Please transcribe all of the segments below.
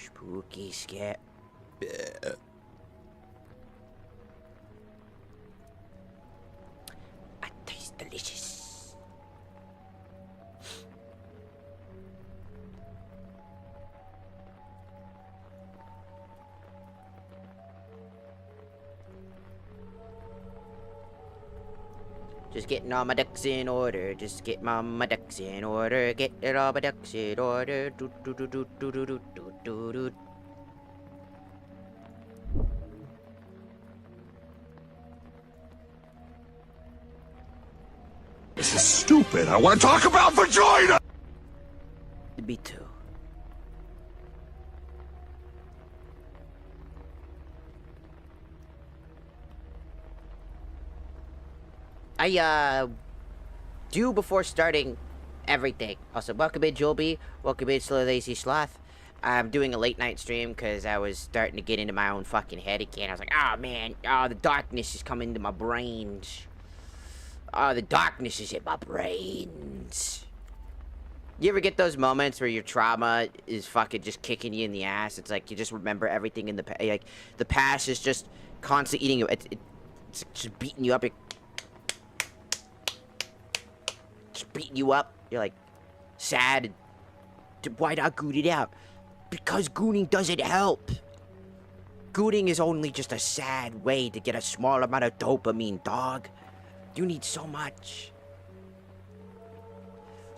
Spooky scare. It tastes delicious. Just getting all my ducks in order. Just get my ducks in order. Get all my ducks in order. Do do do do do do do do do do. This is stupid. I want to talk about vagina! Me too. I do before starting everything. Also, welcome in, Joby. Welcome in, Slow Lazy Sloth. I'm doing a late night stream because I was starting to get into my own fucking head again. I was like, oh man, oh, the darkness is coming into my brains. Oh, the darkness is in my brains. You ever get those moments where your trauma is fucking just kicking you in the ass? It's like you just remember everything in the past. Like, the past is just constantly eating you. It's just beating you up. Just beating you up. You're like sad. Why not goon it out? Because gooning doesn't help. Gooning is only just a sad way to get a small amount of dopamine, dog. You need so much.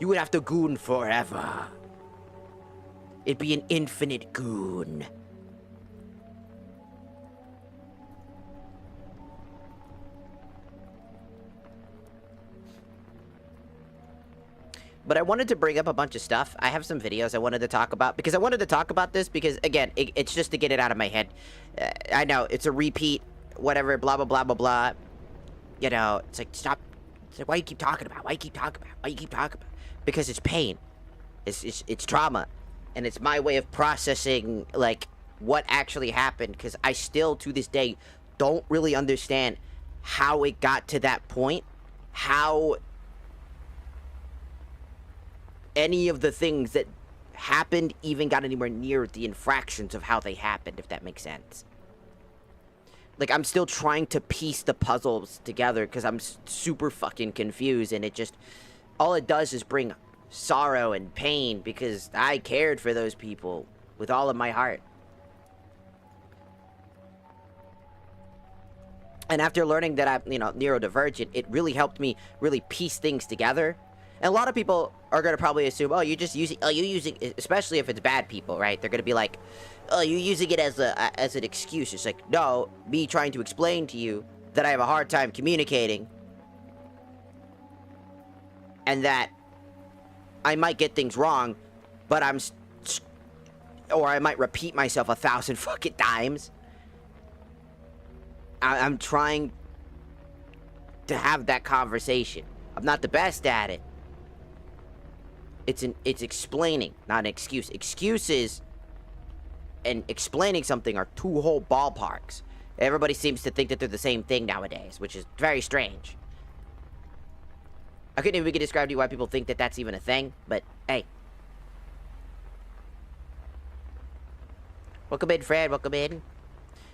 You would have to goon forever. It'd be an infinite goon. But I wanted to bring up a bunch of stuff. I have some videos I wanted to talk about. Because I wanted to talk about this because, again, it's just to get it out of my head. I know, it's a repeat, whatever, blah, blah, blah, blah, blah. You know, it's like, stop. It's like, why you keep talking about? Why you keep talking about? Why you keep talking about? Because it's pain. It's trauma. And it's my way of processing, like, what actually happened. Because I still, to this day, don't really understand how it got to that point. How any of the things that happened even got anywhere near the infractions of how they happened, if that makes sense. Like, I'm still trying to piece the puzzles together because I'm super fucking confused, and it just, all it does is bring sorrow and pain because I cared for those people with all of my heart. And after learning that I'm, you know, neurodivergent, it really helped me really piece things together. And a lot of people are going to probably assume, oh, you're just using, oh, you're using, especially if it's bad people, right? They're going to be like, oh, you're using it as an excuse. It's like, no, me trying to explain to you that I have a hard time communicating. And that I might get things wrong, but or I might repeat myself 1,000 fucking times. I'm trying to have that conversation. I'm not the best at it. It's explaining, not an excuse. Excuses and explaining something are two whole ballparks. Everybody seems to think that they're the same thing nowadays, which is very strange. I couldn't even begin to describe to you why people think that that's even a thing, but hey. Welcome in, Fred. Welcome in.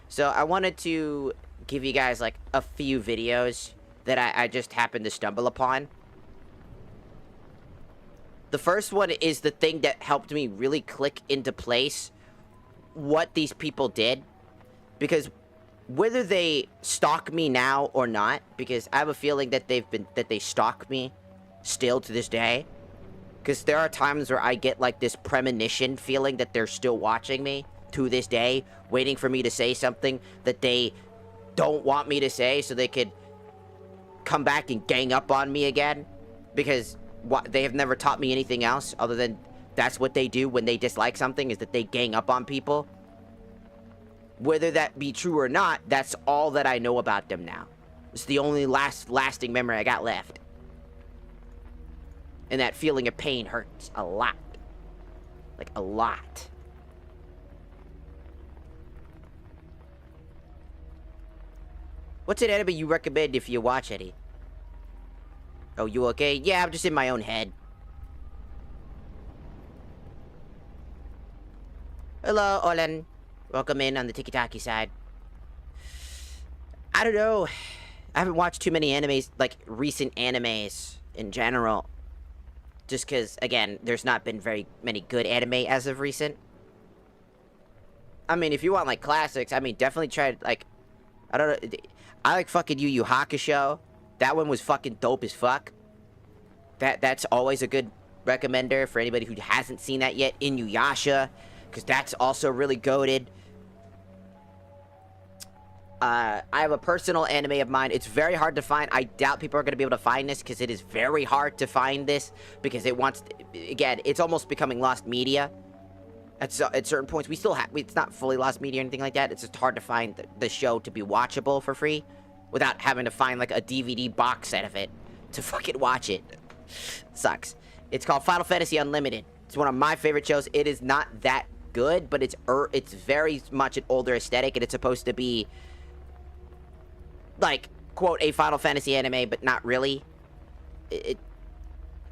So I wanted to give you guys like a few videos that I just happened to stumble upon. The first one is the thing that helped me really click into place what these people did. Because whether they stalk me now or not, because I have a feeling that they stalk me still to this day. Because there are times where I get like this premonition feeling that they're still watching me to this day, waiting for me to say something that they don't want me to say so they could come back and gang up on me again. Because they have never taught me anything else other than that's what they do when they dislike something, is that they gang up on people. Whether that be true or not, that's all that I know about them now. It's the only lasting memory I got left. And that feeling of pain hurts a lot. Like, a lot. What's an anime you recommend if you watch any? Oh, you okay? Yeah, I'm just in my own head. Hello, Olen. Welcome in on the tiki-taki side. I don't know. I haven't watched too many animes, like recent animes in general. Just because, again, there's not been very many good anime as of recent. I mean, if you want, like, classics, I mean, definitely try, like, I don't know. I like fucking Yu Yu Hakusho. That one was fucking dope as fuck. That's always a good recommender for anybody who hasn't seen that yet. Inuyasha, because that's also really goated. I have a personal anime of mine. It's very hard to find. I doubt people are going to be able to find this because it is very hard to find this because it wants to, again, it's almost becoming lost media. At certain points, we still have, it's not fully lost media or anything like that. It's just hard to find the show to be watchable for free without having to find like a DVD box set of it to fucking watch it. Sucks. It's called Final Fantasy Unlimited. It's one of my favorite shows. It is not that good, but it's very much an older aesthetic, and it's supposed to be like, quote, a Final Fantasy anime, but not really. It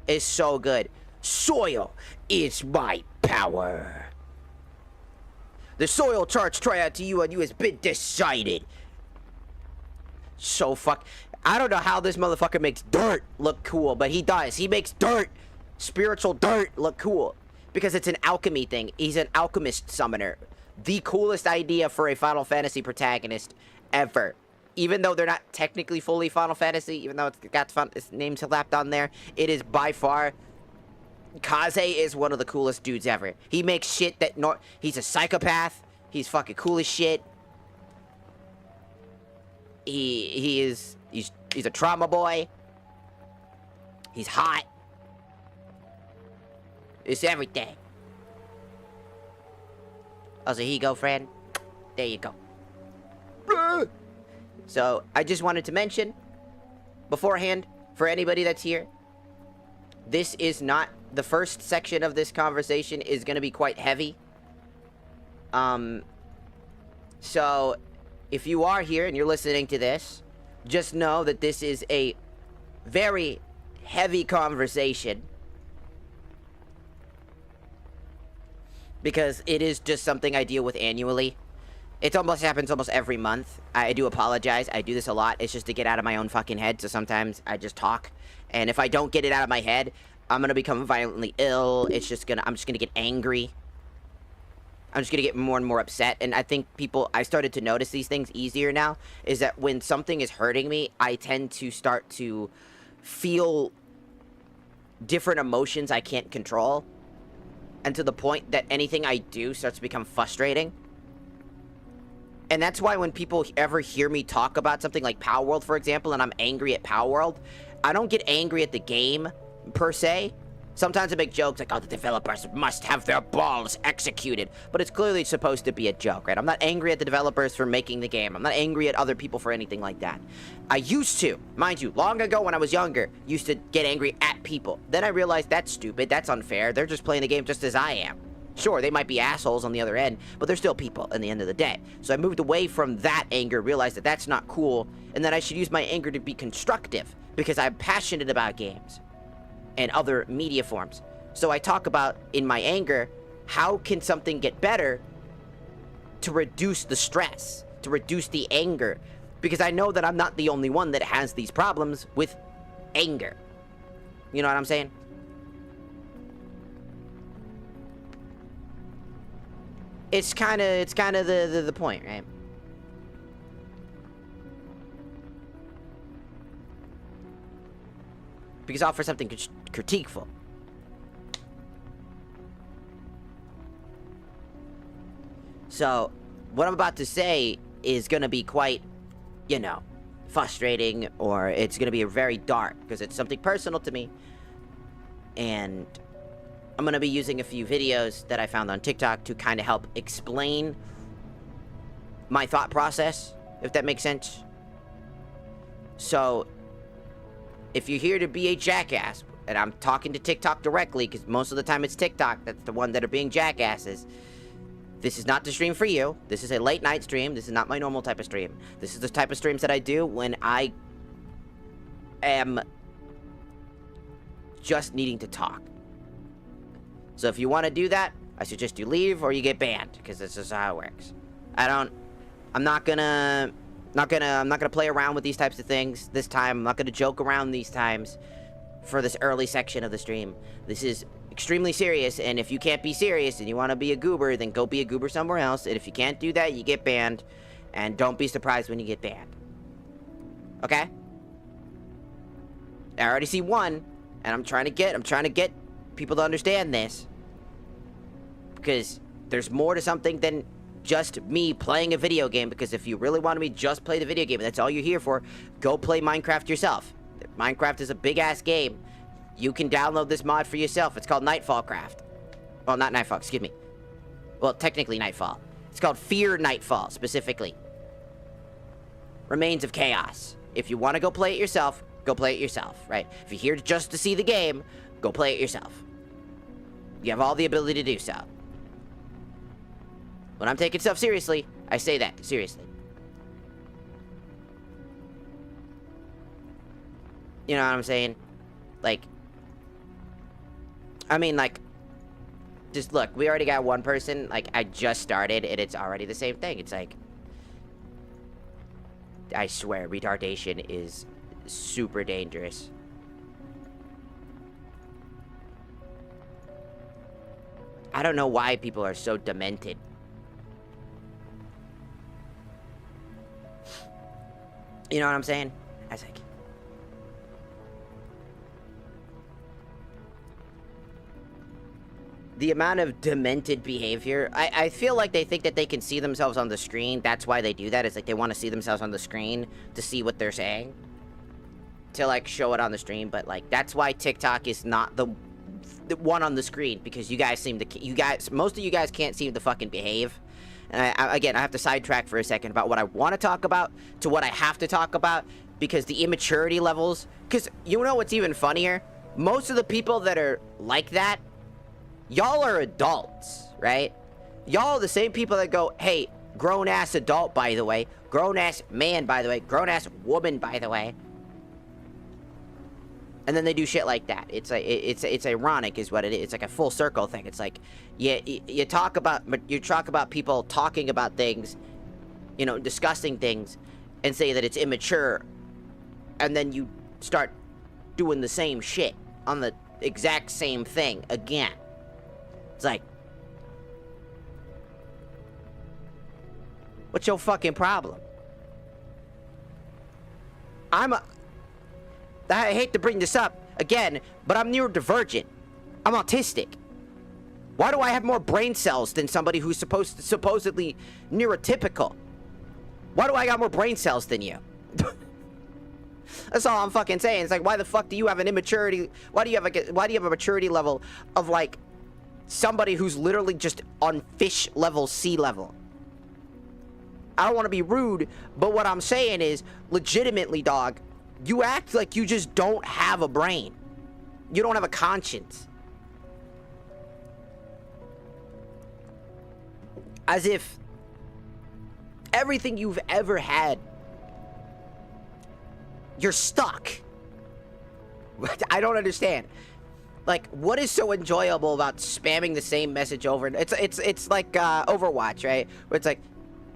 is so good. Soil is my power. The soil charge tryout to you and you has been decided. So I don't know how this motherfucker makes dirt look cool, but he does. He makes dirt, spiritual dirt, look cool. Because it's an alchemy thing. He's an alchemist summoner. The coolest idea for a Final Fantasy protagonist ever. Even though they're not technically fully Final Fantasy, even though it's got its name slapped on there, it is by far... Kaze is one of the coolest dudes ever. He makes shit that... He's a psychopath. He's fucking cool as shit. He's a trauma boy. He's hot. It's everything. Oh, so here you go, friend. There you go. So, I just wanted to mention, beforehand, for anybody that's here, this is not, the first section of this conversation is going to be quite heavy. So, if you are here and you're listening to this, just know that this is a very heavy conversation. Because it is just something I deal with annually. It happens almost every month. I do apologize. I do this a lot. It's just to get out of my own fucking head. So sometimes I just talk. And if I don't get it out of my head, I'm going to become violently ill. I'm just going to get angry. I'm just going to get more and more upset. And I think I started to notice these things easier now. Is that when something is hurting me, I tend to start to feel different emotions I can't control. And to the point that anything I do starts to become frustrating. And that's why when people ever hear me talk about something like Power World, for example, and I'm angry at Power World, I don't get angry at the game, per se. Sometimes I make jokes like, oh, the developers must have their balls executed. But it's clearly supposed to be a joke, right? I'm not angry at the developers for making the game. I'm not angry at other people for anything like that. I used to, mind you, long ago when I was younger, used to get angry at people. Then I realized that's stupid, that's unfair. They're just playing the game just as I am. Sure, they might be assholes on the other end, but they're still people in the end of the day. So I moved away from that anger, realized that that's not cool, and that I should use my anger to be constructive, because I'm passionate about games and other media forms. So I talk about, in my anger, how can something get better to reduce the stress, to reduce the anger, because I know that I'm not the only one that has these problems with anger. You know what I'm saying? It's kind of the point, right? Because I'll offer something critiqueful. So, what I'm about to say is gonna be quite, you know, frustrating, or it's gonna be very dark, because it's something personal to me. And I'm gonna be using a few videos that I found on TikTok to kind of help explain my thought process, if that makes sense. So, if you're here to be a jackass, and I'm talking to TikTok directly, because most of the time it's TikTok that's the one that are being jackasses, this is not the stream for you. This is a late night stream. This is not my normal type of stream. This is the type of streams that I do when I am just needing to talk. So if you want to do that, I suggest you leave or you get banned, because this is how it works. I'm not gonna play around with these types of things this time. I'm not gonna joke around these times for this early section of the stream. This is extremely serious, and if you can't be serious and you want to be a goober, then go be a goober somewhere else. And if you can't do that, you get banned, and don't be surprised when you get banned. Okay? I already see one, and I'm trying to get people to understand this, because there's more to something than just me playing a video game. Because if you really want me to just play the video game, and that's all you're here for, go play Minecraft yourself. Minecraft is a big-ass game. You can download this mod for yourself. It's called Nightfall Craft. Well, not Nightfall, excuse me. Well, technically Nightfall. It's called Fear Nightfall, specifically. Remains of Chaos. If you want to go play it yourself, go play it yourself, right? If you're here just to see the game, go play it yourself. You have all the ability to do so. When I'm taking stuff seriously, I say that, seriously. You know what I'm saying? Like, I mean, like, just look, we already got one person. Like, I just started, and it's already the same thing. It's like, I swear, retardation is super dangerous. I don't know why people are so demented. You know what I'm saying? I was like, the amount of demented behavior, I feel like they think that they can see themselves on the screen. That's why they do that. It's like they want to see themselves on the screen to see what they're saying, to like show it on the stream. But like, that's why TikTok is not the one on the screen, because you guys most of you guys can't seem to fucking behave. And again, I have to sidetrack for a second about what I want to talk about to what I have to talk about, because the immaturity levels, because you know what's even funnier? Most of the people that are like that, y'all are adults, right? Y'all are the same people that go, hey, grown-ass adult, by the way. Grown-ass man, by the way. Grown-ass woman, by the way. And then they do shit like that. It's like, it's ironic is what it is. It's like a full circle thing. It's like, you talk about people talking about things, you know, discussing things, and say that it's immature. And then you start doing the same shit on the exact same thing again. It's like, what's your fucking problem? I hate to bring this up again, but I'm neurodivergent. I'm autistic. Why do I have more brain cells than somebody who's supposedly neurotypical? Why do I got more brain cells than you? That's all I'm fucking saying. It's like, why the fuck do you have an immaturity? Why do you have a maturity level of like somebody who's literally just on fish level, sea level? I don't want to be rude, but what I'm saying is, legitimately, dog, you act like you just don't have a brain. You don't have a conscience. As if everything you've ever had, you're stuck. I don't understand. Like, what is so enjoyable about spamming the same message over? It's like Overwatch, right? Where it's like,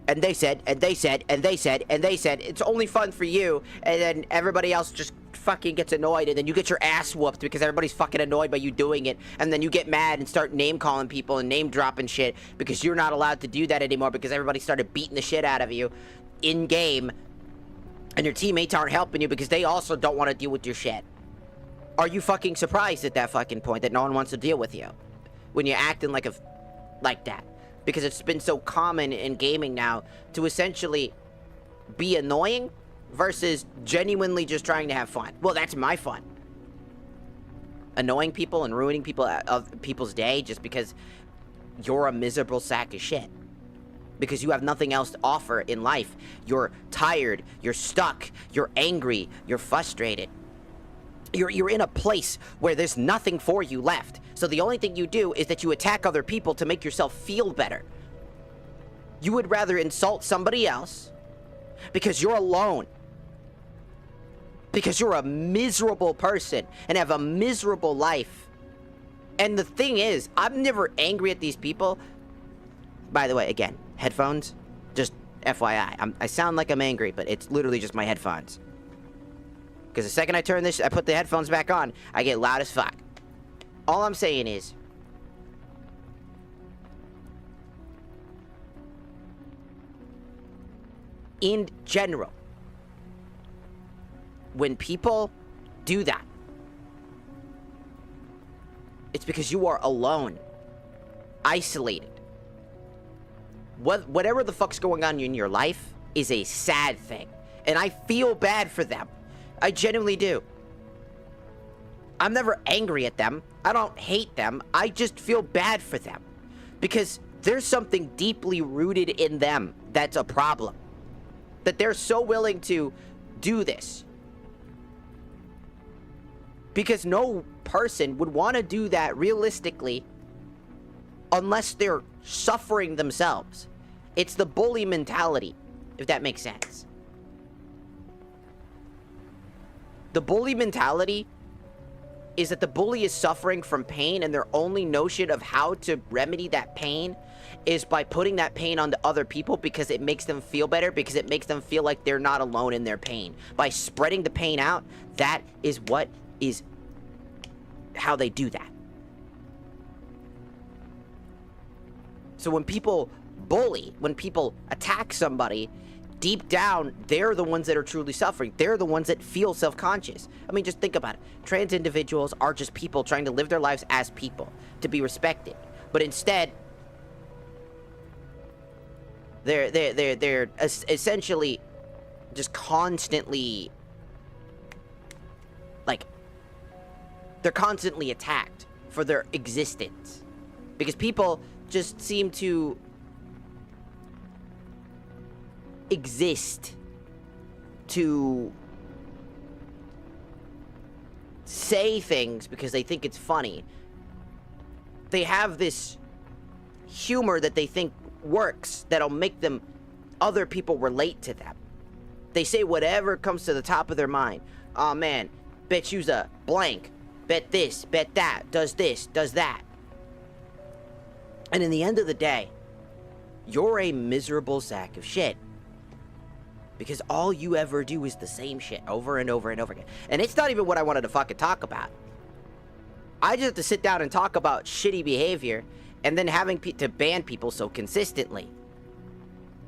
and they said, and they said, and they said, and they said. It's only fun for you, and then everybody else just fucking gets annoyed, and then you get your ass whooped because everybody's fucking annoyed by you doing it, and then you get mad and start name-calling people and name-dropping shit because you're not allowed to do that anymore because everybody started beating the shit out of you in-game, and your teammates aren't helping you because they also don't want to deal with your shit. Are you fucking surprised at that fucking point that no one wants to deal with you when you're acting like that? Because it's been so common in gaming now to essentially be annoying versus genuinely just trying to have fun. Well, that's my fun. Annoying people and ruining people's day just because you're a miserable sack of shit. Because you have nothing else to offer in life. You're tired, you're stuck, you're angry, you're frustrated. You're in a place where there's nothing for you left. So the only thing you do is that you attack other people to make yourself feel better. You would rather insult somebody else because you're alone. Because you're a miserable person and have a miserable life. And the thing is, I'm never angry at these people. By the way, again, headphones, just FYI. I sound like I'm angry, but it's literally just my headphones. Because the second I put the headphones back on, I get loud as fuck. All I'm saying is, in general, when people do that, it's because you are alone, isolated. Whatever the fuck's going on in your life is a sad thing. And I feel bad for them. I genuinely do. I'm never angry at them. I don't hate them. I just feel bad for them. Because there's something deeply rooted in them that's a problem. That they're so willing to do this. Because no person would want to do that realistically unless they're suffering themselves. It's the bully mentality, if that makes sense. The bully mentality is that the bully is suffering from pain, and their only notion of how to remedy that pain is by putting that pain onto other people, because it makes them feel better, because it makes them feel like they're not alone in their pain. By spreading the pain out, that is how they do that. So when people bully, when people attack somebody, deep down, they're the ones that are truly suffering. They're the ones that feel self-conscious. I mean, just think about it. Trans individuals are just people trying to live their lives as people, to be respected. But instead, they're essentially just constantly, like, they're constantly attacked for their existence. Because people just seem to exist to say things because they think it's funny. They have this humor that they think works, that'll make other people relate to them. They say whatever comes to the top of their mind. Oh man, bet you's a blank. Bet this, bet that, does this, does that. And in the end of the day, you're a miserable sack of shit. Because all you ever do is the same shit over and over and over again. And it's not even what I wanted to fucking talk about. I just have to sit down and talk about shitty behavior and then having to ban people so consistently.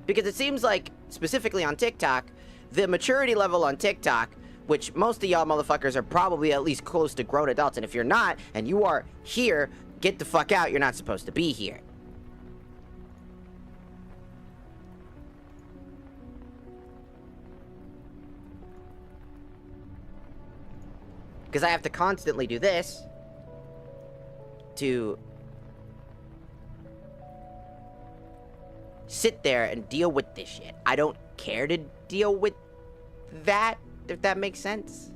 Because it seems like, specifically on TikTok, the maturity level on TikTok, which most of y'all motherfuckers are probably at least close to grown adults, and if you're not, and you are here, get the fuck out, you're not supposed to be here. Because I have to constantly do this to sit there and deal with this shit. I don't care to deal with that, if that makes sense.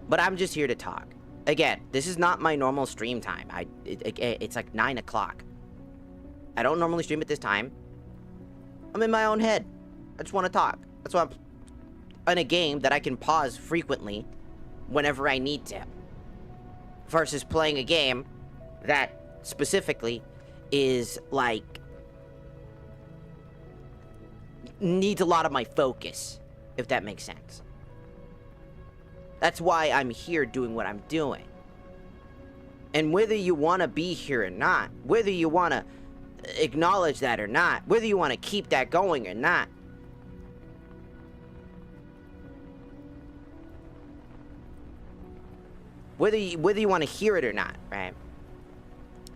But I'm just here to talk. Again, this is not my normal stream time. It's like 9 o'clock. I don't normally stream at this time. I'm in my own head. I just want to talk. That's why I'm in a game that I can pause frequently whenever I need to. Versus playing a game that specifically is like needs a lot of my focus, if that makes sense. That's why I'm here doing what I'm doing. And whether you want to be here or not, whether you want to acknowledge that or not, whether you want to keep that going or not, whether you want to hear it or not, right?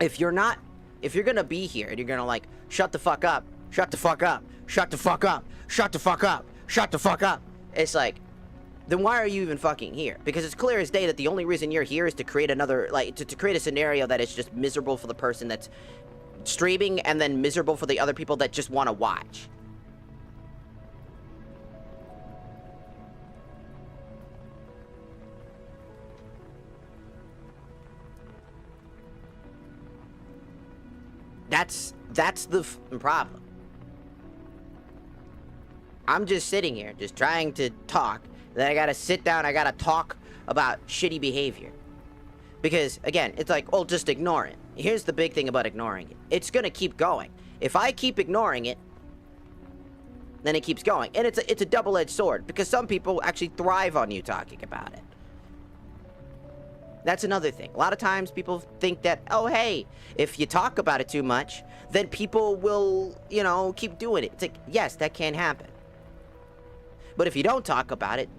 If you're gonna be here and you're gonna like, shut the fuck up, shut the fuck up, shut the fuck up, shut the fuck up, shut the fuck up, it's like, then why are you even fucking here? Because it's clear as day that the only reason you're here is to create another, like, to create a scenario that is just miserable for the person that's streaming and then miserable for the other people that just want to watch. That's the problem. I'm just sitting here, just trying to talk. Then I gotta sit down, I gotta talk about shitty behavior. Because, again, it's like, oh, just ignore it. Here's the big thing about ignoring it. It's gonna keep going. If I keep ignoring it, then it keeps going. And it's a double-edged sword, because some people actually thrive on you talking about it. That's another thing. A lot of times people think that, oh, hey, if you talk about it too much, then people will, you know, keep doing it. It's like, yes, that can happen. But if you don't talk about it,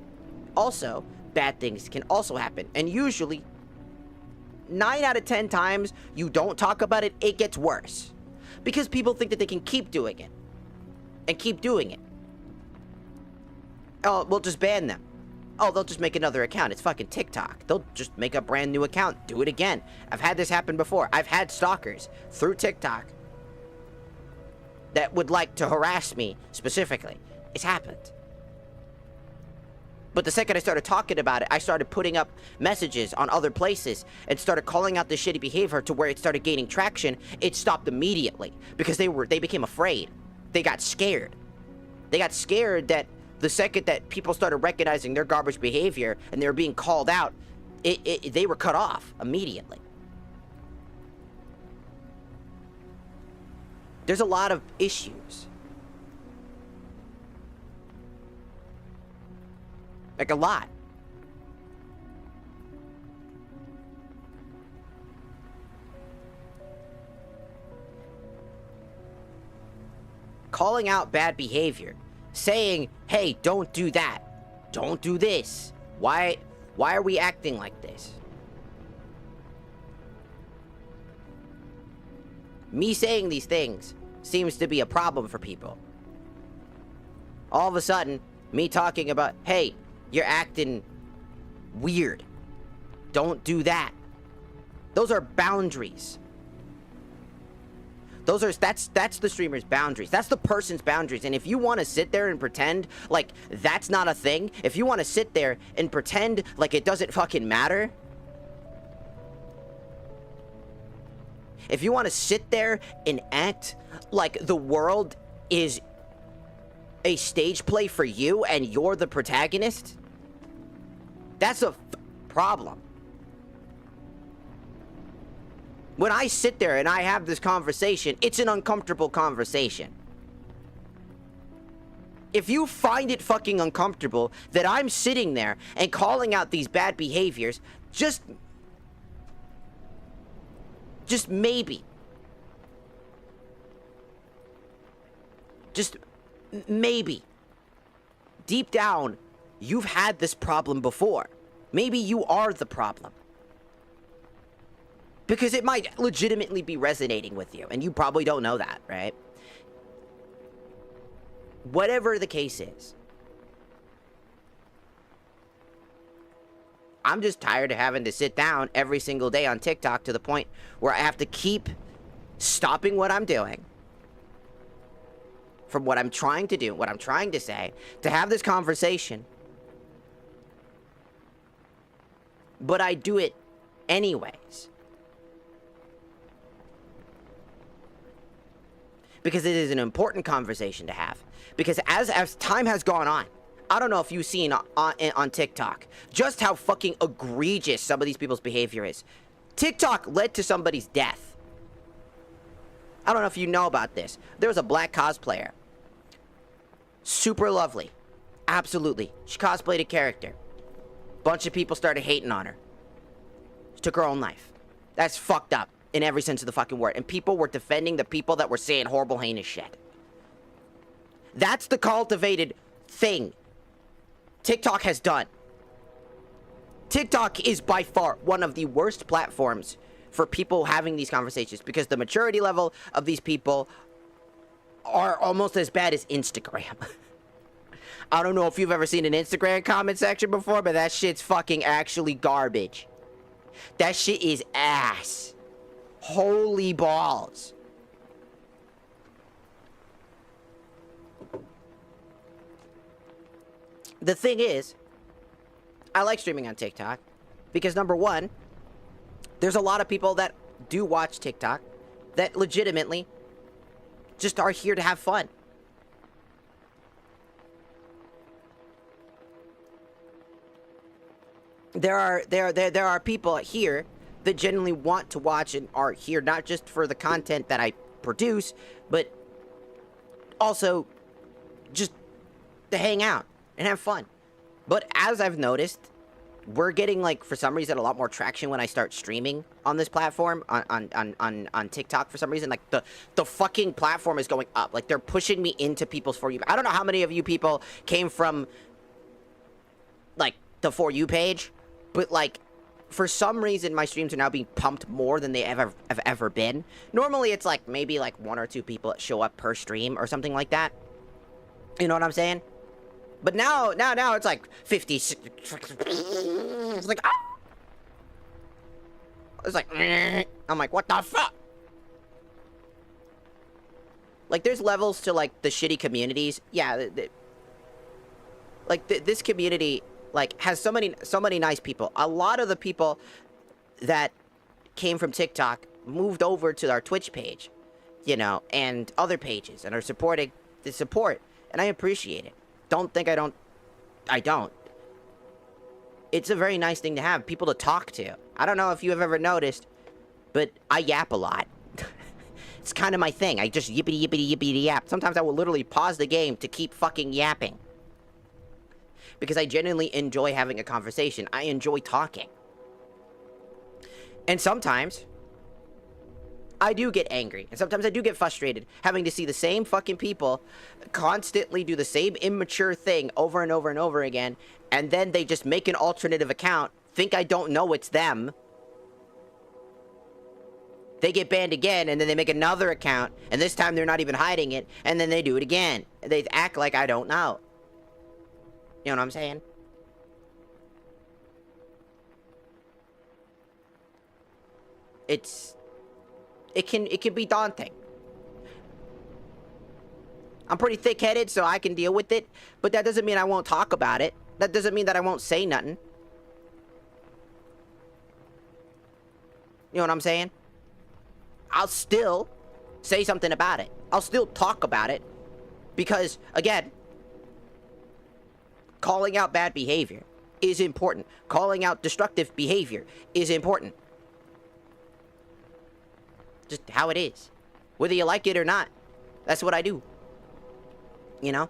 also, bad things can also happen. And usually, 9 out of 10 times you don't talk about it, it gets worse. Because people think that they can keep doing it. And keep doing it. Oh, we'll just ban them. Oh, they'll just make another account. It's fucking TikTok. They'll just make a brand new account. Do it again. I've had this happen before. I've had stalkers through TikTok that would like to harass me specifically. It's happened. But the second I started talking about it, I started putting up messages on other places and started calling out the shitty behavior to where it started gaining traction. It stopped immediately because they became afraid. They got scared. They got scared that the second that people started recognizing their garbage behavior and they were being called out, they were cut off immediately. There's a lot of issues. Like a lot. Calling out bad behavior. Saying, hey, don't do that. Don't do this. Why are we acting like this? Me saying these things seems to be a problem for people. All of a sudden, me talking about, hey, you're acting weird. Don't do that. Those are boundaries. That's the streamer's boundaries. That's the person's boundaries. And if you want to sit there and pretend like that's not a thing, if you want to sit there and pretend like it doesn't fucking matter, if you want to sit there and act like the world is a stage play for you and you're the protagonist, that's a problem. When I sit there and I have this conversation, it's an uncomfortable conversation. If you find it fucking uncomfortable that I'm sitting there and calling out these bad behaviors, just maybe. Just maybe. Deep down, you've had this problem before. Maybe you are the problem. Because it might legitimately be resonating with you, and you probably don't know that, right? Whatever the case is, I'm just tired of having to sit down every single day on TikTok to the point where I have to keep stopping what I'm doing from what I'm trying to do, what I'm trying to say, to have this conversation. But I do it anyways. Because it is an important conversation to have. Because as time has gone on, I don't know if you've seen on TikTok just how fucking egregious some of these people's behavior is. TikTok led to somebody's death. I don't know if you know about this. There was a black cosplayer. Super lovely. Absolutely. She cosplayed a character. Bunch of people started hating on her. She took her own life. That's fucked up. In every sense of the fucking word. And people were defending the people that were saying horrible, heinous shit. That's the cultivated thing TikTok has done. TikTok is by far one of the worst platforms for people having these conversations. Because the maturity level of these people are almost as bad as Instagram. I don't know if you've ever seen an Instagram comment section before, but that shit's fucking actually garbage. That shit is ass. Holy balls. The thing is, I like streaming on TikTok because number one, there's a lot of people that do watch TikTok that legitimately just are here to have fun. There are people here that genuinely want to watch and are here not just for the content that I produce, but also just to hang out and have fun. But as I've noticed, we're getting, like, for some reason, a lot more traction when I start streaming on this platform, on TikTok for some reason. Like, the fucking platform is going up. Like, they're pushing me into people's For You. I don't know how many of you people came from, like, the For You page, but, like, for some reason, my streams are now being pumped more than they have ever been. Normally, it's, like, maybe, like, 1 or 2 people that show up per stream or something like that. You know what I'm saying? But now it's like 50. It's like, ah! It's like, I'm like, what the fuck? Like, there's levels to, like, the shitty communities. Yeah, this community, like, has so many nice people. A lot of the people that came from TikTok moved over to our Twitch page, you know, and other pages, and are supporting the support, and I appreciate it. Don't think I don't. I don't. It's a very nice thing to have, people to talk to. I don't know if you have ever noticed, but I yap a lot. It's kind of my thing. I just yippity yap. Sometimes I will literally pause the game to keep fucking yapping. Because I genuinely enjoy having a conversation. I enjoy talking. And sometimes I do get angry, and sometimes I do get frustrated having to see the same fucking people constantly do the same immature thing over and over and over again, and then they just make an alternative account, think I don't know it's them, they get banned again, and then they make another account, and this time they're not even hiding it, and then they do it again. They act like I don't know. You know what I'm saying? It can be daunting. I'm pretty thick-headed, so I can deal with it, but that doesn't mean I won't talk about it. That doesn't mean that I won't say nothing. You know what I'm saying? I'll still say something about it. I'll still talk about it, because, again, calling out bad behavior is important. Calling out destructive behavior is important. Just how it is. Whether you like it or not. That's what I do. You know?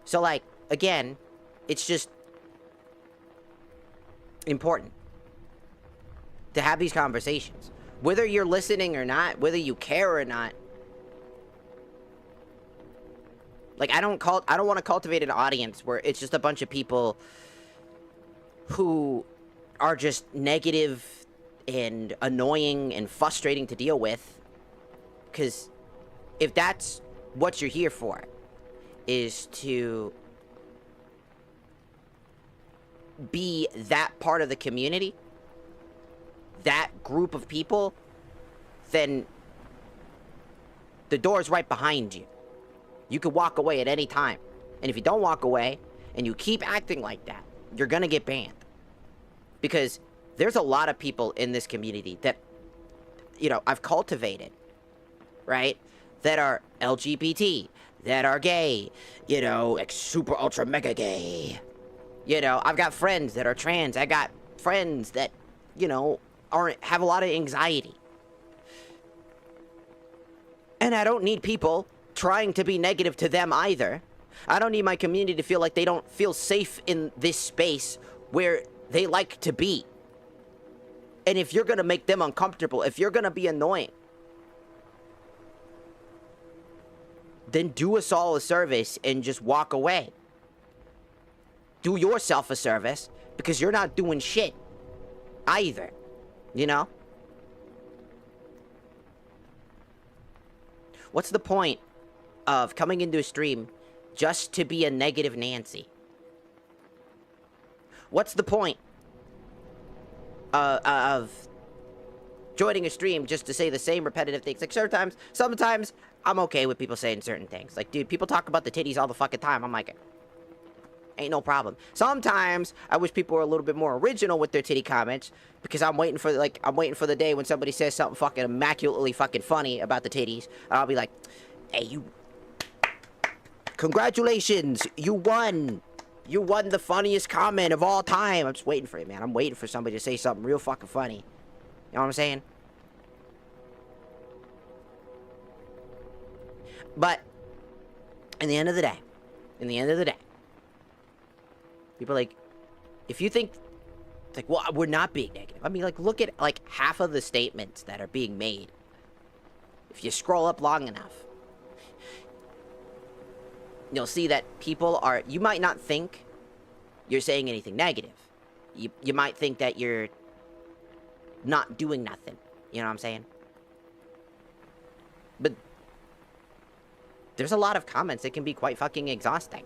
So, like, again, it's just important to have these conversations. Whether you're listening or not, whether you care or not. Like, I don't want to cultivate an audience where it's just a bunch of people who are just negative and annoying and frustrating to deal with. Because if that's what you're here for, is to be that part of the community, that group of people, then the door's right behind you. You could walk away at any time. And if you don't walk away, and you keep acting like that, you're gonna get banned. Because there's a lot of people in this community that, you know, I've cultivated, right? That are LGBT, that are gay, you know, like super ultra mega gay. You know, I've got friends that are trans. I got friends that, you know, have a lot of anxiety. And I don't need people trying to be negative to them either. I don't need my community to feel like they don't feel safe in this space where they like to be. And if you're gonna make them uncomfortable, if you're gonna be annoying, then do us all a service and just walk away. Do yourself a service, because you're not doing shit either, you know? What's the point of coming into a stream just to be a negative Nancy? What's the point of joining a stream just to say the same repetitive things? Like, sometimes I'm okay with people saying certain things. Like, dude, people talk about the titties all the fucking time. I'm like, ain't no problem. Sometimes I wish people were a little bit more original with their titty comments, because I'm waiting for the day when somebody says something fucking immaculately fucking funny about the titties, and I'll be like, hey, you, congratulations, you won. You won the funniest comment of all time. I'm just waiting for it, man. I'm waiting for somebody to say something real fucking funny. You know what I'm saying? But, in the end of the day, people are like, if you think, it's like, well, we're not being negative. I mean, like, look at, like, half of the statements that are being made. If you scroll up long enough, you'll see that people are, you might not think you're saying anything negative. You might think that you're not doing nothing. You know what I'm saying? But there's a lot of comments that can be quite fucking exhausting.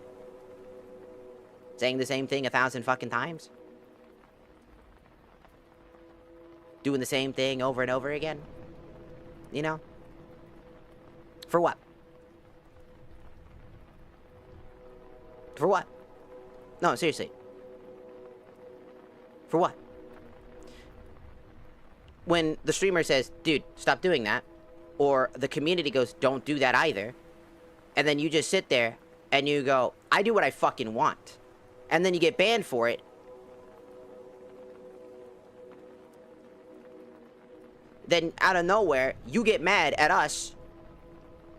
Saying the same thing 1,000 fucking times. Doing the same thing over and over again. You know? For what? For what? No, seriously. For what? When the streamer says, dude, stop doing that, or the community goes, don't do that either, and then you just sit there and you go, I do what I fucking want, and then you get banned for it, then out of nowhere, you get mad at us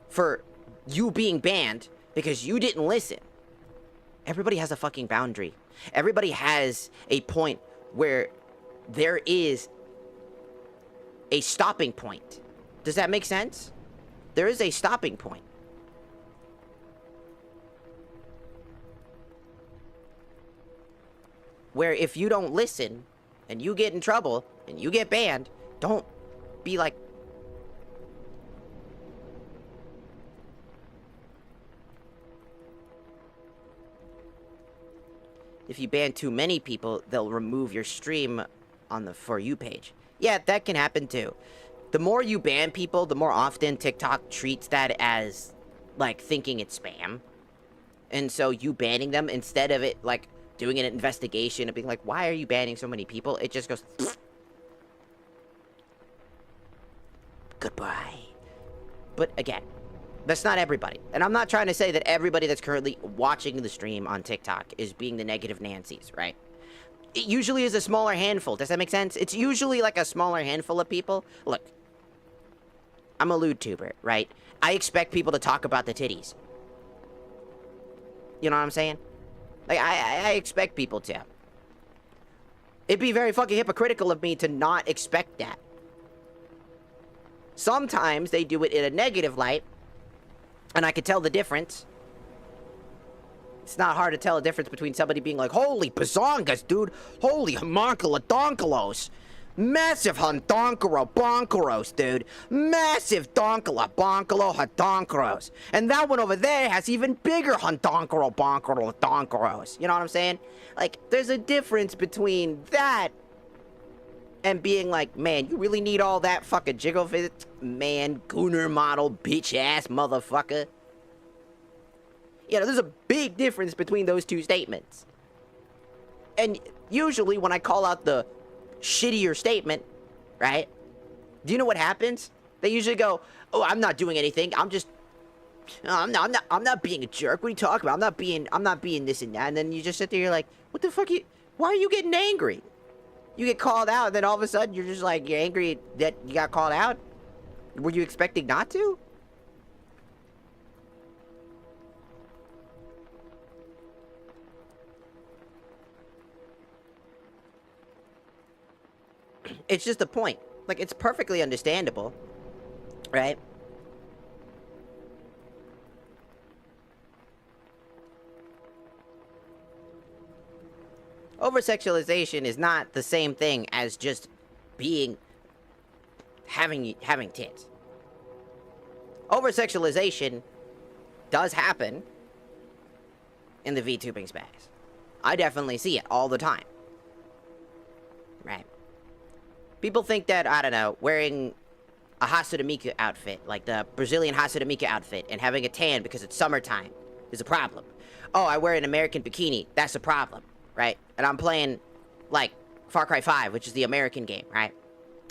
for you being banned because you didn't listen. Everybody has a fucking boundary. Everybody has a point where there is a stopping point. Does that make sense? There is a stopping point. Where if you don't listen, and you get in trouble, and you get banned, don't be like, if you ban too many people, they'll remove your stream on the For You page. Yeah, that can happen too. The more you ban people, the more often TikTok treats that as, like, thinking it's spam. And so you banning them, instead of it, like, doing an investigation and being like, why are you banning so many people? It just goes, goodbye. But again, that's not everybody. And I'm not trying to say that everybody that's currently watching the stream on TikTok is being the negative Nancys, right? It usually is a smaller handful. Does that make sense? It's usually like a smaller handful of people. Look, I'm a lewd tuber, right? I expect people to talk about the titties. You know what I'm saying? Like, I expect people to. It'd be very fucking hypocritical of me to not expect that. Sometimes they do it in a negative light, and I can tell the difference. It's not hard to tell the difference between somebody being like, holy bazongas, dude. Holy homuncula donkelos. Massive hondonkero bonkeros, dude. Massive donkala bonkalo hodonkeros. And that one over there has even bigger hondonkero bonkero donkeros. You know what I'm saying? Like, there's a difference between that and being like, man, you really need all that fucking jiggle fit? Man, gooner model, bitch ass motherfucker. You know, there's a big difference between those two statements. And usually when I call out the shittier statement, right? Do you know what happens? They usually go, oh, I'm not doing anything. I'm just, I'm not being a jerk. What are you talking about? I'm not being this and that. And then you just sit there, you're like, what the fuck why are you getting angry? You get called out, and then all of a sudden you're just like, you're angry that you got called out? Were you expecting not to? It's just a point. Like, it's perfectly understandable, right? Over-sexualization is not the same thing as just having tits. Over-sexualization does happen in the VTubing space. I definitely see it all the time. Right. People think that, I don't know, wearing a Hasadamika outfit, like the Brazilian Hasadamika outfit, and having a tan because it's summertime is a problem. Oh, I wear an American bikini, that's a problem, right? And I'm playing, like, Far Cry 5, which is the American game, right?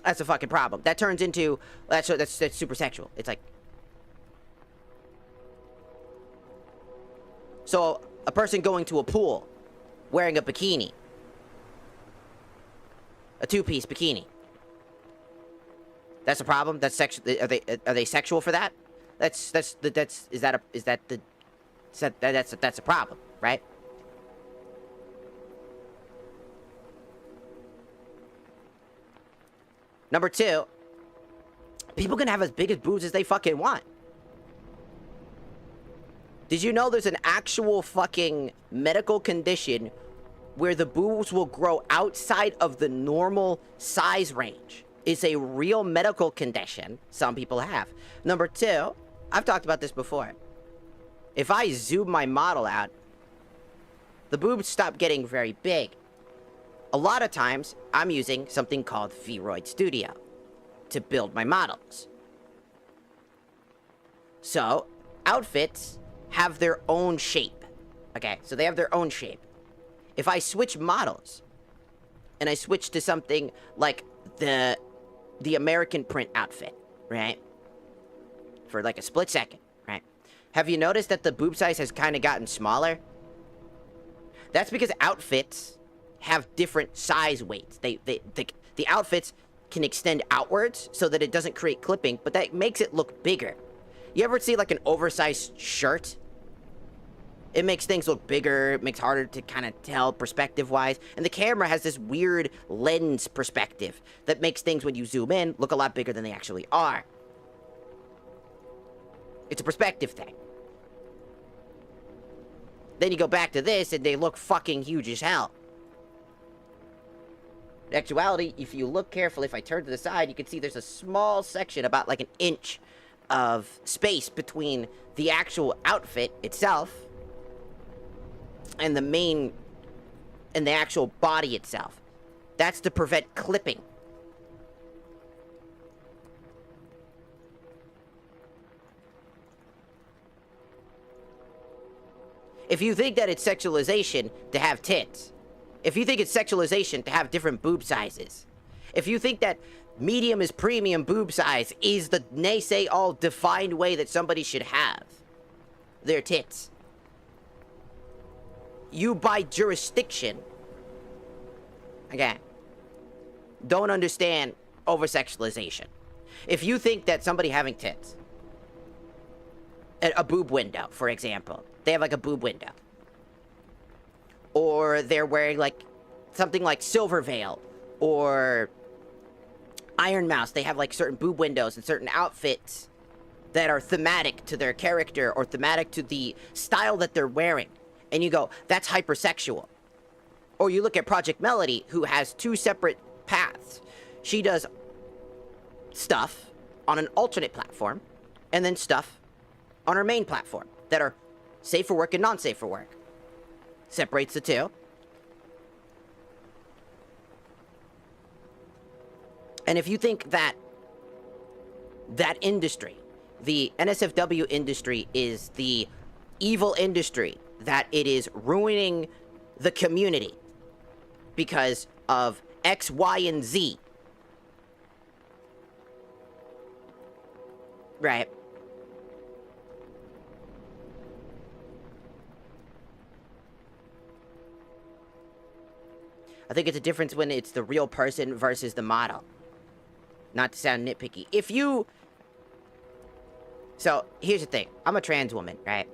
That's a fucking problem. That turns into, that's super sexual. It's like, so a person going to a pool wearing a bikini. A two-piece bikini. That's a problem? That's sexual. Are they sexual for that? That's a problem, right? Number two, people can have as big as boobs as they fucking want. Did you know there's an actual fucking medical condition where the boobs will grow outside of the normal size range? It's a real medical condition some people have. Number two, I've talked about this before. If I zoom my model out, the boobs stop getting very big. A lot of times, I'm using something called Vroid Studio to build my models. So, outfits have their own shape. Okay, so they have their own shape. If I switch models, and I switch to something like the American print outfit, right? For like a split second, right? Have you noticed that the boob size has kind of gotten smaller? That's because outfits have different size weights. The outfits can extend outwards so that it doesn't create clipping, but that makes it look bigger. You ever see like an oversized shirt? It makes things look bigger, it makes it harder to kind of tell perspective-wise, and the camera has this weird lens perspective that makes things, when you zoom in, look a lot bigger than they actually are. It's a perspective thing. Then you go back to this, and they look fucking huge as hell. In actuality, if you look carefully, if I turn to the side, you can see there's a small section, about like an inch of space between the actual outfit itself and the actual body itself. That's to prevent clipping. If you think that it's sexualization to have tits, if you think it's sexualization to have different boob sizes, if you think that medium is premium boob size is the naysay all defined way that somebody should have their tits, you by jurisdiction, again, don't understand over-sexualization. If you think that somebody having tits, a boob window, for example, they have like a boob window, or they're wearing like something like Silver Veil or Iron Mouse, they have like certain boob windows and certain outfits that are thematic to their character or thematic to the style that they're wearing, and you go, that's hypersexual. Or you look at Project Melody, who has two separate paths. She does stuff on an alternate platform, and then stuff on her main platform that are safe for work and non-safe for work. Separates the two. And if you think that that industry, the NSFW industry, is the evil industry, that it is ruining the community because of X, Y, and Z, right? I think it's a difference when it's the real person versus the model. Not to sound nitpicky. So, here's the thing. I'm a trans woman, right?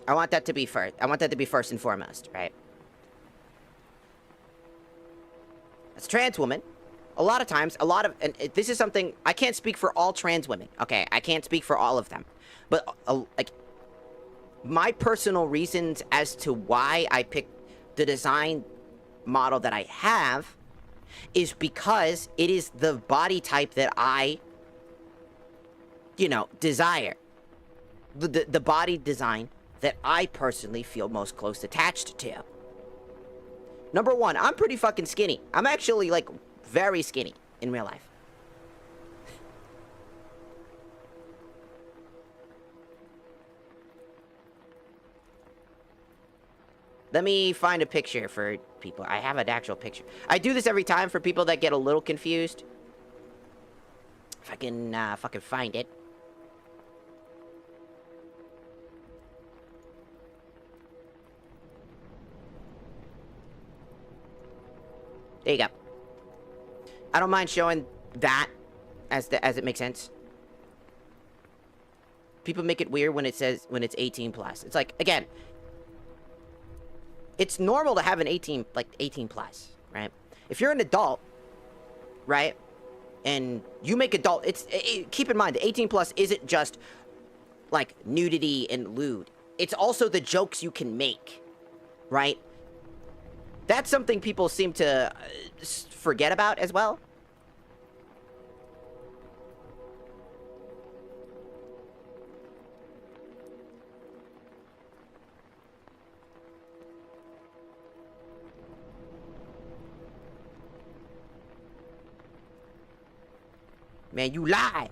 I want that to be first. I want that to be first and foremost, right? As a trans woman, a lot of times, and this is something, I can't speak for all trans women, okay? I can't speak for all of them. But, like, my personal reasons as to why I picked the design model that I have is because it is the body type that I, desire. The body design that I personally feel most close attached to. Number one, I'm pretty fucking skinny. I'm actually, like, very skinny in real life. Let me find a picture for people. I have an actual picture. I do this every time for people that get a little confused. If I can fucking find it. There you go. I don't mind showing that as it makes sense. People make it weird when it says when it's 18 plus. It's like, again, it's normal to have an 18 plus, right? If you're an adult, right, and you make adult, keep in mind the 18 plus isn't just like nudity and lewd. It's also the jokes you can make, right? That's something people seem to forget about as well. Man, you lie.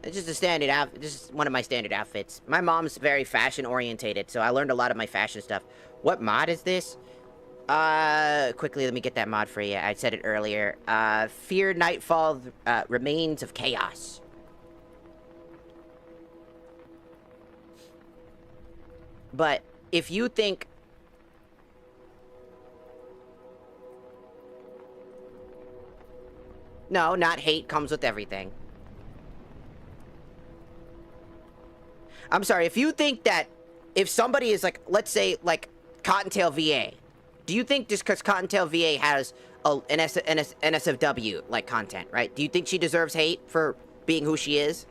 It's just a standard outfit. This is one of my standard outfits. My mom's very fashion orientated, so I learned a lot of my fashion stuff. What mod is this? Quickly, let me get that mod for you. I said it earlier. Fear Nightfall, Remains of Chaos. But if you think... No, not hate comes with everything. I'm sorry, if you think that if somebody is like, let's say, like, Cottontail VA, do you think just because Cottontail VA has an NSFW, like, content, right? Do you think she deserves hate for being who she is?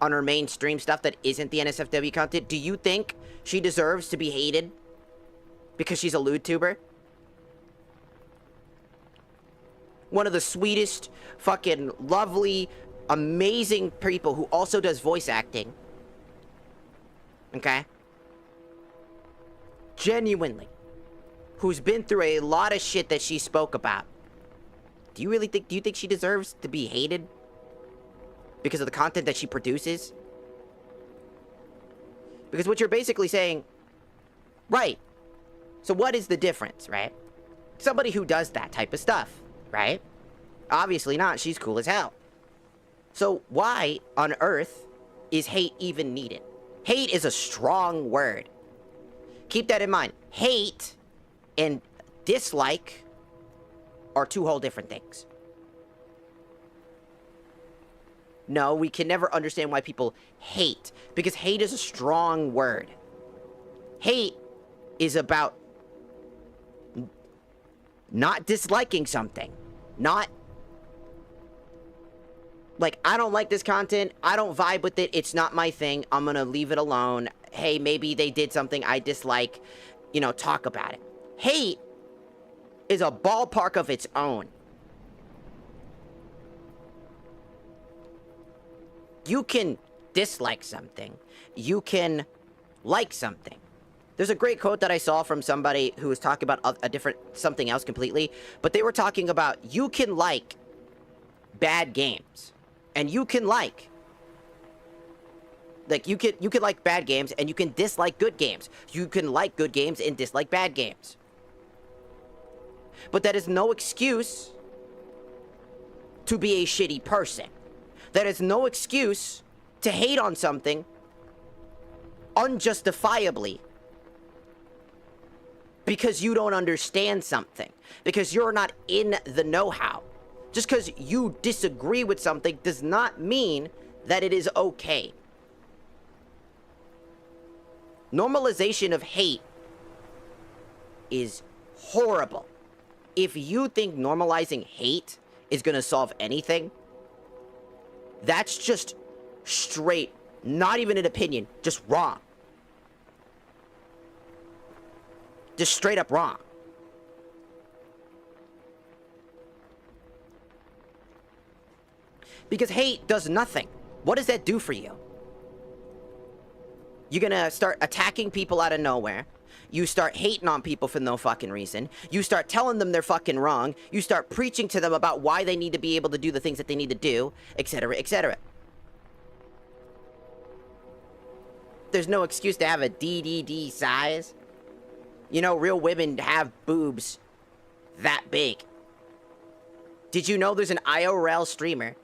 On her mainstream stuff that isn't the NSFW content? Do you think she deserves to be hated because she's a lewd tuber? One of the sweetest, fucking lovely, amazing people who also does voice acting. Okay? Genuinely. Who's been through a lot of shit that she spoke about. Do you think she deserves to be hated? Because of the content that she produces? Because what you're basically saying... Right. So what is the difference, right? Somebody who does that type of stuff, right? Obviously not. She's cool as hell. So why on earth is hate even needed? Hate is a strong word. Keep that in mind. Hate and dislike are two whole different things. No, we can never understand why people hate, because hate is a strong word. Hate is about not disliking something. Not like, I don't like this content, I don't vibe with it, it's not my thing, I'm gonna leave it alone. Hey, maybe they did something I dislike, you know, talk about it. Hate is a ballpark of its own. You can dislike something. You can like something. There's a great quote that I saw from somebody who was talking about a different, something else completely. But they were talking about, you can like bad games. And you can like you can like bad games and you can dislike good games. You can like good games and dislike bad games. But that is no excuse to be a shitty person. That is no excuse to hate on something unjustifiably because you don't understand something, because you're not in the know-how. Just because you disagree with something does not mean that it is okay. Normalization of hate is horrible. If you think normalizing hate is going to solve anything, that's just straight, not even an opinion, just wrong. Just straight up wrong. Because hate does nothing. What does that do for you? You're gonna start attacking people out of nowhere. You start hating on people for no fucking reason. You start telling them they're fucking wrong. You start preaching to them about why they need to be able to do the things that they need to do, etc., etc. There's no excuse to have a DDD size. You know, real women have boobs that big. Did you know there's an IRL streamer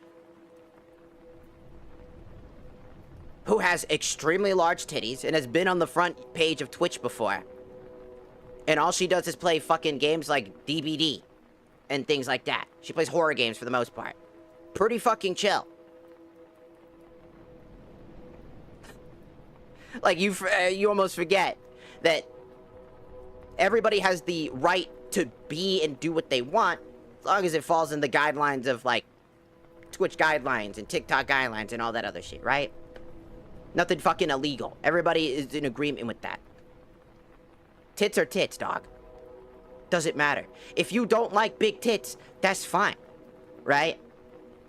who has extremely large titties and has been on the front page of Twitch before. And all she does is play fucking games like DBD and things like that. She plays horror games for the most part. Pretty fucking chill. Like, you almost forget that everybody has the right to be and do what they want, as long as it falls in the guidelines of, like, Twitch guidelines and TikTok guidelines and all that other shit, right? Nothing fucking illegal. Everybody is in agreement with that. Tits are tits, dog. Doesn't matter. If you don't like big tits, that's fine, right?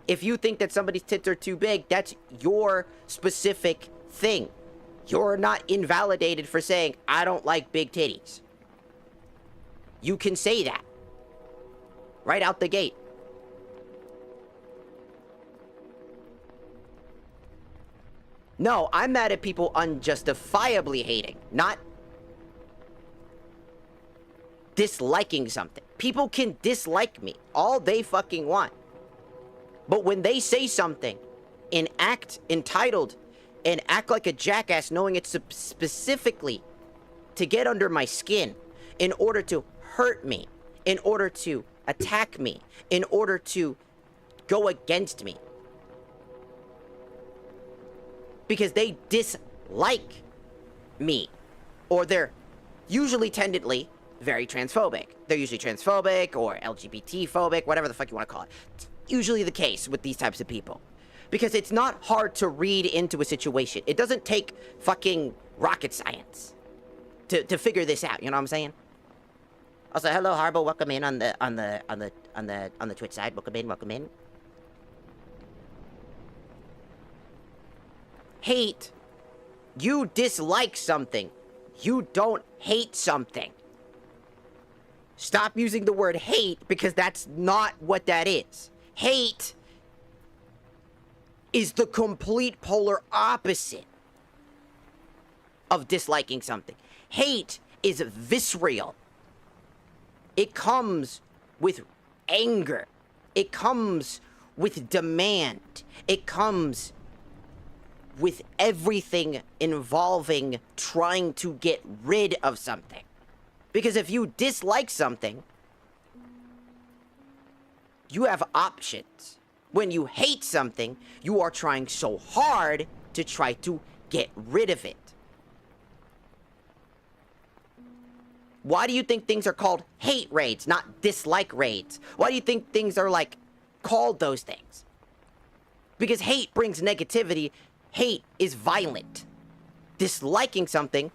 If you think that somebody's tits are too big, that's your specific thing. You're not invalidated for saying, I don't like big titties. You can say that. Right out the gate. No, I'm mad at people unjustifiably hating, not disliking something. People can dislike me all they fucking want. But when they say something and act entitled and act like a jackass knowing it's specifically to get under my skin in order to hurt me, in order to attack me, in order to go against me, because they dislike me, or they're usually tendently very transphobic. They're usually transphobic or LGBT phobic, whatever the fuck you want to call it. It's usually the case with these types of people, because it's not hard to read into a situation. It doesn't take fucking rocket science to figure this out. You know what I'm saying? Also, hello, Harbo. Welcome in on the Twitch side. Welcome in. Welcome in. Hate. You dislike something. You don't hate something. Stop using the word hate, because that's not what that is. Hate is the complete polar opposite of disliking something. Hate is visceral. It comes with anger. It comes with demand. It comes with everything involving trying to get rid of something. Because if you dislike something, you have options. When you hate something, you are trying so hard to try to get rid of it. Why do you think things are called hate raids, not dislike raids? Why do you think things are, like, called those things? Because hate brings negativity. Hate is violent. Disliking something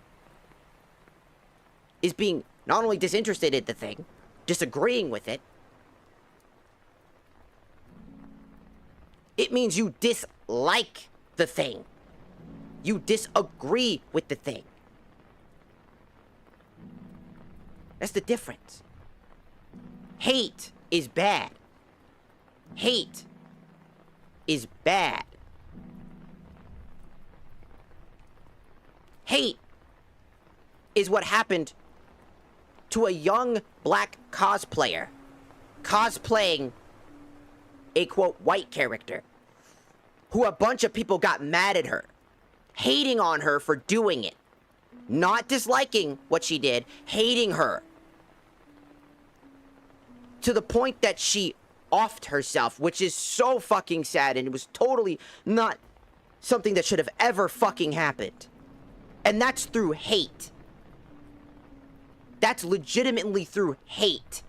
is being not only disinterested in the thing, disagreeing with it. It means you dislike the thing. You disagree with the thing. That's the difference. Hate is bad. Hate is bad. Hate is what happened to a young black cosplayer cosplaying a, quote, white character, who a bunch of people got mad at her, hating on her for doing it. Not disliking what she did, hating her. To the point that she offed herself, which is so fucking sad, and it was totally not something that should have ever fucking happened. And that's through hate. That's legitimately through hate.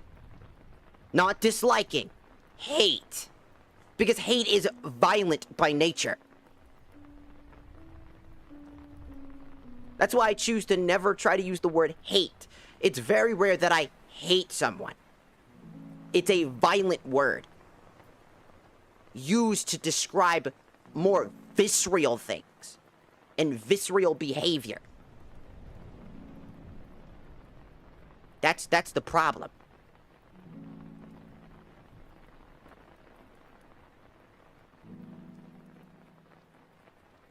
Not disliking. Hate. Because hate is violent by nature. That's why I choose to never try to use the word hate. It's very rare that I hate someone. It's a violent word used to describe more visceral things and visceral behavior. That's the problem.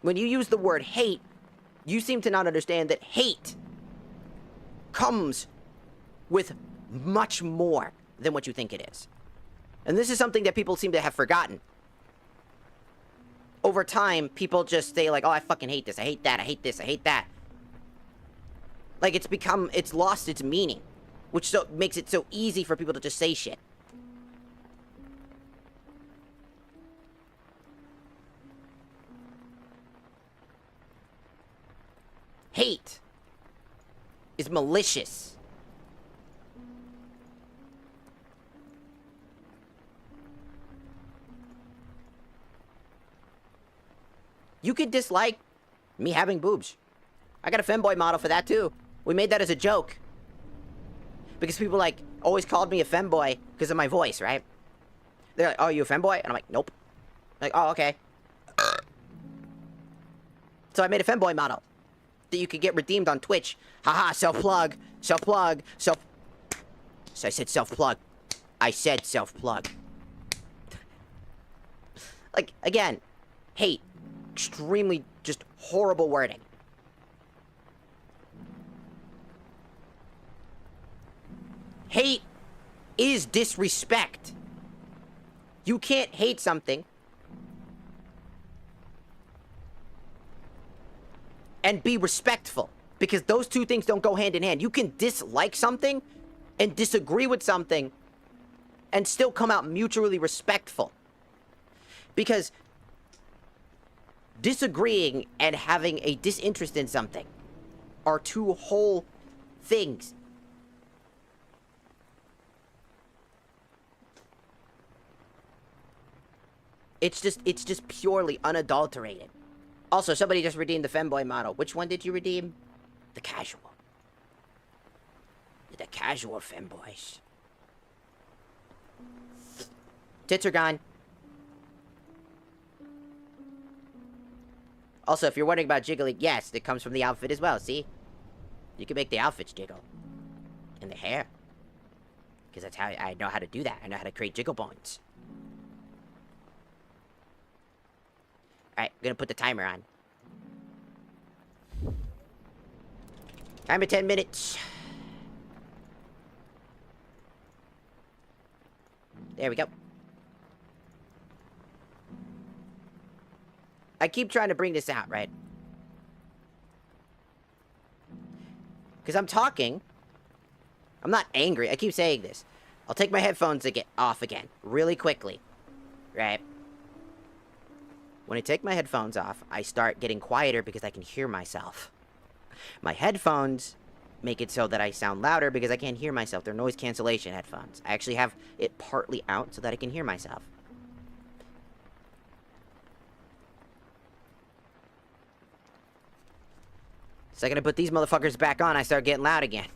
When you use the word hate, you seem to not understand that hate comes with much more than what you think it is. And this is something that people seem to have forgotten. over time, people just say like, oh, I fucking hate this, I hate that, I hate this, I hate that. Like, it's lost its meaning, which so makes it so easy for people to just say shit. Hate is malicious. You could dislike me having boobs. I got a femboy model for that too. We made that as a joke. Because people like always called me a femboy because of my voice, right? They're like, oh, you a femboy? And I'm like, nope. Like, oh, okay. So I made a femboy model that you could get redeemed on Twitch. Haha, self-plug, self-plug, self... So I said self-plug. I said self-plug. Like, again, hate. Extremely just horrible wording. Hate is disrespect. You can't hate something and be respectful, because those two things don't go hand in hand. You can dislike something and disagree with something and still come out mutually respectful. Because disagreeing and having a disinterest in something are two whole things. It's just purely unadulterated. Also, somebody just redeemed the femboy model. Which one did you redeem? The casual. The casual femboys. Tits are gone. Also, if you're wondering about jiggling, yes, it comes from the outfit as well, see? You can make the outfits jiggle. And the hair. Because that's how I know how to do that. I know how to create jiggle bones. Alright, I'm gonna put the timer on. Timer 10 minutes. There we go. I keep trying to bring this out, right? Because I'm talking. I'm not angry. I keep saying this. I'll take my headphones off again. Really quickly. Right? When I take my headphones off, I start getting quieter because I can hear myself. My headphones make it so that I sound louder because I can't hear myself. They're noise cancellation headphones. I actually have it partly out so that I can hear myself. The second I put these motherfuckers back on, I start getting loud again.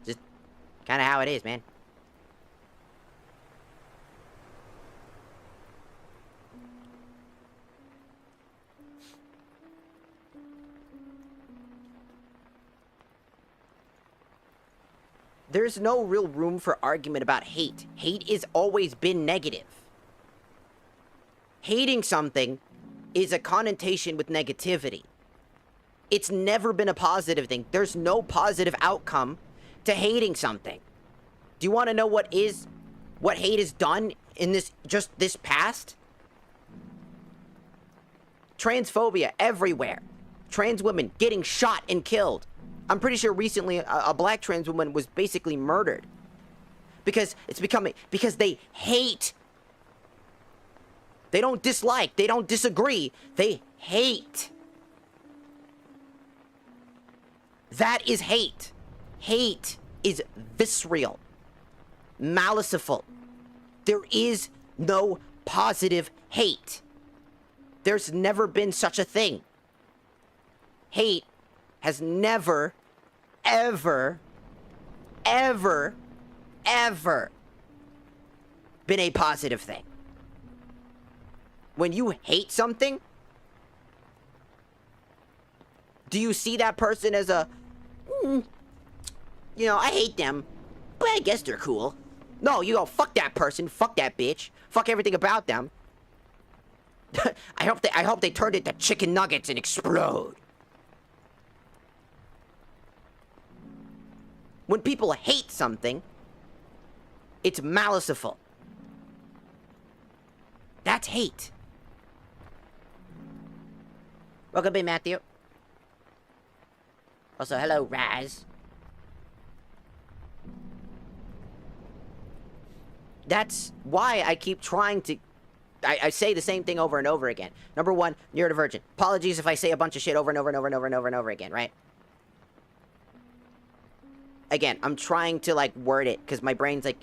Just kind of how it is, man. There's no real room for argument about hate. Hate has always been negative. Hating something is a connotation with negativity. It's never been a positive thing. There's no positive outcome to hating something. Do you want to know what hate has done in this past? Transphobia everywhere. Trans women getting shot and killed. I'm pretty sure recently a black trans woman was basically murdered. Because because they hate. They don't dislike, they don't disagree, they hate. That is hate. Hate is visceral, maliceful. There is no positive hate. There's never been such a thing. Hate has never, ever, ever, ever been a positive thing. When you hate something, do you see that person as a, you know, I hate them, but I guess they're cool? No, you go, fuck that person, fuck that bitch, fuck everything about them. I hope they turn into chicken nuggets and explode. When people hate something, it's maliceful. That's hate. Welcome in, Matthew. Also, hello, Raz. That's why I keep trying to... I say the same thing over and over again. Number one, neurodivergent. Apologies if I say a bunch of shit over and over and over and over and over and over again, right? Again, I'm trying to, like, word it, because my brain's, like,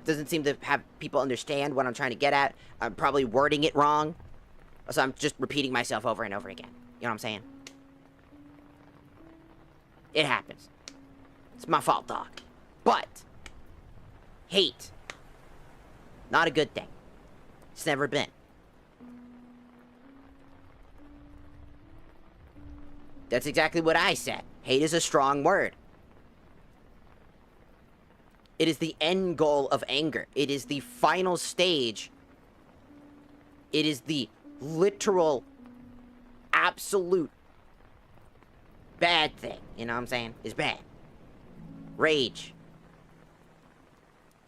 doesn't seem to have people understand what I'm trying to get at. I'm probably wording it wrong. So I'm just repeating myself over and over again. You know what I'm saying? It happens. It's my fault, dog. But, hate. Not a good thing. It's never been. That's exactly what I said. Hate is a strong word. It is the end goal of anger. It is the final stage. It is the literal, absolute bad thing. You know what I'm saying? It's bad. Rage.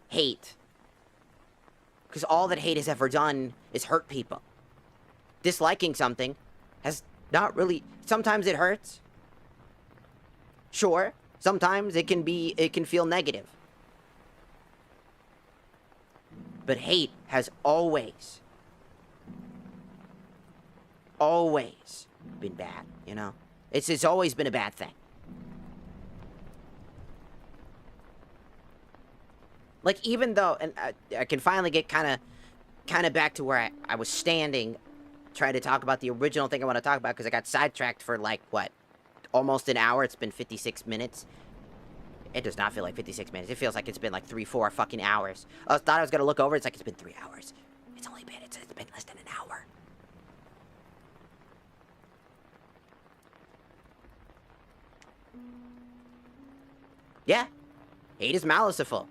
Hate. Because all that hate has ever done is hurt people. Disliking something has not really... Sometimes it hurts. Sure. Sometimes it can feel negative. But hate has always been bad, you know? It's always been a bad thing. Like, even though, and I can finally get kind of back to where I was standing, trying to talk about the original thing I want to talk about, because I got sidetracked for, like, what, almost an hour. It's been 56 minutes. It does not feel like 56 minutes. It feels like it's been, like, 3-4 fucking hours. I thought I was going to look over. It's like, it's been 3 hours. It's been less than an hour. Yeah. Hate is maliceful.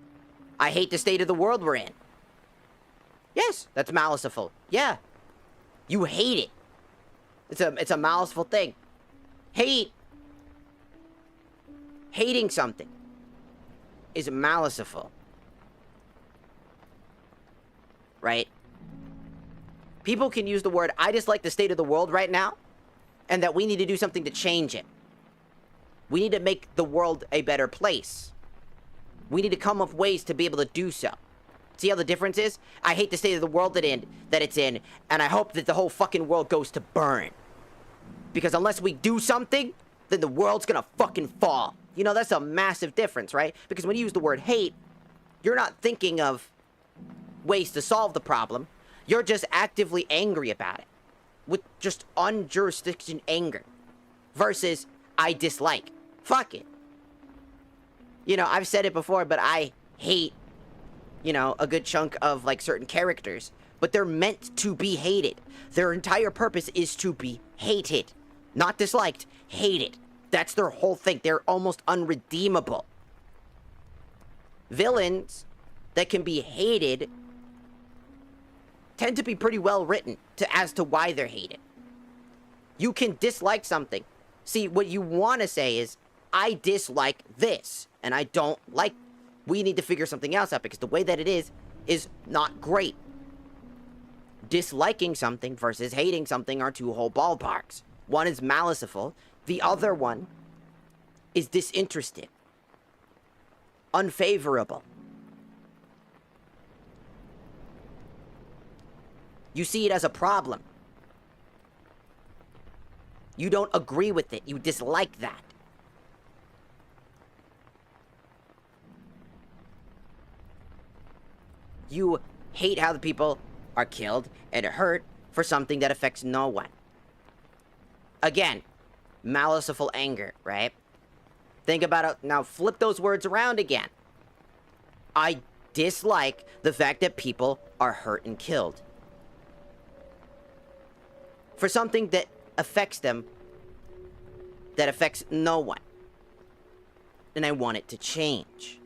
I hate the state of the world we're in. Yes, that's maliceful. Yeah. You hate it. It's a maliceful thing. Hating something is maliceful. Right? People can use the word, I dislike the state of the world right now, and that we need to do something to change it. We need to make the world a better place. We need to come up with ways to be able to do so. See how the difference is? I hate the state of the world that it's in, and I hope that the whole fucking world goes to burn. Because unless we do something, then the world's gonna fucking fall. You know, that's a massive difference, right? Because when you use the word hate, you're not thinking of ways to solve the problem. You're just actively angry about it. With just unjurisdiction anger. Versus, I dislike. Fuck it. You know, I've said it before, but I hate, you know, a good chunk of, like, certain characters. But they're meant to be hated. Their entire purpose is to be hated. Not disliked, hated. That's their whole thing. They're almost unredeemable. Villains that can be hated tend to be pretty well written as to why they're hated. You can dislike something. See, what you want to say is, I dislike this, and I don't like... We need to figure something else out, because the way that it is not great. Disliking something versus hating something are two whole ballparks. One is maliceful, the other one is disinterested. Unfavorable. You see it as a problem. You don't agree with it. You dislike that. You hate how the people are killed and hurt for something that affects no one. Again, maliceful anger, right? Think about it. Now flip those words around again. I dislike the fact that people are hurt and killed. For something that affects them, that affects no one. And I want it to change.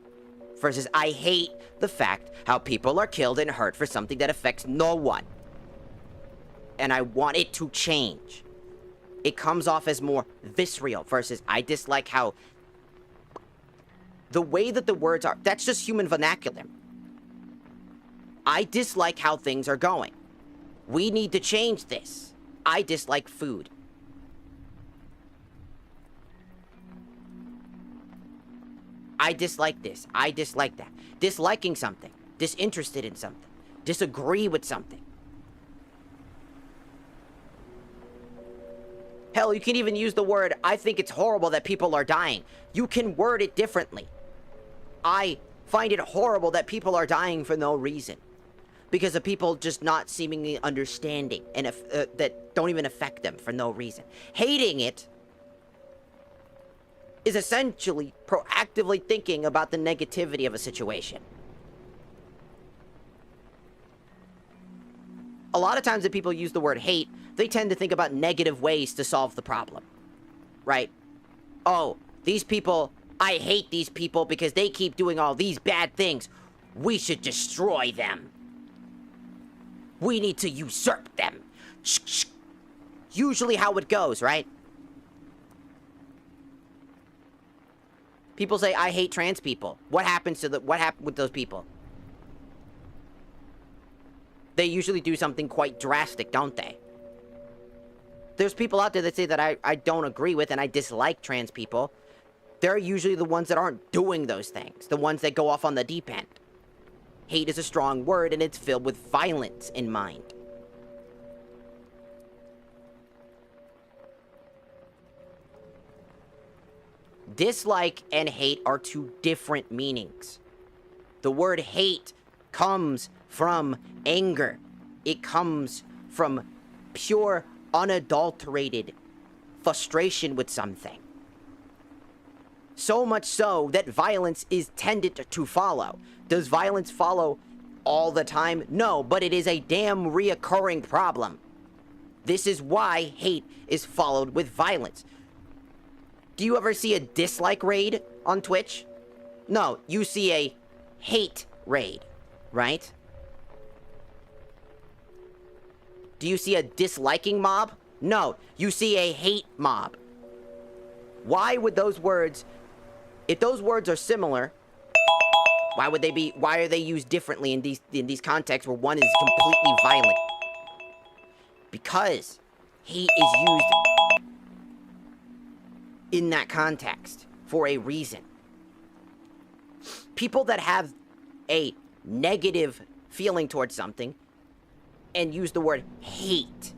Versus, I hate the fact how people are killed and hurt for something that affects no one. And I want it to change. It comes off as more visceral versus, I dislike how... The way that the words are, that's just human vernacular. I dislike how things are going. We need to change this. I dislike food. I dislike this. I dislike that. Disliking something. Disinterested in something. Disagree with something. Hell, you can even use the word, I think it's horrible that people are dying. You can word it differently. I find it horrible that people are dying for no reason. Because of people just not seemingly understanding and that don't even affect them for no reason. Hating it is essentially proactively thinking about the negativity of a situation. A lot of times that people use the word hate, they tend to think about negative ways to solve the problem. Right? Oh, these people, I hate these people because they keep doing all these bad things. We should destroy them. We need to usurp them. Usually how it goes, right? People say, I hate trans people. What happens with those people? They usually do something quite drastic, don't they? There's people out there that say that I don't agree with and I dislike trans people. They're usually the ones that aren't doing those things. The ones that go off on the deep end. Hate is a strong word and it's filled with violence in mind. Dislike and hate are two different meanings. The word hate comes from anger. It comes from pure, unadulterated frustration with something. So much so that violence is tended to follow. Does violence follow all the time? No, but it is a damn reoccurring problem. This is why hate is followed with violence. Do you ever see a dislike raid on Twitch? No, you see a hate raid, right? Do you see a disliking mob? No, you see a hate mob. Why would those words, if those words are similar, why are they used differently in these contexts where one is completely violent? Because hate is used in that context for a reason. People that have a negative feeling towards something and use the word hate,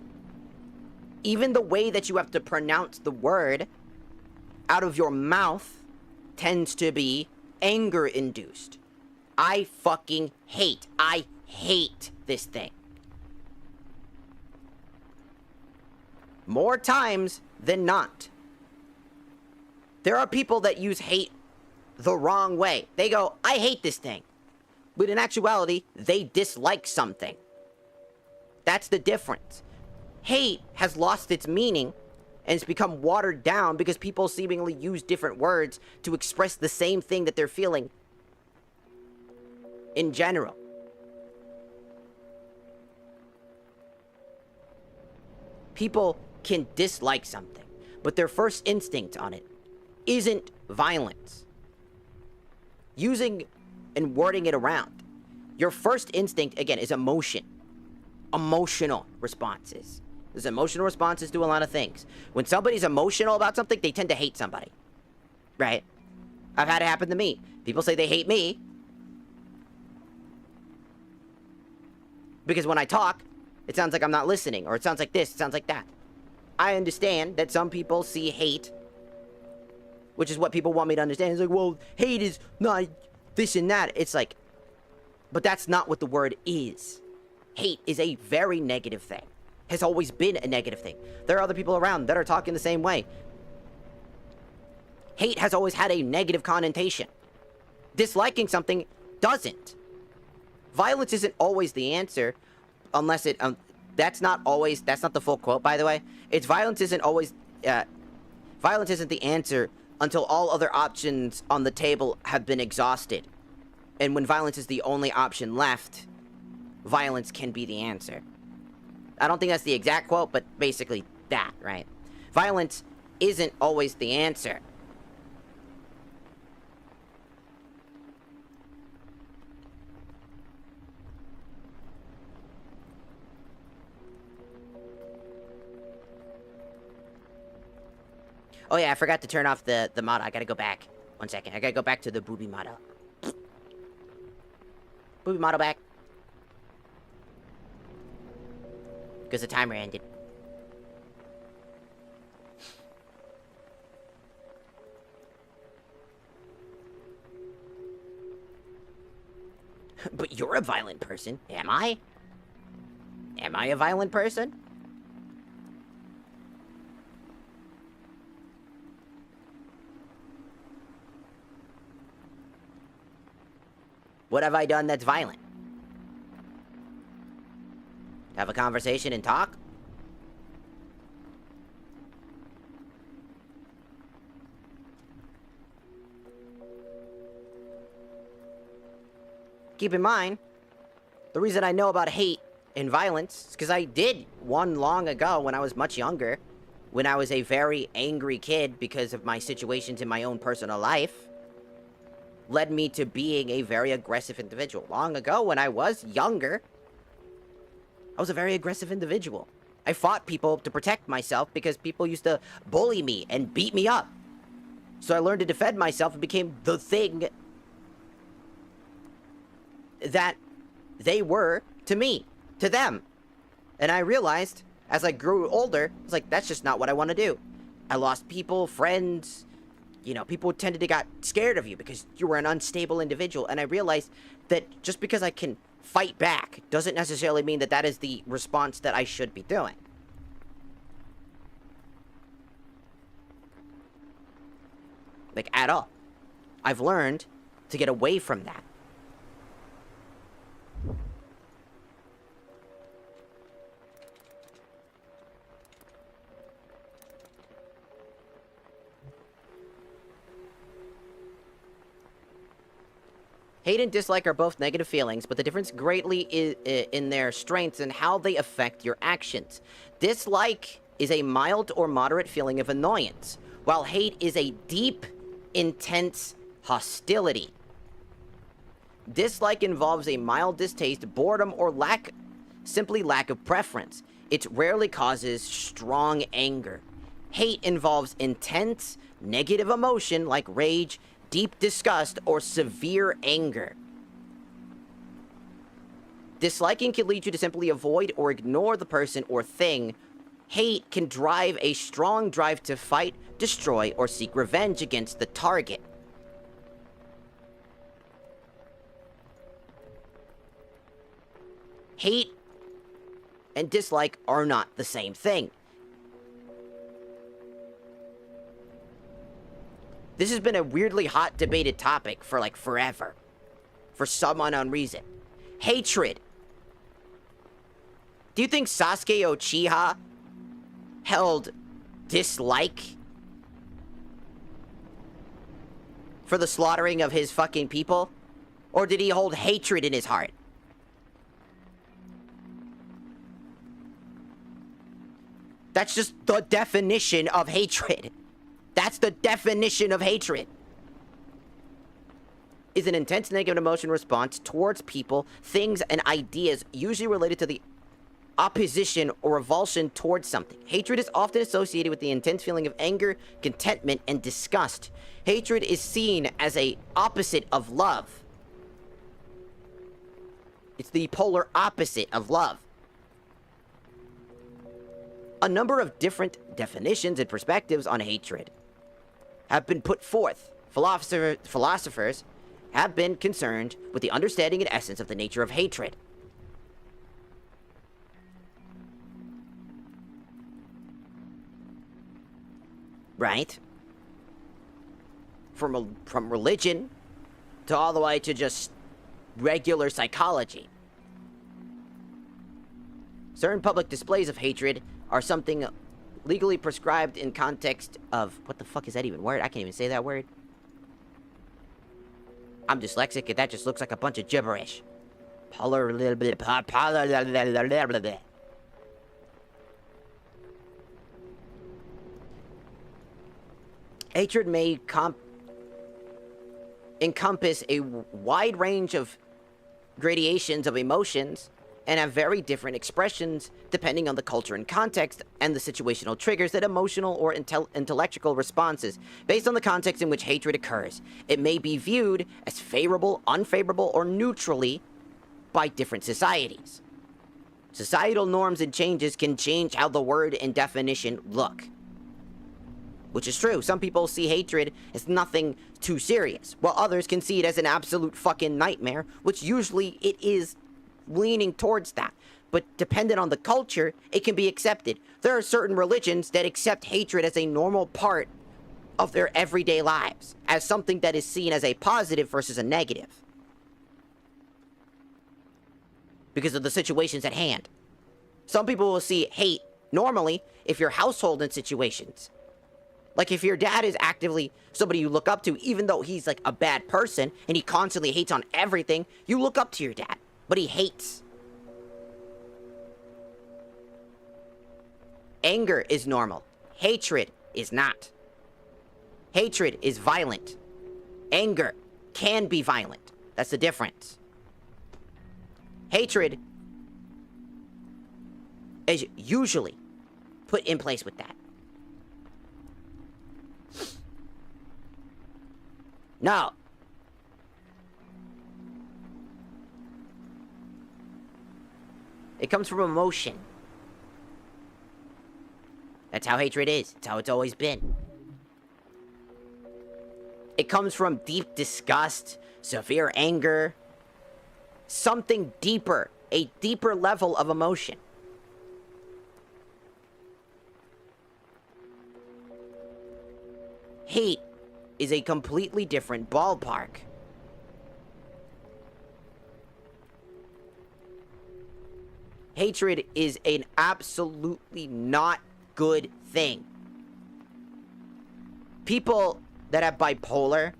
even the way that you have to pronounce the word out of your mouth tends to be anger induced. I fucking hate. I hate this thing. More times than not. There are people that use hate the wrong way. They go, I hate this thing. But in actuality, they dislike something. That's the difference. Hate has lost its meaning and it's become watered down because people seemingly use different words to express the same thing that they're feeling in general. People can dislike something, but their first instinct on it isn't violence. Using and wording it around. Your first instinct, again, is emotion. Emotional responses. Those emotional responses do a lot of things. When somebody's emotional about something, they tend to hate somebody. Right? I've had it happen to me. People say they hate me because when I talk, it sounds like I'm not listening, or it sounds like this, it sounds like that. I understand that some people see hate, which is what people want me to understand. It's like, well, hate is not this and that. It's like, but that's not what the word is. Hate is a very negative thing. Has always been a negative thing. There are other people around that are talking the same way. Hate has always had a negative connotation. Disliking something doesn't. Violence isn't always the answer, unless it, that's not the full quote, by the way. It's violence isn't the answer until all other options on the table have been exhausted. And when violence is the only option left, violence can be the answer. I don't think that's the exact quote, but basically that, right? Violence isn't always the answer. Oh yeah, I forgot to turn off the model. I gotta go back. 1 second. I gotta go back to the booby model. Booby model back. Because the timer ended. But you're a violent person. Am I? Am I a violent person? What have I done that's violent? Have a conversation and talk? Keep in mind, the reason I know about hate and violence is because I did one long ago when I was much younger, when I was a very angry kid because of my situations in my own personal life, led me to being a very aggressive individual. Long ago, when I was younger, I was a very aggressive individual. I fought people to protect myself because people used to bully me and beat me up. So I learned to defend myself and became the thing that they were to me, to them. And I realized, as I grew older, I was like, that's just not what I want to do. I lost people, friends, you know, people tended to get scared of you because you were an unstable individual. And I realized that just because I can fight back doesn't necessarily mean that that is the response that I should be doing. Like, at all. I've learned to get away from that. Hate and dislike are both negative feelings, but the difference greatly is in their strengths and how they affect your actions. Dislike is a mild or moderate feeling of annoyance, while hate is a deep, intense hostility. Dislike involves a mild distaste, boredom, or simply lack of preference. It rarely causes strong anger. Hate involves intense, negative emotion like rage, deep disgust, or severe anger. Disliking can lead you to simply avoid or ignore the person or thing. Hate can drive a strong drive to fight, destroy, or seek revenge against the target. Hate and dislike are not the same thing. This has been a weirdly hot debated topic for like forever. For some unknown reason. Hatred. Do you think Sasuke Uchiha held dislike for the slaughtering of his fucking people? Or did he hold hatred in his heart? That's just the definition of hatred. That's the definition of hatred. Is an intense negative emotion response towards people, things, and ideas usually related to the opposition or revulsion towards something. Hatred is often associated with the intense feeling of anger, contentment, and disgust. Hatred is seen as a opposite of love. It's the polar opposite of love. A number of different definitions and perspectives on hatred have been put forth. Philosophers have been concerned with the understanding and essence of the nature of hatred. Right? From religion to all the way to just regular psychology. Certain public displays of hatred are something legally prescribed in context of... What the fuck is that even word? I can't even say that word. I'm dyslexic and that just looks like a bunch of gibberish. Hatred may encompass a wide range of gradations of emotions and have very different expressions depending on the culture and context and the situational triggers that emotional or intellectual responses based on the context in which hatred occurs. It may be viewed as favorable, unfavorable, or neutrally by different societies. Societal norms and changes can change how the word and definition look. Which is true. Some people see hatred as nothing too serious, while others can see it as an absolute fucking nightmare, which usually it is leaning towards that. But dependent on the culture, it can be accepted. There are certain religions that accept hatred as a normal part of their everyday lives, as something that is seen as a positive versus a negative. Because of the situations at hand. Some people will see hate normally if you're household in situations. Like if your dad is actively somebody you look up to, even though he's like a bad person and he constantly hates on everything, you look up to your dad, but he hates. Anger is normal. Hatred is not. Hatred is violent. Anger can be violent. That's the difference. Hatred is usually put in place with that. No. It comes from emotion. That's how hatred is. It's how it's always been. It comes from deep disgust, severe anger, something deeper, a deeper level of emotion. Hate is a completely different ballpark. Hatred is an absolutely not good thing. People that have bipolar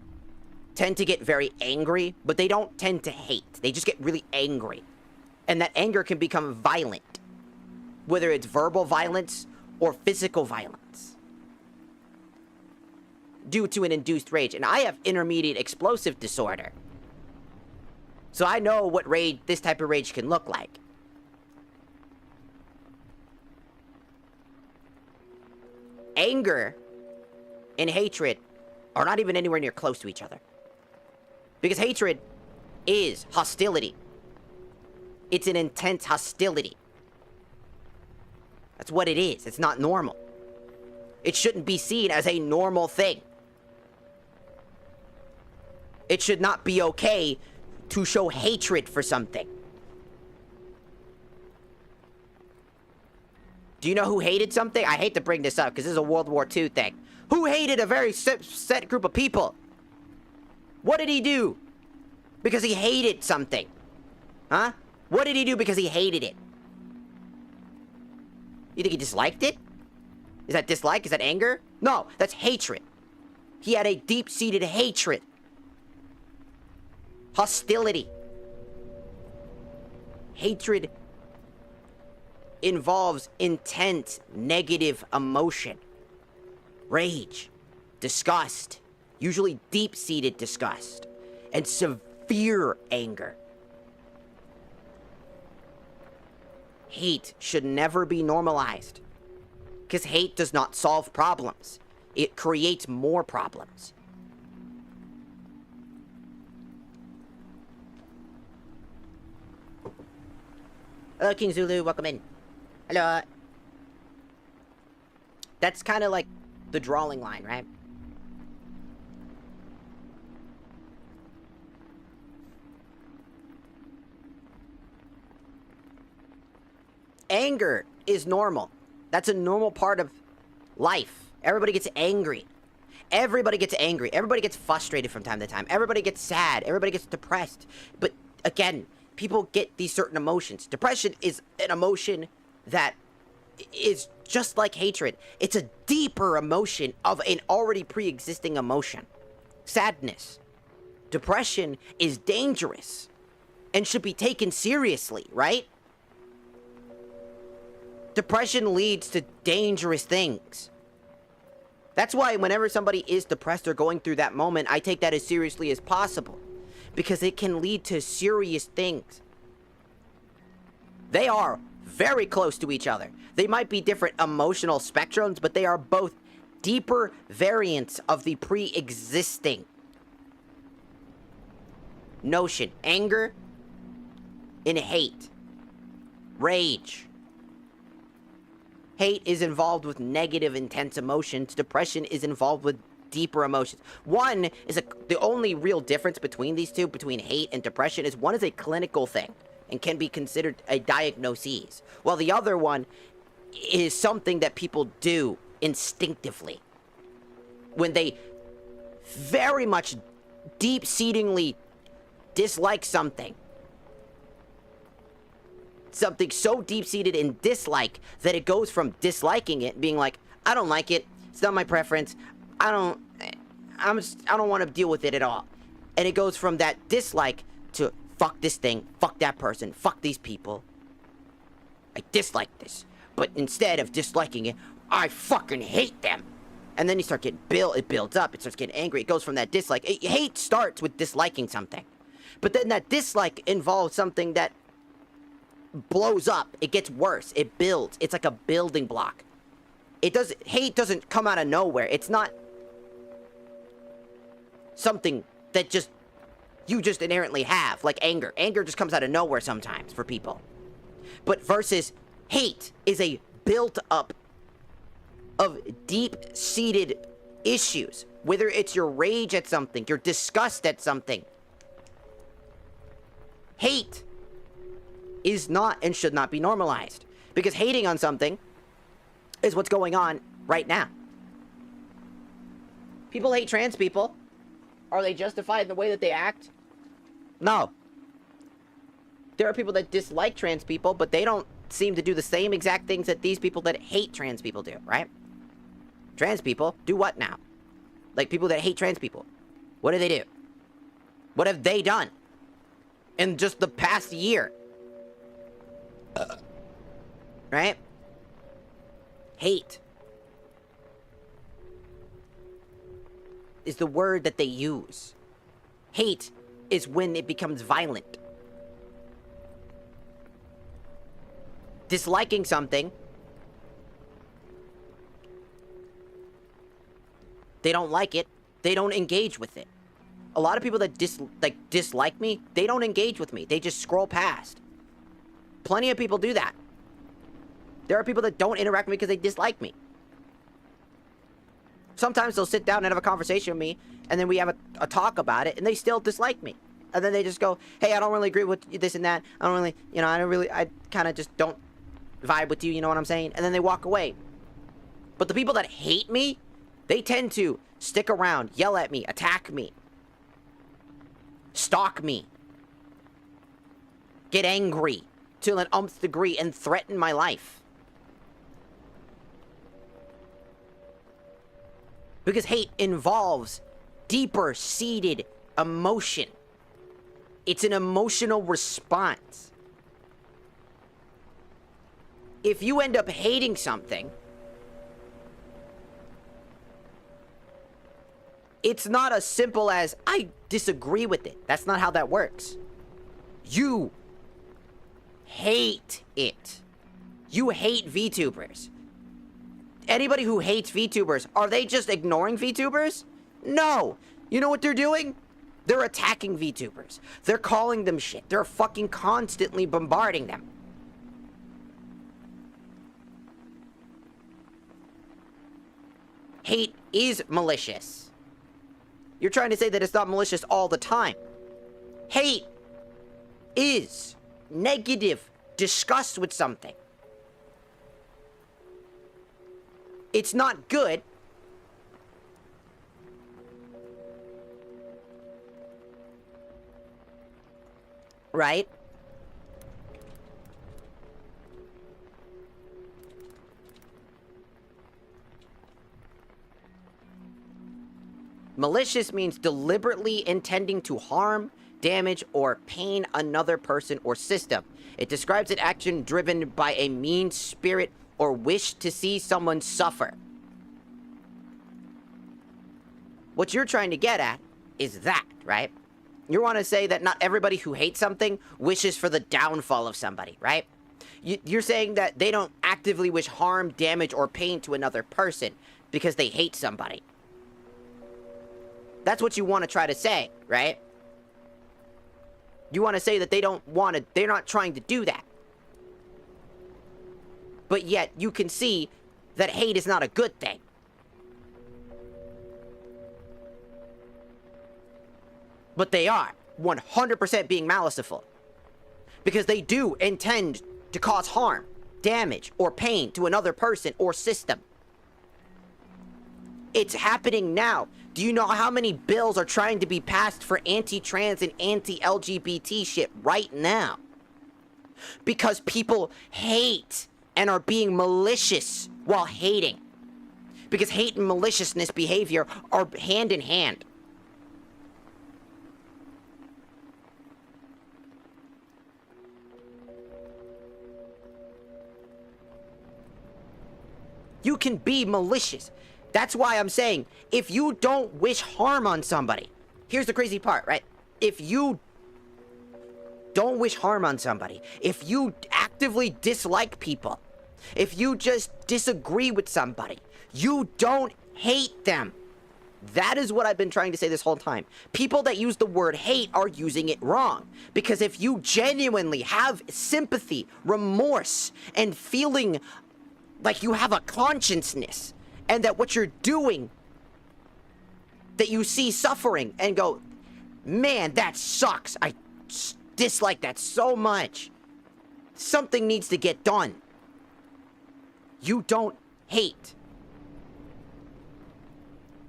tend to get very angry, but they don't tend to hate. They just get really angry. And that anger can become violent, whether it's verbal violence or physical violence, due to an induced rage. And I have intermediate explosive disorder, so I know what rage, this type of rage can look like. Anger and hatred are not even anywhere near close to each other. Because hatred is hostility. It's an intense hostility. That's what it is. It's not normal. It shouldn't be seen as a normal thing. It should not be okay to show hatred for something. Do you know who hated something? I hate to bring this up because this is a World War II thing. Who hated a very set group of people? What did he do? Because he hated something. Huh? What did he do because he hated it? You think he disliked it? Is that dislike? Is that anger? No, that's hatred. He had a deep-seated hatred. Hostility. Hatred involves intense negative emotion. Rage, disgust, usually deep-seated disgust, and severe anger. Hate should never be normalized, because hate does not solve problems. It creates more problems. Hello, King Zulu, welcome in. Hello. That's kind of like the drawing line, right? Anger is normal. That's a normal part of life. Everybody gets angry. Everybody gets angry. Everybody gets frustrated from time to time. Everybody gets sad. Everybody gets depressed. But again, people get these certain emotions. Depression is an emotion that is just like hatred. It's a deeper emotion of an already pre-existing emotion. Sadness. Depression is dangerous and should be taken seriously, right? Depression leads to dangerous things. That's why whenever somebody is depressed or going through that moment, I take that as seriously as possible. Because it can lead to serious things. They are very close to each other. They might be different emotional spectrums, but they are both deeper variants of the pre-existing notion. Anger and hate. Rage. Hate is involved with negative, intense emotions. Depression is involved with deeper emotions. One is the only real difference between these two, between hate and depression, is one is a clinical thing and can be considered a diagnosis, while the other one is something that people do instinctively when they very much deep-seatingly dislike something. Something so deep-seated in dislike that it goes from disliking it, being like, I don't like it, it's not my preference, I don't want to deal with it at all. And it goes from that dislike to fuck this thing, fuck that person, fuck these people. I dislike this. But instead of disliking it, I fucking hate them. And then you start getting it builds up, it starts getting angry, it goes from that dislike. Hate starts with disliking something. But then that dislike involves something that blows up, it gets worse, it builds. It's like a building block. Hate doesn't come out of nowhere. It's not something that you just inherently have, like anger. Anger just comes out of nowhere sometimes for people. But versus hate is a built-up of deep-seated issues. Whether it's your rage at something, your disgust at something. Hate is not and should not be normalized. Because hating on something is what's going on right now. People hate trans people. Are they justified in the way that they act? No. There are people that dislike trans people, but they don't seem to do the same exact things that these people that hate trans people do, right? Trans people do what now? Like people that hate trans people. What do they do? What have they done in just the past year? Right? Hate is the word that they use. Hate is when it becomes violent. Disliking something, they don't like it, they don't engage with it. A lot of people that dislike me, they don't engage with me, they just scroll past. Plenty of people do that. There are people that don't interact with me because they dislike me. Sometimes they'll sit down and have a conversation with me, and then we have a talk about it, and they still dislike me. And then they just go, hey, I don't really agree with this and that. I don't really, I kind of just don't vibe with you, you know what I'm saying? And then they walk away. But the people that hate me, they tend to stick around, yell at me, attack me, stalk me, get angry to an umpth degree, and threaten my life. Because hate involves deeper seated emotion. It's an emotional response. If you end up hating something, it's not as simple as, I disagree with it. That's not how that works. You hate it. You hate VTubers. Anybody who hates VTubers, are they just ignoring VTubers? No. You know what they're doing? They're attacking VTubers. They're calling them shit. They're fucking constantly bombarding them. Hate is malicious. You're trying to say that it's not malicious all the time. Hate is negative disgust with something. It's not good. Right? Malicious means deliberately intending to harm, damage, or pain another person or system. It describes an action driven by a mean spirit or wish to see someone suffer. What you're trying to get at is that, right? You want to say that not everybody who hates something wishes for the downfall of somebody, right? You're saying that they don't actively wish harm, damage, or pain to another person because they hate somebody. That's what you want to try to say, right? You want to say that they're not trying to do that. But yet, you can see that hate is not a good thing. But they are 100% being maliceful. Because they do intend to cause harm, damage, or pain to another person or system. It's happening now. Do you know how many bills are trying to be passed for anti-trans and anti-LGBT shit right now? Because people hate and are being malicious while hating. Because hate and maliciousness behavior are hand in hand. You can be malicious. That's why I'm saying, if you don't wish harm on somebody, here's the crazy part, right? If you don't wish harm on somebody, if you actively dislike people, if you just disagree with somebody, you don't hate them. That is what I've been trying to say this whole time. People that use the word hate are using it wrong. Because if you genuinely have sympathy, remorse, and feeling like you have a consciousness, and that what you're doing, that you see suffering and go, man, that sucks. I dislike that so much. Something needs to get done. You don't hate.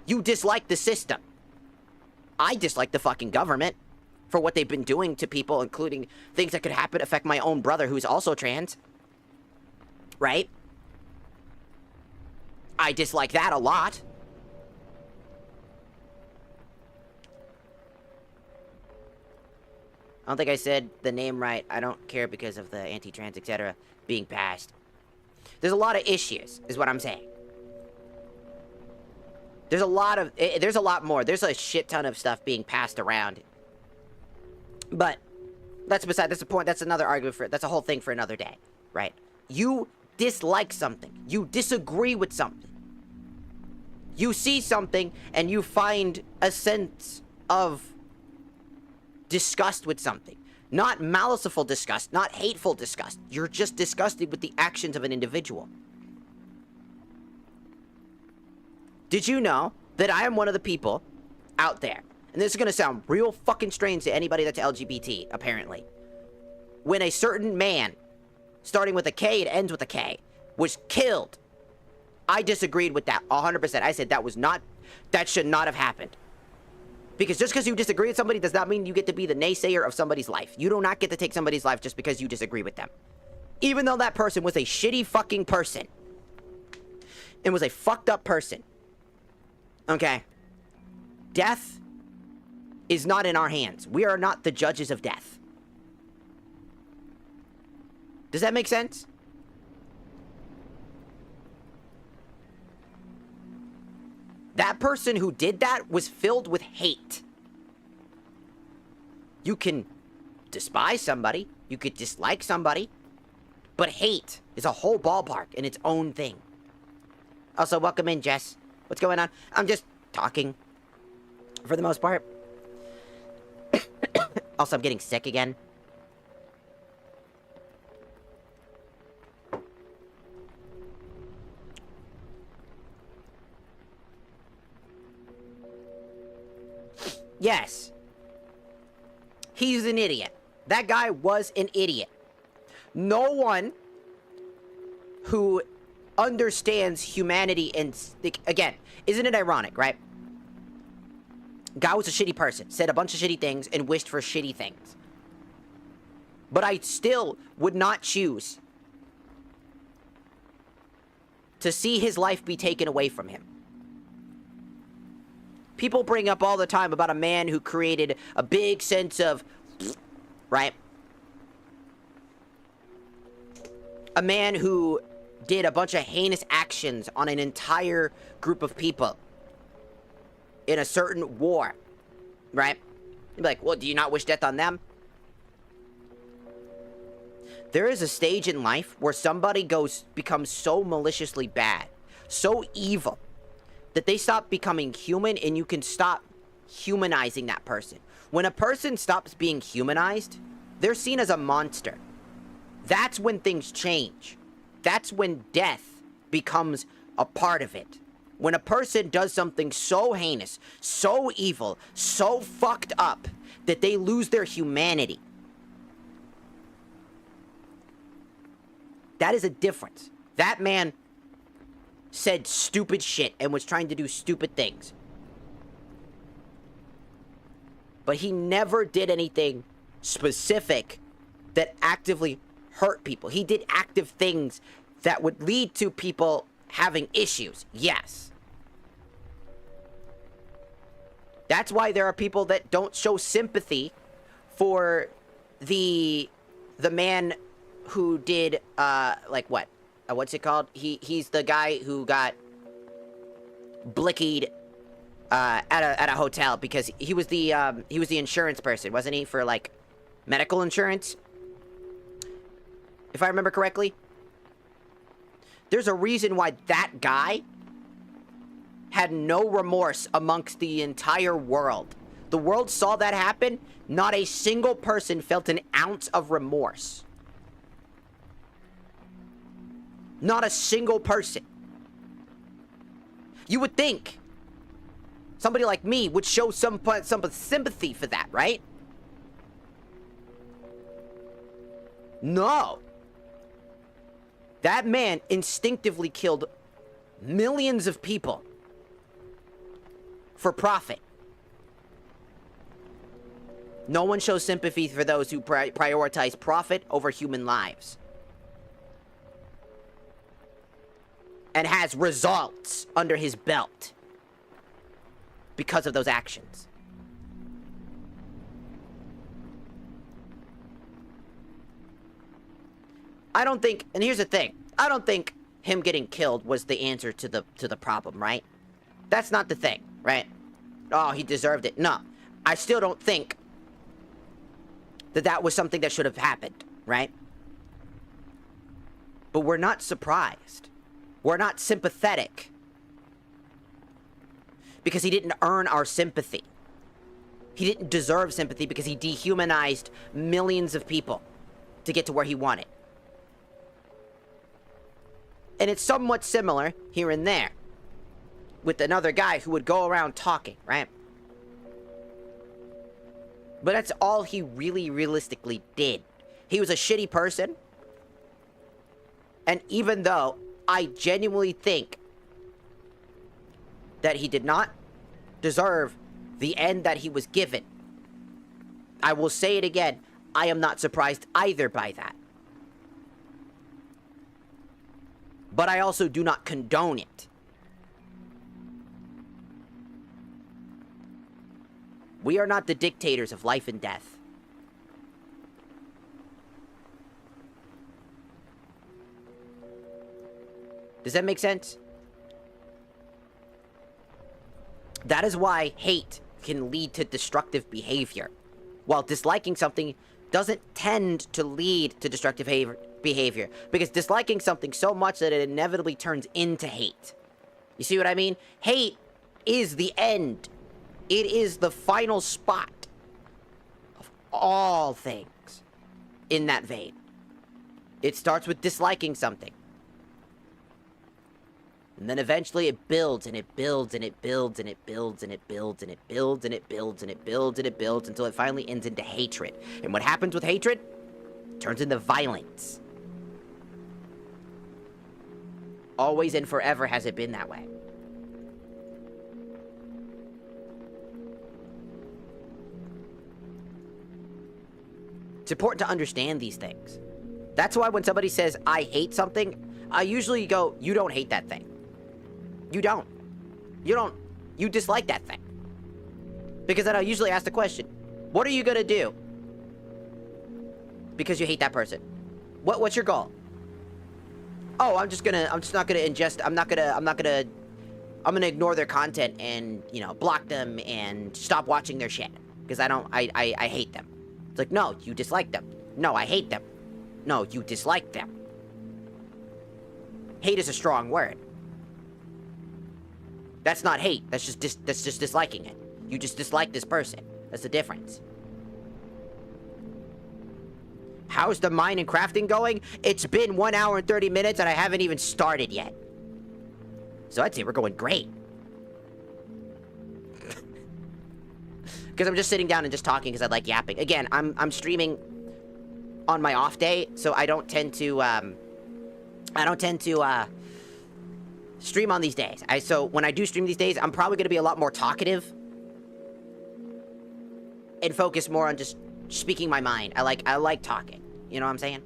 You dislike the system. I dislike the fucking government for what they've been doing to people, including things that could affect my own brother who's also trans. Right? I dislike that a lot. I don't think I said the name right. I don't care because of the anti-trans, etc. being passed. There's a lot of issues, is what I'm saying. There's a lot more. There's a shit ton of stuff being passed around. But that's the point. That's another argument that's a whole thing for another day, right? You dislike something. You disagree with something. You see something and you find a sense of disgust with something. Not maliceful disgust, not hateful disgust. You're just disgusted with the actions of an individual. Did you know that I am one of the people out there, and this is going to sound real fucking strange to anybody that's LGBT, apparently, when a certain man, starting with a K, it ends with a K, was killed. I disagreed with that 100%. I said that should not have happened. Because just because you disagree with somebody does not mean you get to be the naysayer of somebody's life. You do not get to take somebody's life just because you disagree with them. Even though that person was a shitty fucking person. And was a fucked up person. Okay? Death is not in our hands. We are not the judges of death. Does that make sense? That person who did that was filled with hate. You can despise somebody, you could dislike somebody, but hate is a whole ballpark in its own thing. Also, welcome in, Jess. What's going on? I'm just talking, for the most part. Also, I'm getting sick again. Yes. He's an idiot. That guy was an idiot. No one who understands humanity and... Again, isn't it ironic, right? Guy was a shitty person. Said a bunch of shitty things and wished for shitty things. But I still would not choose to see his life be taken away from him. People bring up all the time about a man who created a big sense of... Right? A man who did a bunch of heinous actions on an entire group of people in a certain war. Right? You'd be like, well, do you not wish death on them? There is a stage in life where somebody becomes so maliciously bad, so evil, that they stop becoming human, and you can stop humanizing that person. When a person stops being humanized, they're seen as a monster. That's when things change. That's when death becomes a part of it. When a person does something so heinous, so evil, so fucked up, that they lose their humanity. That is a difference. That man said stupid shit and was trying to do stupid things. But he never did anything specific that actively hurt people. He did active things that would lead to people having issues. Yes. That's why there are people that don't show sympathy for the man who did, like what? What's it called? He's the guy who got blickied at a hotel because he was the insurance person, wasn't he? For like medical insurance, if I remember correctly. There's a reason why that guy had no remorse amongst the entire world. The world saw that happen. Not a single person felt an ounce of remorse. Not a single person. You would think somebody like me would show some sympathy for that, right? No. That man instinctively killed millions of people for profit. No one shows sympathy for those who prioritize profit over human lives. And has results under his belt because of those actions. I don't think, and here's the thing, I don't think him getting killed was the answer to the problem, right? That's not the thing, right? Oh, he deserved it. No, I still don't think that was something that should have happened, right? But we're not surprised. We're not sympathetic. Because he didn't earn our sympathy. He didn't deserve sympathy because he dehumanized millions of people to get to where he wanted. And it's somewhat similar here and there with another guy who would go around talking, right? But that's all he really realistically did. He was a shitty person. And even though I genuinely think that he did not deserve the end that he was given, I will say it again, I am not surprised either by that. But I also do not condone it. We are not the dictators of life and death. Does that make sense? That is why hate can lead to destructive behavior, while disliking something doesn't tend to lead to destructive behavior, because disliking something so much that it inevitably turns into hate. You see what I mean? Hate is the end. It is the final spot of all things in that vein. It starts with disliking something. And then eventually it builds and it builds and it builds and it builds and it builds and it builds and it builds and it builds and it builds until it finally ends into hatred. And what happens with hatred? It turns into violence. Always and forever has it been that way. It's important to understand these things. That's why when somebody says, I hate something, I usually go, you don't hate that thing. You don't. You dislike that thing. Because then I usually ask the question, what are you gonna do? Because you hate that person. What's your goal? Oh, I'm just not gonna ingest, I'm gonna ignore their content and, block them and stop watching their shit. Because I hate them. It's like, no, you dislike them. No, I hate them. No, you dislike them. Hate is a strong word. That's not hate. That's just disliking it. You just dislike this person. That's the difference. How's the mine and crafting going? It's been 1 hour and 30 minutes and I haven't even started yet. So I'd say we're going great. Because I'm just sitting down and just talking because I like yapping. Again, I'm streaming on my off day, so I don't tend to stream on these days. So when I do stream these days, I'm probably going to be a lot more talkative and focus more on just speaking my mind. I like talking. You know what I'm saying?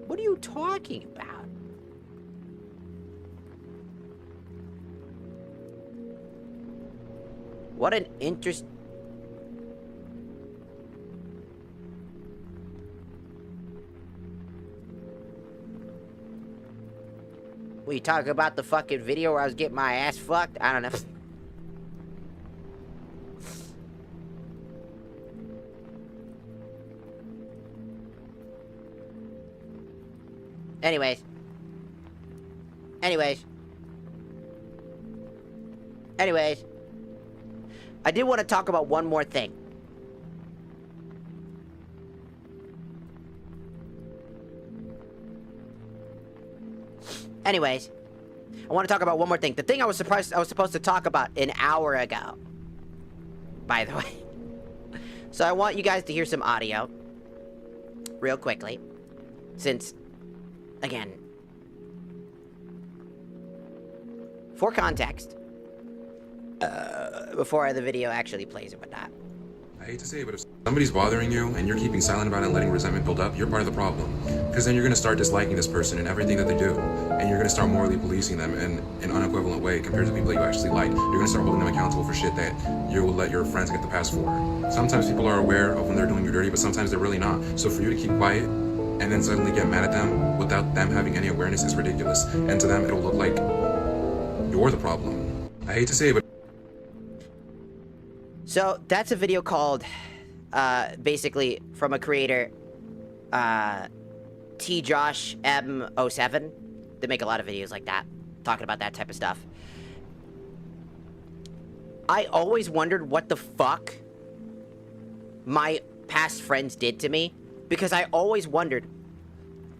What are you talking about? What an interest... We talk about the fucking video where I was getting my ass fucked? I don't know. Anyways. I did want to talk about one more thing. Anyways, I want to talk about one more thing. The thing I was supposed to talk about an hour ago. By the way. So I want you guys to hear some audio. Real quickly. Since, again, for context, before the video actually plays and whatnot. I hate to say it, but if somebody's bothering you and you're keeping silent about it and letting resentment build up, you're part of the problem. Because then you're going to start disliking this person and everything that they do. And you're going to start morally policing them in an unequivalent way compared to the people that you actually like. You're going to start holding them accountable for shit that you will let your friends get the pass for. Sometimes people are aware of when they're doing you dirty, but sometimes they're really not. So for you to keep quiet and then suddenly get mad at them without them having any awareness is ridiculous. And to them, it'll look like you're the problem. I hate to say it, but... So, that's a video called, basically, from a creator, T-Josh M07. They make a lot of videos like that, talking about that type of stuff. I always wondered what the fuck my past friends did to me, because I always wondered,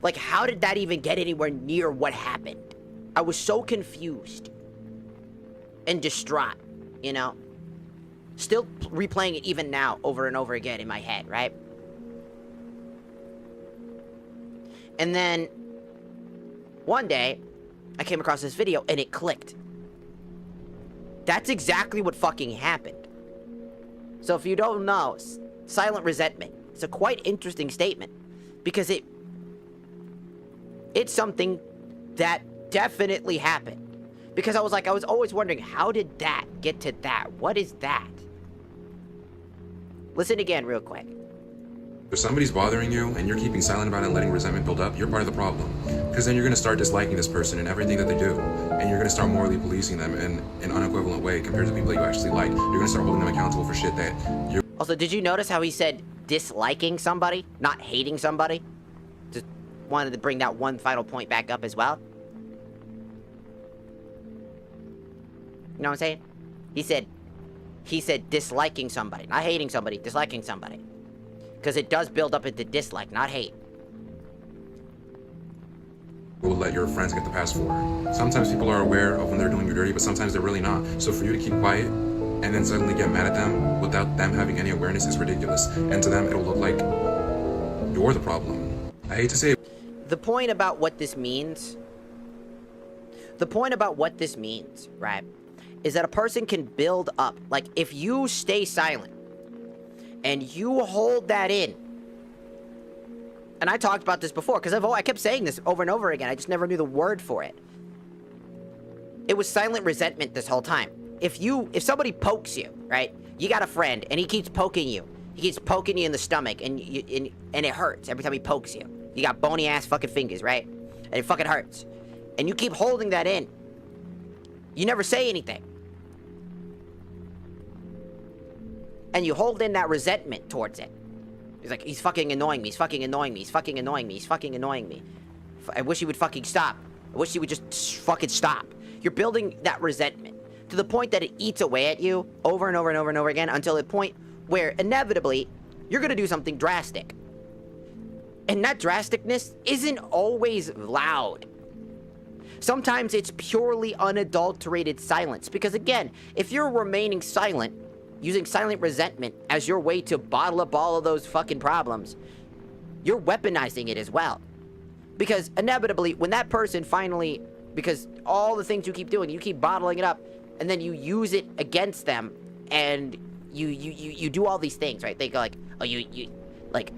like, how did that even get anywhere near what happened? I was so confused and distraught, you know? Still replaying it even now, over and over again in my head, right? And then, one day, I came across this video, and it clicked. That's exactly what fucking happened. So if you don't know, silent resentment. It's a quite interesting statement. Because it's something that definitely happened. Because I was always wondering, how did that get to that? What is that? Listen again real quick. If somebody's bothering you and you're keeping silent about it and letting resentment build up, you're part of the problem. Because then you're going to start disliking this person and everything that they do. And you're going to start morally policing them in an unequivalent way compared to the people that you actually like. You're going to start holding them accountable for shit that you're... Also, did you notice how he said disliking somebody, not hating somebody? Just wanted to bring that one final point back up as well. You know what I'm saying? He said disliking somebody, not hating somebody, disliking somebody. Because it does build up into dislike, not hate. Will let your friends get the pass for. Sometimes people are aware of when they're doing you dirty, but sometimes they're really not. So for you to keep quiet and then suddenly get mad at them without them having any awareness is ridiculous. And to them, it'll look like you're the problem. I hate to say it. The point about what this means, right, is that a person can build up. Like, if you stay silent and you hold that in, and I talked about this before, because I kept saying this over and over again, I just never knew the word for it. It was silent resentment this whole time. If somebody pokes you, right, you got a friend, and he keeps poking you. He keeps poking you in the stomach, and it hurts every time he pokes you. You got bony ass fucking fingers, right? And it fucking hurts. And you keep holding that in. You never say anything. and you hold in that resentment towards it. He's like, he's fucking annoying me, he's fucking annoying me, he's fucking annoying me, he's fucking annoying me. I wish he would fucking stop. I wish he would just fucking stop. You're building that resentment to the point that it eats away at you over and over and over and over again until the point where inevitably you're gonna do something drastic. And that drasticness isn't always loud. Sometimes it's purely unadulterated silence. Because again, if you're remaining silent, using silent resentment as your way to bottle up all of those fucking problems, you're weaponizing it as well. Because inevitably, when that person finally, because all the things you keep doing, you keep bottling it up, and then you use it against them, and you do all these things, right? They go like, oh, like,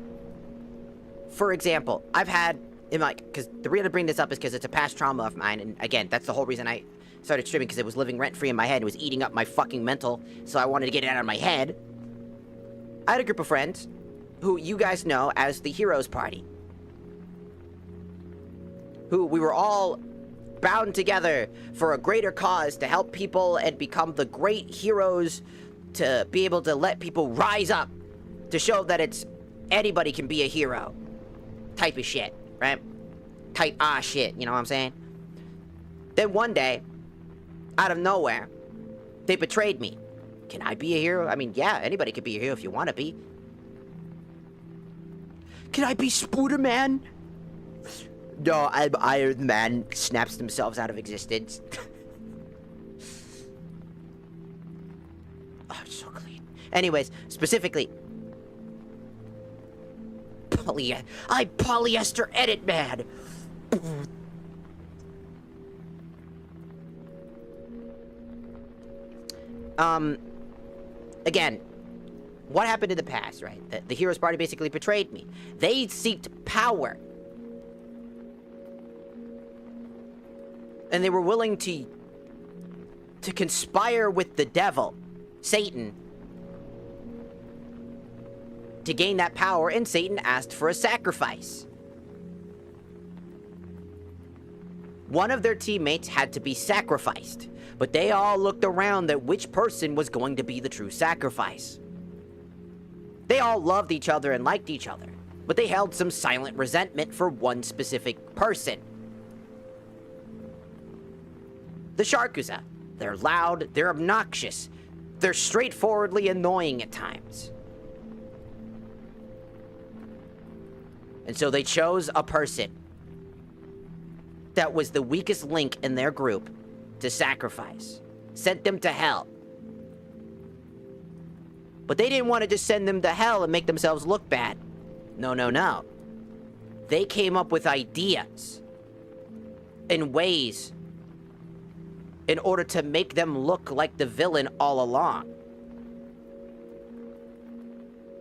for example, I've had, in my, because the reason I bring this up is because it's a past trauma of mine, and again, that's the whole reason I started streaming, because it was living rent-free in my head, it was eating up my fucking mental, so I wanted to get it out of my head. I had a group of friends, who you guys know as the Heroes Party. Who we were all bound together for a greater cause to help people and become the great heroes, to be able to let people rise up, to show that it's anybody can be a hero type of shit, right? Type shit, you know what I'm saying? Then one day, out of nowhere, they betrayed me. Can I be a hero? I mean, yeah, anybody can be a hero if you want to be. Can I be Spooderman? No, I'm Iron Man. Snaps themselves out of existence. Oh, it's so clean. Anyways, specifically, I'm Polyester Edit Man. Again, what happened in the past, right? The Heroes Party basically betrayed me. They seeked power. And they were willing to conspire with the devil, Satan, to gain that power, and Satan asked for a sacrifice. One of their teammates had to be sacrificed, but they all looked around at which person was going to be the true sacrifice. They all loved each other and liked each other, but they held some silent resentment for one specific person. The Sharkuza. They're loud, they're obnoxious, they're straightforwardly annoying at times. And so they chose a person that was the weakest link in their group to sacrifice. Sent them to hell. But they didn't want to just send them to hell and make themselves look bad. No, no, no. They came up with ideas and ways in order to make them look like the villain all along.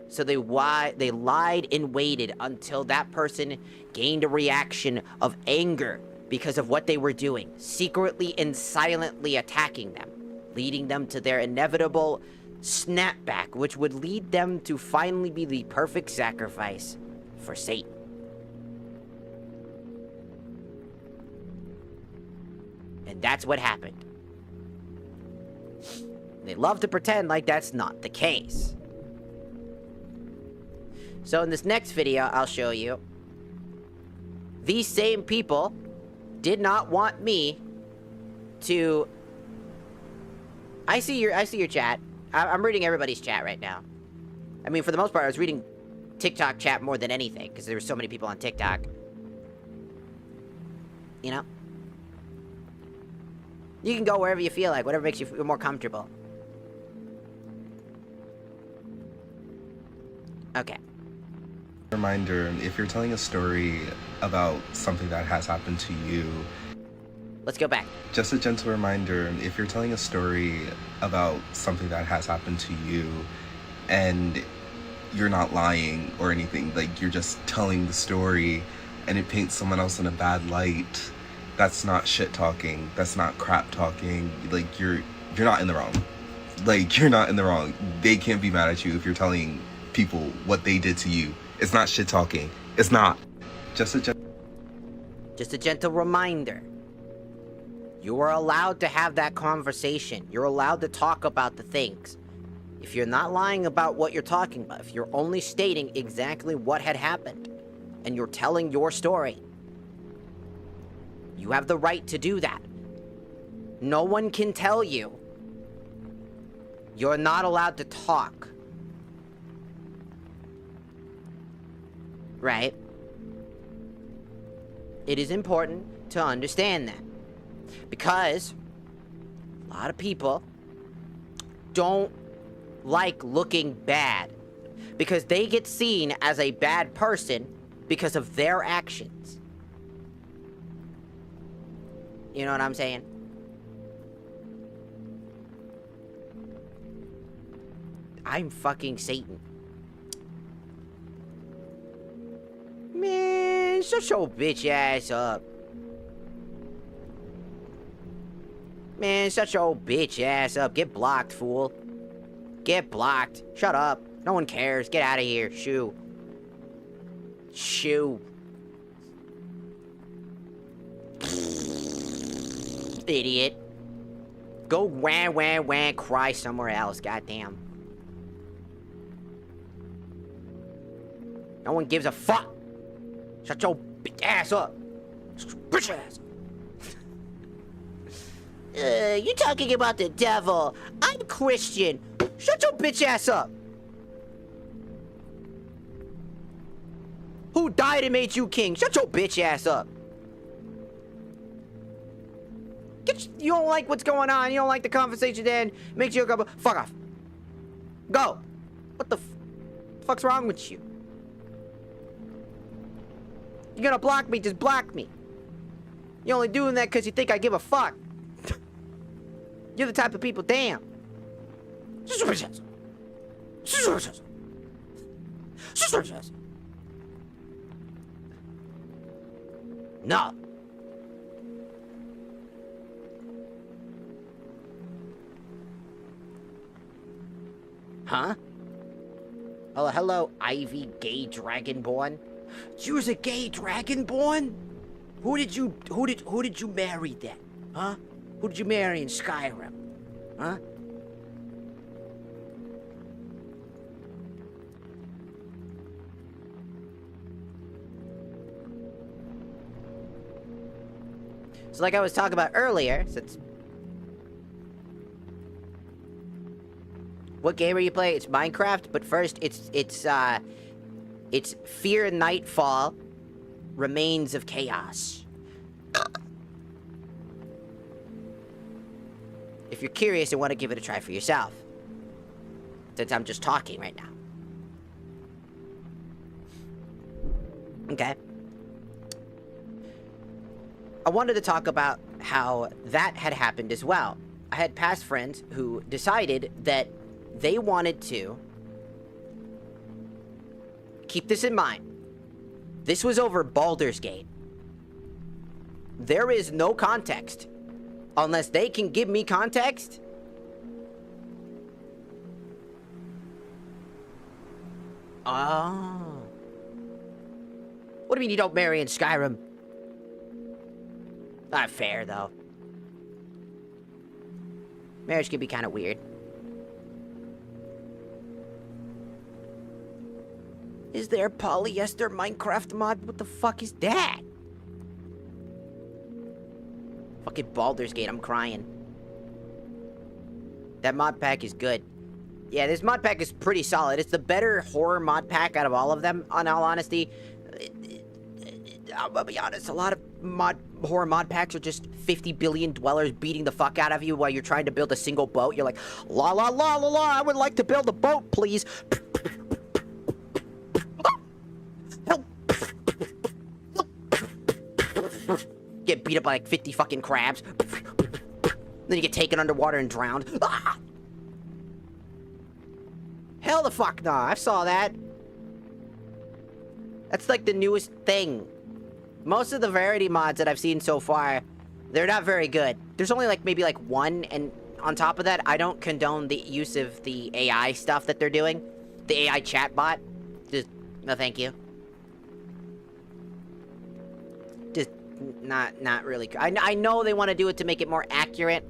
So they lied and waited until that person gained a reaction of anger because of what they were doing, secretly and silently attacking them, leading them to their inevitable snapback, which would lead them to finally be the perfect sacrifice for Satan. And that's what happened. They love to pretend like that's not the case. So in this next video, I'll show you, these same people did not want me to... I see your chat. I'm reading everybody's chat right now. I mean, for the most part, I was reading TikTok chat more than anything, because there were so many people on TikTok. You know? You can go wherever you feel like, whatever makes you feel more comfortable. Okay. Reminder, if you're telling a story about something that has happened to you... Let's go back. Just a gentle reminder, if you're telling a story about something that has happened to you, and you're not lying or anything, like you're just telling the story, and it paints someone else in a bad light, that's not shit talking, that's not crap talking, like you're not in the wrong. Like, you're not in the wrong. They can't be mad at you if you're telling people what they did to you. It's not shit talking. It's not. Just a gentle reminder. You are allowed to have that conversation. You're allowed to talk about the things. if you're not lying about what you're talking about, if you're only stating exactly what had happened, and you're telling your story, you have the right to do that. No one can tell you you're not allowed to talk. Right? It is important to understand that. Because a lot of people don't like looking bad. Because they get seen as a bad person because of their actions. You know what I'm saying? I'm fucking Satan. Man, shut your bitch ass up. Man, shut your bitch ass up. Get blocked, fool. Get blocked. Shut up. No one cares. Get out of here. Shoo. Shoo. Idiot. Go wah, cry somewhere else. Goddamn. No one gives a fuck. Shut your bitch ass up. Bitch ass. You talking about the devil. I'm Christian. Shut your bitch ass up. Who died and made you king? Shut your bitch ass up. You don't like what's going on. You don't like the conversation then. Makes you go, fuck off. Go. What the fuck's wrong with you? You're gonna block me, just block me. You're only doing that because you think I give a fuck. You're the type of people, damn. No. Huh? Oh, hello, Ivy, gay dragonborn. You was a gay dragonborn? Who did you marry then? Huh? Who did you marry in Skyrim? Huh? So like I was talking about earlier, since... What game are you playing? It's Minecraft, but first it's Fear Nightfall, Remains of Chaos. If you're curious and want to give it a try for yourself. Since I'm just talking right now. Okay. I wanted to talk about how that had happened as well. I had past friends who decided that they wanted to... Keep this in mind. This was over Baldur's Gate. There is no context. Unless they can give me context. Oh. What do you mean you don't marry in Skyrim? Not fair, though. Marriage can be kind of weird. Is there polyester Minecraft mod? What the fuck is that? Fucking Baldur's Gate, I'm crying. That mod pack is good. Yeah, this mod pack is pretty solid. It's the better horror mod pack out of all of them, in all honesty. I'll be honest, a lot of horror mod packs are just 50 billion dwellers beating the fuck out of you while you're trying to build a single boat. You're like, la la la la la, I would like to build a boat, please. Help. Get beat up by like 50 fucking crabs. Then you get taken underwater and drowned. Ah! Hell the fuck nah, I saw that. That's like the newest thing. Most of the Verity mods that I've seen so far, they're not very good. There's only like maybe like one, and on top of that, I don't condone the use of the AI stuff that they're doing. The AI chatbot. Just, no thank you. Just not really. I know they want to do it to make it more accurate,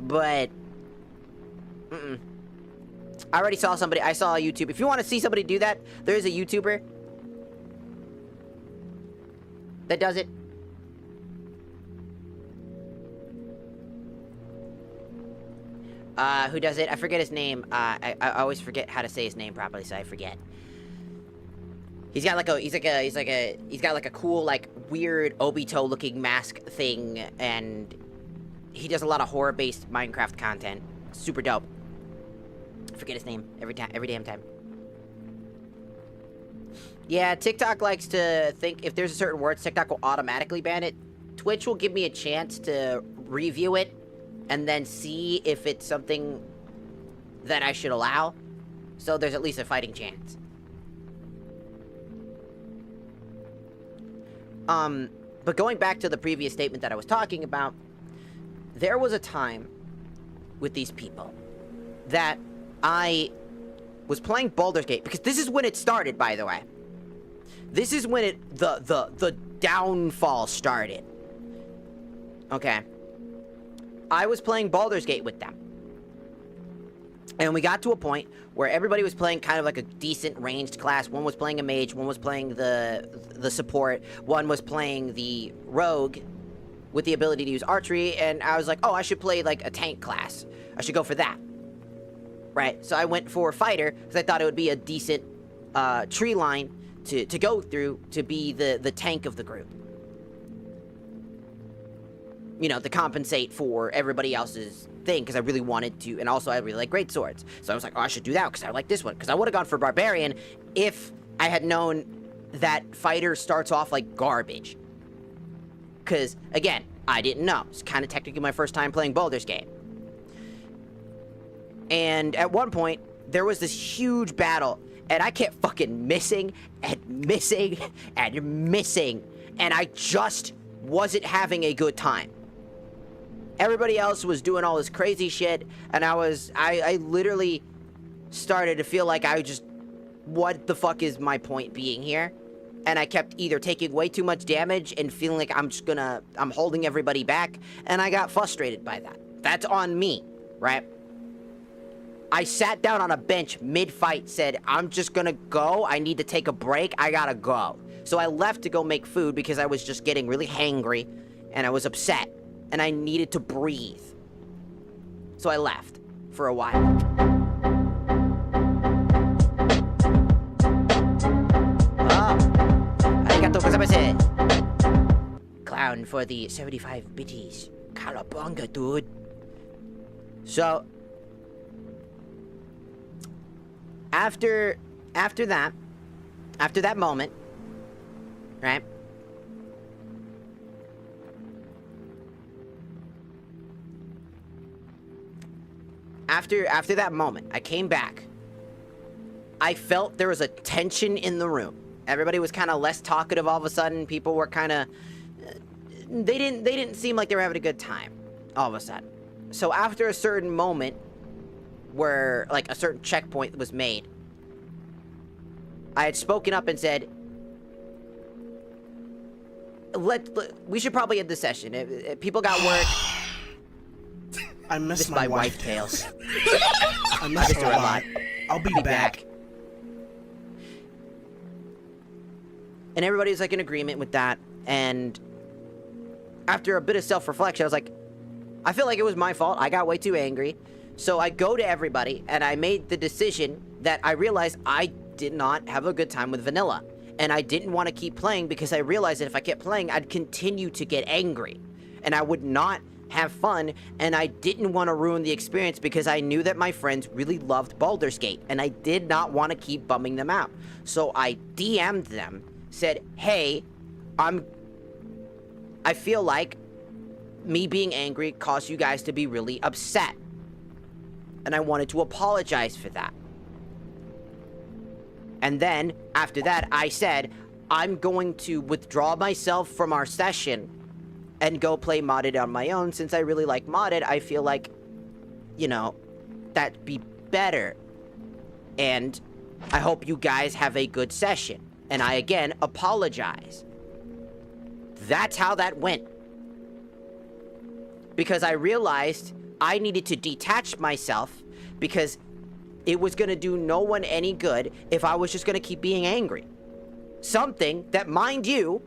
but I already saw somebody. I saw a YouTube. If you want to see somebody do that, there is a YouTuber that does it. Who does it? I forget his name. I always forget how to say his name properly, so I forget. He's got like a he's got like a cool, like, weird Obito looking mask thing, and he does a lot of horror based Minecraft content. Super dope. Forget his name every damn time. Yeah, TikTok likes to think if there's a certain word, TikTok will automatically ban it. Twitch will give me a chance to review it and then see if it's something that I should allow. So there's at least a fighting chance. But going back to the previous statement that I was talking about, there was a time with these people that I was playing Baldur's Gate, because this is when it started, by the way. This is when the downfall started. Okay. I was playing Baldur's Gate with them. And we got to a point where everybody was playing kind of like a decent ranged class. One was playing a mage, one was playing the support, one was playing the rogue with the ability to use archery, and I was like, oh, I should play like a tank class. I should go for that. Right? So I went for fighter, because I thought it would be a decent tree line to go through to be the tank of the group. You know, to compensate for everybody else's thing, because I really wanted to, and also I really like great swords. So I was like, oh, I should do that, because I like this one. Because I would have gone for barbarian if I had known that fighter starts off like garbage. Because, again, I didn't know. It's kind of technically my first time playing Baldur's Gate. And at one point, there was this huge battle, and I kept fucking missing, and missing, and missing, and I just wasn't having a good time. Everybody else was doing all this crazy shit, and I literally started to feel like what the fuck is my point being here? And I kept either taking way too much damage and feeling like I'm holding everybody back, and I got frustrated by that. That's on me, right? I sat down on a bench mid-fight, said, I'm just gonna go, I need to take a break, I gotta go. So I left to go make food because I was just getting really hangry, and I was upset, and I needed to breathe. So I left for a while. Arigato gozaimasu. Clown for the 75 bitties. Calabunga, dude. So after that moment, right? After that moment, I came back. I felt there was a tension in the room. Everybody was kind of less talkative all of a sudden. People were kind of they didn't seem like they were having a good time all of a sudden. So after a certain moment where like a certain checkpoint was made, I had spoken up and said, we should probably end the session. If people got work. I miss my wife Tails. I miss her a lot. I'll be back. And everybody was like in agreement with that. And after a bit of self-reflection, I was like, I feel like it was my fault. I got way too angry. So I go to everybody and I made the decision that I realized I did not have a good time with vanilla. And I didn't want to keep playing because I realized that if I kept playing, I'd continue to get angry. And I would not have fun, and I didn't want to ruin the experience because I knew that my friends really loved Baldur's Gate, and I did not want to keep bumming them out. So I DM'd them, said, hey, I feel like me being angry caused you guys to be really upset. And I wanted to apologize for that. And then, after that, I said, I'm going to withdraw myself from our session and go play modded on my own. Since I really like modded, I feel like, you know, that'd be better. And I hope you guys have a good session. And I, again, apologize. That's how that went. Because I realized I needed to detach myself because it was going to do no one any good if I was just going to keep being angry. Something that, mind you,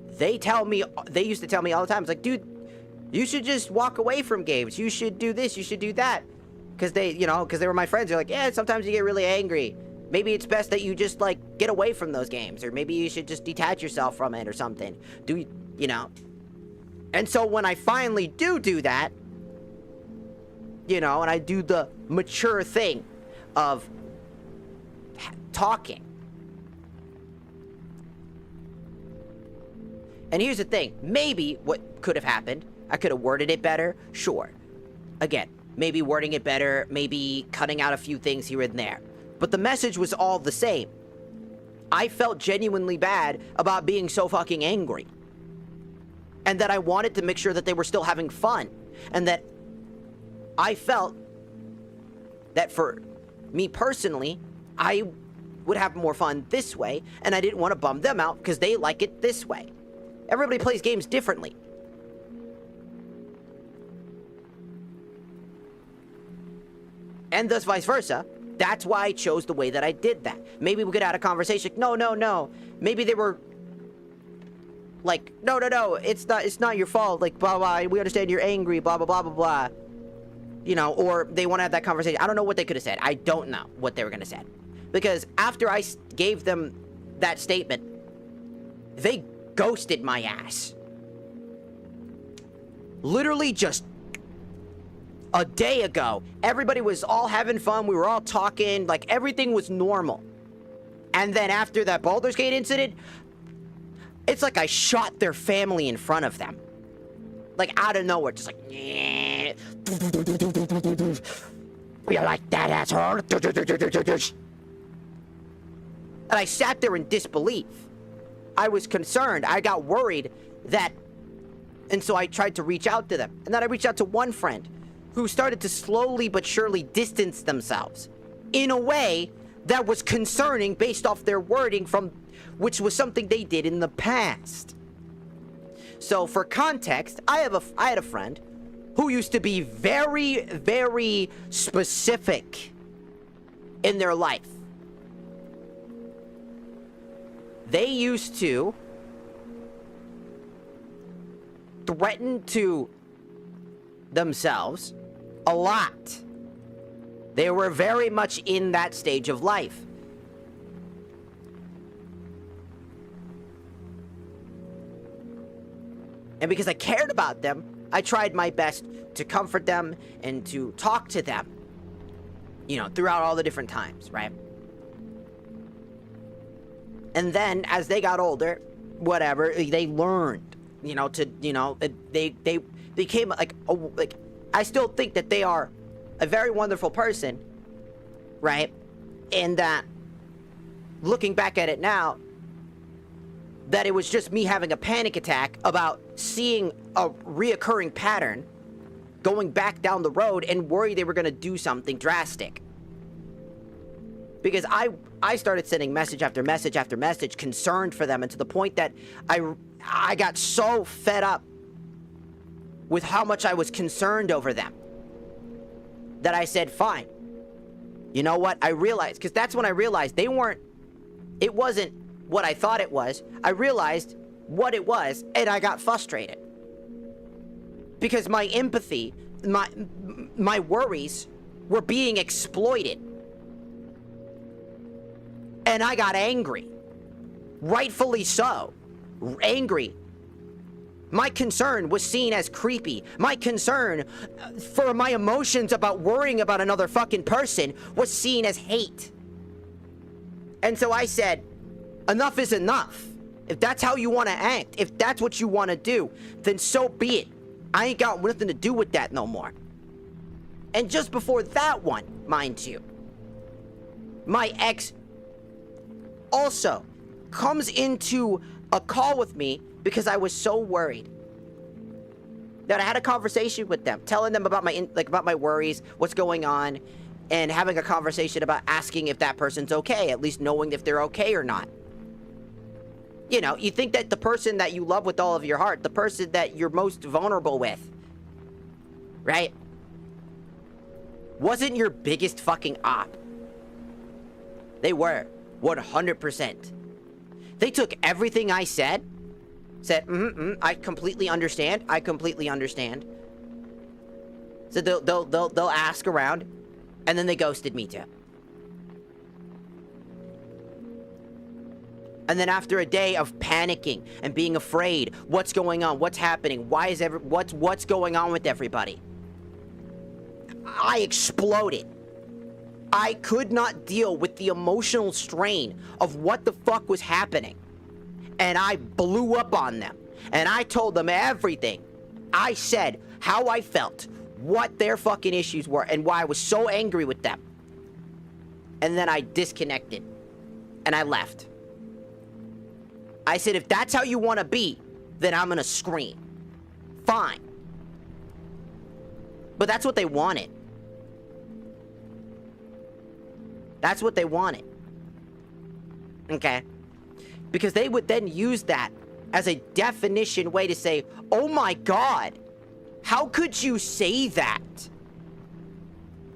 they used to tell me all the time. It's like, dude, you should just walk away from games. You should do this. You should do that. Because they were my friends. They're like, yeah, sometimes you get really angry. Maybe it's best that you just, like, get away from those games. Or maybe you should just detach yourself from it or something. And so when I finally do that, and I do the mature thing of talking. And here's the thing. Maybe what could have happened, I could have worded it better. Sure. Again, maybe wording it better, maybe cutting out a few things here and there. But the message was all the same. I felt genuinely bad about being so fucking angry. And that I wanted to make sure that they were still having fun. And that I felt that for me personally, I would have more fun this way. And I didn't want to bum them out because they like it this way. Everybody plays games differently. And thus vice versa. That's why I chose the way that I did that. Maybe we could have a conversation. No. Maybe they were like, no, it's not your fault. Like, blah, blah, we understand you're angry, blah, blah, blah, blah, blah. Or they want to have that conversation. I don't know what they could have said. I don't know what they were going to say. Because after I gave them that statement, they ghosted my ass. Literally just a day ago, everybody was all having fun. We were all talking. Like, everything was normal. And then after that Baldur's Gate incident, it's like I shot their family in front of them. Like, out of nowhere. Just like, yeah. You like that, asshole? And I sat there in disbelief. I was concerned. I got worried that... And so I tried to reach out to them. And then I reached out to one friend who started to slowly but surely distance themselves in a way that was concerning based off their wording which was something they did in the past. So for context, I had a friend who used to be very, very specific in their life. They used to threaten to themselves a lot. They were very much in that stage of life. And because I cared about them, I tried my best to comfort them and to talk to them, throughout all the different times, right? And then as they got older, whatever, they learned, they became like I still think that they are a very wonderful person, right? And that, looking back at it now, that it was just me having a panic attack about seeing a reoccurring pattern going back down the road and worried they were going to do something drastic. Because I started sending message after message after message, concerned for them, and to the point that I got so fed up with how much I was concerned over them that I said, fine. You know what? I realized, because that's when I realized it wasn't what I thought it was. I realized what it was, and I got frustrated. Because my empathy, my worries were being exploited. And I got angry. Rightfully so. Angry. My concern was seen as creepy. My concern for my emotions about worrying about another fucking person was seen as hate. And so I said, enough is enough. If that's how you want to act, if that's what you want to do, then so be it. I ain't got nothing to do with that no more. And just before that one, mind you, my ex also comes into a call with me because I was so worried that I had a conversation with them, telling them about my worries, what's going on, and having a conversation about asking if that person's okay, at least knowing if they're okay or not. You think that the person that you love with all of your heart, the person that you're most vulnerable with, right? Wasn't your biggest fucking op. They were, 100%. They took everything I said, I completely understand, So they'll ask around, and then they ghosted me too. And then after a day of panicking and being afraid, what's going on? What's happening? Why is what's going on with everybody? I exploded. I could not deal with the emotional strain of what the fuck was happening. And I blew up on them. And I told them everything. I said how I felt, what their fucking issues were, and why I was so angry with them. And then I disconnected. And I left. I said, if that's how you want to be, then I'm gonna scream. Fine. But that's what they wanted. That's what they wanted. Okay? Because they would then use that as a definition way to say, oh my god, how could you say that?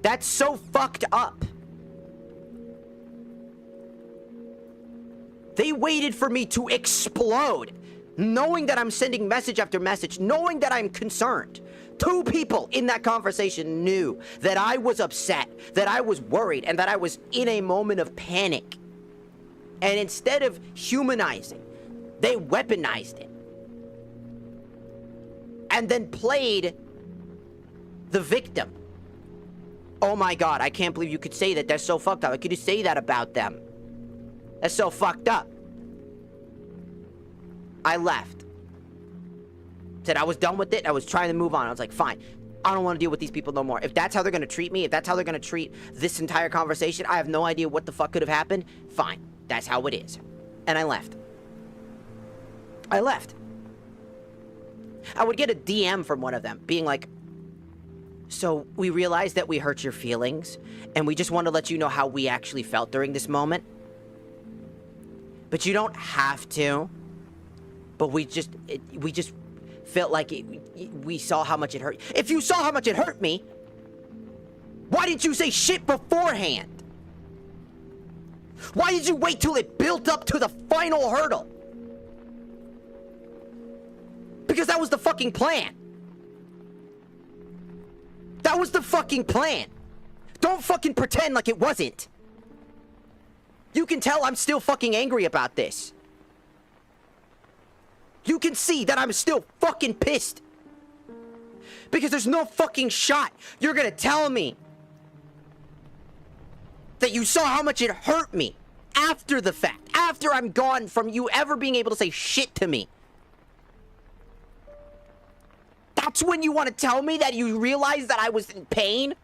That's so fucked up. They waited for me to explode, knowing that I'm sending message after message, knowing that I'm concerned. 2 people in that conversation knew that I was upset, that I was worried, and that I was in a moment of panic. And instead of humanizing, they weaponized it. And then played the victim. Oh my god, I can't believe you could say that. That's so fucked up. How could you say that about them? That's so fucked up. I left. Said I was done with it. I was trying to move on. I was like, fine. I don't want to deal with these people no more. If that's how they're going to treat me, if that's how they're going to treat this entire conversation, I have no idea what the fuck could have happened. Fine. That's how it is. And I left. I left. I would get a DM from one of them being like, so we realized that we hurt your feelings, and we just want to let you know how we actually felt during this moment. But you don't have to. But we just felt like we saw how much it hurt. If you saw how much it hurt me, why didn't you say shit beforehand? Why did you wait till it built up to the final hurdle? Because that was the fucking plan. That was the fucking plan. Don't fucking pretend like it wasn't. You can tell I'm still fucking angry about this. You can see that I'm still fucking pissed. Because there's no fucking shot you're gonna tell me that you saw how much it hurt me after the fact. After I'm gone from you ever being able to say shit to me. That's when you want to tell me that you realized that I was in pain?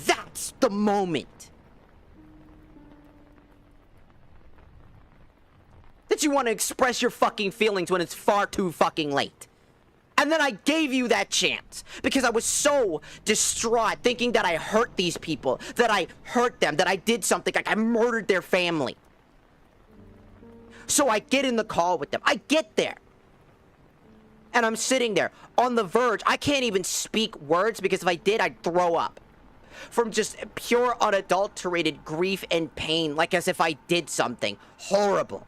That's the moment that you want to express your fucking feelings when it's far too fucking late. And then I gave you that chance because I was so distraught thinking that I hurt these people, that I hurt them, that I did something, like I murdered their family. So I get in the call with them. I get there. And I'm sitting there on the verge. I can't even speak words because if I did, I'd throw up. From just pure unadulterated grief and pain, like as if I did something horrible.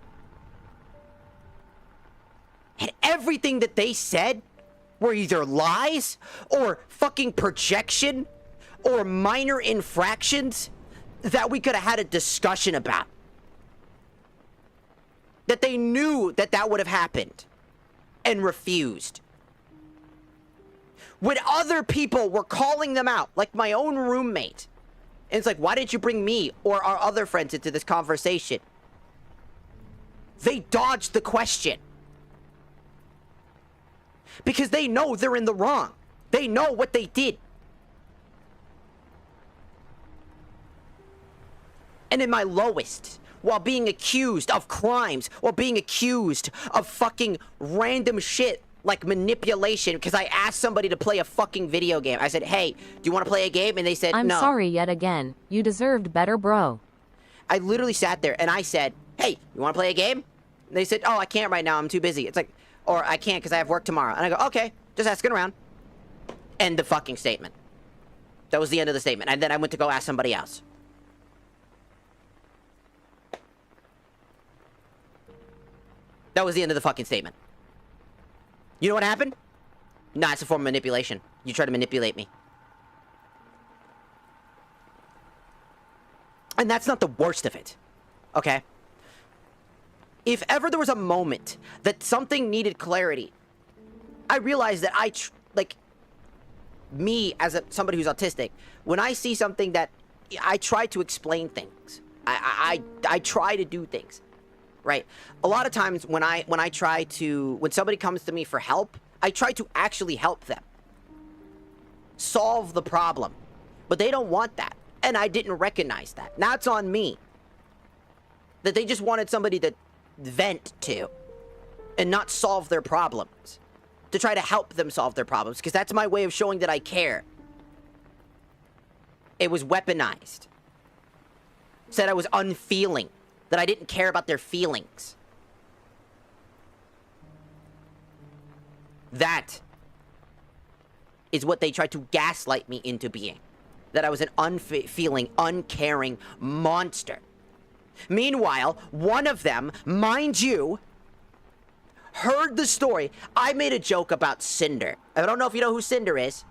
And everything that they said were either lies or fucking projection or minor infractions that we could have had a discussion about. That they knew that that would have happened and refused. When other people were calling them out, like my own roommate, and it's like, why didn't you bring me or our other friends into this conversation? They dodged the question. Because they know they're in the wrong. They know what they did. And in my lowest, while being accused of crimes, or being accused of fucking random shit like manipulation, because I asked somebody to play a fucking video game. I said, hey, do you want to play a game? And they said, I'm no. sorry yet again. You deserved better, bro. I literally sat there and I said, hey, you want to play a game? And they said, oh, I can't right now. I'm too busy. It's like, Or I can't because I have work tomorrow. And I go, okay, just asking around. End the fucking statement. That was the end of the statement. And then I went to go ask somebody else. That was the end of the fucking statement. You know what happened? Nah, it's a form of manipulation. You try to manipulate me. And that's not the worst of it. Okay? If ever there was a moment that something needed clarity, I realized that me as somebody who's autistic, when I see something that I try to explain things. I try to do things. Right? A lot of times when when somebody comes to me for help, I try to actually help them solve the problem. But they don't want that. And I didn't recognize that. Now it's on me. That they just wanted somebody to vent to and not solve their problems. To try to help them solve their problems. Because that's my way of showing that I care. It was weaponized. Said I was unfeeling. That I didn't care about their feelings. That is what they tried to gaslight me into being. That I was an unfeeling, uncaring monster. Meanwhile, one of them, mind you, heard the story. I made a joke about Cinder. I don't know if you know who Cinder is.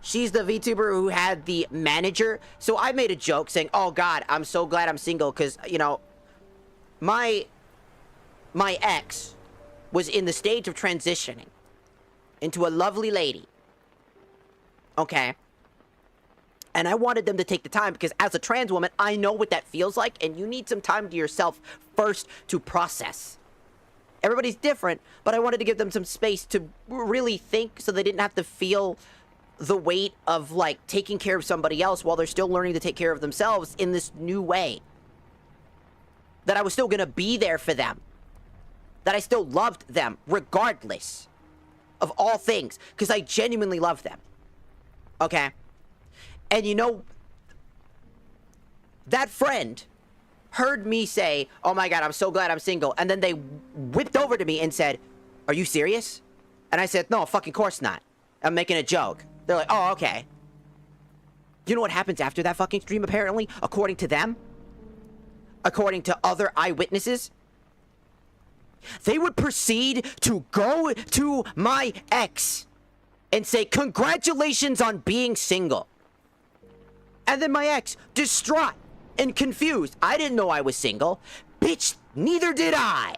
She's the VTuber who had the manager. So I made a joke saying, oh God, I'm so glad I'm single because, you know, my ex was in the stage of transitioning into a lovely lady. Okay? And I wanted them to take the time because as a trans woman, I know what that feels like and you need some time to yourself first to process. Everybody's different, but I wanted to give them some space to really think so they didn't have to feel the weight of, like, taking care of somebody else while they're still learning to take care of themselves in this new way. That I was still gonna be there for them. That I still loved them, regardless of all things. Because I genuinely love them. Okay? And you know, that friend heard me say, oh my God, I'm so glad I'm single. And then they whipped over to me and said, are you serious? And I said, no, fucking course not. I'm making a joke. They're like, oh, okay. You know what happens after that fucking stream, apparently? According to them? According to other eyewitnesses? They would proceed to go to my ex and say, congratulations on being single. And then my ex, distraught and confused. I didn't know I was single. Bitch, neither did I.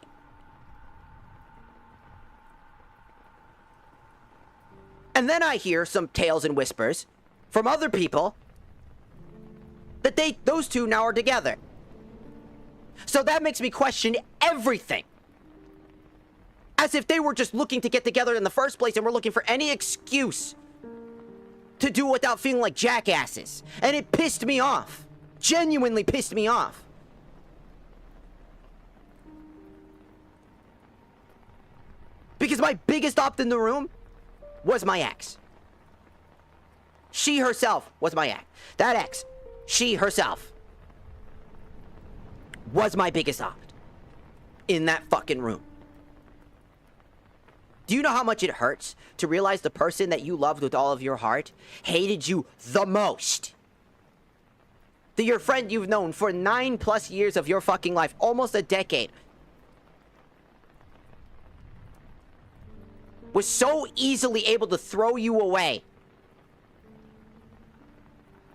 And then I hear some tales and whispers from other people that those two now are together. So that makes me question everything. As if they were just looking to get together in the first place and were looking for any excuse to do it without feeling like jackasses. And it pissed me off. Genuinely pissed me off. Because my biggest op in the room was my ex. She herself was my ex. That ex, she herself, was my biggest op in that fucking room. Do you know how much it hurts to realize the person that you loved with all of your heart hated you the most? That your friend you've known for 9+ years of your fucking life, almost a decade, was so easily able to throw you away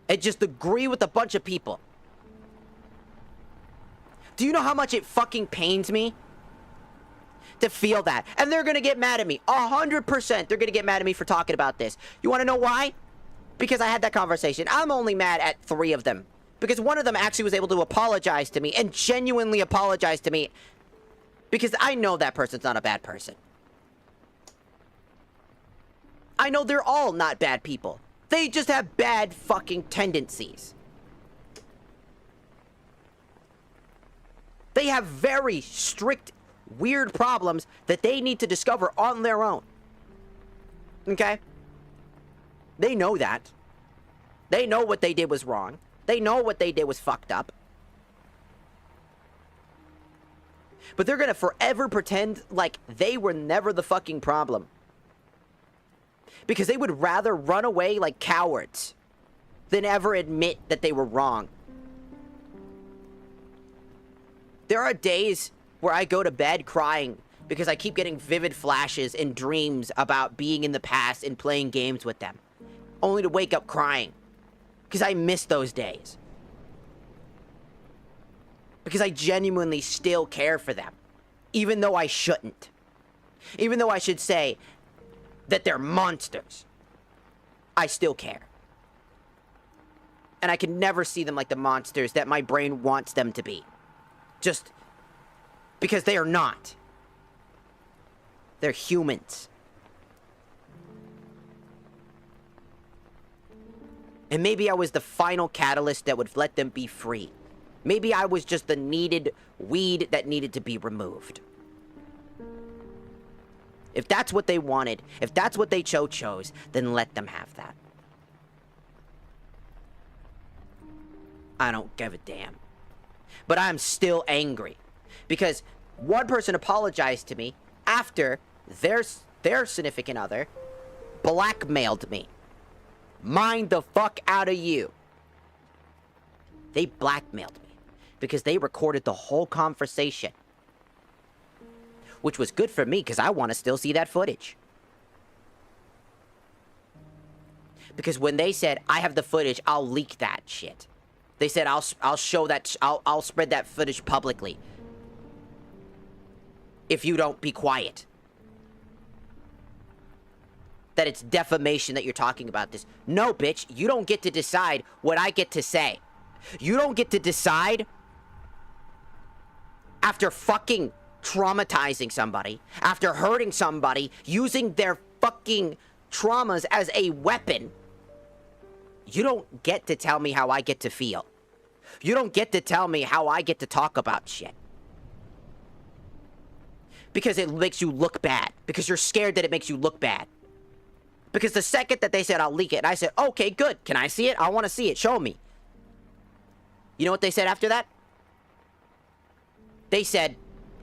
and just agree with a bunch of people. Do you know how much it fucking pains me to feel that? And they're gonna get mad at me. 100% they're gonna get mad at me for talking about this. You wanna know why? Because I had that conversation. I'm only mad at 3 of them. Because one of them actually was able to apologize to me and genuinely apologize to me. Because I know that person's not a bad person. I know they're all not bad people. They just have bad fucking tendencies. They have very strict, weird problems that they need to discover on their own. Okay? They know that. They know what they did was wrong. They know what they did was fucked up. But they're gonna forever pretend like they were never the fucking problem. Because they would rather run away like cowards than ever admit that they were wrong. There are days where I go to bed crying because I keep getting vivid flashes and dreams about being in the past and playing games with them, only to wake up crying because I miss those days. Because I genuinely still care for them, even though I shouldn't. Even though I should say that they're monsters, I still care. And I can never see them like the monsters that my brain wants them to be. Just because they are not. They're humans. And maybe I was the final catalyst that would let them be free. Maybe I was just the needed weed that needed to be removed. If that's what they wanted, if that's what they chose, then let them have that. I don't give a damn. But I'm still angry. Because one person apologized to me after their significant other blackmailed me. Mind the fuck out of you. They blackmailed me because they recorded the whole conversation. Which was good for me because I want to still see that footage. Because when they said, I have the footage, I'll leak that shit. They said, I'll show that, I'll spread that footage publicly. If you don't be quiet. That it's defamation that you're talking about this. No, bitch, you don't get to decide what I get to say. You don't get to decide after fucking traumatizing somebody, after hurting somebody, using their fucking traumas as a weapon. You don't get to tell me how I get to feel. You don't get to tell me how I get to talk about shit. Because it makes you look bad. Because you're scared that it makes you look bad. Because the second that they said, I'll leak it, and I said, okay, good. Can I see it? I want to see it. Show me. You know what they said after that? They said,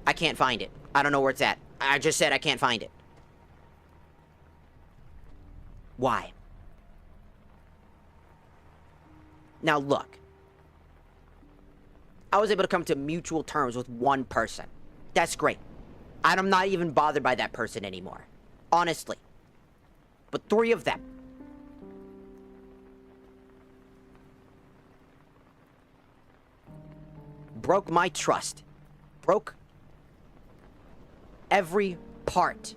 I can't find it. I don't know where it's at. I just said I can't find it. Why? Now look. I was able to come to mutual terms with one person. That's great. I'm not even bothered by that person anymore. Honestly. But 3 of them. Broke my trust. Broke every part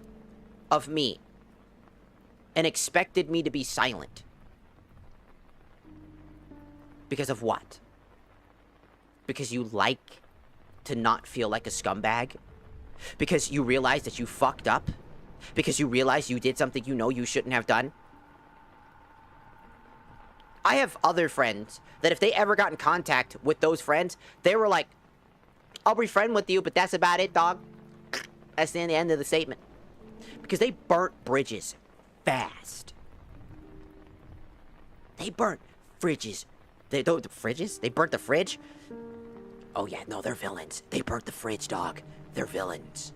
of me. And expected me to be silent. Because of what? Because you like to not feel like a scumbag? Because you realize that you fucked up? Because you realize you did something you know you shouldn't have done? I have other friends that if they ever got in contact with those friends, they were like, I'll be friend with you, but that's about it, dog. That's the end of the statement. Because they burnt bridges fast. They burnt fridges. The fridges? They burnt the fridge? Oh yeah, no, they're villains. They burnt the fridge, dog. They're villains.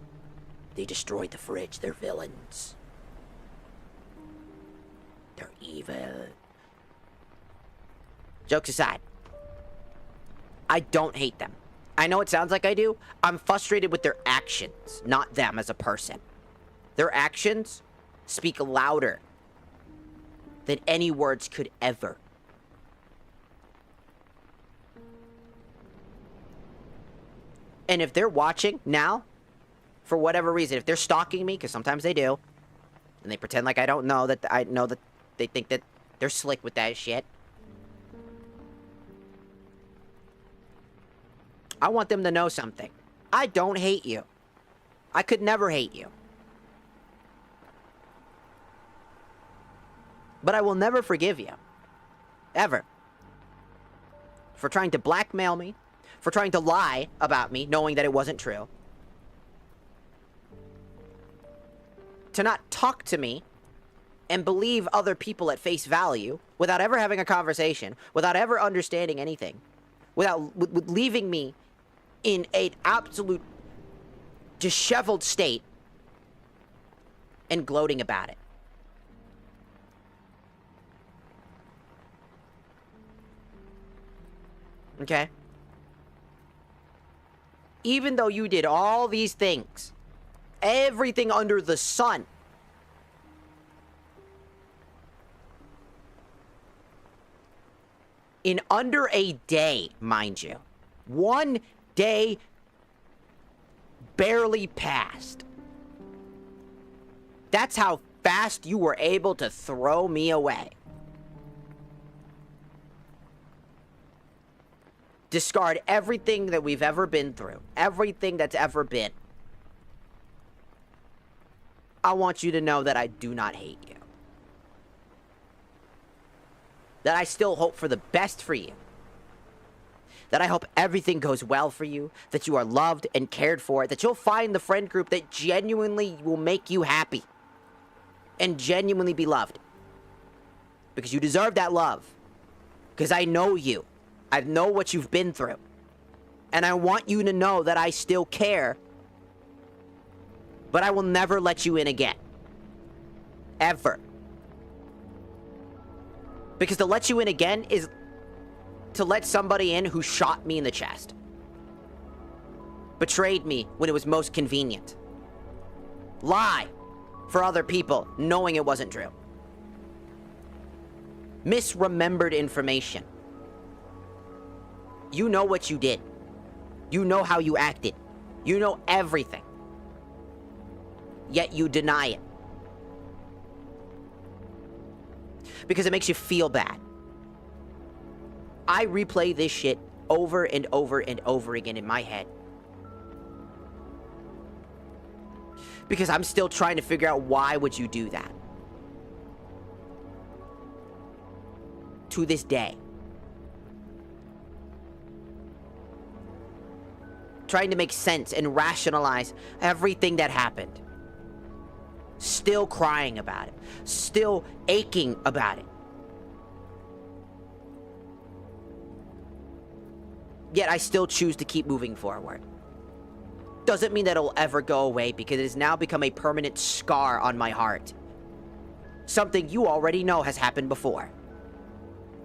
They destroyed the fridge. They're villains. They're evil. Jokes aside, I don't hate them. I know it sounds like I do. I'm frustrated with their actions, not them as a person. Their actions speak louder than any words could ever. And if they're watching now, for whatever reason, if they're stalking me, because sometimes they do, and they pretend like I don't know that I know that they think that they're slick with that shit. I want them to know something. I don't hate you. I could never hate you. But I will never forgive you. Ever. For trying to blackmail me. For trying to lie about me, knowing that it wasn't true. To not talk to me and believe other people at face value without ever having a conversation, without ever understanding anything, without leaving me in an absolute disheveled state and gloating about it. Okay? Even though you did all these things, everything under the sun, in under a day, mind you, 1 day barely passed. That's how fast you were able to throw me away. Discard everything that we've ever been through. Everything that's ever been. I want you to know that I do not hate you. That I still hope for the best for you. That I hope everything goes well for you. That you are loved and cared for. That you'll find the friend group that genuinely will make you happy. And genuinely be loved. Because you deserve that love. Because I know you. I know what you've been through. And I want you to know that I still care. But I will never let you in again. Ever. Because to let you in again is to let somebody in who shot me in the chest. Betrayed me when it was most convenient. Lie for other people, knowing it wasn't true. Misremembered information. You know what you did. You know how you acted. You know everything. Yet you deny it. Because it makes you feel bad. I replay this shit over and over and over again in my head. Because I'm still trying to figure out why would you do that. To this day. Trying to make sense and rationalize everything that happened. Still crying about it. Still aching about it. Yet I still choose to keep moving forward. Doesn't mean that it'll ever go away because it has now become a permanent scar on my heart. Something you already know has happened before.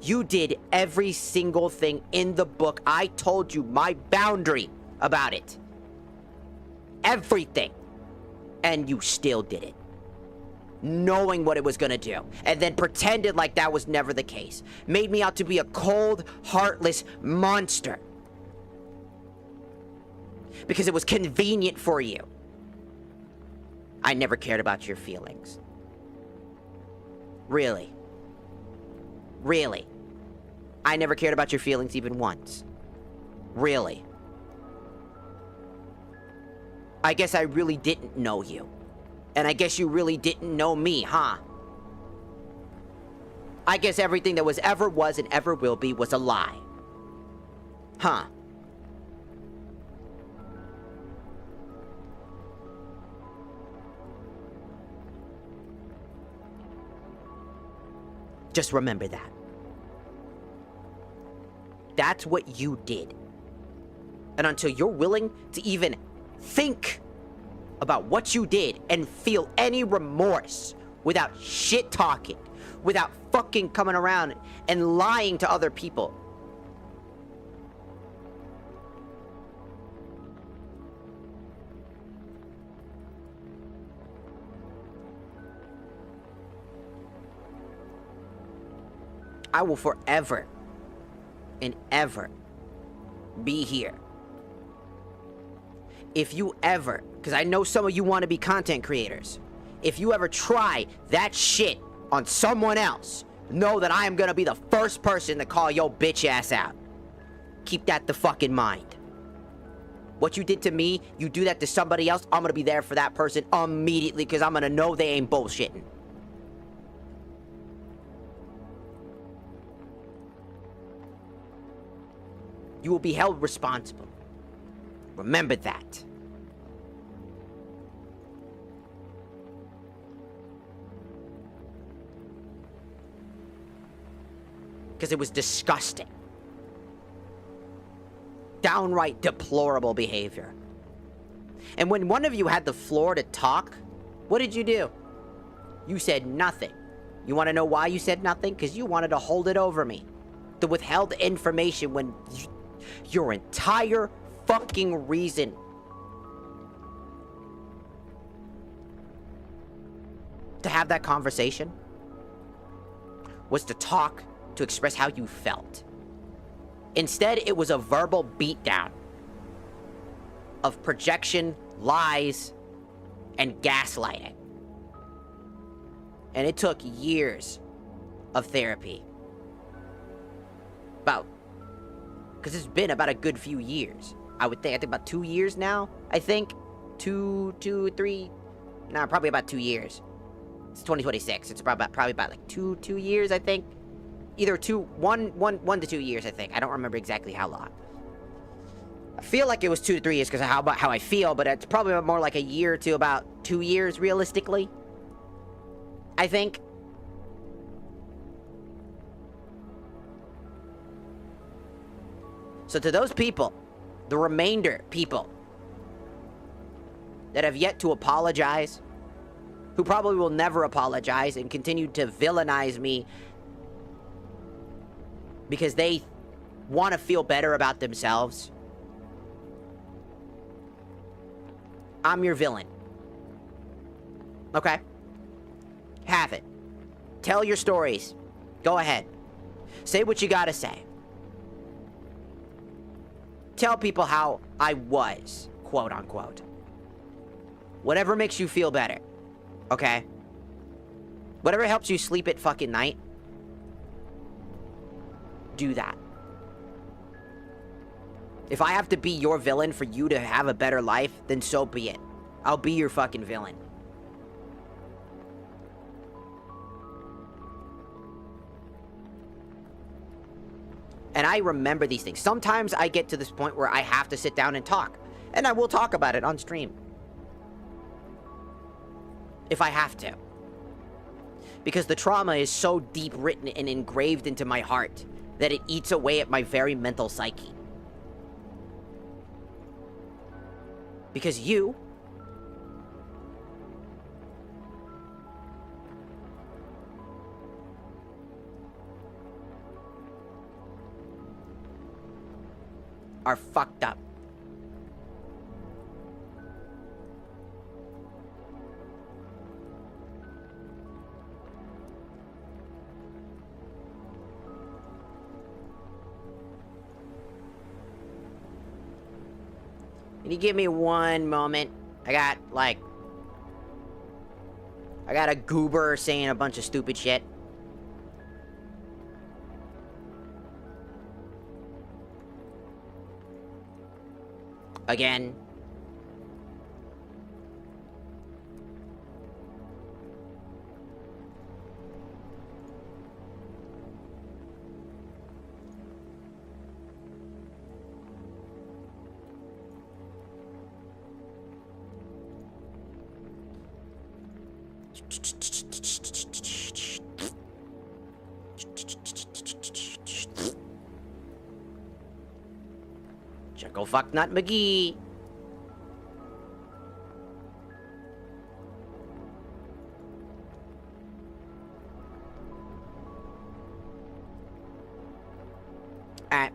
You did every single thing in the book. I told you my boundary about it. Everything. And you still did it. Knowing what it was gonna do. And then pretended like that was never the case. Made me out to be a cold, heartless monster. Because it was convenient for you. I never cared about your feelings. Really. Really. I never cared about your feelings even once. Really. I guess I really didn't know you. And I guess you really didn't know me, huh? I guess everything that was and ever will be was a lie. Huh? Just remember that. That's what you did. And until you're willing to even think about what you did and feel any remorse without shit talking, without fucking coming around and lying to other people, I will forever and ever be here. If you ever, because I know some of you want to be content creators, if you ever try that shit on someone else, know that I am gonna be the first person to call your bitch ass out. Keep that the fuck in mind. What you did to me, you do that to somebody else, I'm gonna be there for that person immediately because I'm gonna know they ain't bullshitting. You will be held responsible. Remember that. Because it was disgusting. Downright deplorable behavior. And when one of you had the floor to talk, what did you do? You said nothing. You want to know why you said nothing? Because you wanted to hold it over me. The withheld information when your entire fucking reason to have that conversation was to talk, to express how you felt. Instead, it was a verbal beatdown of projection, lies, and gaslighting. And it took years of therapy. Because it's been about a good few years. I think about 2 years now, I think. 2, 3, nah, probably about 2 years. It's 2026, it's probably about like 2 years, I think. Either 1 to 2 years, I think. I don't remember exactly how long. I feel like it was 2 to 3 years because of how I feel, but it's probably more like a year to about 2 years, realistically. I think. So to those people, the remainder people that have yet to apologize, who probably will never apologize and continue to villainize me because they want to feel better about themselves, I'm your villain. Okay? Have it. Tell your stories. Go ahead. Say what you gotta say. Tell people how I was, quote unquote. Whatever makes you feel better. Okay? Whatever helps you sleep at fucking night, do that. If I have to be your villain for you to have a better life, then so be it. I'll be your fucking villain. And I remember these things. Sometimes I get to this point where I have to sit down and talk. And I will talk about it on stream. If I have to. Because the trauma is so deep written and engraved into my heart that it eats away at my very mental psyche. Because you are fucked up. Can you give me one moment? I got a goober saying a bunch of stupid shit. Again. Go fuck Nut McGee. Alright.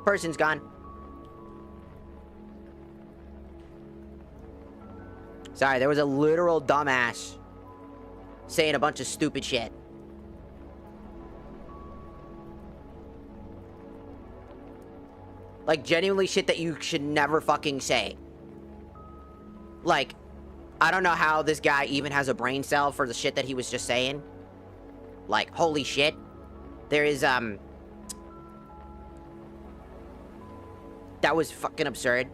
Person's gone. Sorry, there was a literal dumbass saying a bunch of stupid shit. Like, genuinely shit that you should never fucking say. Like, I don't know how this guy even has a brain cell for the shit that he was just saying. Like, holy shit. There is, that was fucking absurd.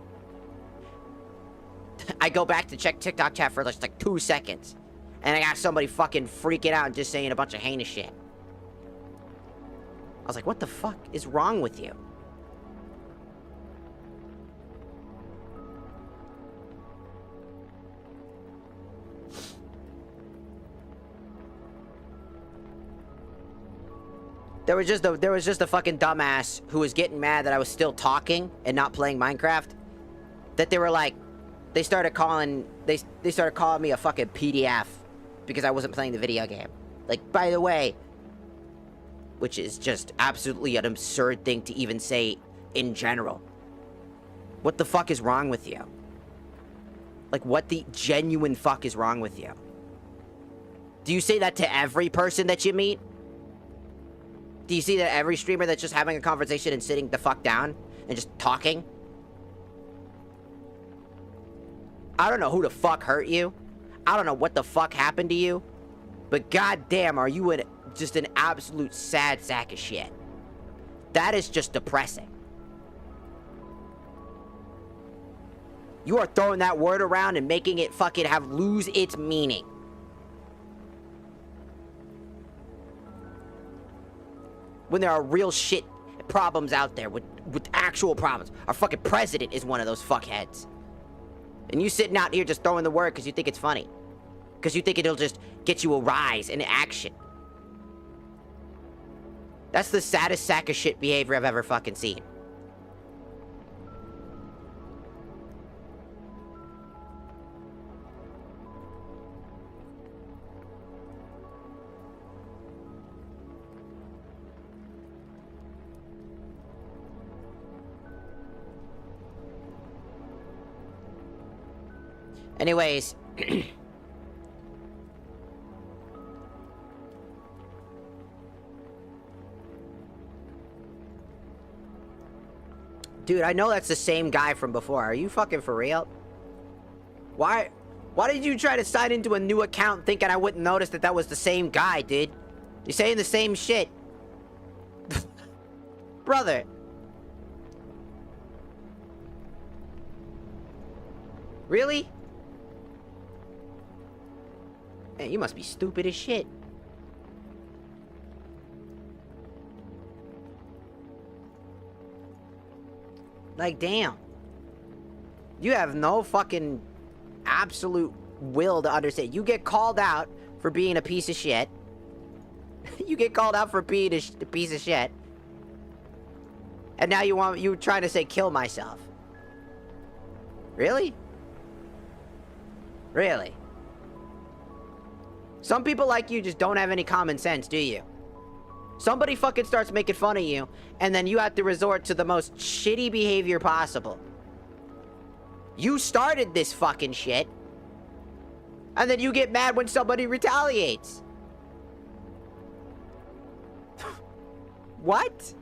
I go back to check TikTok chat for just like 2 seconds. And I got somebody fucking freaking out and just saying a bunch of heinous shit. I was like, what the fuck is wrong with you? There was just a fucking dumbass who was getting mad that I was still talking and not playing Minecraft. That they were like, they started calling me a fucking PDF because I wasn't playing the video game. Like, by the way, which is just absolutely an absurd thing to even say in general. What the fuck is wrong with you? Like, what the genuine fuck is wrong with you? Do you say that to every person that you meet? Do you see that every streamer that's just having a conversation and sitting the fuck down and just talking? I don't know who the fuck hurt you. I don't know what the fuck happened to you. But goddamn, are you just an absolute sad sack of shit. That is just depressing. You are throwing that word around and making it fucking lose its meaning. When there are real shit problems out there with actual problems. Our fucking president is one of those fuckheads. And you sitting out here just throwing the word because you think it's funny. Because you think it'll just get you a rise in action. That's the saddest sack of shit behavior I've ever fucking seen. Anyways, dude, I know that's the same guy from before. Are you fucking for real? Why did you try to sign into a new account thinking I wouldn't notice that was the same guy, dude? You're saying the same shit. Brother. Really? Man, you must be stupid as shit. Like, damn. You have no fucking absolute will to understand. You get called out for being a piece of shit. You get called out for being a piece of shit. And now you're trying to say kill myself. Really? Really? Some people like you just don't have any common sense, do you? Somebody fucking starts making fun of you, and then you have to resort to the most shitty behavior possible. You started this fucking shit, and then you get mad when somebody retaliates. What?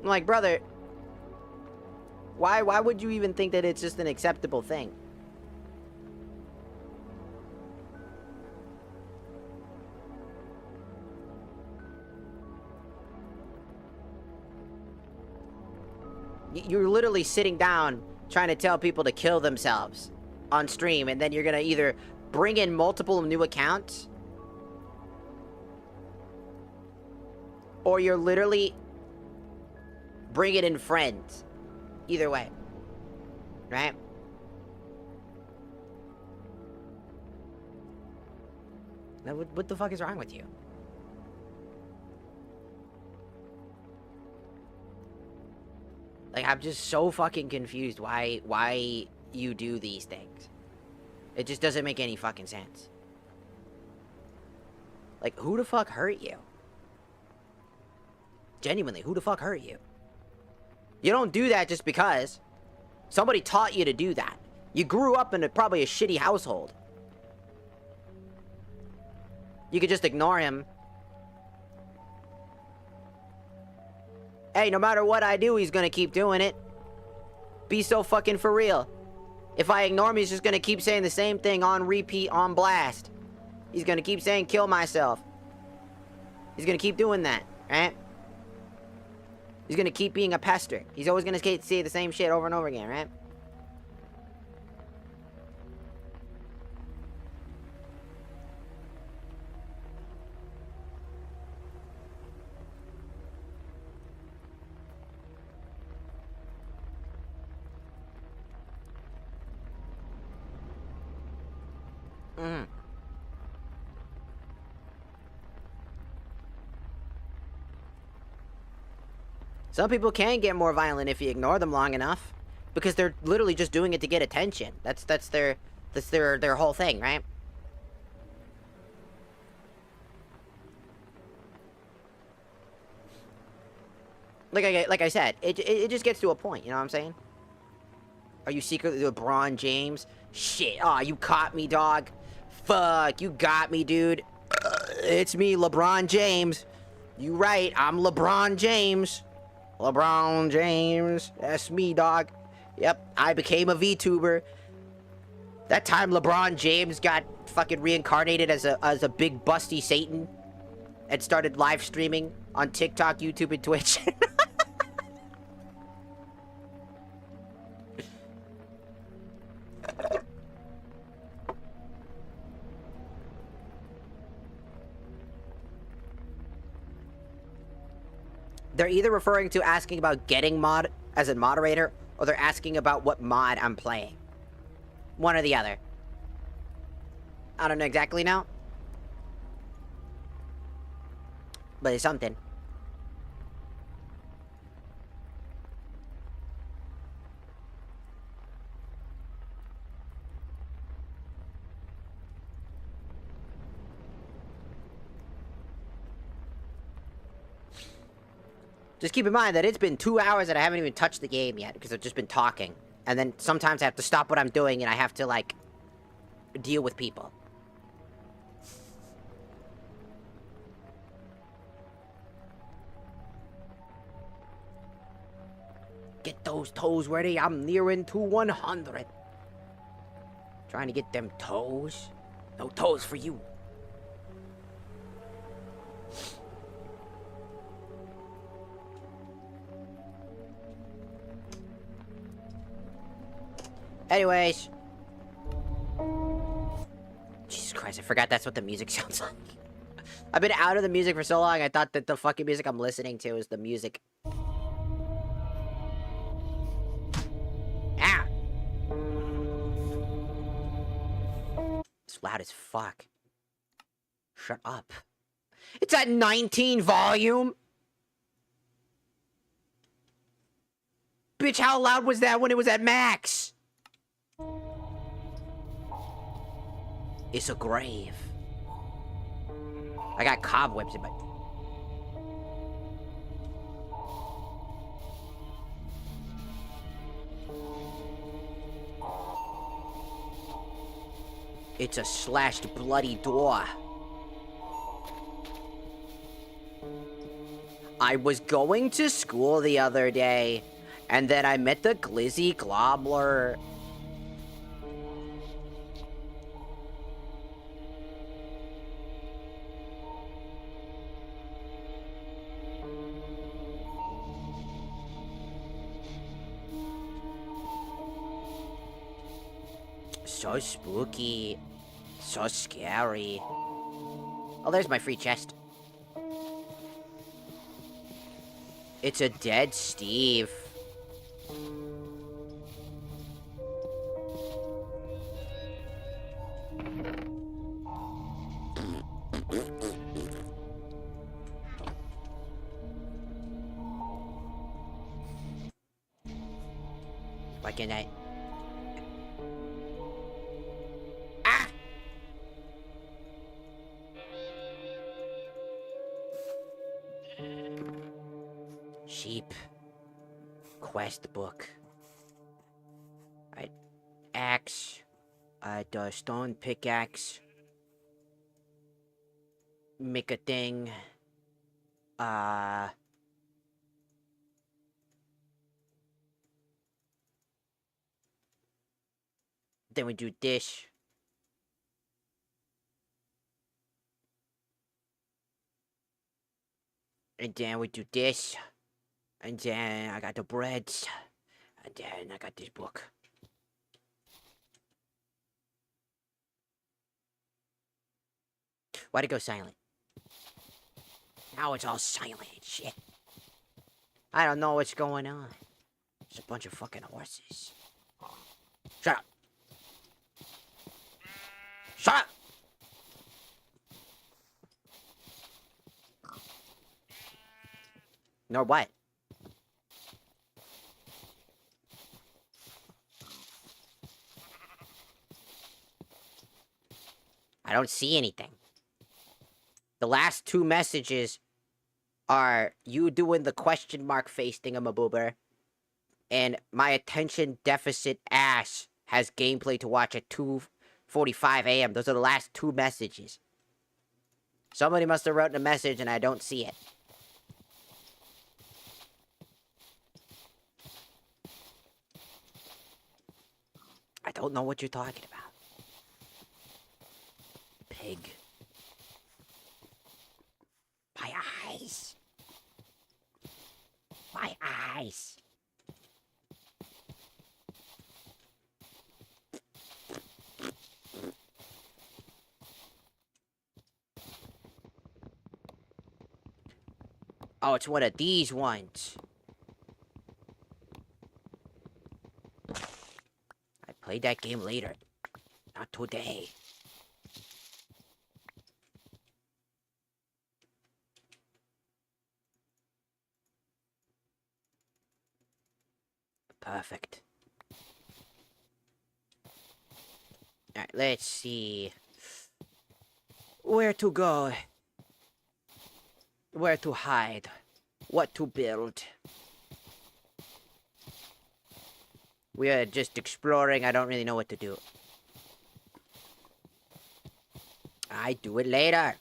I'm like, brother, why would you even think that it's just an acceptable thing? You're literally sitting down trying to tell people to kill themselves on stream, and then you're gonna either bring in multiple new accounts, or you're literally bringing in friends. Either way. Right? Now, what the fuck is wrong with you? Like, I'm just so fucking confused why you do these things. It just doesn't make any fucking sense. Like, who the fuck hurt you? Genuinely, who the fuck hurt you? You don't do that just because. Somebody taught you to do that. You grew up in probably a shitty household. You could just ignore him. Hey, no matter what I do, he's gonna keep doing it. Be so fucking for real. If I ignore him, he's just gonna keep saying the same thing on repeat, on blast. He's gonna keep saying kill myself. He's gonna keep doing that, right? He's gonna keep being a pester. He's always gonna say the same shit over and over again, right? Mm. Some people can get more violent if you ignore them long enough, because they're literally just doing it to get attention. That's their whole thing, right? Like I said, it just gets to a point. You know what I'm saying? Are you secretly LeBron James? Shit! Aw, you caught me, dog. Fuck, you got me, dude. It's me, LeBron James. You right, I'm LeBron James. LeBron James. That's me, dog. Yep, I became a VTuber. That time LeBron James got fucking reincarnated as a big busty Satan and started live streaming on TikTok, YouTube, and Twitch. They're either referring to asking about getting mod as a moderator, or they're asking about what mod I'm playing. One or the other. I don't know exactly now. But it's something. Just keep in mind that it's been 2 hours and I haven't even touched the game yet, because I've just been talking. And then sometimes I have to stop what I'm doing and I have to, like, deal with people. Get those toes ready, I'm nearing to 100. Trying to get them toes. No toes for you. Anyways. Jesus Christ, I forgot that's what the music sounds like. I've been out of the music for so long, I thought that the fucking music I'm listening to is the music. Ah! It's loud as fuck. Shut up. It's at 19 volume? Bitch, how loud was that when it was at max? It's a grave. I got cobwebs in my... It's a slashed bloody door. I was going to school the other day, and then I met the Glizzy Globler. So spooky. So scary. Oh, there's my free chest. It's a dead Steve. Why can't I... Ah! Sheep. Quest book. Right. Axe. The stone pickaxe. Make a thing. Then we do this. And then we do this. And then I got the breads. And then I got this book. Why'd it go silent? Now it's all silent and shit. I don't know what's going on. It's a bunch of fucking horses. Shut up. Shut up! Nor what? I don't see anything. The last two messages are you doing the question mark face thingamaboober, and my attention deficit ass has gameplay to watch at 2:45 a.m. Those are the last two messages. Somebody must have written a message and I don't see it. I don't know what you're talking about. Pig. My eyes. My eyes. Oh, it's one of these ones. I played that game later. Not today. Perfect. Alright, let's see. Where to go? Where to hide? What to build? We are just exploring. I don't really know what to do. I do it later.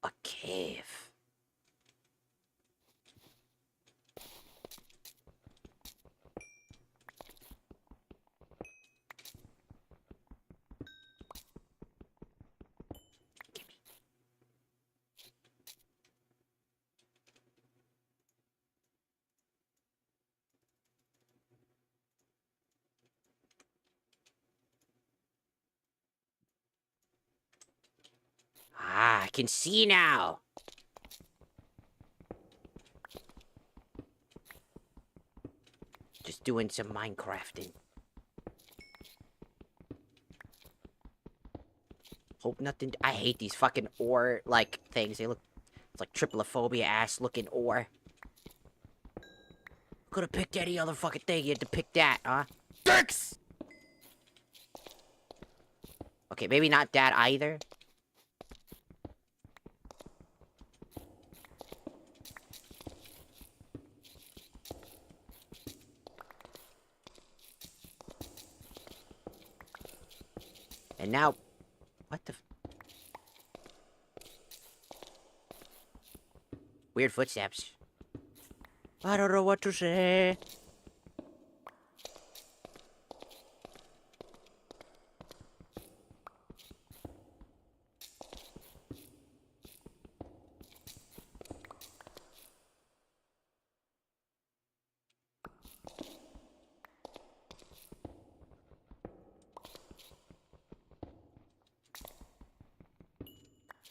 A cave. Ah, I can see now. Just doing some Minecrafting. Hope nothing. I hate these fucking ore like things. They look. It's like triplophobia ass looking ore. Could have picked any other fucking thing. You had to pick that, huh? Dicks! Okay, maybe not that either. And now, what the? Weird footsteps. I don't know what to say.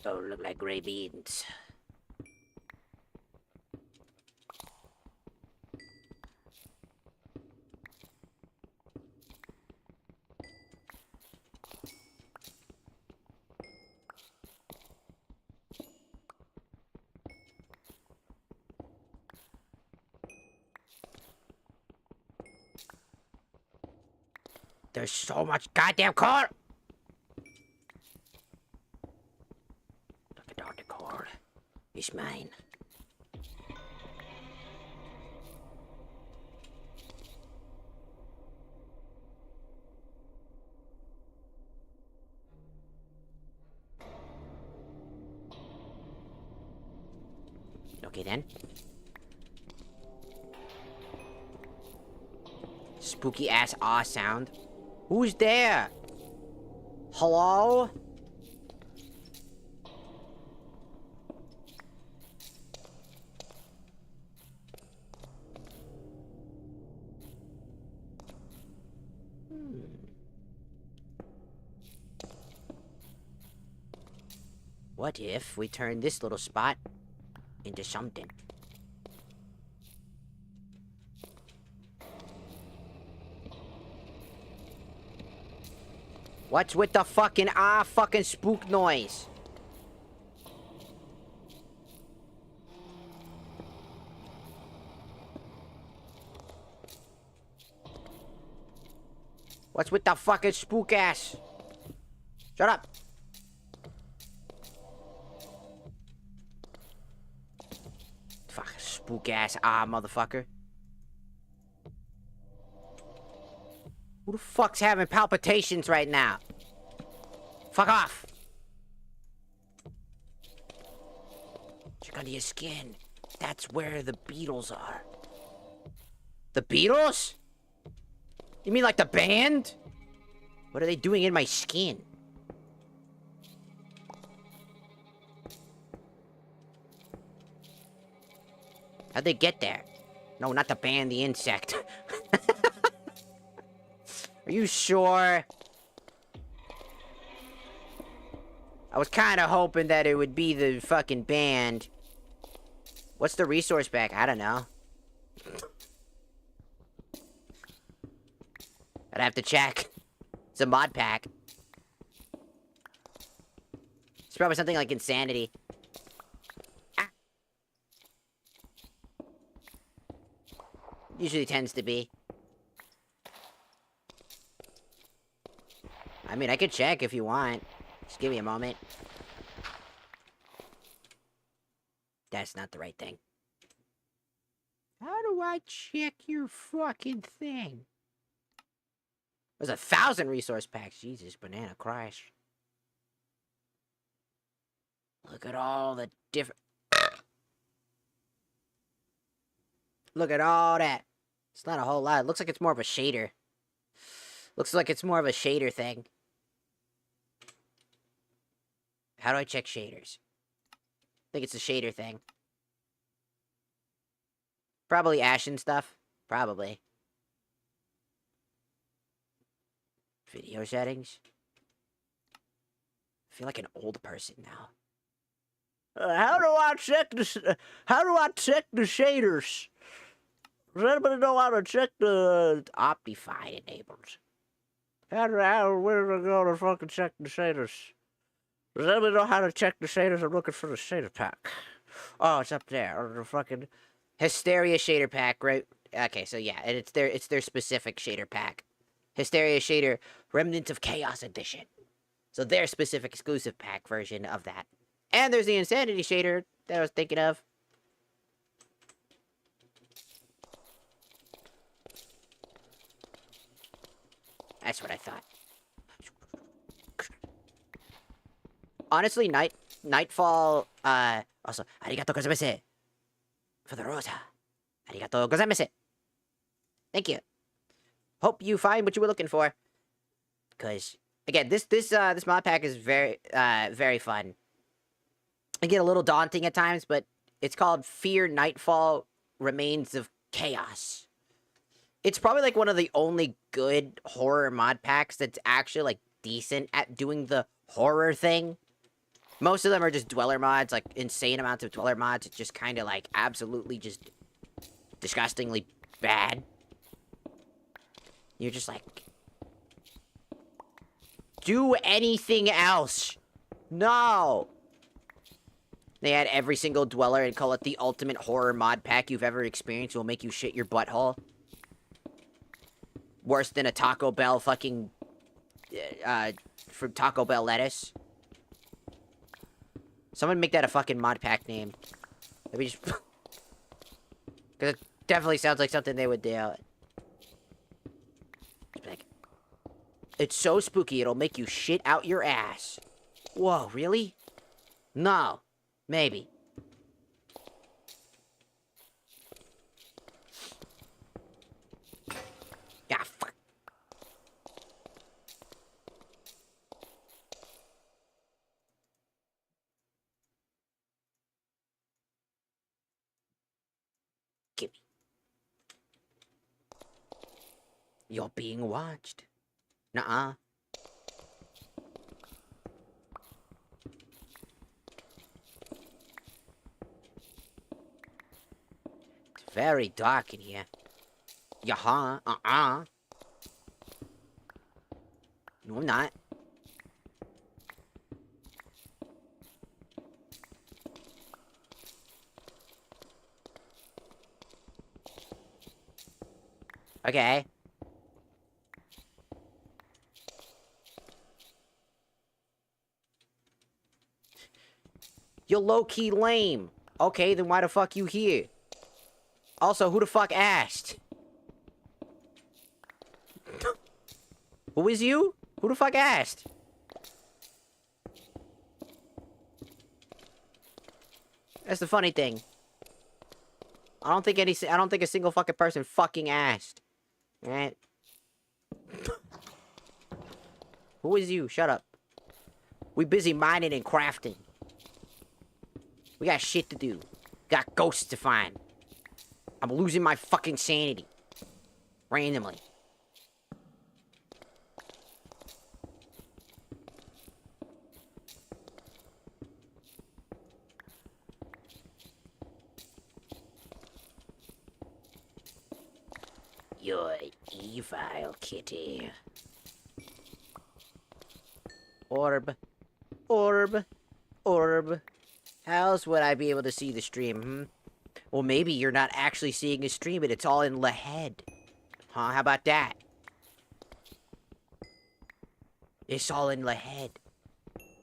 Oh, look like gray beans. There's so much goddamn coal! Look at all the coal. It's mine. Okay then. Spooky ass aw sound. Who's there? Hello? What if we turn this little spot into something. What's with the fucking fucking spook noise? What's with the fucking spook ass? Shut up. Fuck, spook ass motherfucker. Who the fuck's having palpitations right now? Fuck off. Check under your skin. That's where the Beatles are. The Beatles? You mean like the band? What are they doing in my skin? How'd they get there? No, not the band, the insect. Are you sure? I was kind of hoping that it would be the fucking band. What's the resource pack? I don't know. I'd have to check. It's a mod pack. It's probably something like insanity. Ah. Usually tends to be. I mean, I could check if you want. Just give me a moment. That's not the right thing. How do I check your fucking thing? There's 1,000 resource packs. Jesus, banana Christ. Look at all the different... Look at all that. It's not a whole lot. It looks like it's more of a shader. Looks like it's more of a shader thing. How do I check shaders? I think it's a shader thing. Probably Ashen stuff. Probably. Video settings. I feel like an old person now. How do I check the shaders? Does anybody know how to check the Optifine enabled? Where do I go to fucking check the shaders? Does anybody know how to check the shaders? I'm looking for the shader pack. Oh, it's up there. Or the fucking Hysteria shader pack, right? Okay, so yeah, and it's their specific shader pack. Hysteria shader, Remnants of Chaos edition. So their specific exclusive pack version of that. And there's the Insanity shader that I was thinking of. That's what I thought. Honestly, Nightfall, also, arigatou gozaimasu. For the rosa. Arigatou gozaimasu. Thank you. Hope you find what you were looking for. Because, again, this mod pack is very, very fun. It get a little daunting at times, but it's called Fear Nightfall Remains of Chaos. It's probably, like, one of the only good horror mod packs that's actually, like, decent at doing the horror thing. Most of them are just dweller mods, like, insane amounts of dweller mods. It's just kind of, like, absolutely just disgustingly bad. You're just like... Do anything else! No! They had every single dweller and call it the ultimate horror mod pack you've ever experienced. It will make you shit your butthole. Worse than a Taco Bell fucking... from Taco Bell lettuce. Someone make that a fucking mod pack name. Let me just... Because it definitely sounds like something they would do. Like, it's so spooky, it'll make you shit out your ass. Whoa, really? No. Maybe. Ah, fuck. Gimme. You're being watched. Nuh-uh. Very dark in here. Yaha, No, I'm not. Okay. You're low-key lame. Okay, then why the fuck you here? Also, who the fuck asked? Who was you? Who the fuck asked? That's the funny thing. I don't think a single fucking person fucking asked. Alright? Who is you? Shut up. We busy mining and crafting. We got shit to do. Got ghosts to find. I'm losing my fucking sanity. Randomly. You're evil, kitty. Orb. Orb. Orb. How else would I be able to see the stream, hmm? Well, maybe you're not actually seeing a stream and it's all in the head. Huh? How about that? It's all in the head.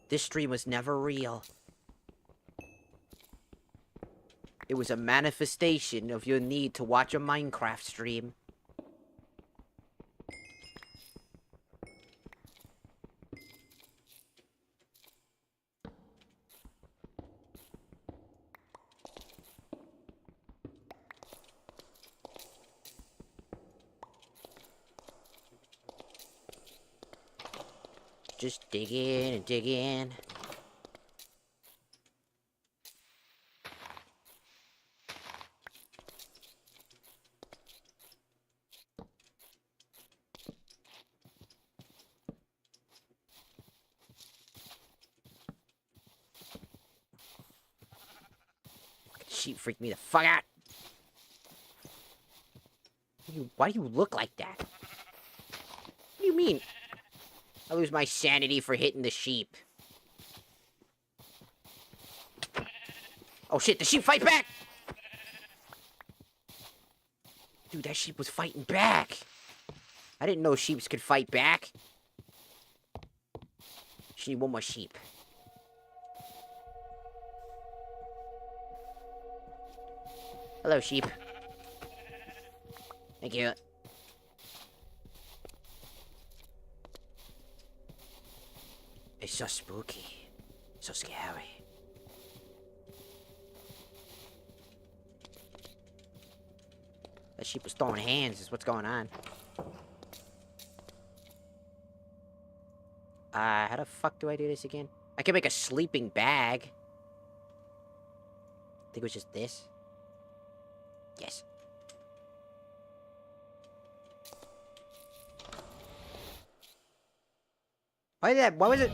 This stream was never real. It was a manifestation of your need to watch a Minecraft stream. Just dig in and dig in. Sheep freaked me the fuck out. Why do you look like that? What do you mean? I lose my sanity for hitting the sheep. Oh shit, the sheep fight back! Dude, that sheep was fighting back. I didn't know sheeps could fight back. Just need one more sheep. Hello, sheep. Thank you. It's so spooky. So scary. That sheep was throwing hands is what's going on. How the fuck do I do this again? I can make a sleeping bag. I think it was just this. Yes. Why did that? Why was it?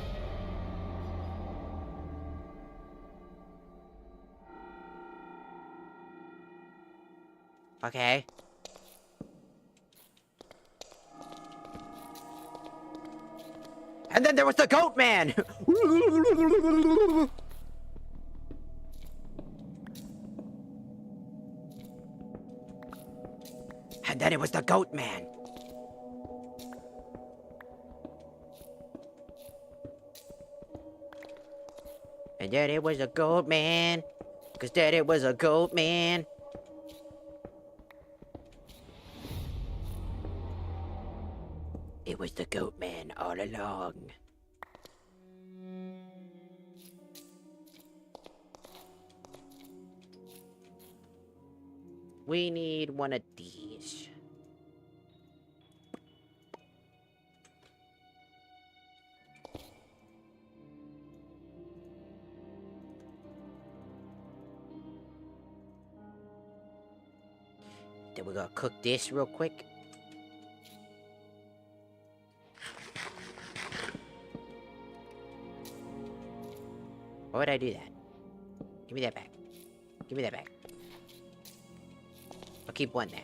Okay. And then there was the goat man! And then it was the goat man. And then it was a goat man. Cause then it was a goat man. It was the goat man all along. We need one of these. Then we're gonna cook this real quick. Why would I do that? Give me that back. Give me that back. I'll keep one there.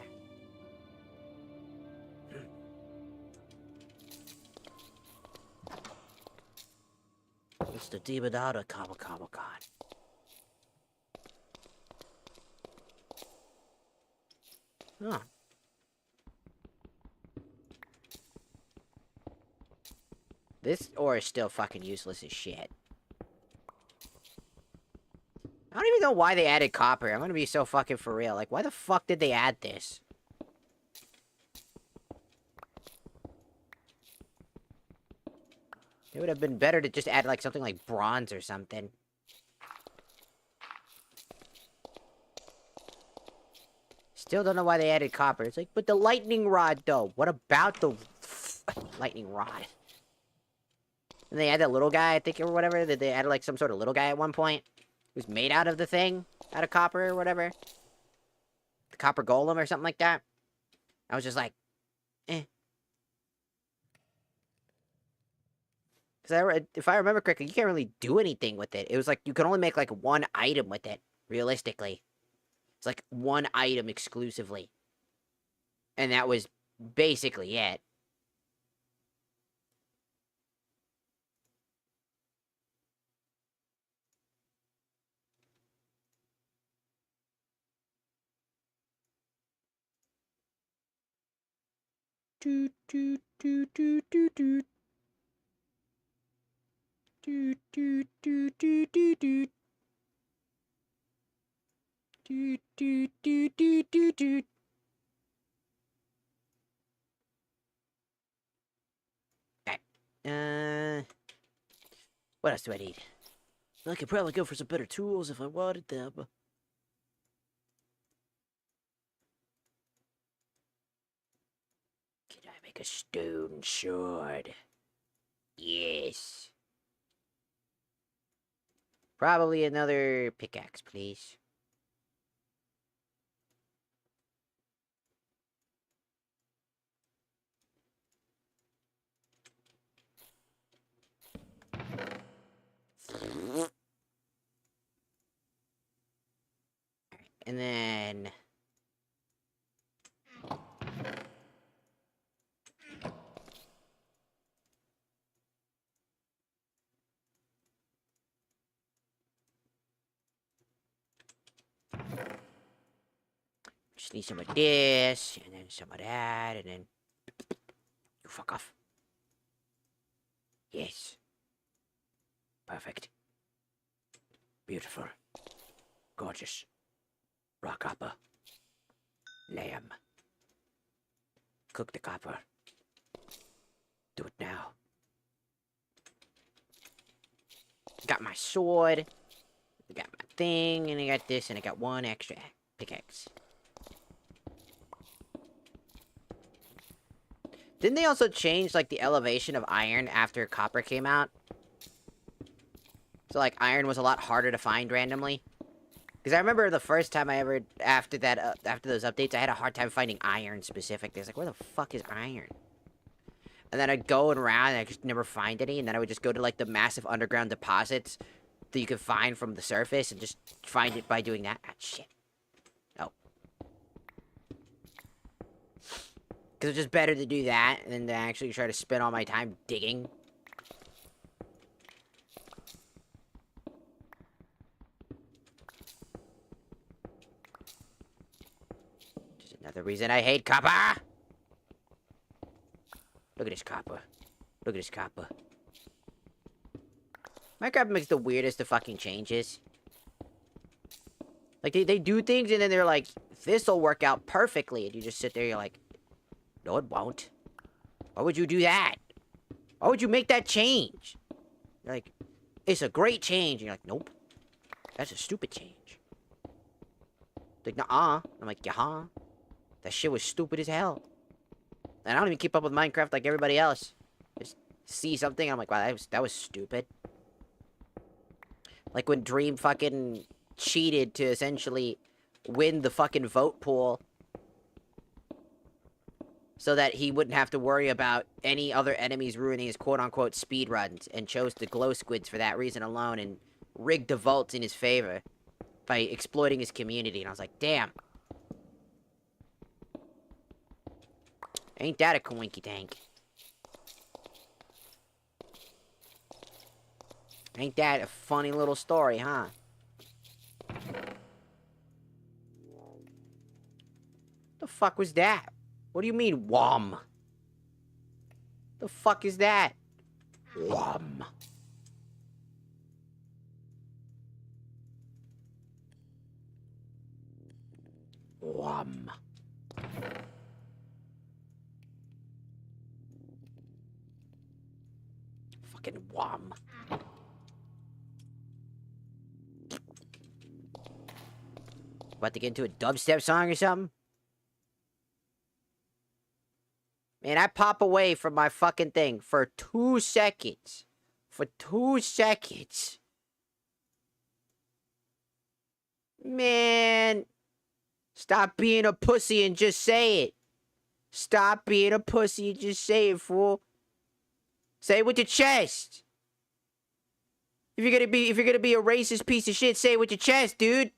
It's the demon out of Comic Con. Huh. This ore is still fucking useless as shit. I don't even know why they added copper. I'm gonna be so fucking for real. Like, why the fuck did they add this? It would have been better to just add, like, something like bronze or something. Still don't know why they added copper. It's like, but the lightning rod, though. What about the lightning rod? And they had that little guy, I think, or whatever. That they added, like, some sort of little guy at one point. Who was made out of the thing. Out of copper or whatever. The copper golem or something like that. I was just like, eh. Because if I remember correctly, you can't really do anything with it. It was like, you could only make, like, one item with it. Realistically. It's like one item exclusively. And that was basically it. Doot, doot, doot, doot, doot, doot. Doot, doot, doot, doot, doot, doot. Doot, doot, doot, doot, doot, doot. Okay. What else do I need? I could probably go for some better tools if I wanted them. Can I make a stone sword? Yes. Probably another pickaxe, please. And then... just need some of this, and then some of that, and then... You fuck off. Yes. Perfect. Beautiful. Gorgeous. Raw copper. Lamb. Cook the copper. Do it now. Got my sword. I got my thing, and I got this, and I got one extra pickaxe. Didn't they also change, like, the elevation of iron after copper came out? So, like, iron was a lot harder to find randomly. Because I remember the first time I ever, after those updates, I had a hard time finding iron specifically. I was like, where the fuck is iron? And then I'd go around and I just never find any. And then I would just go to, like, the massive underground deposits that you could find from the surface and just find it by doing that. Ah, shit. Oh. Because it's just better to do that than to actually try to spend all my time digging. Another reason I hate copper! Look at this copper. Look at this copper. Minecraft makes the weirdest of fucking changes. Like, they do things and then they're like, this'll work out perfectly. And you just sit there, you're like, no, it won't. Why would you do that? Why would you make that change? You're like, it's a great change. And you're like, nope. That's a stupid change. Like, nuh-uh. I'm like, yeah. That shit was stupid as hell. And I don't even keep up with Minecraft like everybody else. Just see something, I'm like, wow, that was stupid. Like when Dream fucking cheated to essentially win the fucking vote pool. So that he wouldn't have to worry about any other enemies ruining his quote-unquote speedruns. And chose the glow squids for that reason alone. And rigged the votes in his favor. By exploiting his community. And I was like, damn. Ain't that a coinky tank? Ain't that a funny little story, huh? The fuck was that? What do you mean, wom? The fuck is that? Wom. Wom. Fucking wom. About to get into a dubstep song or something? Man, I pop away from my fucking thing for 2 seconds. For 2 seconds. Man. Stop being a pussy and just say it. Stop being a pussy and just say it, fool. Say it with your chest. If you're gonna be a racist piece of shit, say it with your chest, dude.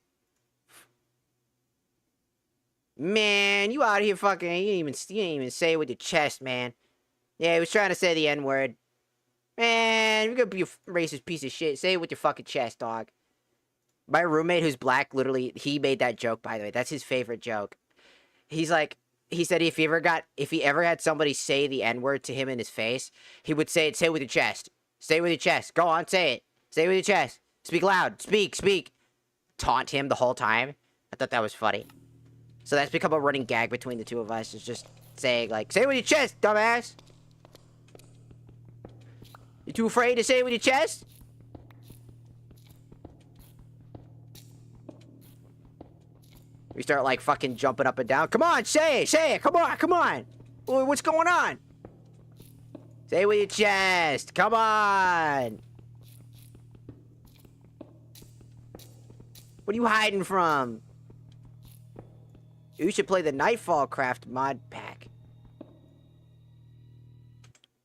Man, you out here fucking, you didn't even say it with your chest, man. Yeah, he was trying to say the N-word. Man, you're gonna be a racist piece of shit. Say it with your fucking chest, dog. My roommate who's black, literally, he made that joke, by the way. That's his favorite joke. He's like, he said if he ever had somebody say the N-word to him in his face, he would say it with your chest. Say it with your chest. Go on, say it. Say it with your chest. Speak loud. Speak. Taunt him the whole time. I thought that was funny. So that's become a running gag between the two of us. Is just saying, like, say it with your chest, dumbass. You too afraid to say it with your chest? We start, like, fucking jumping up and down. Come on, say it. Come on. What's going on? Say it with your chest. Come on. What are you hiding from? You should play the Nightfall Craft mod pack.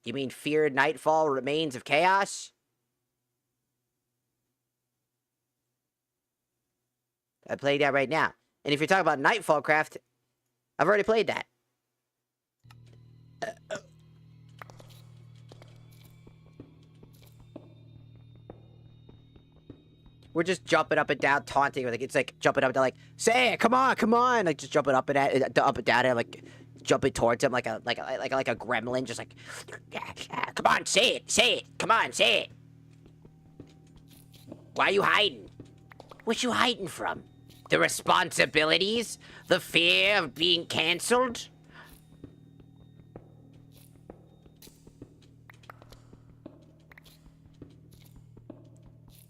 You mean Fear Nightfall Remains of Chaos? I played that right now. And if you're talking about Nightfall Craft, I've already played that. We're just jumping up and down, taunting. Like, it's like jumping up and down, like, say it, come on. Like, just jumping up and down, and like jumping towards him like a gremlin, just like, come on, say it, come on, say it. Why are you hiding? What you hiding from? The responsibilities? The fear of being canceled?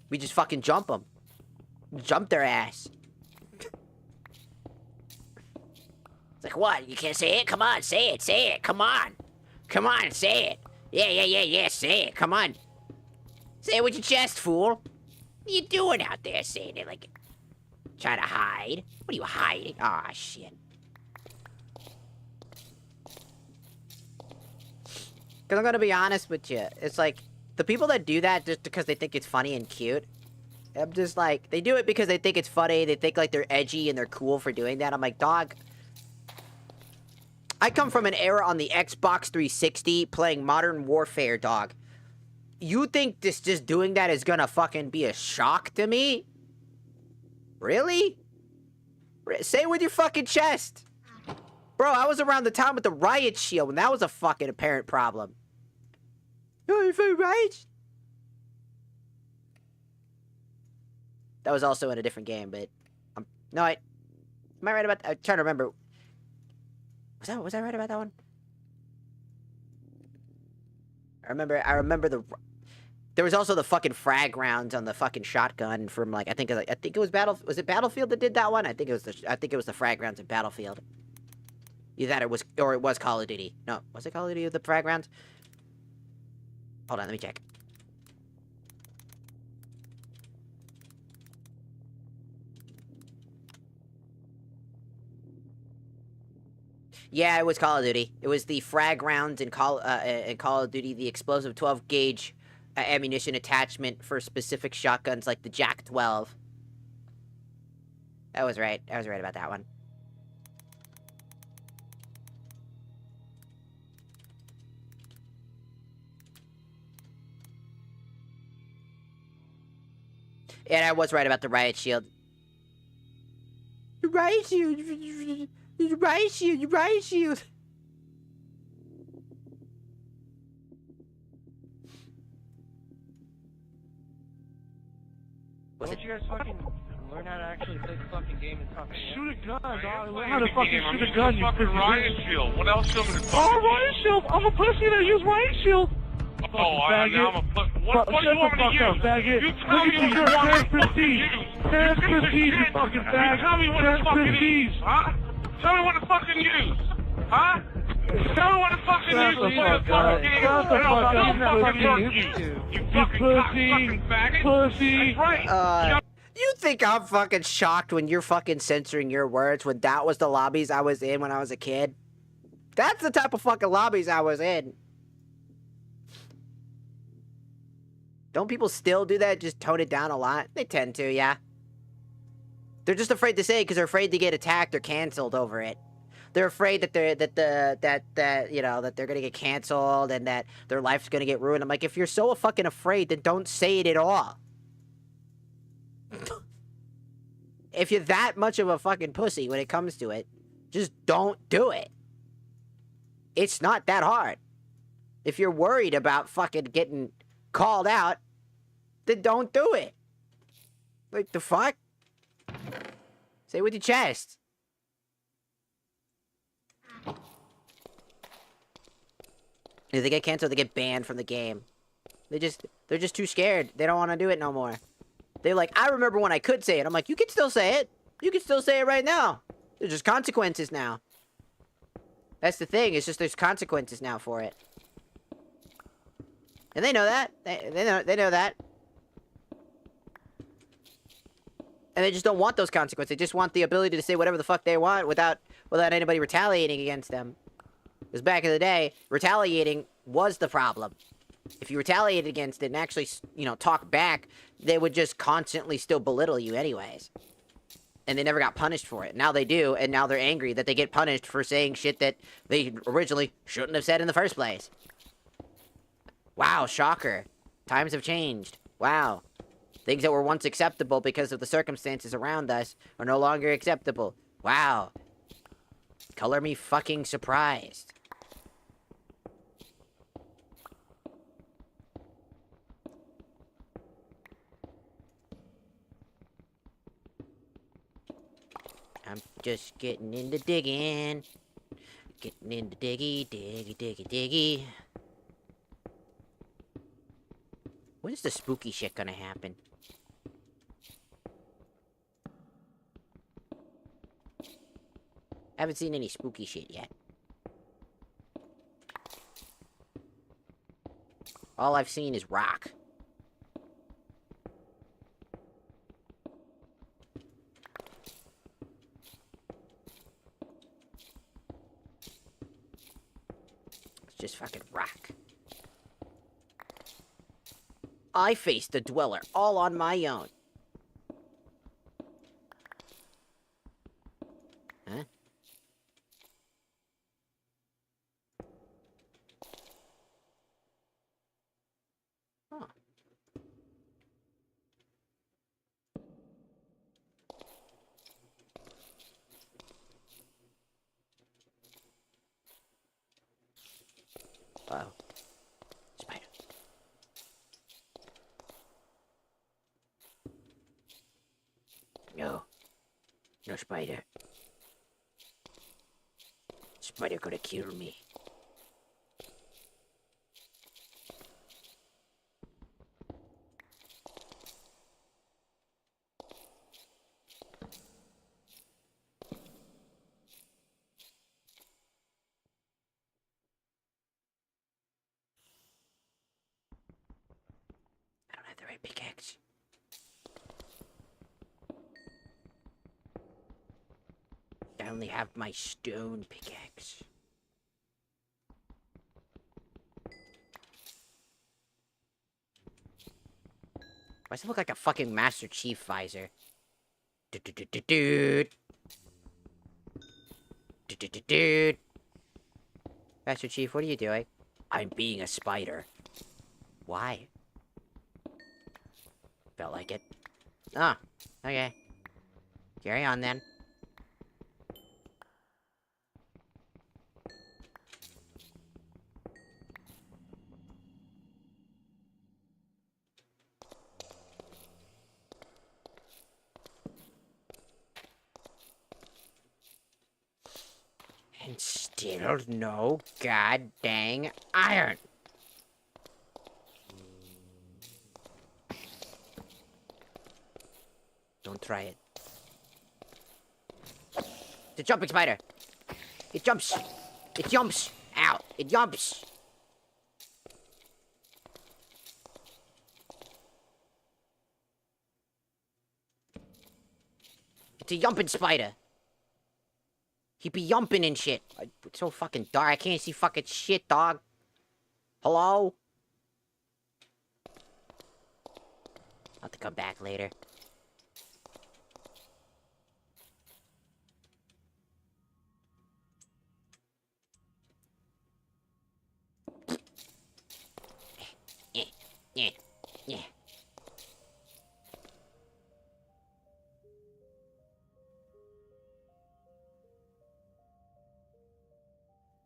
We just fucking jump them. Jump their ass. It's like, what? You can't say it? Come on, say it. Come on, say it. Yeah, say it. Come on. Say it with your chest, fool. What are you doing out there saying it like... Trying to hide? What are you hiding? Aw, oh, shit. Because I'm going to be honest with you. It's like, the people that do that just because they think it's funny and cute, I'm just like, they do it because they think it's funny, they think like they're edgy and they're cool for doing that. I'm like, dog, I come from an era on the Xbox 360 playing Modern Warfare, dog. You think just doing that is gonna fucking be a shock to me? Really? Say it with your fucking chest. Bro, I was around the time with the riot shield and that was a fucking apparent problem. Oh, you feel right? That was also in a different game, but no, am I right about? I'm trying to remember. Was I right about that one? I remember there was also the fucking frag rounds on the fucking shotgun from like I think it was Battlefield that did that one? I think it was the frag rounds in Battlefield. Either that or it was Call of Duty. No, was it Call of Duty with the frag rounds? Hold on, let me check. Yeah, it was Call of Duty. It was the frag rounds in Call of Duty, the explosive 12 gauge ammunition attachment for specific shotguns like the Jack 12. I was right about that one. And I was right about the riot shield. Riot shield. Riot shield. Riot shield. Don't you guys fucking learn how to actually play the fucking game and talk? Shoot a gun, dog. Learn how to fucking shoot a gun, you fucking riot shield. What else you want me to Oh, riot shield! I'm a pussy that use riot shield! Oh, I'm a pussy. What do you want me to use? Faggot. You tell me what you want me to fucking use. Prestige, you fucking fag. Tell me what to fucking use, huh? Tell me what to fucking use, huh? Tell me what to fucking use to play the fucking game. Shut the fuck up, Don't fucking fuck you fucking cock-sucking faggot. Pussy. That's right. You think I'm fucking shocked when you're fucking censoring your words when that was the lobbies I was in when I was a kid? That's the type of fucking lobbies I was in. Don't people still do that? Just tone it down a lot? They tend to, yeah. They're just afraid to say it because they're afraid to get attacked or canceled over it. They're afraid that they're gonna get canceled and that their life's gonna get ruined. I'm like, if you're so fucking afraid, then don't say it at all. If you're that much of a fucking pussy when it comes to it, just don't do it. It's not that hard. If you're worried about fucking getting called out, then don't do it. Like, the fuck? Say it with your chest. If they get canceled, they get banned from the game. They're just too scared. They don't want to do it no more. They're like, I remember when I could say it. I'm like, you can still say it. You can still say it right now. There's just consequences now. That's the thing. It's just there's consequences now for it. And they know that. They know that. And they just don't want those consequences. They just want the ability to say whatever the fuck they want without anybody retaliating against them. Because back in the day, retaliating was the problem. If you retaliated against it and actually, talk back, they would just constantly still belittle you anyways. And they never got punished for it. Now they do, and now they're angry that they get punished for saying shit that they originally shouldn't have said in the first place. Wow, shocker. Times have changed. Wow. Things that were once acceptable because of the circumstances around us are no longer acceptable. Wow. Color me fucking surprised. I'm just getting into digging. Getting into diggy. When is the spooky shit gonna happen? I haven't seen any spooky shit yet. All I've seen is rock. It's just fucking rock. I faced the dweller all on my own. Huh? Huh. Wow. Spider. No. No spider. Spider gonna kill me. I don't have the right pickaxe. I only have my stone pickaxe. Why does it look like a fucking Master Chief visor? Dude. Master Chief, what are you doing? I'm being a spider. Why? Felt like it. Oh, okay. Carry on then. And still no god dang iron. Don't try it. It's a jumping spider. It jumps. It jumps. Ow. It jumps. It's a yumping spider. He be yumping and shit. It's so fucking dark. I can't see fucking shit, dog. Hello? I'll have to come back later. Yeah.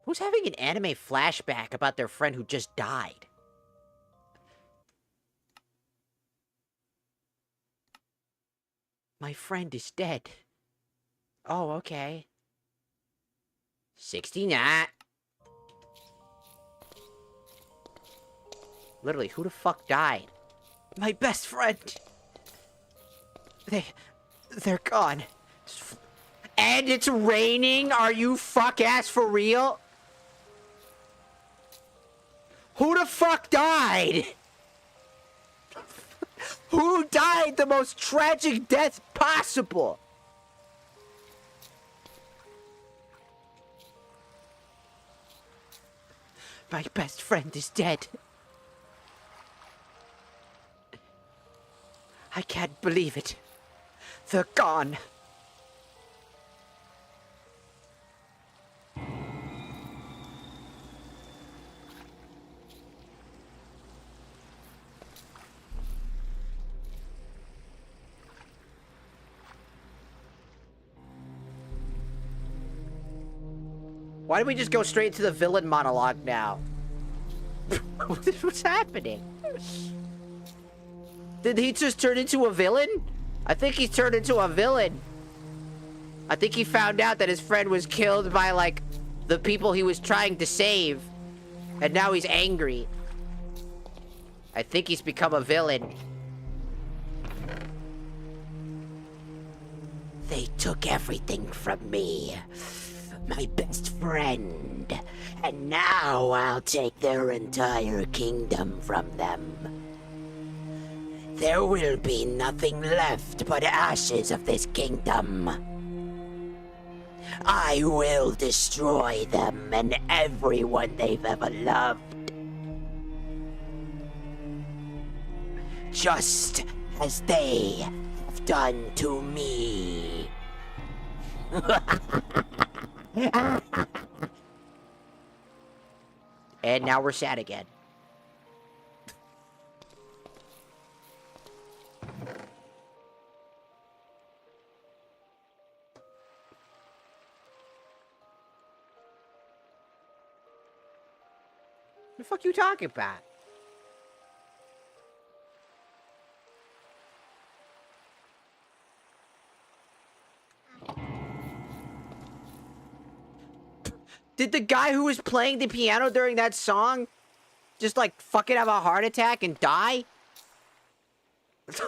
Who's having an anime flashback about their friend who just died? My friend is dead. Oh, okay. 69. Literally, who the fuck died? My best friend. They're gone. And it's raining? Are you fuck-ass for real? Who the fuck died? Who died the most tragic death possible? My best friend is dead. I can't believe it. They're gone. Why did we just go straight to the villain monologue now? What's happening? Did he just turn into a villain? I think he's turned into a villain. I think he found out that his friend was killed by, like, the people he was trying to save. And now he's angry. I think he's become a villain. They took everything from me. My best friend. And now I'll take their entire kingdom from them. There will be nothing left but ashes of this kingdom. I will destroy them and everyone they've ever loved. Just as they have done to me. And now we're sad again. What the fuck you talking about? Did the guy who was playing the piano during that song just, like, fucking have a heart attack and die? It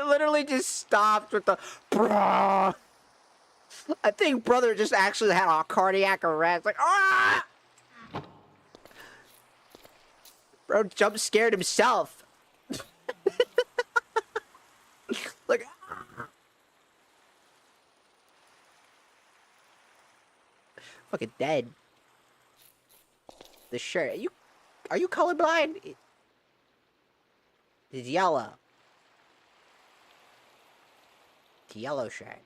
literally just stopped with the brah. I think brother just actually had a cardiac arrest. Like, ah! Bro jump scared himself. Like, fucking dead. The shirt. Are you colorblind? It's yellow. It's a yellow shirt.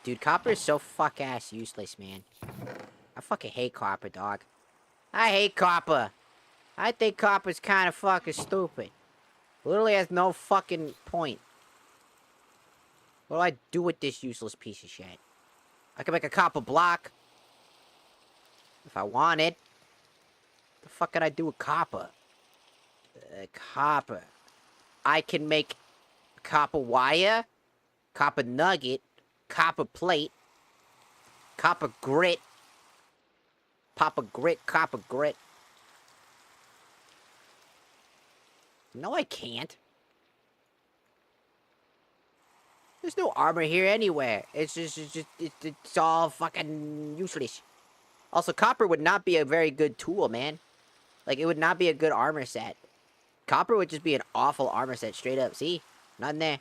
Dude, copper is so fuck-ass useless, man. I fucking hate copper, dog. I hate copper. I think copper's kind of fucking stupid. Literally has no fucking point. What do I do with this useless piece of shit? I can make a copper block. If I wanted. The fuck can I do with copper? Copper. I can make copper wire, copper nugget, copper plate, copper grit, copper grit. No, I can't. There's no armor here anywhere. It's all fucking useless. Also, copper would not be a very good tool, man. Like, it would not be a good armor set. Copper would just be an awful armor set, straight up. See? Nothing there.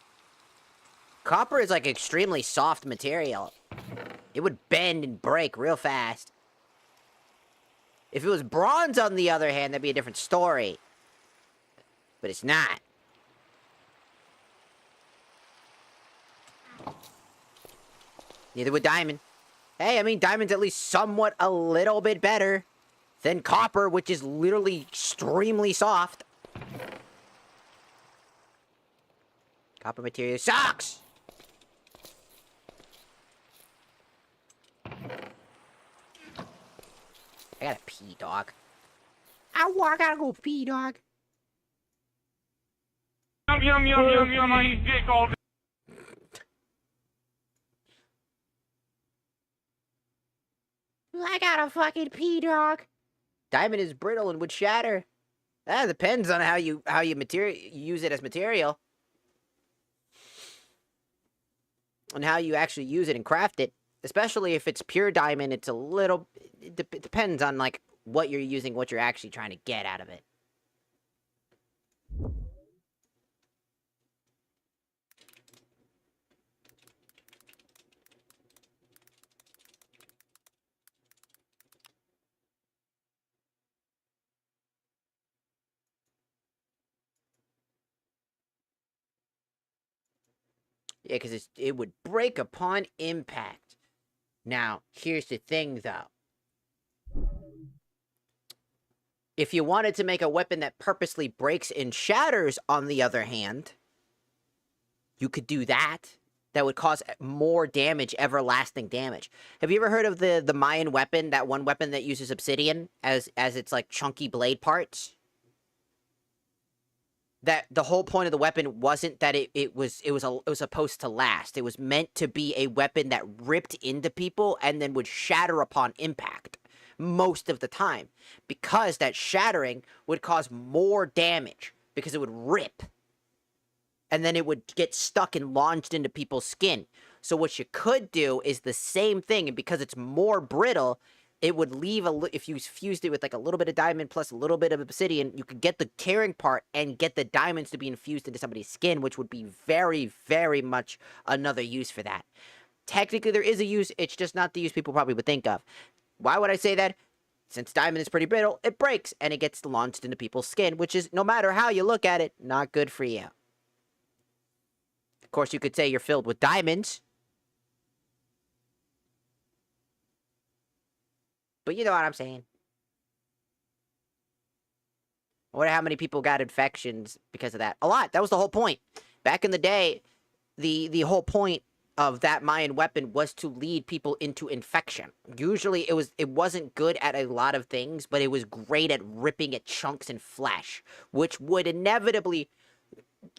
Copper is, like, extremely soft material. It would bend and break real fast. If it was bronze, on the other hand, that'd be a different story. But it's not. Neither would diamond. Hey, I mean, diamond's at least somewhat a little bit better than copper, which is literally extremely soft. Copper material sucks! I gotta pee, dog. I gotta go pee, dog. Yum, yum, yum, yum, yum, I eat dick all day. I gotta fucking pee, dog. Diamond is brittle and would shatter. That depends on how you use it as material. And how you actually use it and craft it. Especially if it's pure diamond, it's a little... It depends on, like, what you're using, what you're actually trying to get out of it. Yeah, because it would break upon impact. Now, here's the thing, though. If you wanted to make a weapon that purposely breaks and shatters, on the other hand, you could do that. That would cause more damage, everlasting damage. Have you ever heard of the Mayan weapon, that one weapon that uses obsidian as its, like, chunky blade parts? That the whole point of the weapon wasn't that it was supposed to last. It was meant to be a weapon that ripped into people and then would shatter upon impact most of the time, because that shattering would cause more damage because it would rip, and then it would get stuck and launched into people's skin. So what you could do is the same thing, and because it's more brittle, it would leave if you fused it with, like, a little bit of diamond plus a little bit of obsidian, you could get the tearing part and get the diamonds to be infused into somebody's skin, which would be very, very much another use for that. Technically, there is a use, it's just not the use people probably would think of. Why would I say that? Since diamond is pretty brittle, it breaks, and it gets launched into people's skin, which is, no matter how you look at it, not good for you. Of course, you could say you're filled with diamonds. But you know what I'm saying. I wonder how many people got infections because of that. A lot. That was the whole point. Back in the day, the whole point of that Mayan weapon was to lead people into infection. Usually it wasn't good at a lot of things, but it was great at ripping at chunks and flesh, which would inevitably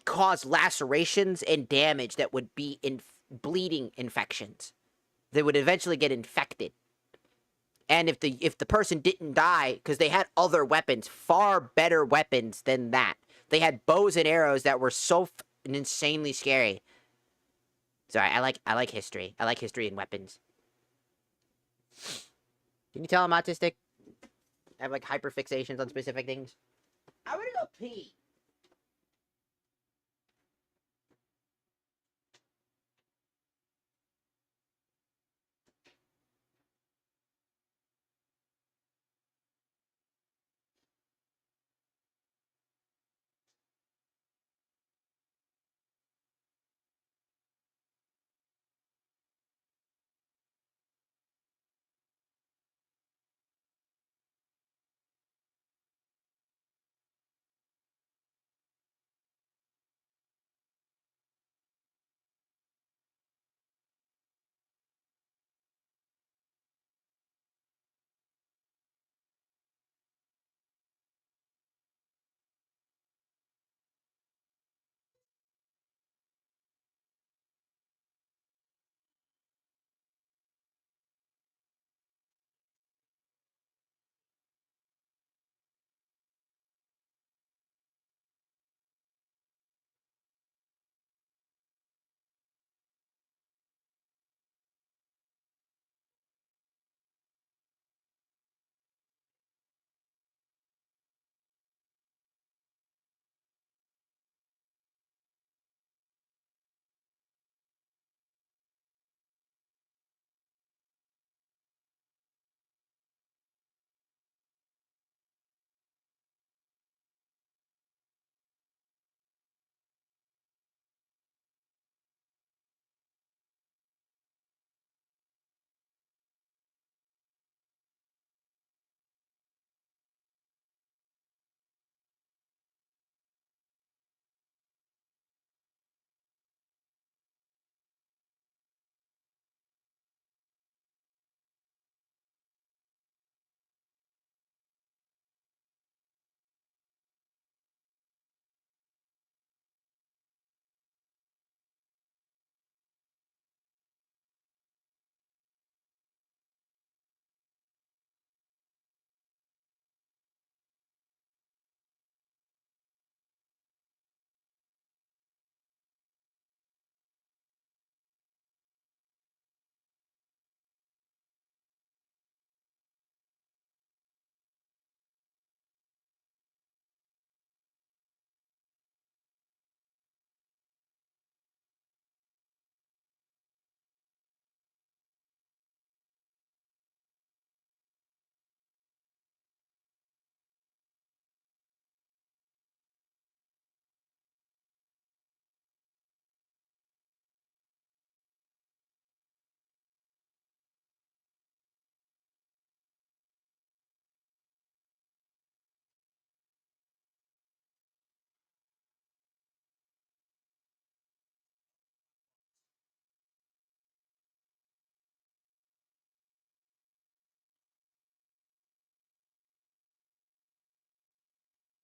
cause lacerations and damage that would be bleeding infections. They would eventually get infected. And if the person didn't die, because they had other weapons, far better weapons than that. They had bows and arrows that were so insanely scary. Sorry, I like history. I like history and weapons. Can you tell I'm autistic? I have, like, hyperfixations on specific things. I wanna go pee.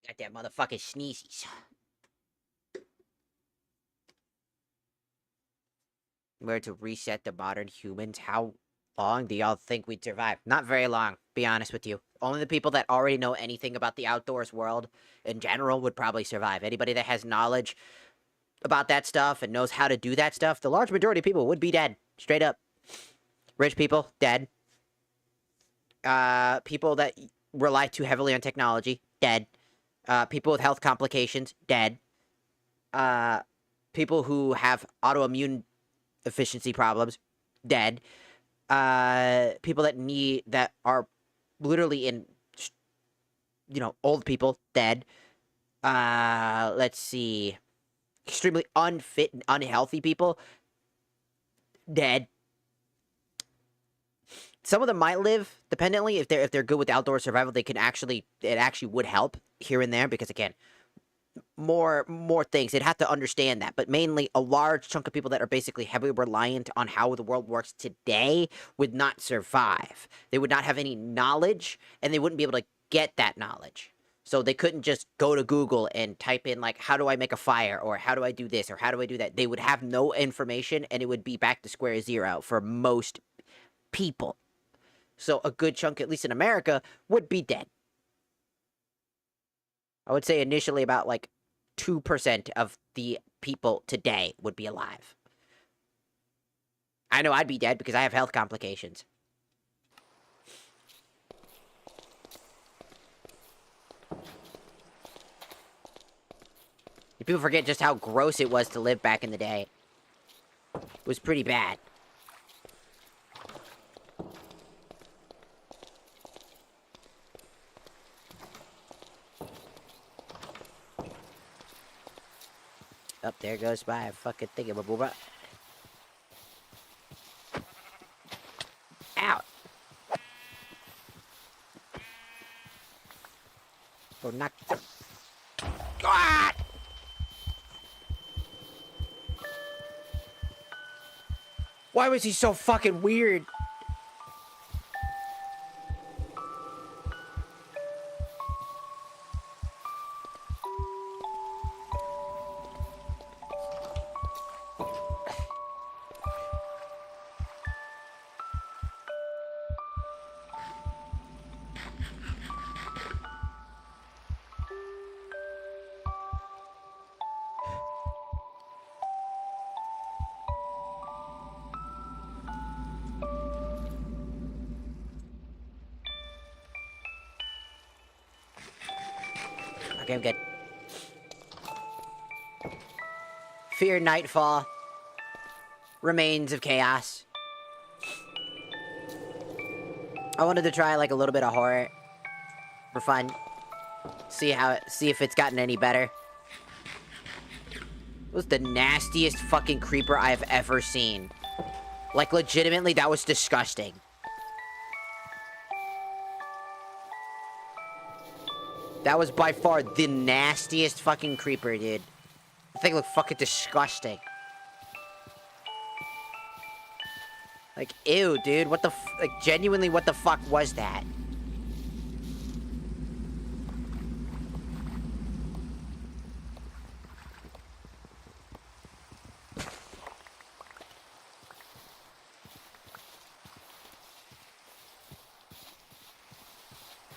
Got that motherfucking sneezies. Where to reset the modern humans? How long do y'all think we'd survive? Not very long, be honest with you. Only the people that already know anything about the outdoors world in general would probably survive. Anybody that has knowledge about that stuff and knows how to do that stuff, the large majority of people would be dead. Straight up. Rich people, dead. People that rely too heavily on technology, dead. People with health complications, dead. People who have autoimmune efficiency problems, dead. People that are literally in, old people, dead. Let's see. Extremely unfit and unhealthy people, dead. Some of them might live dependently if they're good with outdoor survival. It actually would help here and there because again, more things. They'd have to understand that, but mainly a large chunk of people that are basically heavily reliant on how the world works today would not survive. They would not have any knowledge, and they wouldn't be able to get that knowledge. So they couldn't just go to Google and type in, like, how do I make a fire, or how do I do this, or how do I do that? They would have no information, and it would be back to square zero for most people. So a good chunk, at least in America, would be dead. I would say initially about, 2% of the people today would be alive. I know I'd be dead because I have health complications. People forget just how gross it was to live back in the day. It was pretty bad. Up there goes by fucking thingamabooba. Out. Oh, knock the... God! Why was he so fucking weird? Okay, I'm good. Fear Nightfall. Remains of Chaos. I wanted to try a little bit of horror for fun. See if it's gotten any better. It was the nastiest fucking creeper I've ever seen. Legitimately, that was disgusting. That was by far the nastiest fucking creeper, dude. The thing looked fucking disgusting. Ew, dude. What the genuinely, what the fuck was that?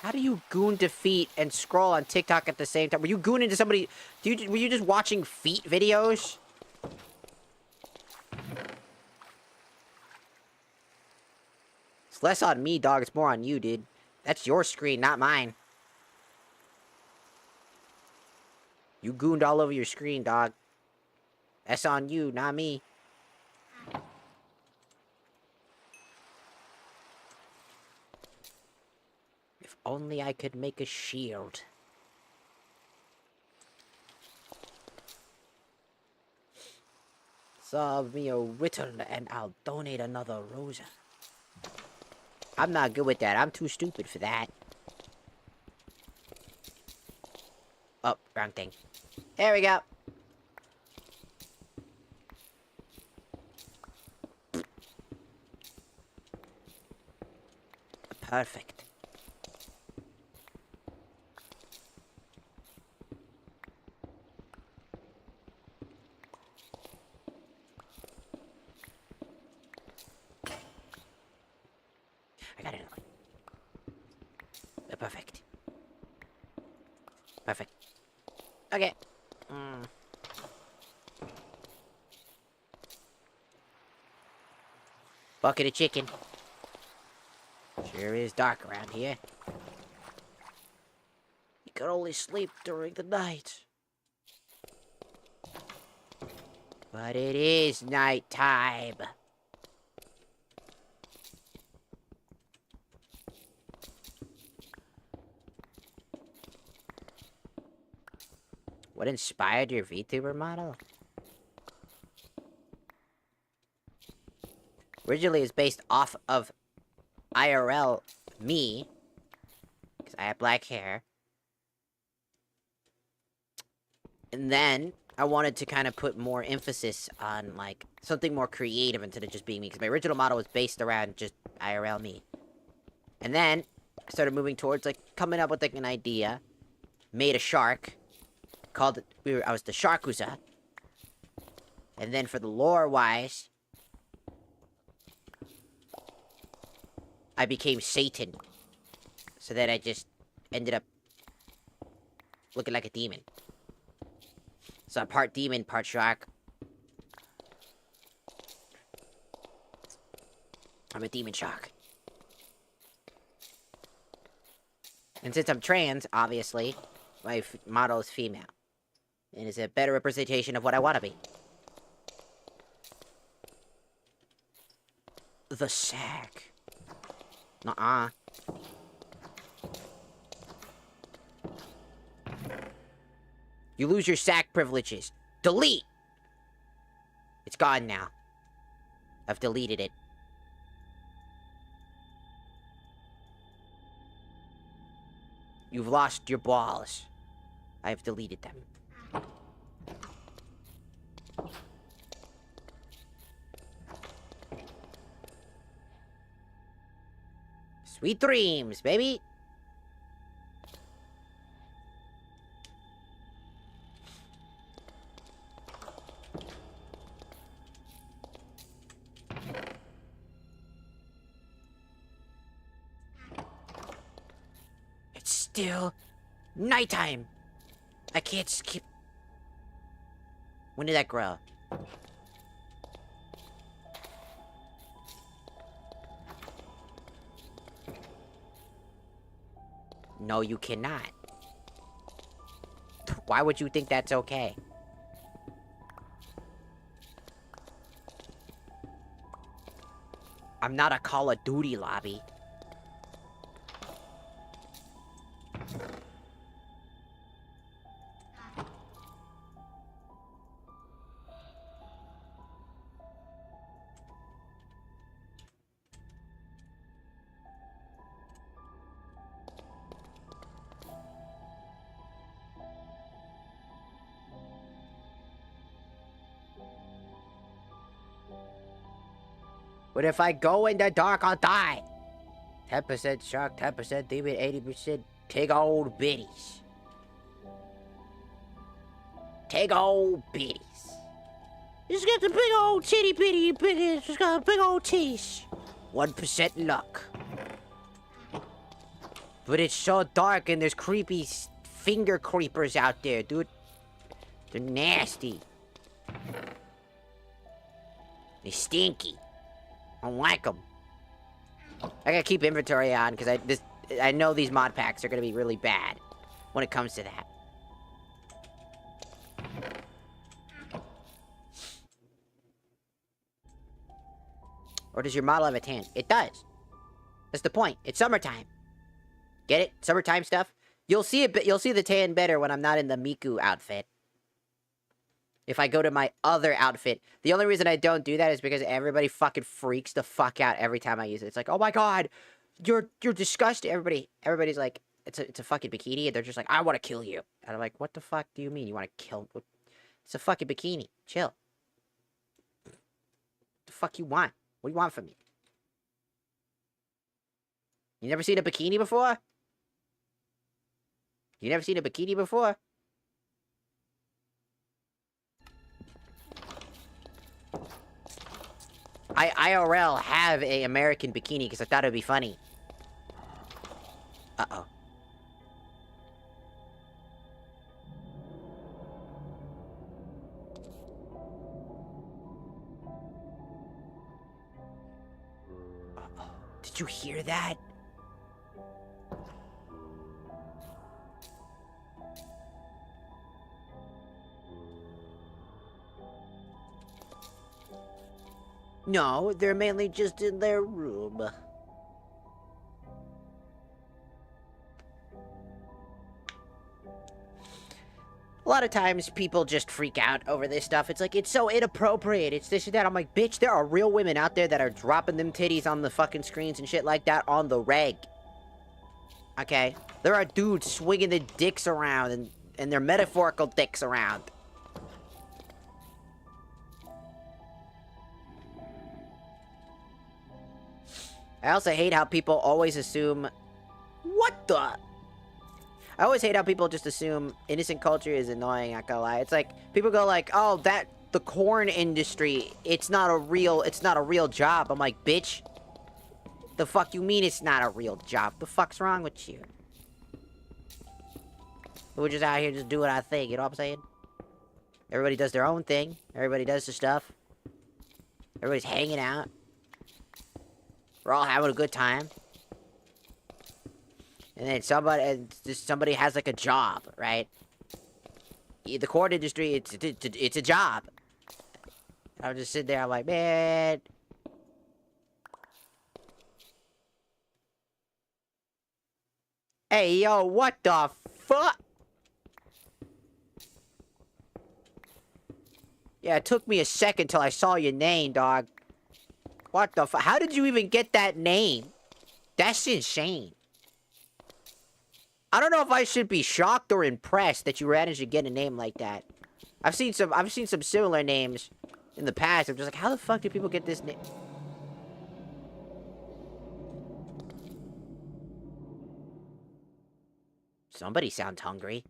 How do you goon defeat and scroll on TikTok at the same time? Were you gooning to somebody? Were you just watching feet videos? It's less on me, dog. It's more on you, dude. That's your screen, not mine. You gooned all over your screen, dog. That's on you, not me. If only I could make a shield. Solve me a riddle and I'll donate another rosa. I'm not good with that. I'm too stupid for that. Oh, wrong thing. There we go. Perfect. Perfect. Perfect. Okay. Bucket of chicken. Sure is dark around here. You can only sleep during the night. But it is nighttime. What inspired your VTuber model? Originally, it's based off of IRL me, because I have black hair. And then I wanted to kind of put more emphasis on, like, something more creative instead of just being me, because my original model was based around just IRL me. And then I started moving towards, like, coming up with, like, an idea. Made a shark. Called it, I was the Sharkuza. And then for the lore-wise, I became Satan. So then I just ended up looking like a demon. So I'm part demon, part shark. I'm a demon shark. And since I'm trans, obviously, my model is female. And is a better representation of what I want to be. The sack. Nuh-uh. You lose your sack privileges. Delete! It's gone now. I've deleted it. You've lost your balls. I've deleted them. Sweet dreams, baby! It's still nighttime! I can't skip. When did that grow? No, you cannot. Why would you think that's okay? I'm not a Call of Duty lobby. But if I go in the dark, I'll die. 10% shark, 10% demon, 80% big old biddies. Big old biddies. Just got the big old titty bitty, just got big old titties. 1% luck. But it's so dark and there's creepy finger creepers out there, dude. They're nasty. They're stinky. I don't like them. I gotta keep inventory on because I know these mod packs are gonna be really bad when it comes to that. Or does your model have a tan? It does. That's the point. It's summertime. Get it? Summertime stuff. You'll see it. You'll see the tan better when I'm not in the Miku outfit. If I go to my other outfit. The only reason I don't do that is because everybody fucking freaks the fuck out every time I use it. It's like, oh my god, you're disgusting. Everybody's like, it's a fucking bikini, and they're just like, I want to kill you. And I'm like, what the fuck do you mean you want to kill? It's a fucking bikini. Chill. What the fuck you want? What do you want from me? You never seen a bikini before? You never seen a bikini before? I IRL have a American bikini because I thought it'd be funny. Uh-oh. Did you hear that? No, they're mainly just in their room. A lot of times people just freak out over this stuff. It's like, it's so inappropriate. It's this and that. I'm like, bitch, there are real women out there that are dropping them titties on the fucking screens and shit like that on the reg. Okay? There are dudes swinging their dicks around and their metaphorical dicks around. I also hate how people always assume... What the... I always hate how people just assume innocent culture is annoying, not gonna lie. It's like, people go like, oh, the corn industry, it's not a real job. I'm like, bitch, the fuck you mean it's not a real job? The fuck's wrong with you? We're just out here just doing our thing, you know what I'm saying? Everybody does their own thing. Everybody does the stuff. Everybody's hanging out. We're all having a good time. And then somebody has like a job, right? The corn industry, it's a job. I'm just sitting there, I'm like, man. Hey, yo, what the fuck? Yeah, it took me a second till I saw your name, dog. What the fuck? How did you even get that name? That's insane. I don't know if I should be shocked or impressed that you managed to get a name like that. I've seen some similar names in the past. I'm just like, how the fuck do people get this name? Somebody sounds hungry.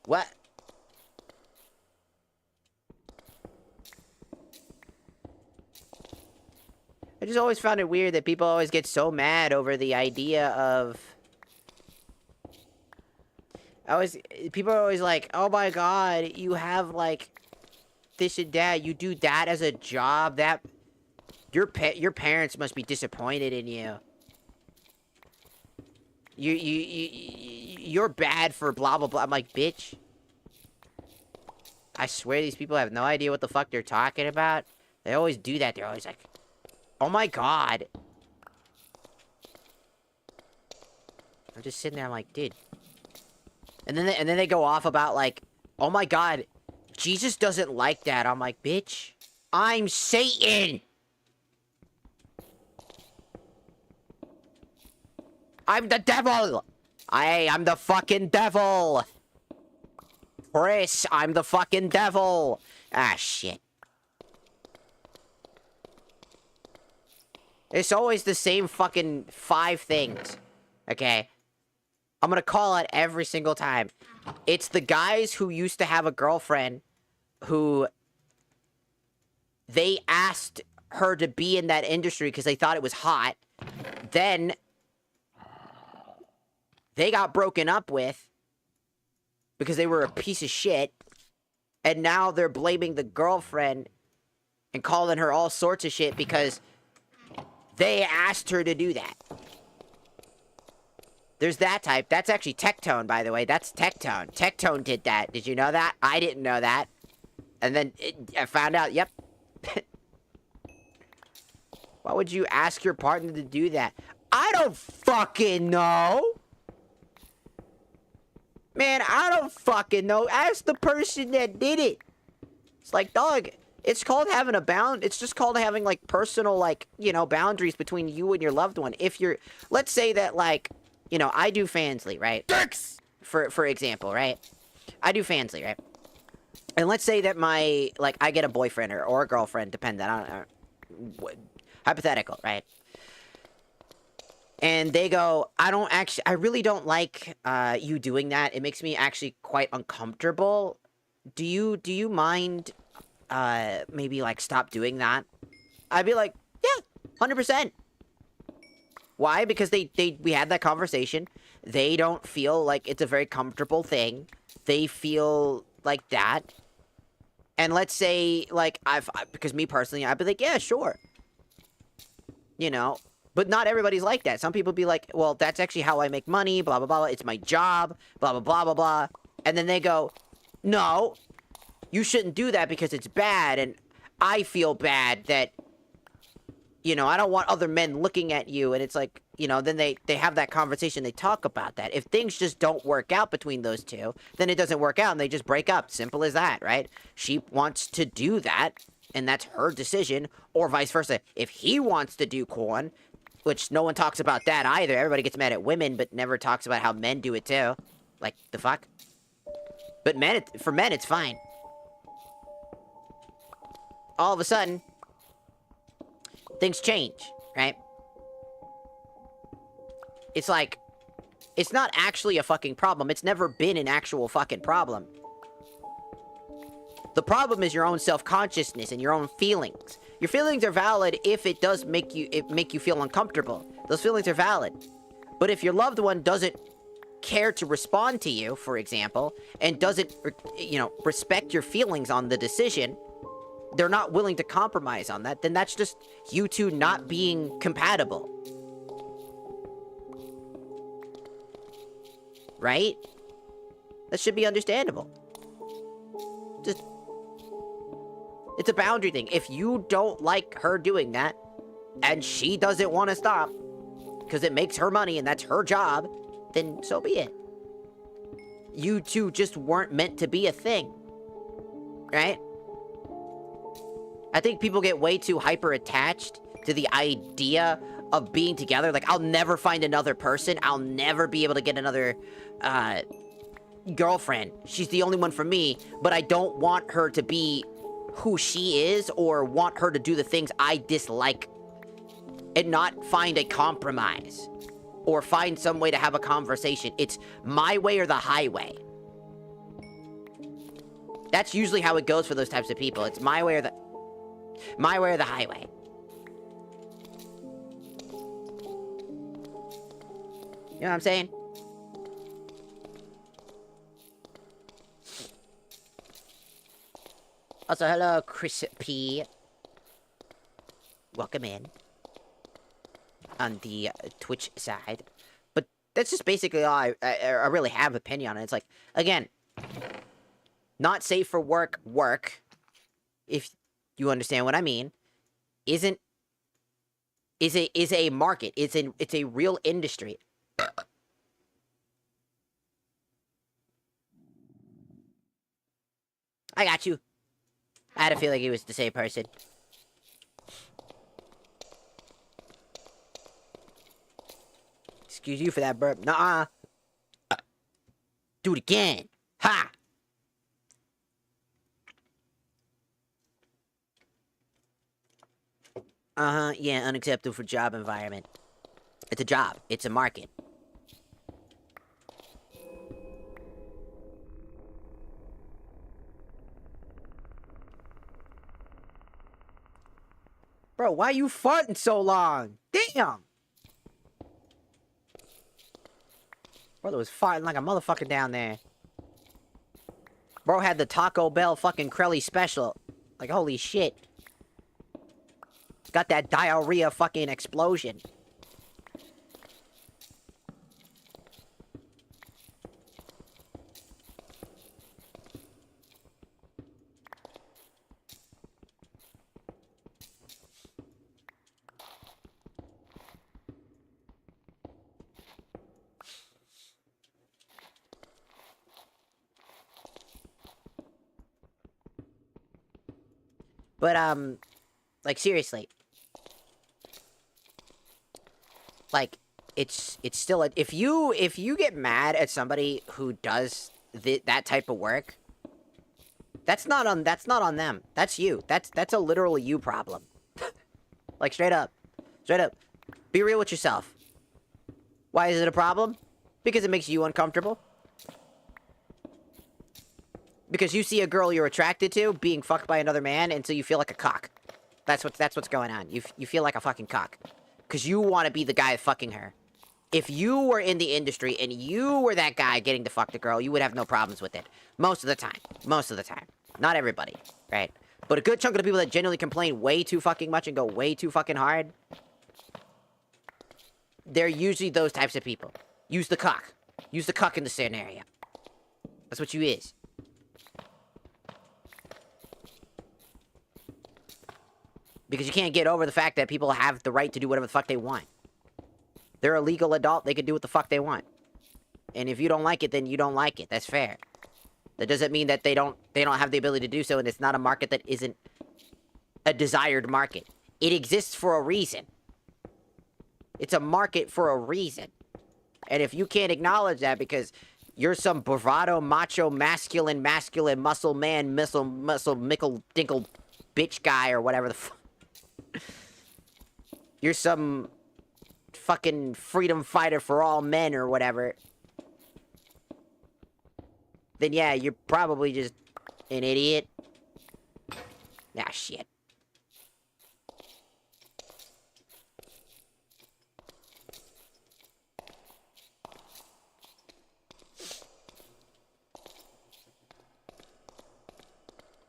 What? I just always found it weird that people always get so mad over the idea of... People are always like, oh my god, you have like this and that, you do that as a job, that... Your parents must be disappointed in you. You're bad for blah blah blah. I'm like, bitch. I swear these people have no idea what the fuck they're talking about. They always do that. They're always like, oh my god. I'm just sitting there, I'm like, dude. And then they go off about like, oh my god, Jesus doesn't like that. I'm like, bitch, I'm Satan. I'm the devil. I'm the fucking devil. Chris, I'm the fucking devil. Ah, shit. It's always the same fucking 5 things. Okay? I'm gonna call it every single time. It's the guys who used to have a girlfriend who... They asked her to be in that industry because they thought it was hot. Then... They got broken up with because they were a piece of shit. And now they're blaming the girlfriend and calling her all sorts of shit because they asked her to do that. There's that type. That's actually Tectone, by the way. That's Tectone. Tectone did that. Did you know that? I didn't know that. And then I found out, yep. Why would you ask your partner to do that? I don't fucking know. Man, I don't fucking know. Ask the person that did it. It's like, dog, it's called having a it's just called having, like, personal, like, you know, boundaries between you and your loved one. If you're, let's say that, like, you know, I do Fansly, right? Dicks! For example, right? I do Fansly, right? And let's say that my, like, I get a boyfriend or a girlfriend, depending on, hypothetical, right? And they go, I really don't like you doing that. It makes me actually quite uncomfortable. Do you mind maybe like stop doing that? I'd be like, yeah, 100%. Why? Because we had that conversation. they don't feel like it's a very comfortable thing. They feel like that. And let's say, like, because me personally, I'd be like, yeah, sure. You know, but not everybody's like that. Some people be like, well, that's actually how I make money, blah, blah, blah. It's my job, blah, blah, blah, blah, blah. And then they go, no, you shouldn't do that because it's bad. And I feel bad that, you know, I don't want other men looking at you. And it's like, you know, then they have that conversation. They talk about that. If things just don't work out between those two, then it doesn't work out and they just break up. Simple as that, right? She wants to do that, and that's her decision, or vice versa. If he wants to do corn, which no one talks about that either. Everybody gets mad at women, but never talks about how men do it too. Like, the fuck? But for men, it's fine. All of a sudden, things change, right? It's like, it's not actually a fucking problem. It's never been an actual fucking problem. The problem is your own self-consciousness and your own feelings. Your feelings are valid if it does make you feel uncomfortable. Those feelings are valid. But if your loved one doesn't care to respond to you, for example, and doesn't, you know, respect your feelings on the decision, they're not willing to compromise on that, then that's just you two not being compatible. Right? That should be understandable. Just, it's a boundary thing. If you don't like her doing that, and she doesn't want to stop, because it makes her money and that's her job, then so be it. You two just weren't meant to be a thing. Right? I think people get way too hyper-attached to the idea of being together. Like, I'll never find another person. I'll never be able to get another, girlfriend. She's the only one for me, but I don't want her to be who she is or want her to do the things I dislike and not find a compromise or find some way to have a conversation. It's my way or the highway. That's usually how it goes for those types of people. It's my way or the highway. You know what I'm saying? Also, hello, Chris P. Welcome in. On the Twitch side. But that's just basically all I really have opinion on it. It's like, again, not safe for work, if you understand what I mean, is a market. It's a real industry. I got you. I had a feeling he was the same person. Excuse you for that burp. Nuh-uh. Do it again. Ha! Uh-huh, yeah, unacceptable for job environment. It's a job. It's a market. Bro, why you farting so long? Damn! Brother was farting like a motherfucker down there. Bro had the Taco Bell fucking Crelly special. Like, holy shit. Got that diarrhea fucking explosion. But, like, seriously. Like, it's still if you get mad at somebody who does that type of work, that's not on them. That's you. That's a literal you problem. Like, straight up. Be real with yourself. Why is it a problem? Because it makes you uncomfortable. Because you see a girl you're attracted to being fucked by another man, and so you feel like a cock. That's what's going on. You feel like a fucking cock. Because you want to be the guy fucking her. if you were in the industry and you were that guy getting to fuck the girl, you would have no problems with it. Most of the time. Most of the time. Not everybody, right? But a good chunk of the people that genuinely complain way too fucking much and go way too fucking hard, they're usually those types of people. Use the cuck. Use the cuck in the scenario. That's what you is. Because you can't get over the fact that people have the right to do whatever the fuck they want. They're a legal adult, they can do what the fuck they want. And if you don't like it, then you don't like it. That's fair. That doesn't mean that they don't have the ability to do so, and it's not a market that isn't a desired market. It exists for a reason. It's a market for a reason. And if you can't acknowledge that because you're some bravado, macho, masculine, muscle man, muscle, mickle, dinkle, bitch guy, or whatever the fuck. You're some fucking freedom fighter for all men or whatever. Then yeah, you're probably just an idiot. Ah, shit.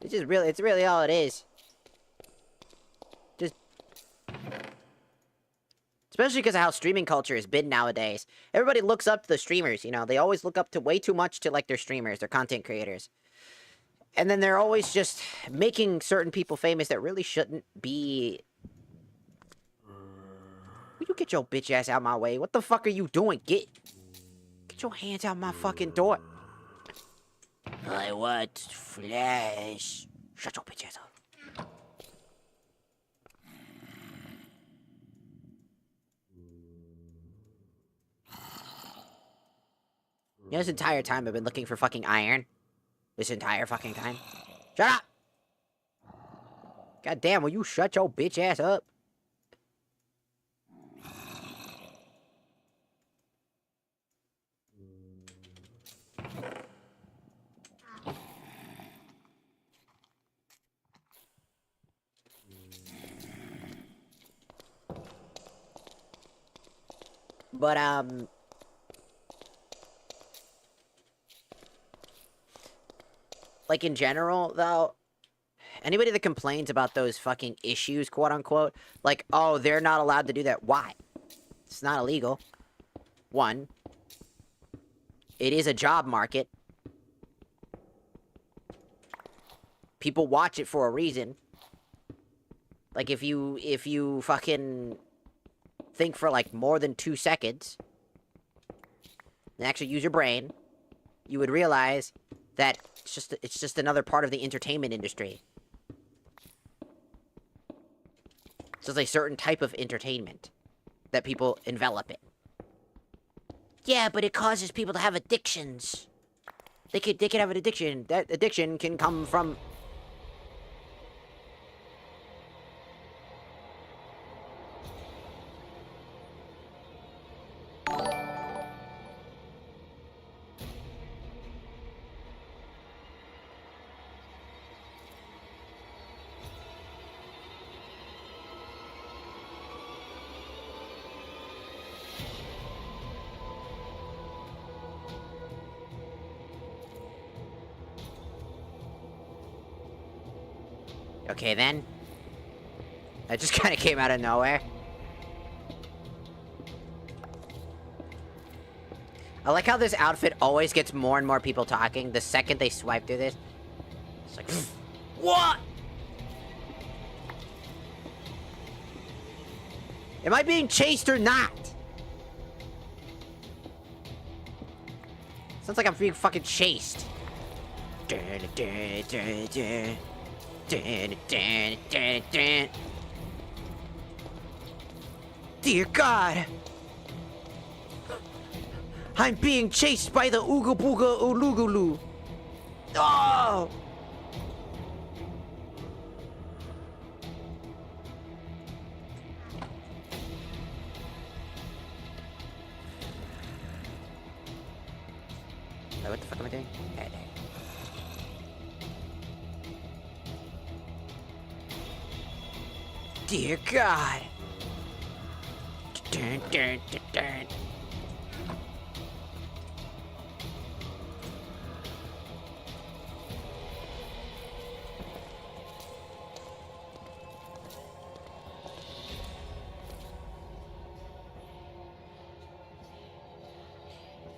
It's really all it is. Just... Especially because of how streaming culture has been nowadays. Everybody looks up to the streamers, you know? They always look up to way too much to, like, their streamers, their content creators. And then they're always just making certain people famous that really shouldn't be... Will you get your bitch ass out my way? What the fuck are you doing? Get your hands out my fucking door. I want flesh. Shut your bitch ass up. You know, this entire time I've been looking for fucking iron. This entire fucking time. Shut up! God damn, will you shut your bitch ass up? But, like, in general, though, anybody that complains about those fucking issues, quote-unquote, like, oh, they're not allowed to do that. Why? It's not illegal. One, it is a job market. People watch it for a reason. Like, if you fucking think for, like, more than 2 seconds, and actually use your brain, you would realize that it's just another part of the entertainment industry. It's just a certain type of entertainment that people envelop in. Yeah, but it causes people to have addictions. They could have an addiction. That addiction can come from... Okay, then. That just kind of came out of nowhere. I like how this outfit always gets more and more people talking the second they swipe through this. It's like, what? Am I being chased or not? Sounds like I'm being fucking chased. Dear God! I'm being chased by the Ooga Booga Ulugulu! Oh! What the fuck am I doing? Dear God!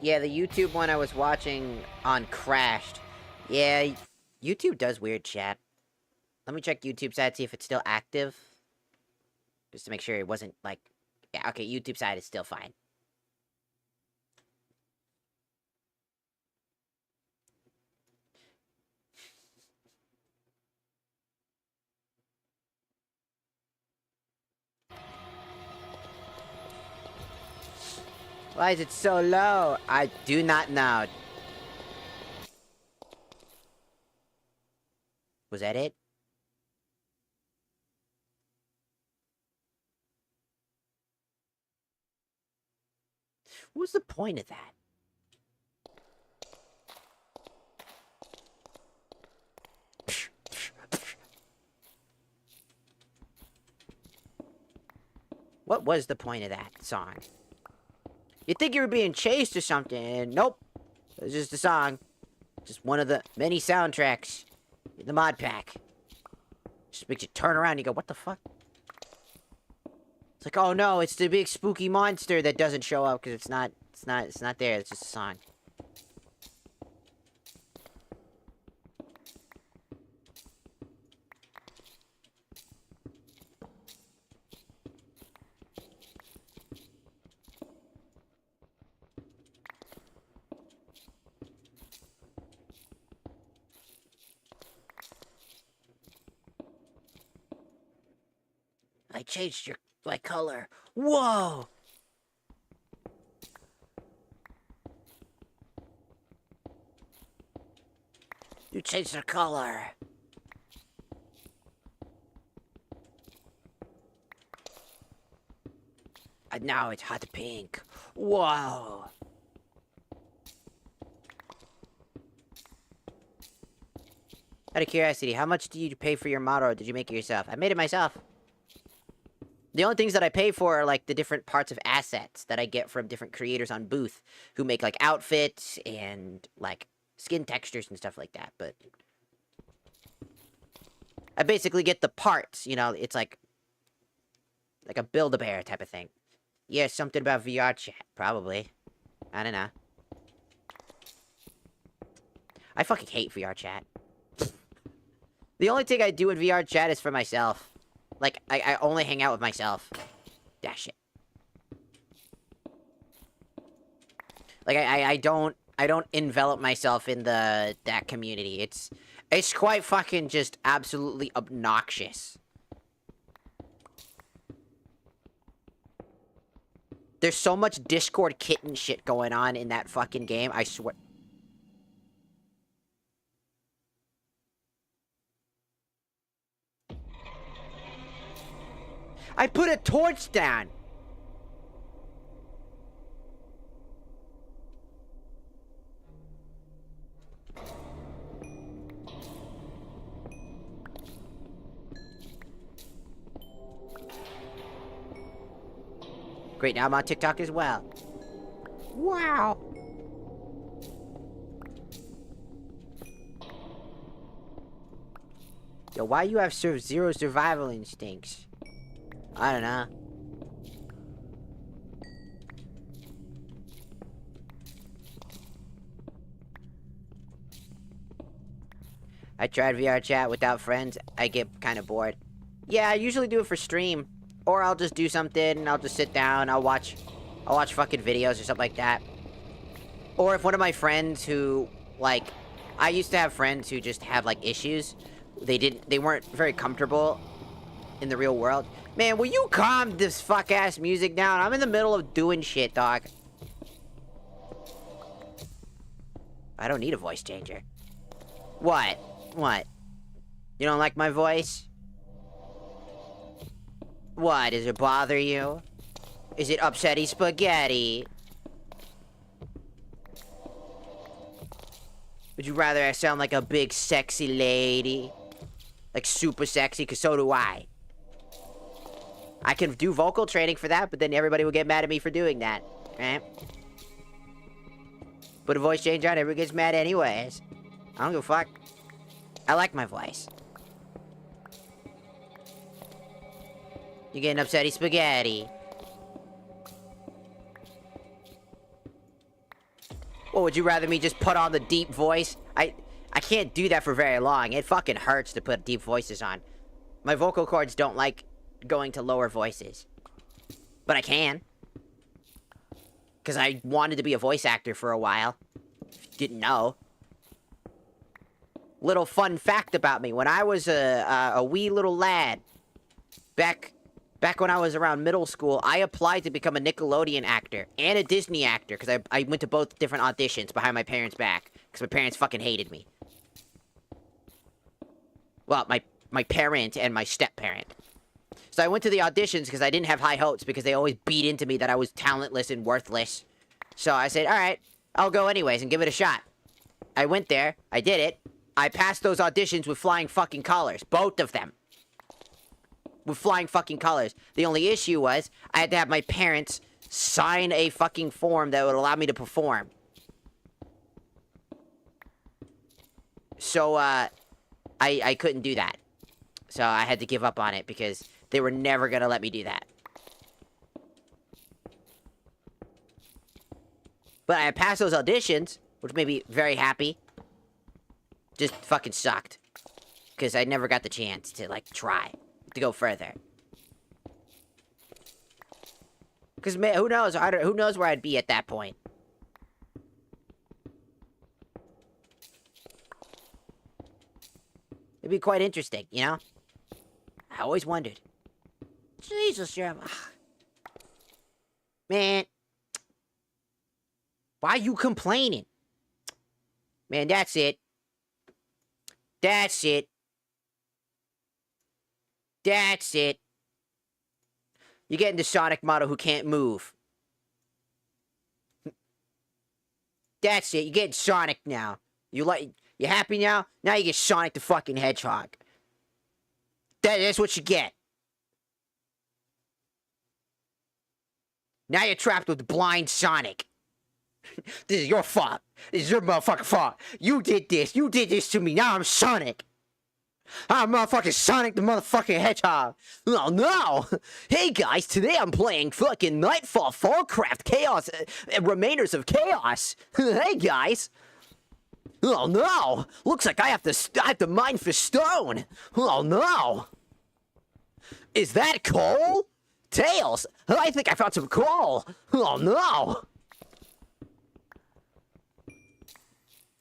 Yeah, the YouTube one I was watching on crashed. Yeah, YouTube does weird chat. Let me check YouTube side, see if it's still active. Just to make sure it wasn't like... Yeah, okay, YouTube side is still fine. Why is it so low? I do not know. Was that it? What was the point of that? What was the point of that song? You'd think you were being chased or something, and nope. It was just a song. Just one of the many soundtracks in the Modpack. Just makes you turn around and you go, what the fuck? It's like, oh no, it's the big spooky monster that doesn't show up because it's not there. It's just a song. I changed my color. Whoa! You changed the color. And now it's hot pink. Whoa! Out of curiosity, how much do you pay for your model, or did you make it yourself? I made it myself. The only things that I pay for are, like, the different parts of assets that I get from different creators on Booth who make, like, outfits and, like, skin textures and stuff like that, but... I basically get the parts, you know, it's like a Build-A-Bear type of thing. Yeah, something about VR chat, probably. I don't know. I fucking hate VR chat. The only thing I do in VR chat is for myself. Like, I only hang out with myself. That shit. Like, I don't envelop myself in that community. It's quite fucking just absolutely obnoxious. There's so much Discord kitten shit going on in that fucking game, I swear. I put a torch down! Great, now I'm on TikTok as well. Wow! Yo, why you have zero survival instincts? I don't know. I tried VR chat without friends. I get kind of bored. Yeah, I usually do it for stream. Or I'll just do something and I'll just sit down, I'll watch fucking videos or something like that. Or if one of my friends who, like, I used to have friends who just have, like, issues. They weren't very comfortable in the real world. Man, will you calm this fuck-ass music down? I'm in the middle of doing shit, dog. I don't need a voice changer. What? What? You don't like my voice? What, does it bother you? Is it upsetty spaghetti? Would you rather I sound like a big sexy lady? Like super sexy, cause so do I. I can do vocal training for that, but then everybody will get mad at me for doing that. Right? Put a voice change on, everyone gets mad anyways. I don't give a fuck. I like my voice. You're getting upsetty spaghetti. Or would you rather me just put on the deep voice? I can't do that for very long. It fucking hurts to put deep voices on. My vocal cords don't like going to lower voices. But I can. Because I wanted to be a voice actor for a while. If you didn't know. Little fun fact about me. When I was a wee little lad, back when I was around middle school, I applied to become a Nickelodeon actor and a Disney actor. Because I went to both different auditions behind my parents' back. Because my parents fucking hated me. Well, my parent and my step-parent. So I went to the auditions because I didn't have high hopes because they always beat into me that I was talentless and worthless. So I said, alright, I'll go anyways and give it a shot. I went there, I did it, I passed those auditions with flying fucking colors. Both of them. With flying fucking colors. The only issue was, I had to have my parents sign a fucking form that would allow me to perform. So, I couldn't do that. So I had to give up on it because they were never gonna let me do that. But I passed those auditions, which made me very happy. Just fucking sucked. Because I never got the chance to, like, try. To go further. Because, who knows? Who knows where I'd be at that point. It'd be quite interesting, you know? I always wondered. Jesus, man. Why are you complaining? Man, that's it. That's it. That's it. You're getting the Sonic model who can't move. That's it. You're getting Sonic now. You happy now? Now you get Sonic the fucking Hedgehog. That's what you get. Now you're trapped with blind Sonic. This is your fault. This is your motherfucking fault. You did this. You did this to me. Now I'm Sonic. I'm motherfucking Sonic the motherfucking Hedgehog. Oh no! Hey guys, today I'm playing fucking Nightfall, Fallcraft, Chaos, Remainders of Chaos. Hey guys. Oh no! Looks like I have to mine for stone. Oh no! Is that coal? Tails, I think I found some coal. Oh no!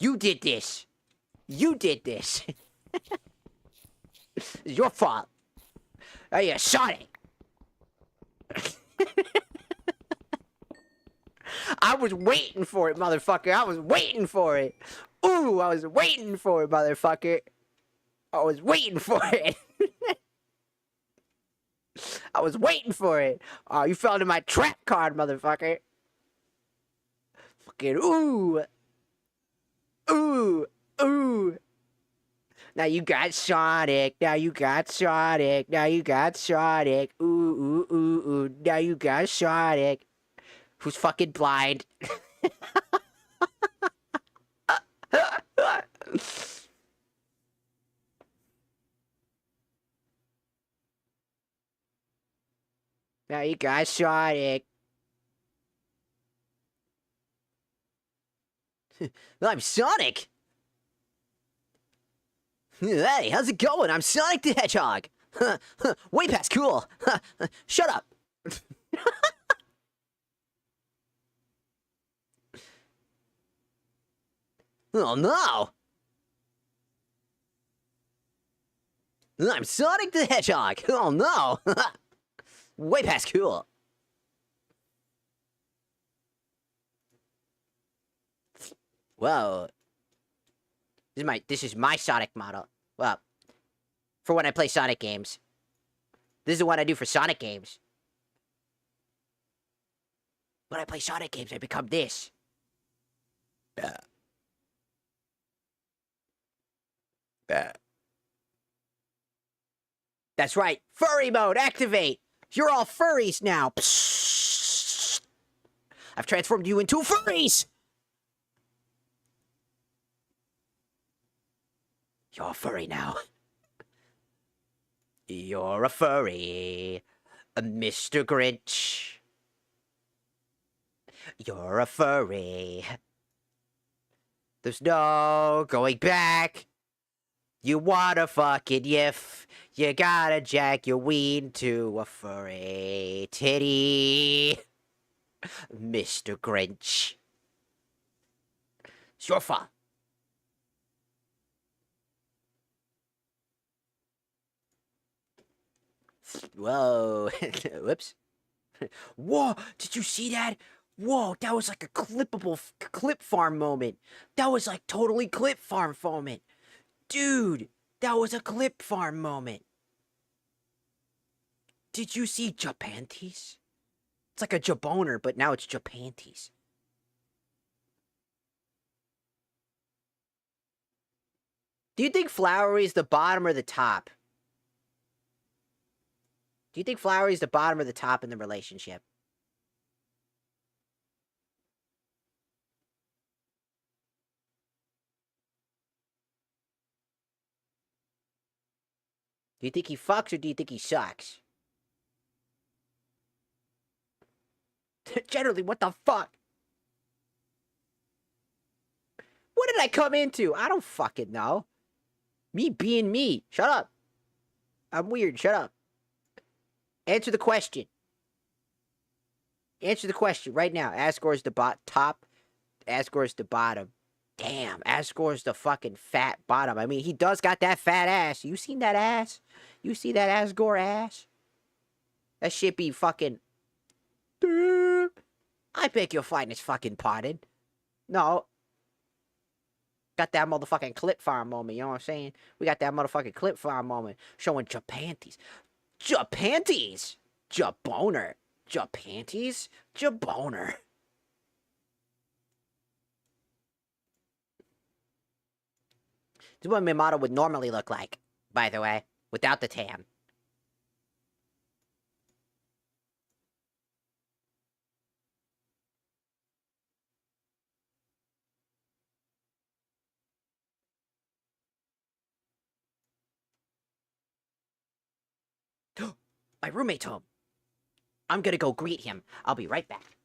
You did this. You did this. It's your fault. Oh yeah, Sonic. I was waiting for it, motherfucker. I was waiting for it. Ooh, I was waiting for it, motherfucker. I was waiting for it. I was waiting for it. Oh, you fell into my trap card, motherfucker. Fucking ooh. Ooh. Ooh. Now you got Sonic. Now you got Sonic. Now you got Sonic. Ooh, ooh, ooh, ooh. Now you got Sonic. Who's fucking blind? Now you got Sonic. I'm Sonic. Hey, how's it going? I'm Sonic the Hedgehog. Way past cool. Shut up. Oh no. I'm Sonic the Hedgehog. Oh no. Way past cool. Whoa. This is my Sonic model. Well, for when I play Sonic games. This is what I do for Sonic games. When I play Sonic games, I become this. That's right. Furry mode, activate. You're all furries now. Psst. I've transformed you into furries. You're a furry now. You're a furry, Mr. Grinch. You're a furry. There's no going back. You wanna fucking yiff. You gotta jack your ween to a furry titty. Mr. Grinch. It's your fault. Whoa. Whoops. Whoa, did you see that? Whoa, that was like a clip farm moment. That was like totally clip farm moment. Dude, that was a clip farm moment. Did you see Japanties? It's like a Jaboner, but now it's Japanties. Do you think Flowery is the bottom or the top? Do you think Flowery is the bottom or the top in the relationship? Do you think he fucks or do you think he sucks? Generally, what the fuck? What did I come into? I don't fucking know. Me being me. Shut up. I'm weird. Shut up. Answer the question. Answer the question right now. Asgore's the top. Asgore's the bottom. Damn, Asgore's the fucking fat bottom. I mean, he does got that fat ass. You seen that ass? You see that Asgore ass? That shit be fucking... I beg your finest fucking pardon. No. Got that motherfucking clip farm moment, you know what I'm saying? We got that motherfucking clip farm moment showing Japanties. Japanties? Jaboner. Japanties? Jaboner. This is what my model would normally look like, by the way, without the tan. My roommate's home. I'm gonna go greet him. I'll be right back.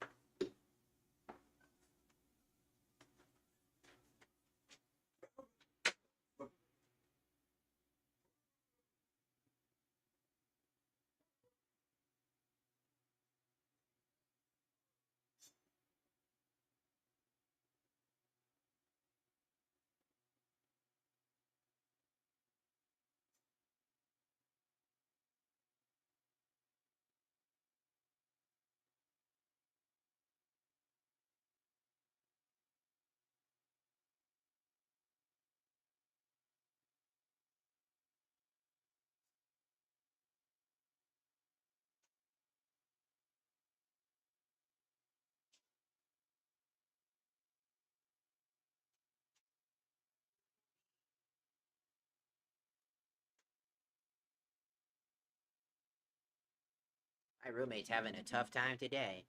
My roommate's having a tough time today.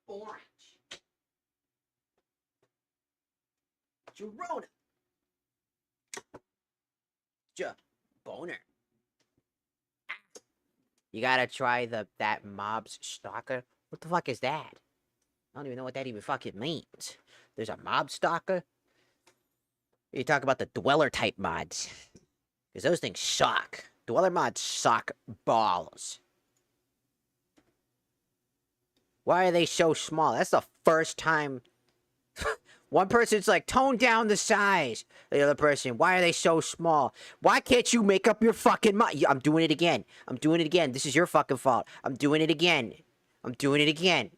Orange. Jerona. Boner. You gotta try that mob's stalker. What the fuck is that? I don't even know what that even fucking means. There's a mob stalker? You talk about the dweller type mods. Because those things suck. Dweller mods suck balls. Why are they so small? That's the first time. One person's like, tone down the size. The other person, why are they so small? Why can't you make up your fucking mind? I'm doing it again. I'm doing it again. This is your fucking fault. I'm doing it again. I'm doing it again.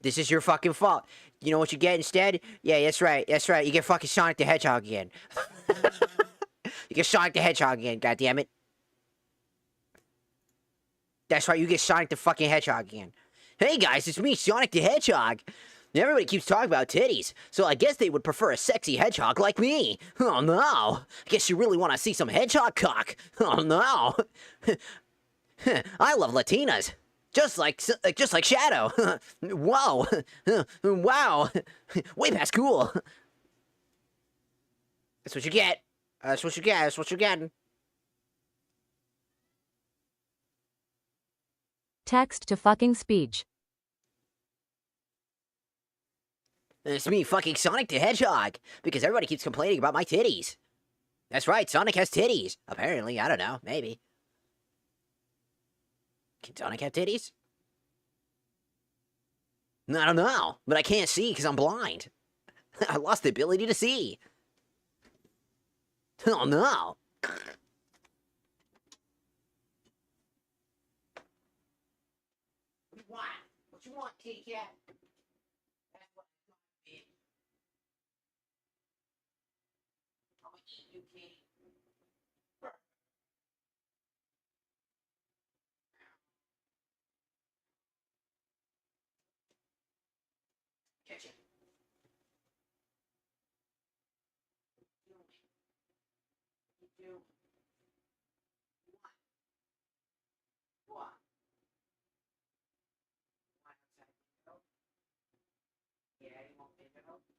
This is your fucking fault. You know what you get instead? Yeah, that's right. That's right. You get fucking Sonic the Hedgehog again. You get Sonic the Hedgehog again, goddammit. That's right, you get Sonic the fucking Hedgehog again. Hey guys, it's me, Sonic the Hedgehog. Everybody keeps talking about titties, so I guess they would prefer a sexy hedgehog like me. Oh no. I guess you really want to see some hedgehog cock. Oh no. I love Latinas. Just like Shadow. Whoa. Wow. Way past cool. That's what you get. That's what you get. That's what you're getting. Text to fucking speech. It's me, fucking Sonic the Hedgehog, because everybody keeps complaining about my titties. That's right, Sonic has titties. Apparently, I don't know, maybe. Can Sonic have titties? I don't know, but I can't see because I'm blind. I lost the ability to see. Oh no. What? What you want, kitty cat? That's what I want, bitch. I'm gonna eat you, kitty. Catch it. You do. What? What? Why outside window? Yeah, you won't window? Won't window?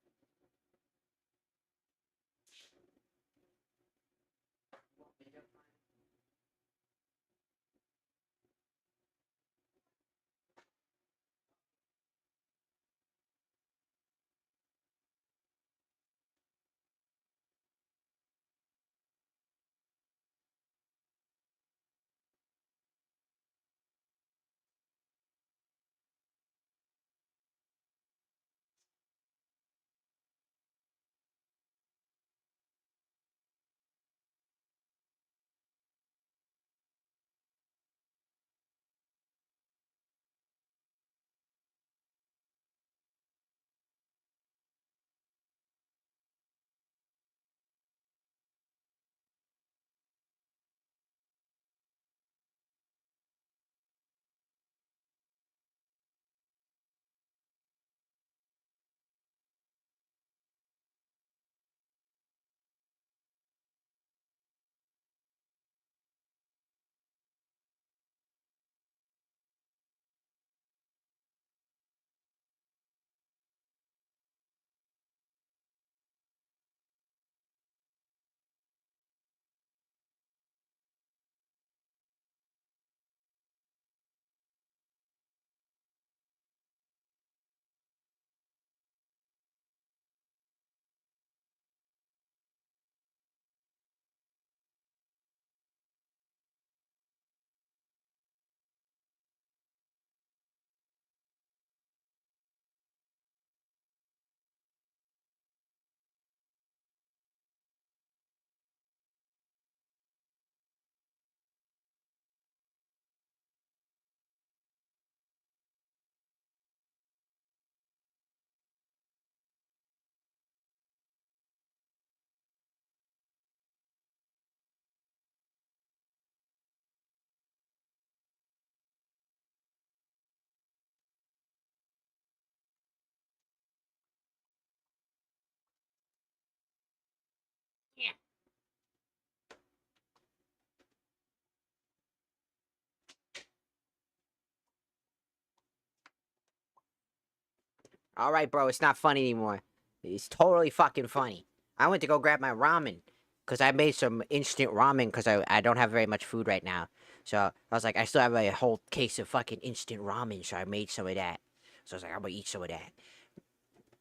Alright, bro, it's not funny anymore. It's totally fucking funny. I went to go grab my ramen. Because I made some instant ramen because I don't have very much food right now. So I was like, I still have a whole case of fucking instant ramen, so I made some of that. So I was like, I'm gonna eat some of that.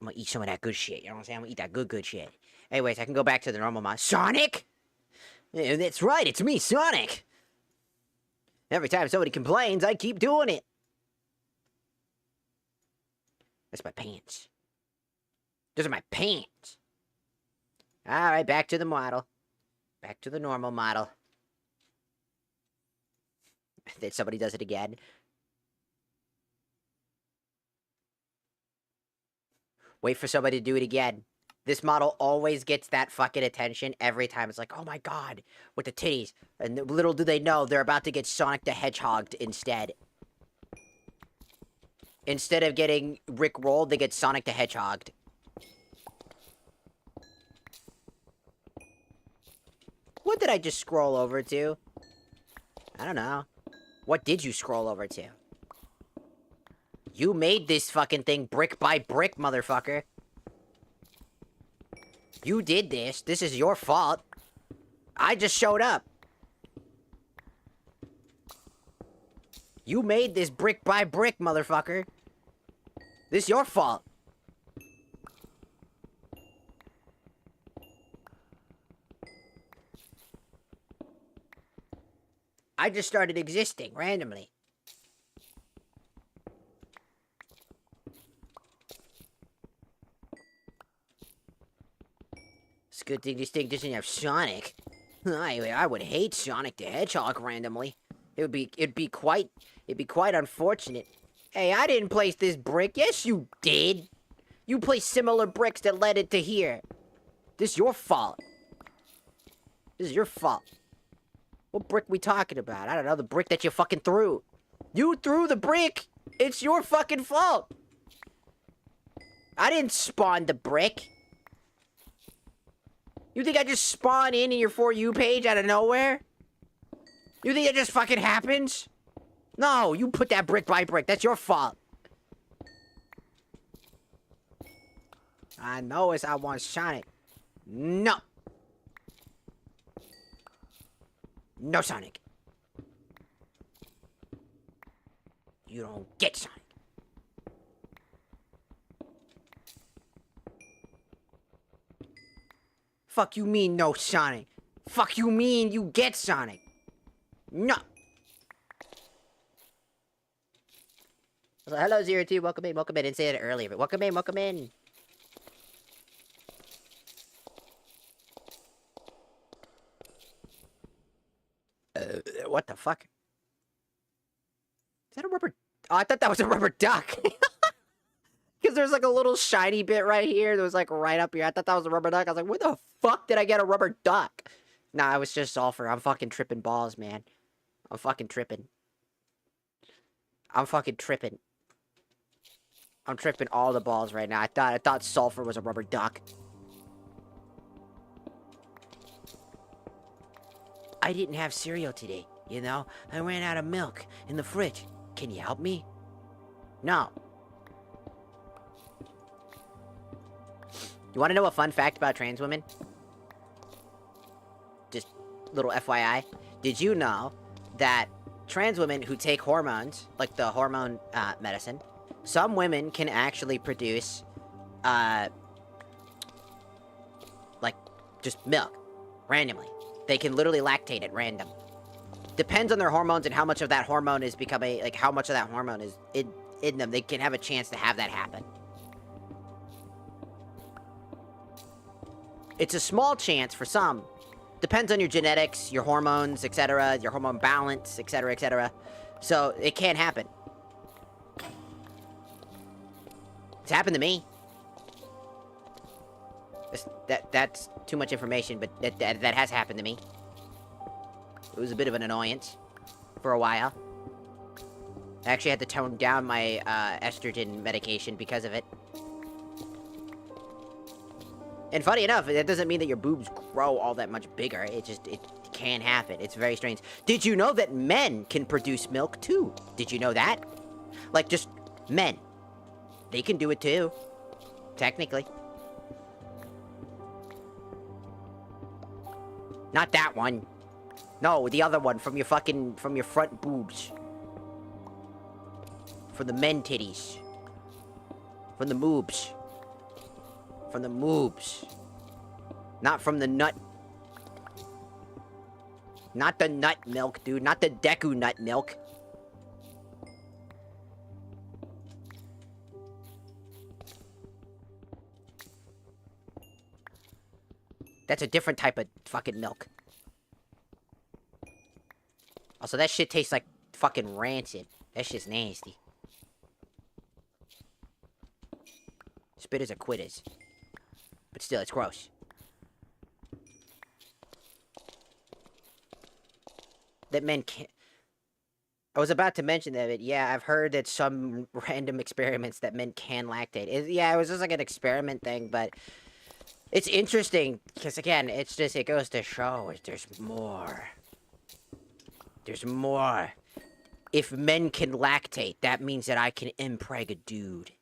I'm gonna eat some of that good shit. You know what I'm saying? I'm gonna eat that good shit. Anyways, I can go back to the normal mod. Sonic? Yeah, that's right, it's me, Sonic. Every time somebody complains, I keep doing it. That's my pants. Those are my pants. Alright, back to the model. Back to the normal model. Then somebody does it again. Wait for somebody to do it again. This model always gets that fucking attention every time. It's like, oh my god, with the titties. And little do they know, they're about to get Sonic the Hedgehogged instead. Instead of getting Rick rolled, they get Sonic the Hedgehogged. What did I just scroll over to? I don't know. What did you scroll over to? You made this fucking thing brick by brick, motherfucker. You did this. This is your fault. I just showed up. You made this brick by brick, motherfucker. This is your fault. I just started existing randomly. It's a good thing this thing doesn't have Sonic. I would hate Sonic the Hedgehog randomly. It'd be quite unfortunate. Hey, I didn't place this brick. Yes, you did. You placed similar bricks that led it to here. This is your fault. This is your fault. What brick we talking about? I don't know, the brick that you fucking threw. You threw the brick! It's your fucking fault! I didn't spawn the brick. You think I just spawn in your For You page out of nowhere? You think that just fucking happens? No, you put that brick by brick. That's your fault. I know I want Sonic. No. No Sonic. You don't get Sonic. Fuck you mean no Sonic? Fuck you mean you get Sonic? No. So, hello Zero Two, welcome in. I didn't say that earlier, but welcome in. What the fuck? Is that a rubber? Oh, I thought that was a rubber duck. Because there's like a little shiny bit right here. That was like right up here. I thought that was a rubber duck. I was like, where the fuck did I get a rubber duck? Nah, it was just sulfur. I'm fucking tripping balls, man. I'm fucking tripping. I'm tripping all the balls right now. I thought sulfur was a rubber duck. I didn't have cereal today, you know? I ran out of milk in the fridge. Can you help me? No. You want to know a fun fact about trans women? Just little FYI. Did you know that trans women who take hormones, like the hormone medicine, some women can actually produce, like, just milk, randomly. They can literally lactate at random. Depends on their hormones and how much of that hormone is becoming, like, how much of that hormone is in them. They can have a chance to have that happen. It's a small chance for some. Depends on your genetics, your hormones, etc., your hormone balance, etc., etc. So, it can happen. It's happened to me. That's too much information, but that has happened to me. It was a bit of an annoyance for a while. I actually had to tone down my estrogen medication because of it. And funny enough, that doesn't mean that your boobs grow all that much bigger. It can happen. It's very strange. Did you know that men can produce milk too? Did you know that? Like, just men. They can do it too. Technically. Not that one. No, the other one from your front boobs. From the men titties. From the moobs. From the moobs. Not from the nut. Not the nut milk, dude. Not the Deku nut milk. That's a different type of fucking milk. Also, that shit tastes like fucking rancid. That shit's nasty. Spitters are quitters. But still, it's gross. That men can't... I was about to mention that, but yeah, I've heard that some random experiments that men can lactate. Yeah, it was just like an experiment thing, but... It's interesting, because again, it goes to show there's more. There's more. If men can lactate, that means that I can impreg a dude.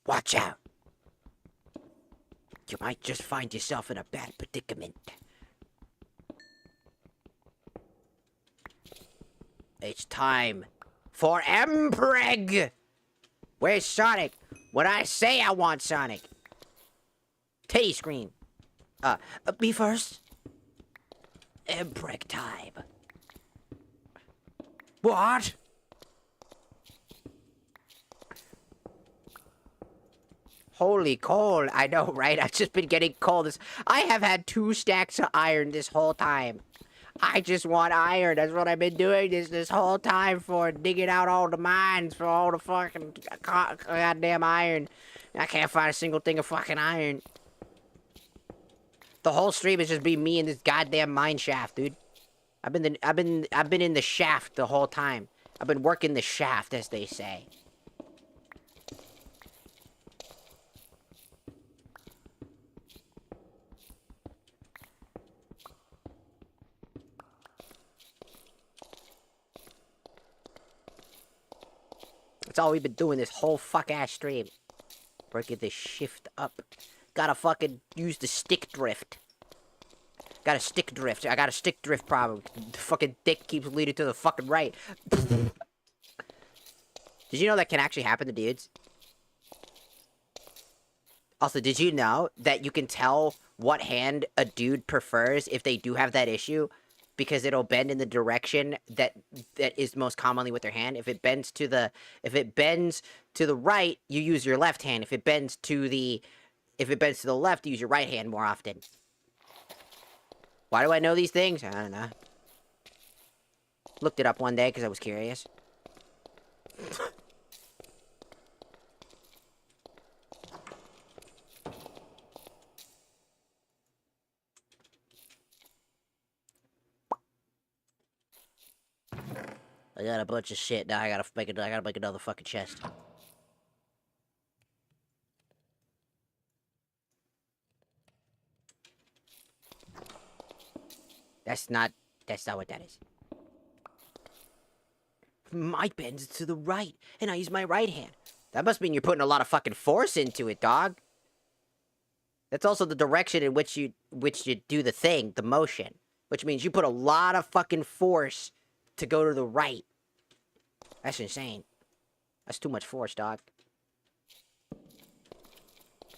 Watch out. You might just find yourself in a bad predicament. It's time for impreg! Where's Sonic? When I say I want Sonic. Titty screen. Me first. Impreg time. What? Holy coal, I know, right? I've just been getting coal. I have had 2 stacks of iron this whole time. I just want iron. That's what I've been doing this whole time for. Digging out all the mines for all the fucking goddamn iron. I can't find a single thing of fucking iron. The whole stream is just be me in this goddamn mine shaft, dude. I've been in the shaft the whole time. I've been working the shaft, as they say. That's all we've been doing this whole fuck-ass stream. Breaking this shift up. Gotta fucking use the stick drift. Got a stick drift. I got a stick drift problem. The fucking dick keeps leading to the fucking right. Did you know that can actually happen to dudes? Also, did you know that you can tell what hand a dude prefers if they do have that issue? Because it'll bend in the direction that is most commonly with their hand. If it bends to the right, you use your left hand. If it bends to the left, you use your right hand more often. Why do I know these things? I don't know. Looked it up one day because I was curious. I got a bunch of shit now. I gotta make another fucking chest. That's not what that is. My bend's to the right, and I use my right hand. That must mean you're putting a lot of fucking force into it, dog. That's also the direction in which you do the thing, the motion. Which means you put a lot of fucking force to go to the right. That's insane. That's too much force, dog.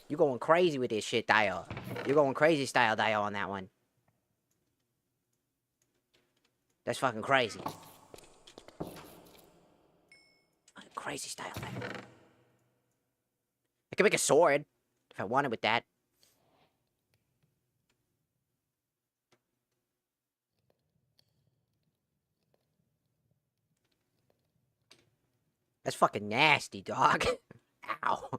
You're going crazy with this shit, Dio. You're going crazy style, Dio, on that one. That's fucking crazy. Crazy style thing. I could make a sword if I wanted with that. That's fucking nasty, dog. Ow.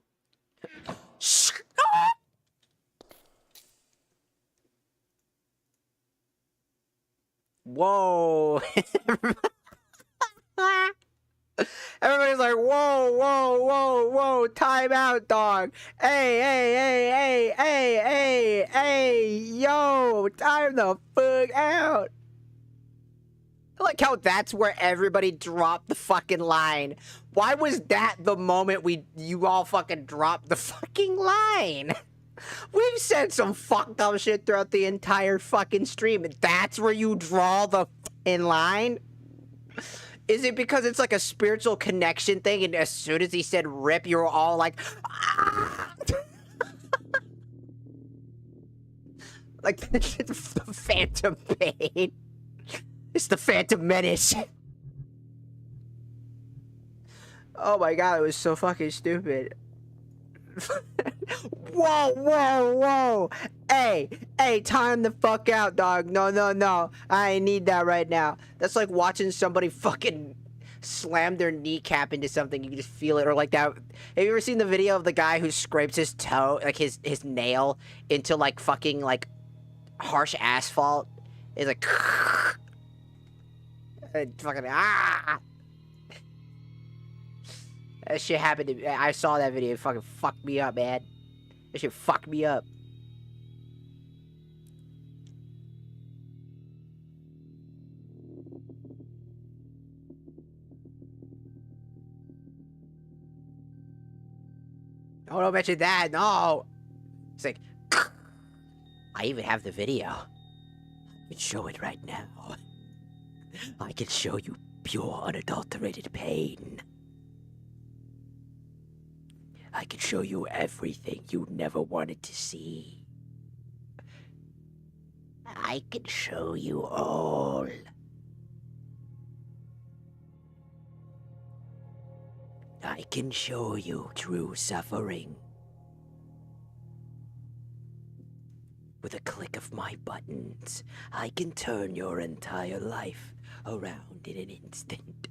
Whoa. Everybody's like, whoa, whoa, whoa, whoa, time out, dog. Hey, hey, hey, hey, hey, hey, hey, yo, time the fuck out. I like how that's where everybody dropped the fucking line. Why was that the moment you all fucking dropped the fucking line? We've said some fucked up shit throughout the entire fucking stream, and that's where you draw the fucking line? Is it because it's like a spiritual connection thing, and as soon as he said rip, you were all like, ah! Like, the Phantom Pain. It's the Phantom Menace. Oh my god, it was so fucking stupid. Whoa, whoa, whoa. Hey, time the fuck out, dog. No. I need that right now. That's like watching somebody fucking slam their kneecap into something. You can just feel it. Or like that. Have you ever seen the video of the guy who scrapes his toe, like his nail, into like fucking like harsh asphalt? It's like fucking that shit happened to me. I saw that video. It fucking fucked me up, man. That shit fucked me up. Oh, don't mention that. No. It's like, I even have the video. I can show it right now. I can show you pure, unadulterated pain. I can show you everything you never wanted to see. I can show you all. I can show you true suffering. With a click of my buttons, I can turn your entire life around in an instant.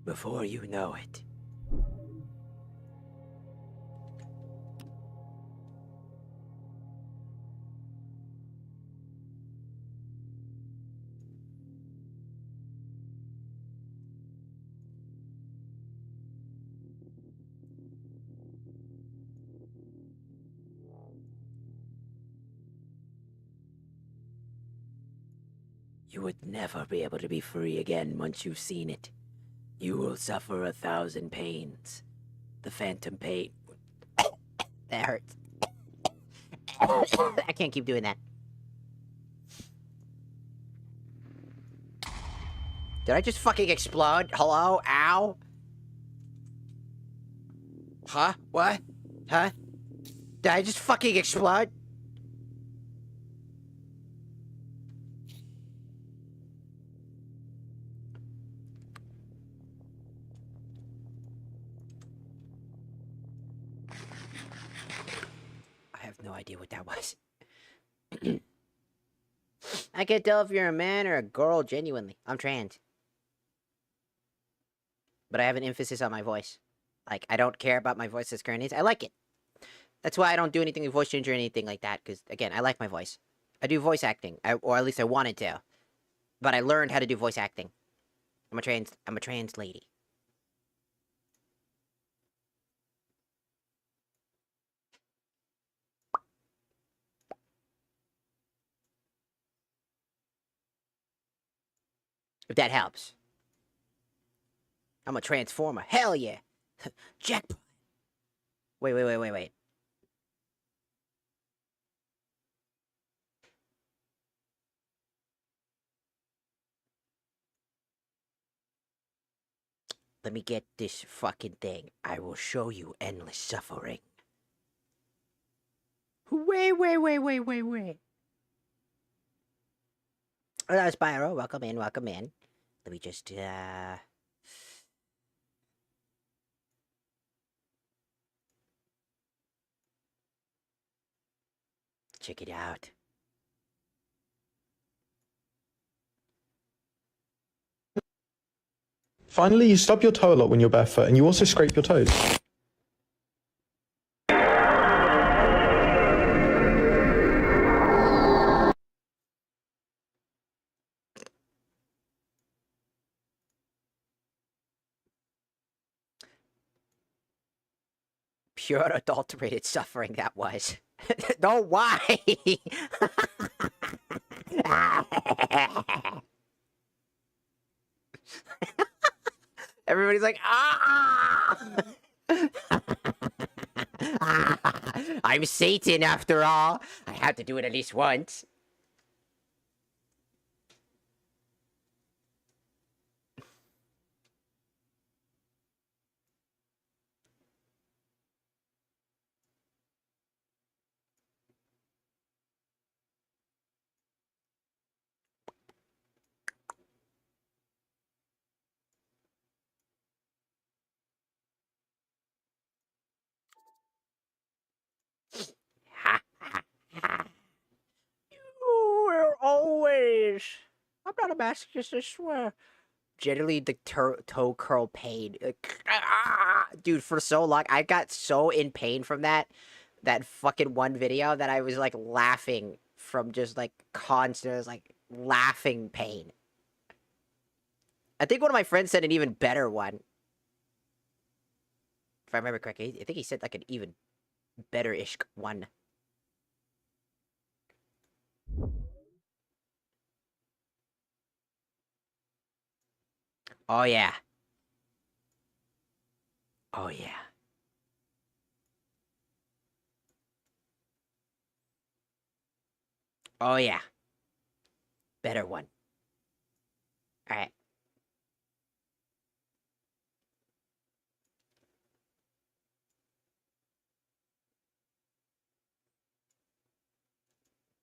Before you know it. You would never be able to be free again once you've seen it. You will suffer 1,000 pains. The Phantom Pain. That hurts. I can't keep doing that. Did I just fucking explode? Hello? Ow? Huh? What? Huh? Did I just fucking explode? No idea what that was. I can't tell if you're a man or a girl genuinely. I'm trans. But I have an emphasis on my voice. Like, I don't care about my voice as current is. I like it. That's why I don't do anything with voice changer or anything like that. Because, again, I like my voice. I do voice acting. Or at least I wanted to. But I learned how to do voice acting. I'm a trans lady. If that helps. I'm a transformer. Hell yeah. Jackpot. Wait. Let me get this fucking thing. I will show you endless suffering. Wait. Hello, Spyro. Welcome in. Let me just, check it out. Finally, you stub your toe a lot when you're barefoot, and you also scrape your toes. Pure adulterated suffering that was. No, why? Everybody's like, ah! I'm Satan after all. I have to do it at least once. You will always. I'm not a masochist, I swear. Generally, the toe curl pain. Like, dude, for so long, I got so in pain from that fucking one video that I was like laughing from just like constant, like laughing pain. I think one of my friends said an even better one. If I remember correctly, I think he said like an even better-ish one. Oh yeah. Oh yeah. Oh yeah. Better one. Alright.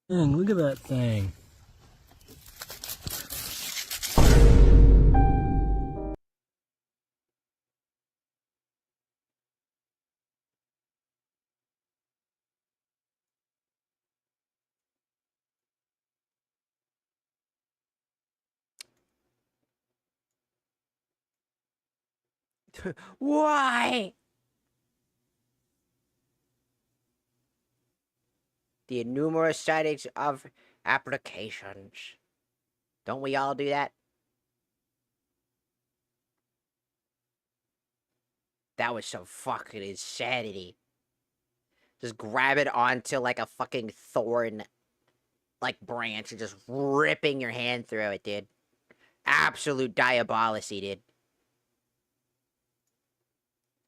Dang, look at that thing. Why? The numerous sightings of applications. Don't we all do that? That was some fucking insanity. Just grab it onto like a fucking thorn, like branch, and just ripping your hand through it, dude. Absolute diabolicy, dude.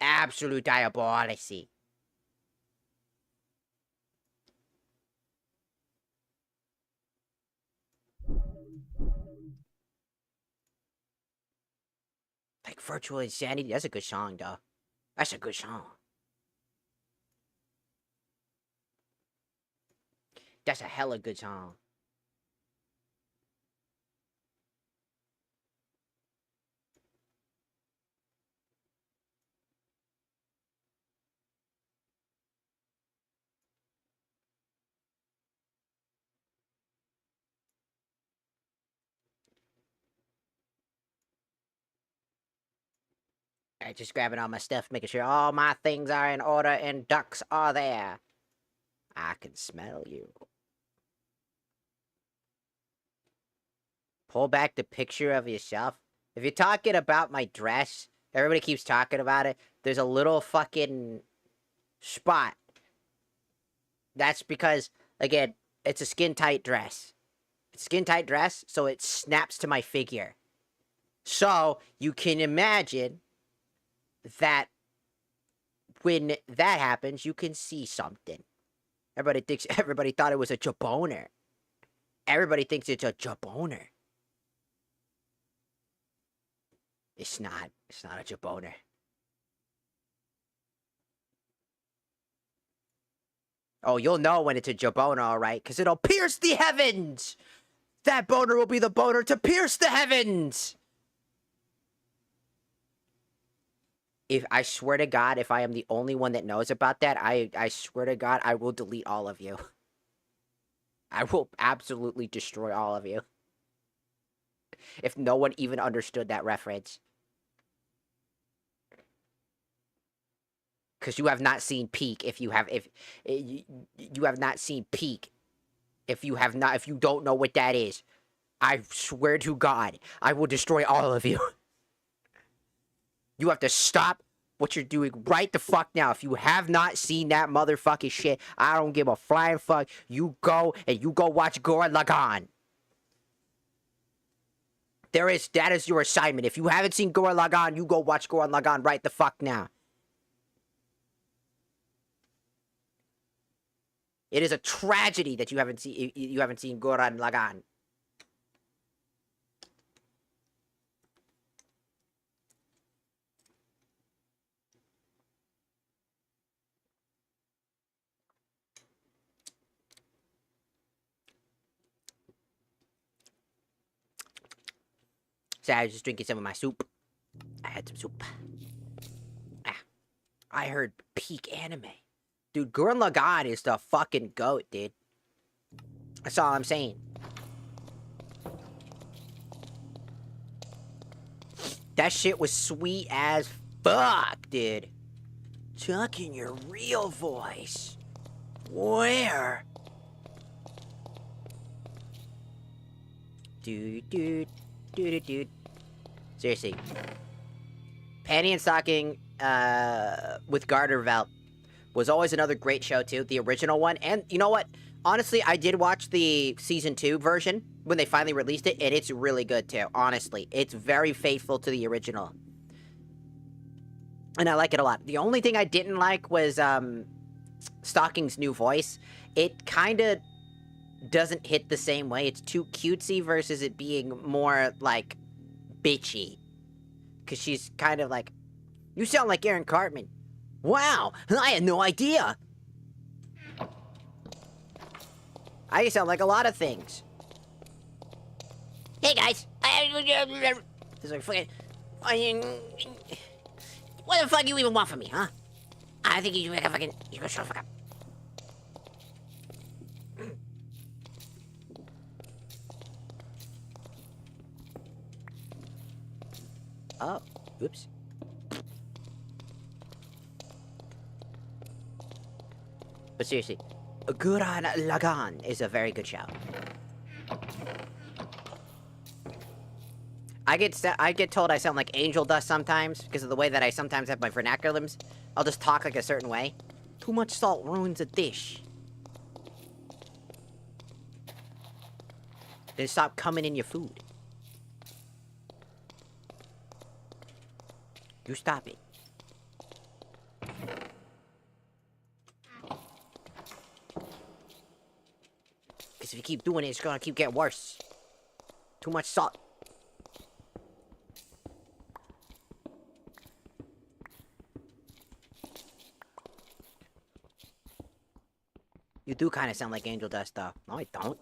Absolute diabolicy. Like virtual insanity. That's a good song, though. That's a good song. That's a hella good song. Alright, just grabbing all my stuff, making sure all my things are in order and ducks are there. I can smell you. Pull back the picture of yourself. If you're talking about my dress, everybody keeps talking about it. There's a little fucking spot. That's because, again, it's a skin-tight dress. It's a skin-tight dress, so it snaps to my figure. So, you can imagine that when that happens, you can see something. Everybody thought it was a jaboner. Everybody thinks it's a jaboner. It's not. It's not a jaboner. Oh, you'll know when it's a jaboner, alright, because it'll pierce the heavens! That boner will be the boner to pierce the heavens! If I swear to God, if I am the only one that knows about that, I swear to God, I will delete all of you. I will absolutely destroy all of you. If no one even understood that reference. Because you have not seen Peak. If you have not seen Peak. If you don't know what that is, I swear to God, I will destroy all of you. You have to stop what you're doing right the fuck now. If you have not seen that motherfucking shit, I don't give a flying fuck. You go and you go watch Gurren Lagann. That is your assignment. If you haven't seen Gurren Lagann, you go watch Gurren Lagann right the fuck now. It is a tragedy that you haven't seen Gurren Lagann. So I was just drinking some of my soup. I had some soup. I heard peak anime. Dude, Gurren Lagann is the fucking goat, dude. That's all I'm saying. That shit was sweet as fuck, dude. Talk in your real voice. Where? Dude. Seriously. Panty and Stocking with Gartervelt was always another great show, too. The original one. And you know what? Honestly, I did watch the Season 2 version when they finally released it, and it's really good, too. Honestly. It's very faithful to the original. And I like it a lot. The only thing I didn't like was Stocking's new voice. It kind of doesn't hit the same way. It's too cutesy versus it being more, like, bitchy. Because she's kind of like, you sound like Aaron Cartman. Wow, I had no idea. I sound like a lot of things. Hey guys, it's like fucking, what the fuck you even want from me, huh? I think you make a fucking, you go shut the fuck up. Oh, oops. But seriously, Gurren Lagann is a very good show. I get told I sound like Angel Dust sometimes because of the way that I sometimes have my vernaculums. I'll just talk like a certain way. Too much salt ruins a dish. Then stop coming in your food. You stop it. Because if you keep doing it, it's gonna keep getting worse. Too much salt. You do kind of sound like Angel Dust, though. No, I don't.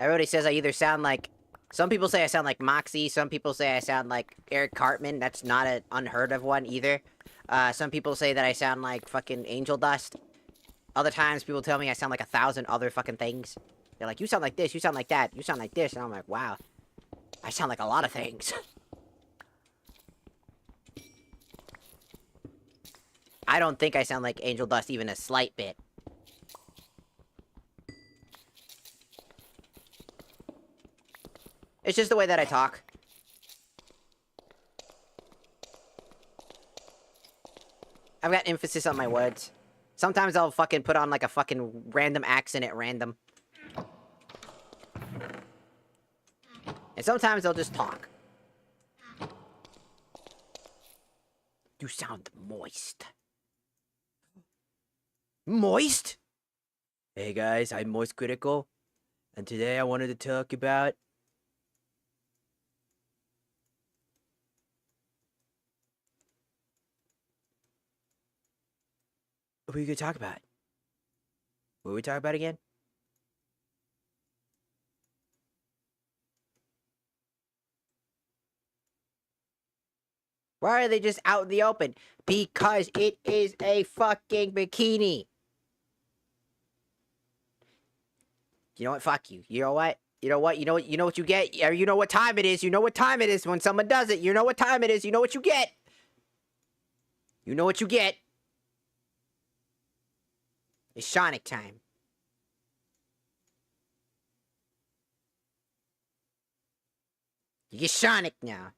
Everybody says I either sound like... Some people say I sound like Moxie. Some people say I sound like Eric Cartman. That's not an unheard of one, either. Some people say that I sound like fucking Angel Dust. Other times, people tell me I sound like 1,000 other fucking things. They're like, you sound like this, you sound like that, you sound like this. And I'm like, wow. I sound like a lot of things. I don't think I sound like Angel Dust even a slight bit. It's just the way that I talk. I've got emphasis on my words. Sometimes I'll fucking put on like a fucking random accent at random. And sometimes I'll just talk. You sound moist. Moist? Hey guys, I'm Moist Critical. And today I wanted to talk about... What are you gonna talk about? What are we talking about again? Why are they just out in the open? Because it is a fucking bikini. You know what? Fuck you. You know what? You know what? You know what you get? Or you know what time it is. You know what time it is when someone does it. You know what time it is. You know what you get. You know what you get. It's Sonic time. You get Sonic now.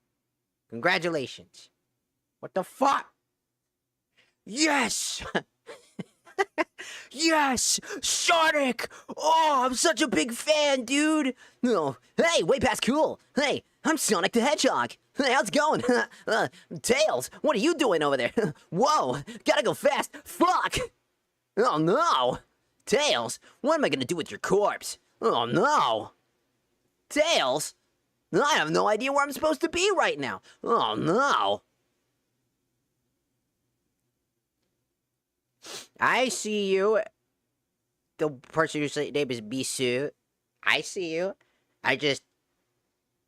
Congratulations. What the fuck? Yes! Yes! Sonic! Oh, I'm such a big fan, dude! Oh, hey, way past cool! Hey, I'm Sonic the Hedgehog! Hey, how's it going? Tails, what are you doing over there? Whoa, gotta go fast! Fuck! Oh no! Tails, what am I gonna do with your corpse? Oh no! Tails? I have no idea where I'm supposed to be right now! Oh no! I see you. The person whose name is Bisu. I see you. I just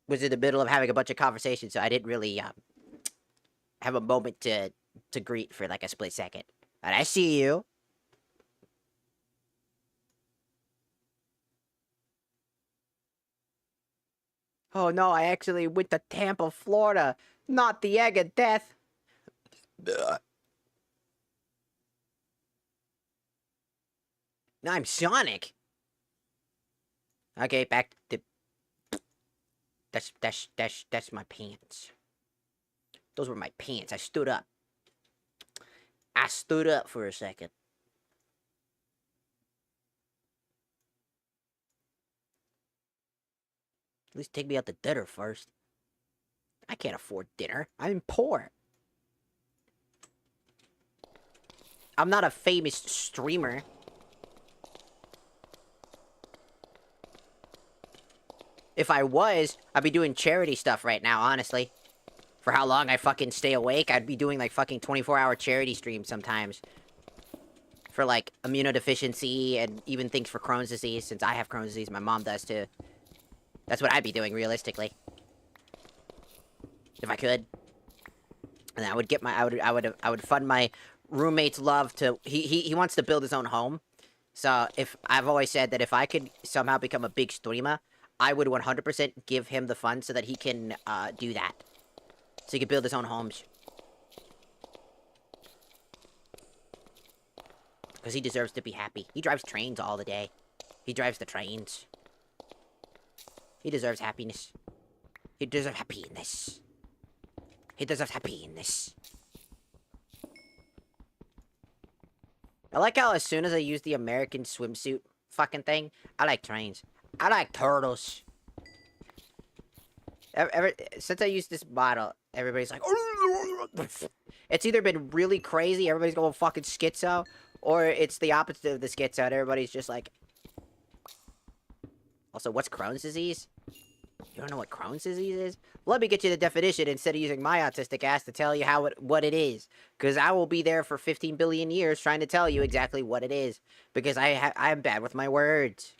was in the middle of having a bunch of conversations, so I didn't really have a moment to greet for like a split second. But I see you. Oh no, I actually went to Tampa, Florida, not the egg of death. I'm Sonic. Okay, back to... That's my pants. Those were my pants. I stood up. I stood up for a second. At least take me out to dinner first. I can't afford dinner. I'm poor. I'm not a famous streamer. If I was, I'd be doing charity stuff right now, honestly. For how long I fucking stay awake, I'd be doing like fucking 24-hour charity streams sometimes. For like immunodeficiency and even things for Crohn's disease, since I have Crohn's disease, my mom does too. That's what I'd be doing realistically. If I could. And I would get my I would fund my roommate's love to he wants to build his own home. So if I've always said that if I could somehow become a big streamer, I would 100% give him the funds so that he can do that. So he can build his own homes. Because he deserves to be happy. He drives trains all the day. He drives the trains. He deserves happiness. He deserves happiness. He deserves happiness. I like how as soon as I use the American swimsuit fucking thing, I like trains. I like turtles. Since I used this model, everybody's like... It's either been really crazy, everybody's going fucking schizo, or it's the opposite of the schizo, and everybody's just like... Also, what's Crohn's disease? You don't know what Crohn's disease is? Let me get you the definition instead of using my autistic ass to tell you what it is. Because I will be there for 15 billion years trying to tell you exactly what it is. Because I'm bad with my words.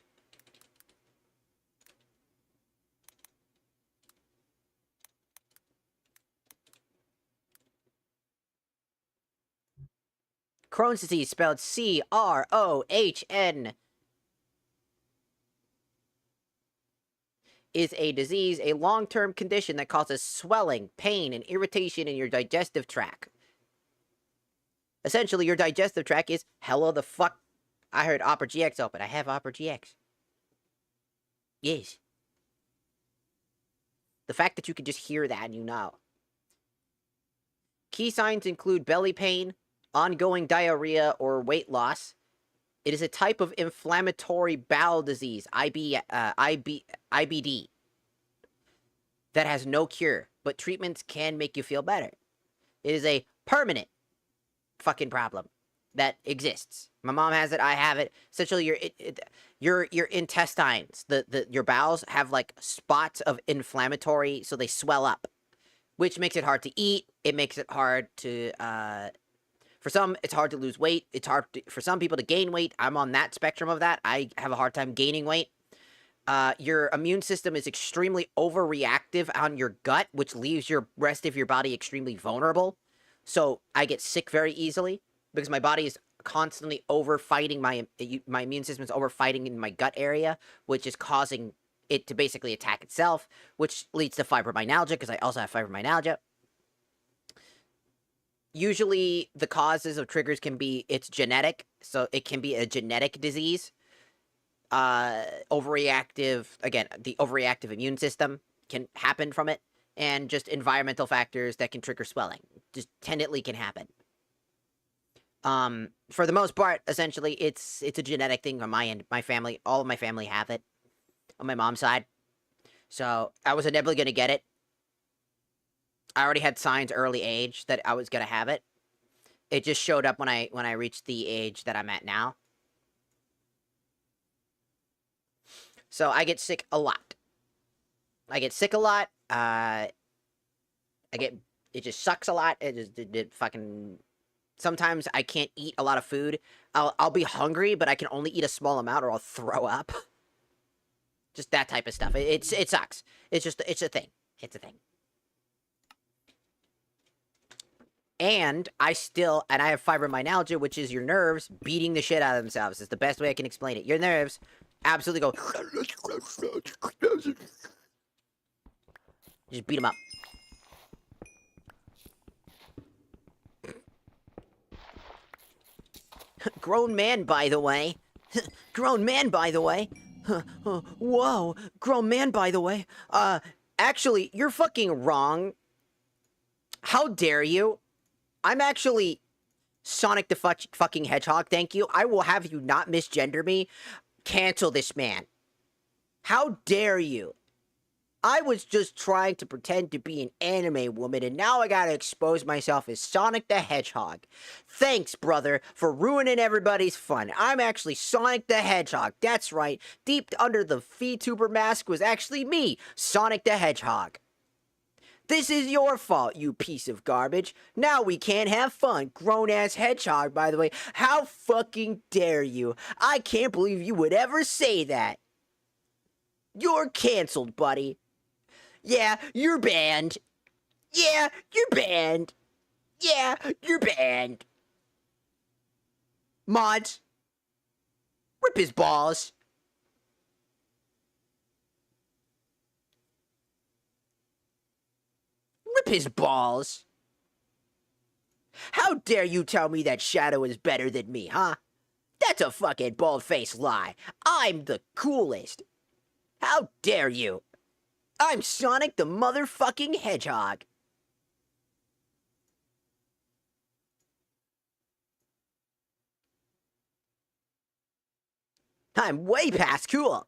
Crohn's disease, spelled C-R-O-H-N, is a disease, a long-term condition that causes swelling, pain, and irritation in your digestive tract. Essentially, your digestive tract is hello the fuck. I heard Opera GX open. I have Opera GX. Yes. The fact that you can just hear that and you know. Key signs include belly pain, ongoing diarrhea, or weight loss. It is a type of inflammatory bowel disease, IBD, that has no cure, but treatments can make you feel better. It is a permanent fucking problem that exists. My mom has it, I have it. Essentially, your intestines, your bowels have like spots of inflammatory, so they swell up, which makes it hard to eat. It makes it hard to, for some, it's hard to lose weight. It's hard for some people to gain weight. I'm on that spectrum of that. I have a hard time gaining weight. Your immune system is extremely overreactive on your gut, which leaves your rest of your body extremely vulnerable. So I get sick very easily because my body is constantly overfighting my immune system is overfighting in my gut area, which is causing it to basically attack itself, which leads to fibromyalgia because I also have fibromyalgia. Usually, the causes of triggers can be, it's genetic, so it can be a genetic disease. Overreactive, again, the overreactive immune system can happen from it, and just environmental factors that can trigger swelling. Just tentatively can happen. For the most part, essentially, it's a genetic thing on my end. My family, all of my family have it on my mom's side. So I was inevitably gonna get it. I already had signs early age that I was gonna have it. It just showed up when I reached the age that I'm at now. So I get sick a lot. I get sick a lot. It just sucks a lot. It fucking. Sometimes I can't eat a lot of food. I'll be hungry, but I can only eat a small amount, or I'll throw up. Just that type of stuff. It sucks. It's a thing. It's a thing. And I have fibromyalgia, which is your nerves beating the shit out of themselves. It's the best way I can explain it. Your nerves absolutely go. Just beat them up. Grown man, by the way. Grown man, by the way. Whoa. Grown man, by the way. Actually, you're fucking wrong. How dare you? I'm actually Sonic the fucking Hedgehog, thank you. I will have you not misgender me. Cancel this man. How dare you? I was just trying to pretend to be an anime woman, and now I gotta expose myself as Sonic the Hedgehog. Thanks, brother, for ruining everybody's fun. I'm actually Sonic the Hedgehog. That's right. Deep under the VTuber mask was actually me, Sonic the Hedgehog. This is your fault, you piece of garbage. Now we can't have fun. Grown-ass hedgehog, by the way. How fucking dare you? I can't believe you would ever say that. You're canceled, buddy. Yeah, you're banned. Yeah, you're banned. Yeah, you're banned. Mods, rip his balls. Rip his balls. How dare you tell me that Shadow is better than me, huh? That's a fucking bald-faced lie. I'm the coolest. How dare you? I'm Sonic the motherfucking Hedgehog. I'm way past cool.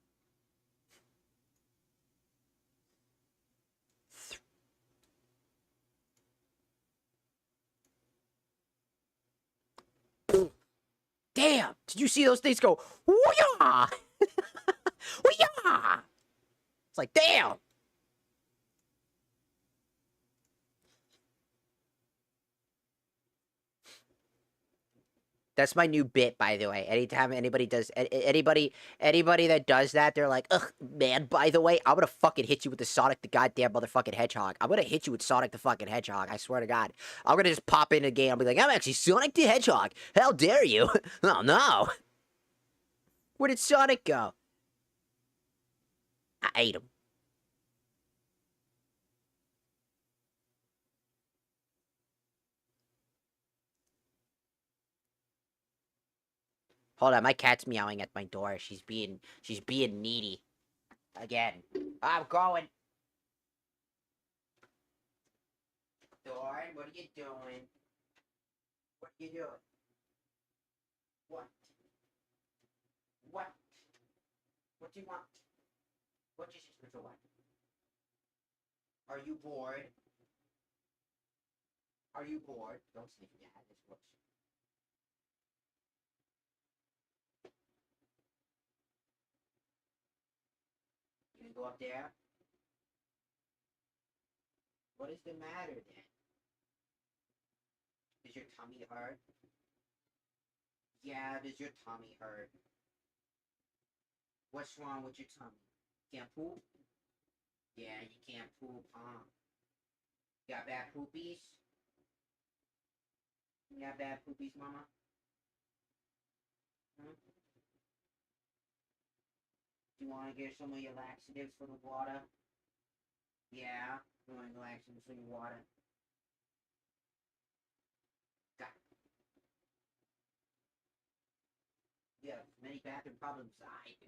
Damn! Did you see those things go? Woo-yah! Woo-yah! It's like, damn! That's my new bit, by the way. Anytime anybody does, anybody that does that, they're like, ugh, man, by the way, I'm gonna fucking hit you with the Sonic the goddamn motherfucking Hedgehog. I'm gonna hit you with Sonic the fucking Hedgehog, I swear to God. I'm gonna just pop in a game, I'll be like, I'm actually Sonic the Hedgehog. How dare you? Oh, no. Where did Sonic go? I ate him. Hold on, my cat's meowing at my door. She's being needy. Again. I'm going. Door, what are you doing? What are you doing? What? What? What do you want? What is your sister want? Are you bored? Are you bored? Don't sniff your hat. This works. You gonna go up there? What is the matter then? Does your tummy hurt? Yeah, does your tummy hurt? What's wrong with your tummy? Can't poop? Yeah, you can't poop, huh? You got bad poopies? You got bad poopies, mama? Hmm? Do you want to get some of your laxatives for the water? Yeah, you want laxatives for your water? Got it. You have many bathroom problems. I do.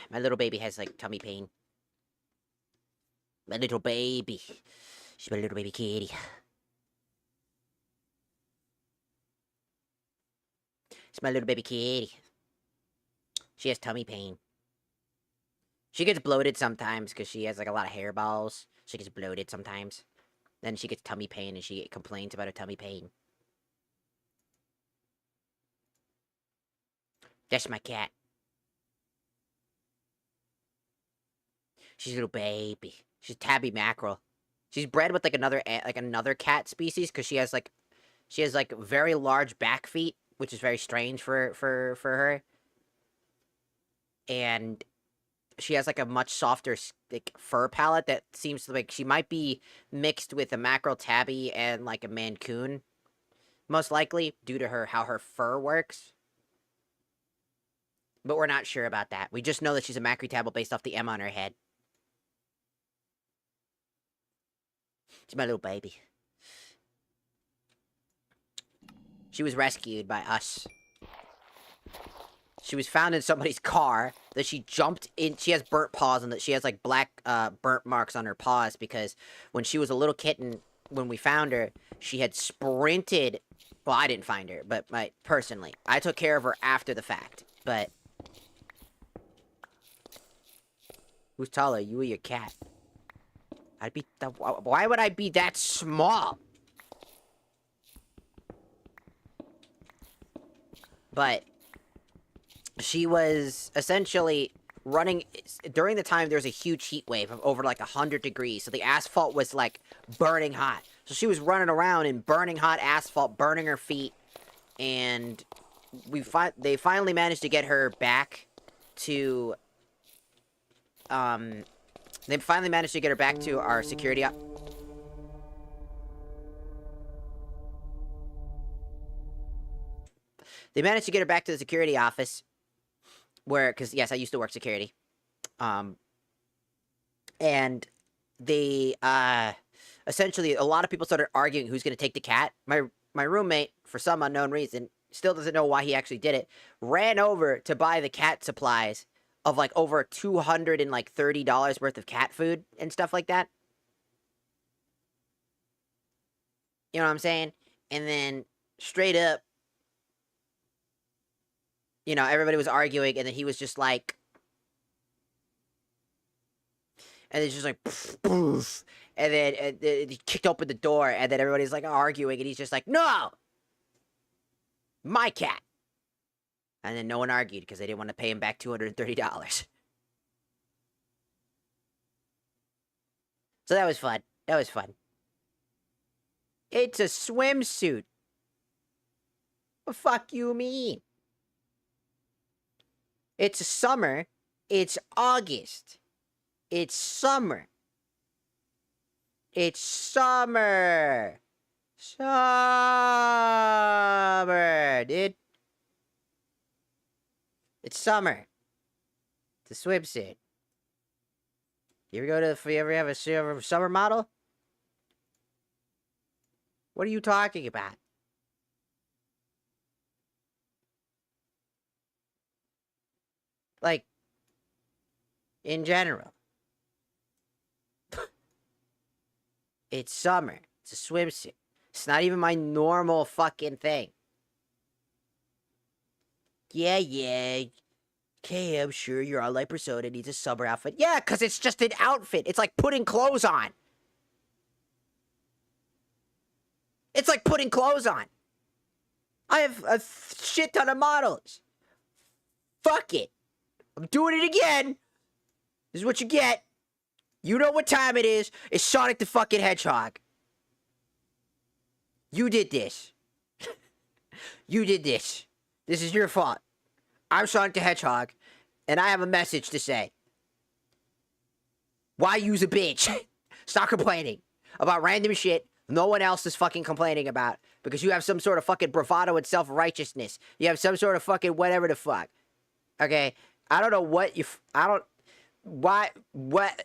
My little baby has, like, tummy pain. My little baby. She's my little baby kitty. It's my little baby kitty. She has tummy pain. She gets bloated sometimes because she has, like, a lot of hairballs. She gets bloated sometimes. Then she gets tummy pain and she complains about her tummy pain. That's my cat. She's a little baby. She's tabby mackerel. She's bred with, like, another cat species because she has very large back feet, which is very strange for her. And she has, like, a much softer, like, fur palette that seems to, like, she might be mixed with a mackerel tabby and, like, a Mancoon. Most likely, due to how her fur works. But we're not sure about that. We just know that she's a mackerel tabby based off the M on her head. She's my little baby. She was rescued by us. She was found in somebody's car that she jumped in. She has burnt paws and that she has, like, black burnt marks on her paws because when she was a little kitten, when we found her, she had sprinted. Well, I didn't find her, but personally, I took care of her after the fact. But who's taller, you or your cat? Why would I be that small? But she was essentially running during the time there was a huge heat wave of over like 100 degrees, so the asphalt was like burning hot. So she was running around in burning hot asphalt, burning her feet, and they finally managed to get her back to They finally managed to get her back to our security. They managed to get her back to the security office, because yes, I used to work security, and they essentially a lot of people started arguing who's going to take the cat. My roommate, for some unknown reason, still doesn't know why he actually did it, ran over to buy the cat supplies of like over $230 worth of cat food and stuff like that. You know what I'm saying? And then straight up, you know, everybody was arguing, and then he was just like, and it's just like, poof, poof, and then he kicked open the door, and then everybody's like arguing, and he's just like, no, my cat. And then no one argued because they didn't want to pay him back $230. So that was fun. That was fun. It's a swimsuit. What the fuck you mean? It's summer. It's August. It's summer. It's summer. Summer, dude. It's summer. It's a swimsuit. You ever have a summer model? What are you talking about? Like, in general. It's summer. It's a swimsuit. It's not even my normal fucking thing. Yeah. Okay, I'm sure your online persona needs a summer outfit. Yeah, because it's just an outfit. It's like putting clothes on. It's like putting clothes on. I have a shit ton of models. Fuck it. I'm doing it again. This is what you get. You know what time it is. It's Sonic the fucking Hedgehog. You did this. You did this. This is your fault. I'm Sonic the Hedgehog, and I have a message to say. Why use a bitch? Stop complaining about random shit no one else is fucking complaining about because you have some sort of fucking bravado and self-righteousness. You have some sort of fucking whatever the fuck. Okay? I don't know what you... what...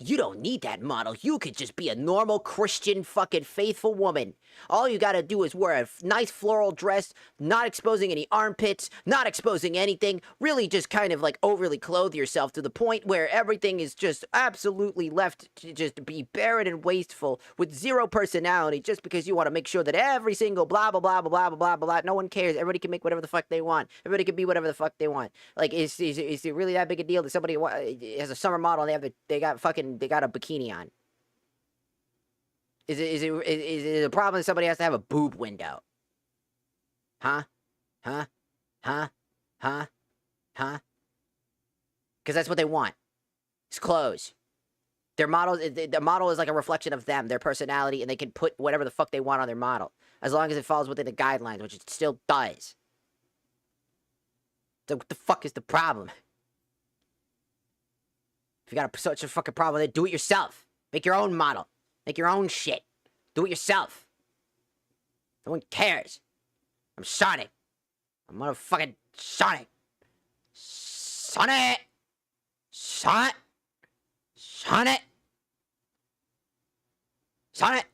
You don't need that model. You could just be a normal Christian fucking faithful woman. All you gotta do is wear a nice floral dress, not exposing any armpits, not exposing anything, really just kind of like overly clothe yourself to the point where everything is just absolutely left to just be barren and wasteful with zero personality just because you want to make sure that every single blah blah blah blah blah blah blah blah, no one cares. Everybody can make whatever the fuck they want. Everybody can be whatever the fuck they want. Like, is it really that big a deal that somebody has a summer model and they got a bikini on? Is it a problem that somebody has to have a boob window? Huh? Huh? Huh? Huh? Huh? Because that's what they want. It's clothes. Their model, the model is like a reflection of them, their personality, and they can put whatever the fuck they want on their model. As long as it falls within the guidelines, which it still does. So what the fuck is the problem? If you got such a fucking problem with it, do it yourself. Make your own model. Make your own shit. Do it yourself. No one cares. I'm Sonic. I'm motherfucking Sonic. Sonic! Sonic! Sonic! Sonic!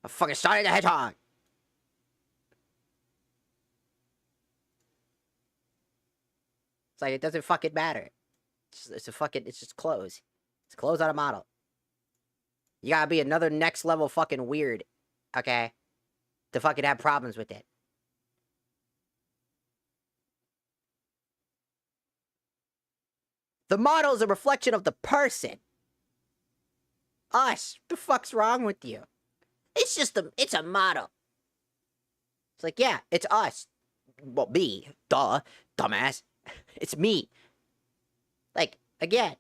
I'm fucking Sonic the Hedgehog! It's like, it doesn't fucking matter. It's just clothes. It's clothes on a model. You gotta be another next level fucking weird, okay? To fucking have problems with it. The model is a reflection of the person. Us. What the fuck's wrong with you? It's a model. It's like, yeah, it's us. Well, me. Duh. Dumbass. It's me. Like, again.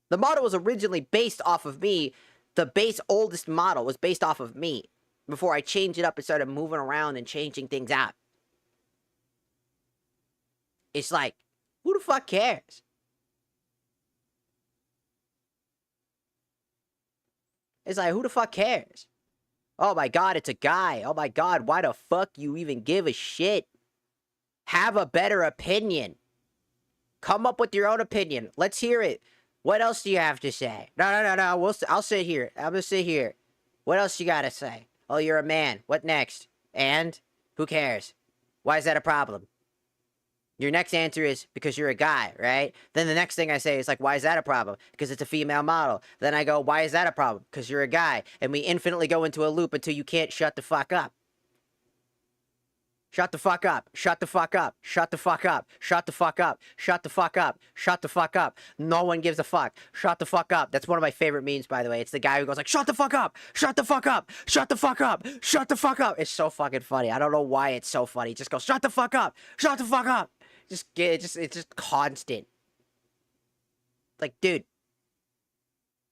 The model was originally based off of me. The base oldest model was based off of me. Before I changed it up and started moving around and changing things out. It's like, who the fuck cares? It's like, who the fuck cares? Oh my god, it's a guy. Oh my god, why the fuck you even give a shit? Have a better opinion. Come up with your own opinion. Let's hear it. What else do you have to say? No. I'll sit here. I'm gonna sit here. What else you gotta say? Oh, you're a man. What next? And? Who cares? Why is that a problem? Your next answer is because you're a guy, right? Then the next thing I say is like, why is that a problem? Because it's a female model. Then I go, why is that a problem? Because you're a guy. And we infinitely go into a loop until you can't shut the fuck up. Shut the fuck up. Shut the fuck up. Shut the fuck up. Shut the fuck up. Shut the fuck up. Shut the fuck up. No one gives a fuck. Shut the fuck up. That's one of my favorite memes, by the way. It's the guy who goes like, shut the fuck up. Shut the fuck up. Shut the fuck up. Shut the fuck up. It's so fucking funny. I don't know why it's so funny. Just go, shut the fuck up. Shut the fuck up. It's just constant. Like, dude.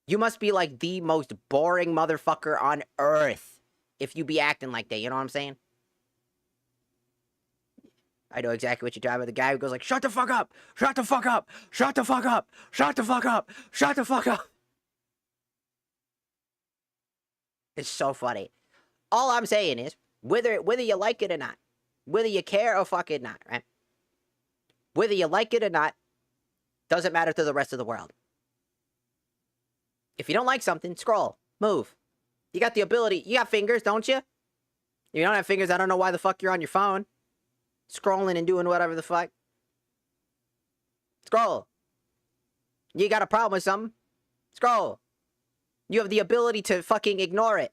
You must be like the most boring motherfucker on earth if you be acting like that. You know what I'm saying? I know exactly what you're talking about. The guy who goes like, shut the fuck up! Shut the fuck up! Shut the fuck up! Shut the fuck up! Shut the fuck up! It's so funny. All I'm saying is, whether you like it or not, whether you care or fucking not, right? Whether you like it or not, doesn't matter to the rest of the world. If you don't like something, scroll. Move. You got the ability. You got fingers, don't you? If you don't have fingers, I don't know why the fuck you're on your phone. Scrolling and doing whatever the fuck. Scroll. You got a problem with something? Scroll. You have the ability to fucking ignore it.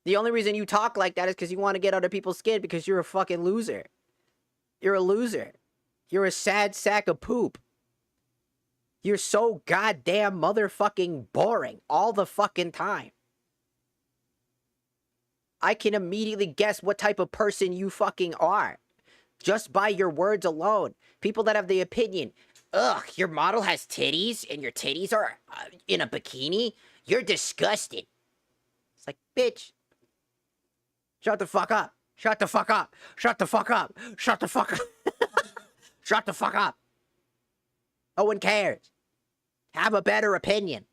The only reason you talk like that is because you want to get under people's skin because you're a fucking loser. You're a loser. You're a sad sack of poop. You're so goddamn motherfucking boring all the fucking time. I can immediately guess what type of person you fucking are. Just by your words alone. People that have the opinion, ugh, your model has titties and your titties are in a bikini? You're disgusting. It's like, bitch. Shut the fuck up. Shut the fuck up. Shut the fuck up. Shut the fuck up. Shut the fuck up. No one cares. Have a better opinion.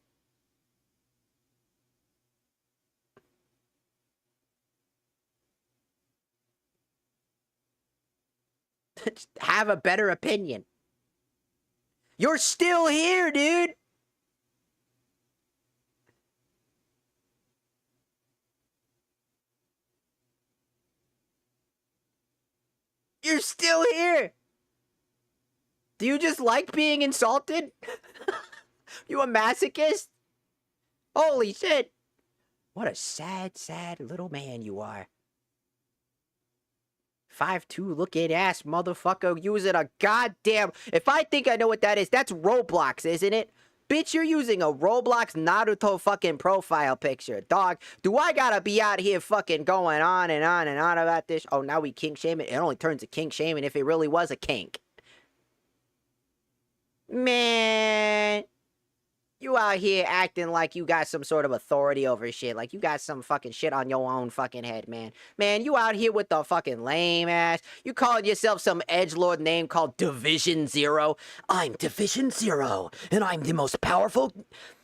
Just have a better opinion. You're still here, dude. You're still here. Do you just like being insulted? You a masochist? Holy shit. What a sad, sad little man you are. 5'2" looking ass motherfucker using a goddamn... If I think I know what that is, that's Roblox, isn't it? Bitch, you're using a Roblox Naruto fucking profile picture. Dog, do I gotta be out here fucking going on and on and on about this? Oh, now we kink shaming? It only turns to kink shaming if it really was a kink. Man... You out here acting like you got some sort of authority over shit. Like you got some fucking shit on your own fucking head, man. Man, you out here with the fucking lame ass. You calling yourself some edgelord name called Division Zero. I'm Division Zero, and I'm the most powerful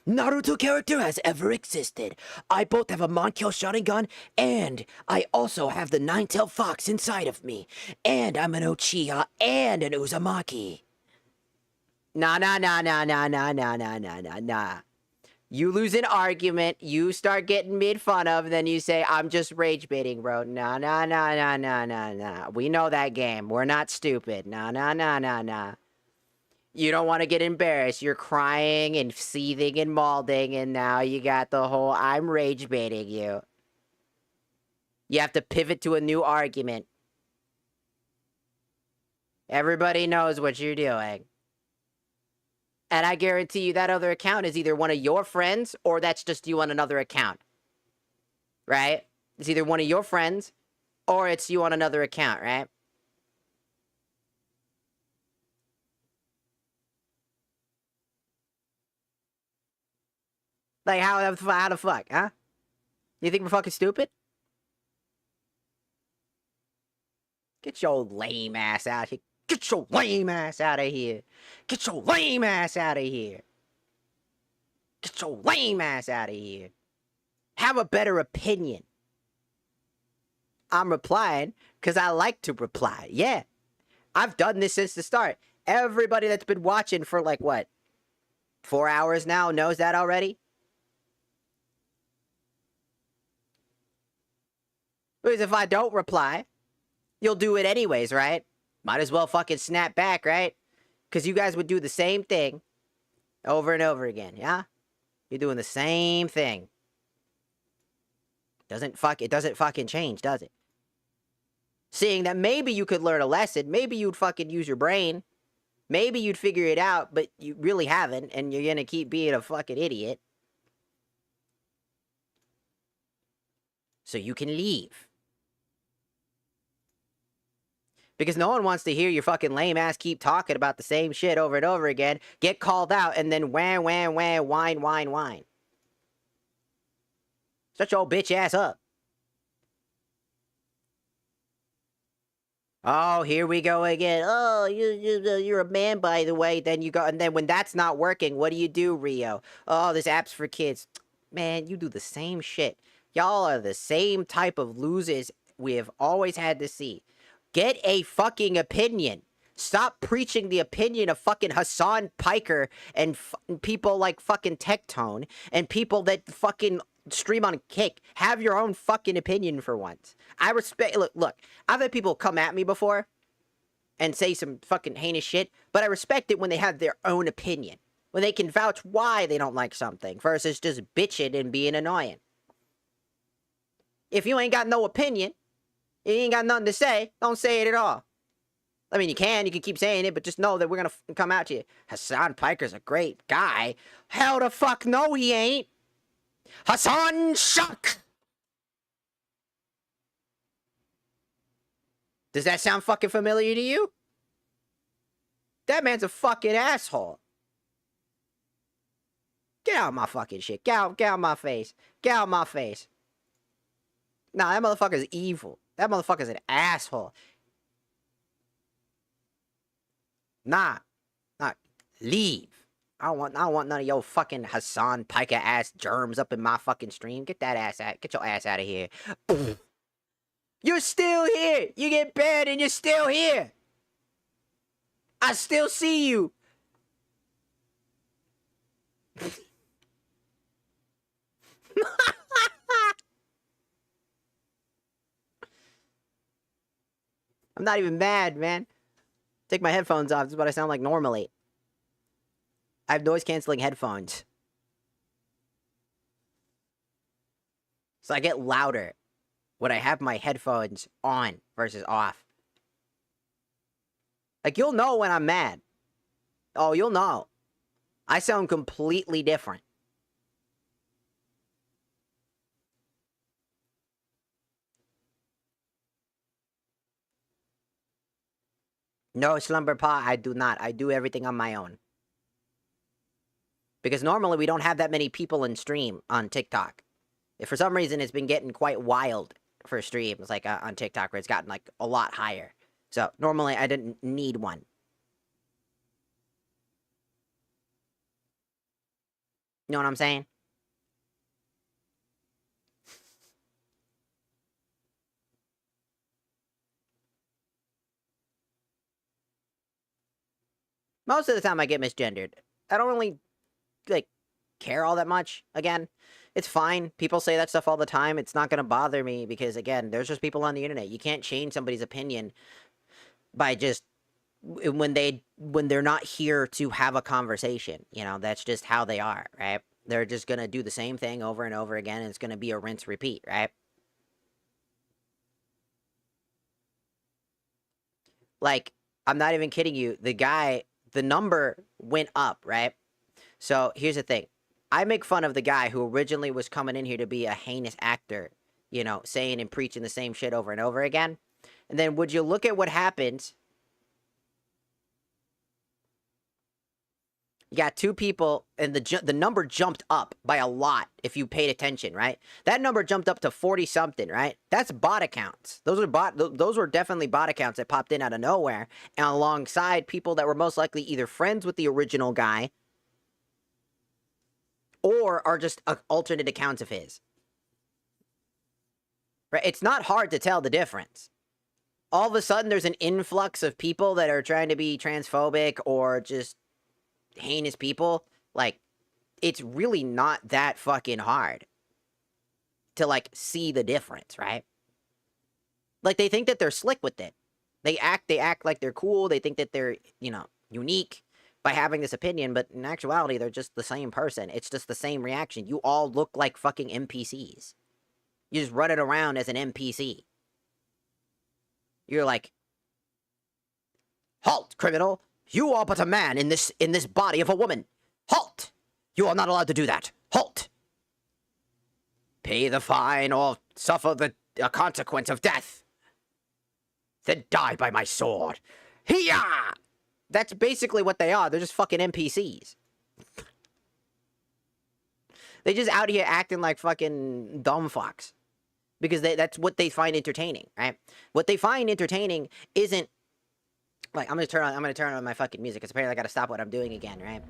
Naruto character has ever existed. I both have a Monkyo Sharingan, and I also have the Nine-Tailed Fox inside of me. And I'm an Uchiha and an Uzumaki. Nah. You lose an argument, you start getting made fun of, and then you say, I'm just rage baiting, bro. Nah. We know that game. We're not stupid. Nah. You don't want to get embarrassed. You're crying and seething and maulding, and now you got the whole, I'm rage baiting you. You have to pivot to a new argument. Everybody knows what you're doing. And I guarantee you that other account is either one of your friends or that's just you on another account. Right? It's either one of your friends or it's you on another account, right? Like, how the fuck, huh? You think we're fucking stupid? Get your lame ass out here. Get your lame ass out of here. Get your lame ass out of here. Get your lame ass out of here. Have a better opinion. I'm replying because I like to reply. Yeah. I've done this since the start. Everybody that's been watching for like, what, 4 hours now knows that already? Because if I don't reply, you'll do it anyways, right? Might as well fucking snap back, right? Because you guys would do the same thing over and over again, yeah? You're doing the same thing. It doesn't fucking change, does it? Seeing that maybe you could learn a lesson, maybe you'd fucking use your brain, maybe you'd figure it out, but you really haven't, and you're gonna keep being a fucking idiot. So you can leave. Because no one wants to hear your fucking lame ass keep talking about the same shit over and over again, get called out, and then wham, whine. Shut your bitch ass up. Oh, here we go again. Oh, you're a man, by the way. Then you go, and then when that's not working, what do, Rio? Oh, this app's for kids. Man, you do the same shit. Y'all are the same type of losers we have always had to see. Get a fucking opinion. Stop preaching the opinion of fucking Hassan Piker and people like fucking Tectone and people that fucking stream on Kick. Have your own fucking opinion for once. I respect... Look, I've had people come at me before and say some fucking heinous shit, but I respect it when they have their own opinion. When they can vouch why they don't like something versus just bitching and being annoying. If you ain't got no opinion, you ain't got nothing to say, don't say it at all. I mean, you can keep saying it, but just know that we're gonna come out to you. Hassan Piker's a great guy. Hell the fuck no, he ain't. Hassan Shuck! Does that sound fucking familiar to you? That man's a fucking asshole. Get out of my fucking shit. Get out of my face. Get out of my face. Nah, that motherfucker's evil. That motherfucker's an asshole. Nah. Leave. I don't want none of your fucking Hassan Piker ass germs up in my fucking stream. Get that ass out. Get your ass out of here. You're still here. You get banned and you're still here. I still see you. I'm not even mad, man. Take my headphones off. This is what I sound like normally. I have noise-canceling headphones. So I get louder when I have my headphones on versus off. Like, you'll know when I'm mad. Oh, you'll know. I sound completely different. No, Slumber Pa, I do not. I do everything on my own. Because normally we don't have that many people in stream on TikTok. If for some reason it's been getting quite wild for streams, like on TikTok, where it's gotten like a lot higher. So normally I didn't need one. You know what I'm saying? Most of the time I get misgendered. I don't really, like, care all that much. Again, it's fine. People say that stuff all the time. It's not going to bother me because, again, there's just people on the internet. You can't change somebody's opinion by just, when they're not here to have a conversation. You know, that's just how they are, right? They're just going to do the same thing over and over again, and it's going to be a rinse repeat, right? Like, I'm not even kidding you. The number went up, right? So here's the thing. I make fun of the guy who originally was coming in here to be a heinous actor, you know, saying and preaching the same shit over and over again. And then would you look at what happened? You got two people, and the number jumped up by a lot if you paid attention, right? That number jumped up to 40-something, right? That's bot accounts. Those were definitely bot accounts that popped in out of nowhere, and alongside people that were most likely either friends with the original guy or are just alternate accounts of his. Right? It's not hard to tell the difference. All of a sudden, there's an influx of people that are trying to be transphobic or just heinous people. Like, it's really not that fucking hard to, like, see the difference, right? Like, they think that they're slick with it. They act like they're cool. They think that they're, you know, unique by having this opinion, but in actuality, they're just the same person. It's just the same reaction. You all look like fucking NPCs. You just run it around as an NPC. You're like, halt, criminal! You are but a man in this body of a woman. Halt! You are not allowed to do that. Halt! Pay the fine or suffer the consequence of death. Then die by my sword. Hiya! That's basically what they are. They're just fucking NPCs. They just out here acting like fucking dumb fucks. Because that's what they find entertaining, right? What they find entertaining isn't... Like, I'm gonna turn on my fucking music, because apparently I gotta stop what I'm doing again, right?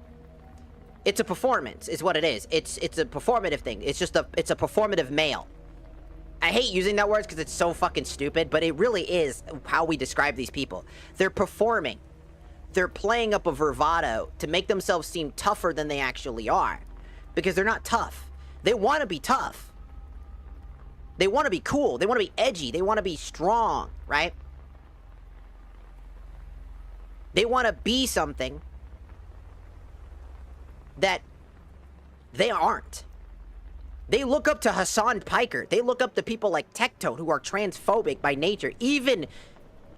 It's a performance, is what it is. It's a performative thing. It's a performative male. I hate using that word because it's so fucking stupid, but it really is how we describe these people. They're performing. They're playing up a bravado to make themselves seem tougher than they actually are. Because they're not tough. They want to be tough. They want to be cool. They want to be edgy. They want to be strong, right? They want to be something that they aren't. They look up to Hassan Piker. They look up to people like Tectone, who are transphobic by nature. Even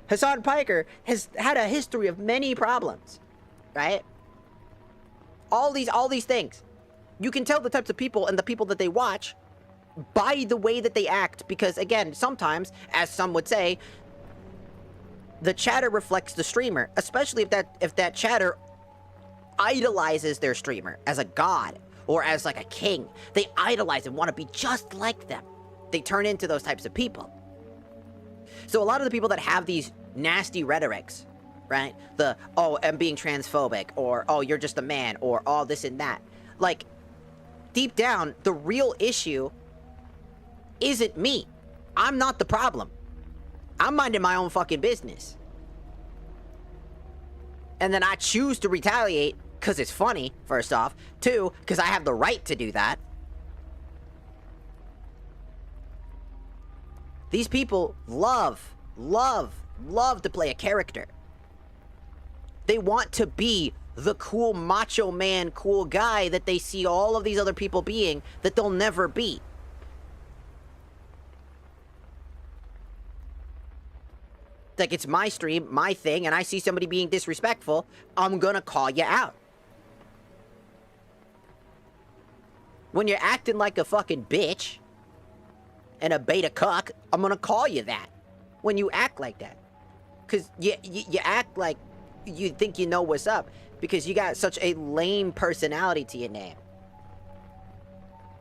Hassan Piker has had a history of many problems, right? All these things. You can tell the types of people and the people that they watch by the way that they act, because again, sometimes, as some would say, the chatter reflects the streamer, especially if that chatter idolizes their streamer as a god or as like a king. They idolize and want to be just like them. They turn into those types of people. So a lot of the people that have these nasty rhetorics, right? The, oh, I'm being transphobic, or, oh, you're just a man, or, oh, this and that. Like, deep down, the real issue isn't me. I'm not the problem. I'm minding my own fucking business. and then I choose to retaliate because it's funny, first off. 2, because I have the right to do that. These people love to play a character. They want to be the cool macho man, cool guy that they see all of these other people being that they'll never be. Like, it's my stream, my thing, and I see somebody being disrespectful, I'm gonna call you out. When you're acting like a fucking bitch and a beta cuck, I'm gonna call you that. When you act like that. Because you act like you think you know what's up. Because you got such a lame personality to your name.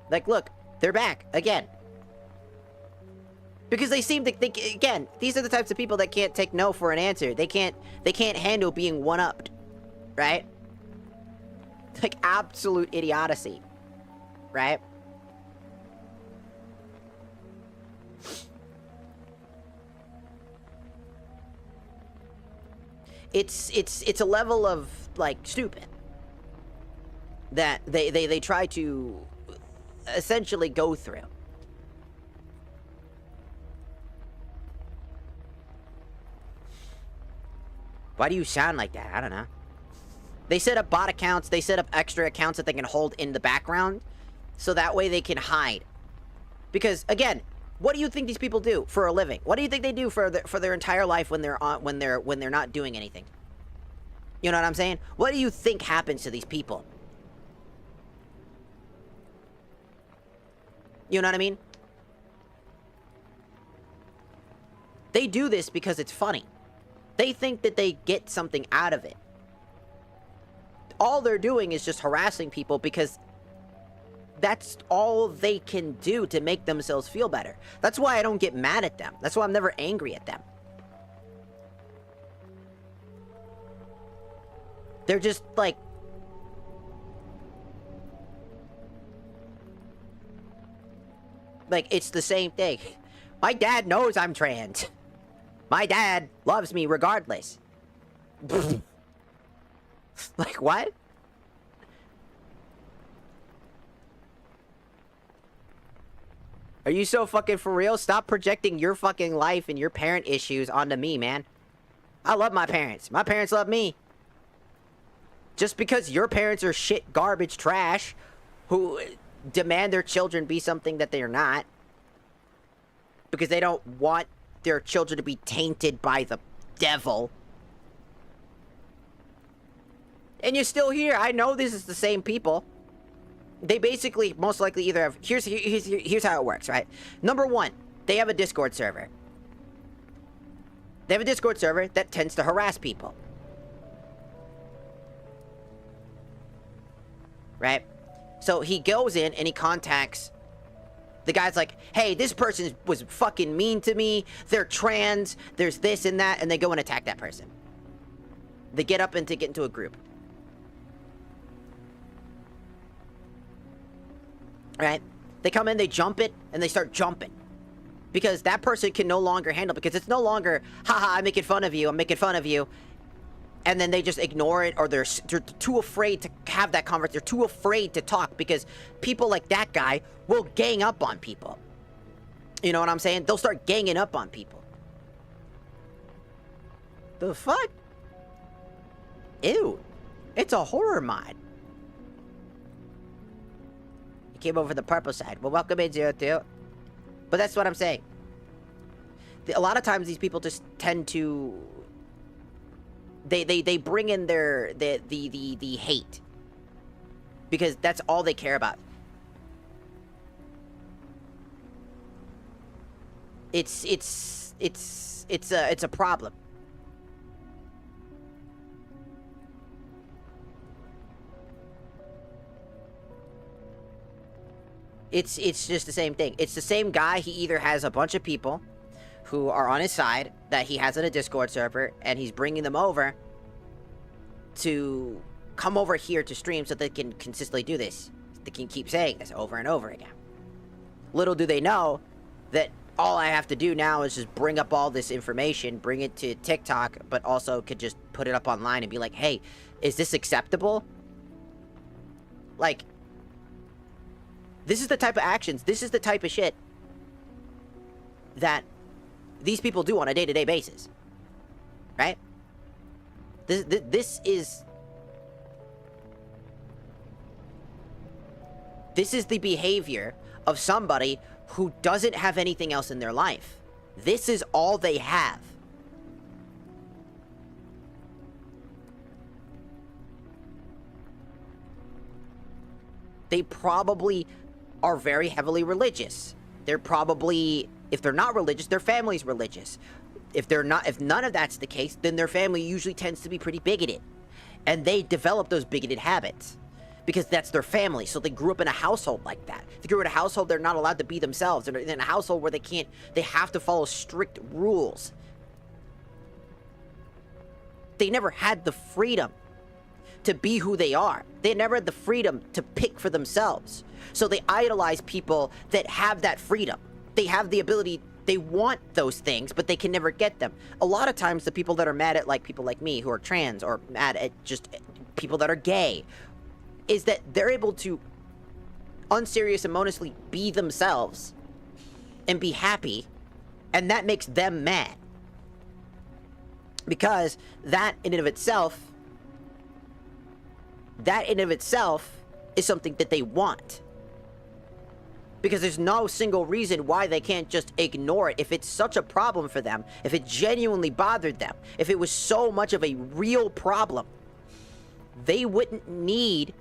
Like, look, they're back again. Because they seem to think, again, these are the types of people that can't take no for an answer. They can't handle being one-upped. Right? Like, absolute idiocy. Right? It's a level of, like, stupid that they try to essentially go through. Why do you sound like that? I don't know. They set up bot accounts, they set up extra accounts that they can hold in the background, so that way they can hide. Because, again, what do you think these people do for a living? What do you think they do for their entire life when they're not doing anything? You know what I'm saying? What do you think happens to these people? You know what I mean? They do this because it's funny. They think that they get something out of it. All they're doing is just harassing people because that's all they can do to make themselves feel better. That's why I don't get mad at them. That's why I'm never angry at them. They're just like... Like, it's the same thing. My dad knows I'm trans. My dad loves me regardless. Like, what? Are you so fucking for real? Stop projecting your fucking life and your parent issues onto me, man. I love my parents. My parents love me. Just because your parents are shit, garbage, trash, who demand their children be something that they're not, because they don't want their children to be tainted by the devil. And you're still here. I know this is the same people. They basically most likely either have... Here's how it works, right? Number one, they have a Discord server. They have a Discord server that tends to harass people. Right? So he goes in and he contacts... The guy's like, hey, this person was fucking mean to me. They're trans. There's this and that. And they go and attack that person. They get up and get into a group. Right? They come in, they jump it, and they start jumping. Because that person can no longer handle it. Because it's no longer, haha, I'm making fun of you. I'm making fun of you. And then they just ignore it, or they're too afraid to have that conversation. They're too afraid to talk because people like that guy will gang up on people. You know what I'm saying? They'll start ganging up on people. The fuck? Ew. It's a horror mod. You came over the purple side. Well, welcome in, 02. But that's what I'm saying. A lot of times these people just tend to... They bring in the hate. Because that's all they care about. It's a problem. It's just the same thing. It's the same guy. He either has a bunch of people who are on his side that he has in a Discord server, and he's bringing them over to come over here to stream so they can consistently do this. They can keep saying this over and over again. Little do they know that all I have to do now is just bring up all this information, bring it to TikTok, but also could just put it up online and be like, hey, is this acceptable? Like, this is the type of actions, this is the type of shit that these people do on a day-to-day basis. Right? This is the behavior of somebody who doesn't have anything else in their life. This is all they have. They probably are very heavily religious. They're probably, if they're not religious, their family's religious. If none of that's the case, then their family usually tends to be pretty bigoted. And they develop those bigoted habits because that's their family. So they grew up in a household like that. They grew up in a household they're not allowed to be themselves. They're in a household where they have to follow strict rules. They never had the freedom to be who they are. They never had the freedom to pick for themselves. So they idolize people that have that freedom. They have the ability, they want those things, but they can never get them. A lot of times the people that are mad at like people like me who are trans, or mad at just people that are gay, is that they're able to unceremoniously be themselves and be happy, and that makes them mad. Because that in and of itself is something that they want. Because there's no single reason why they can't just ignore it. If it's such a problem for them, if it genuinely bothered them, if it was so much of a real problem, they wouldn't need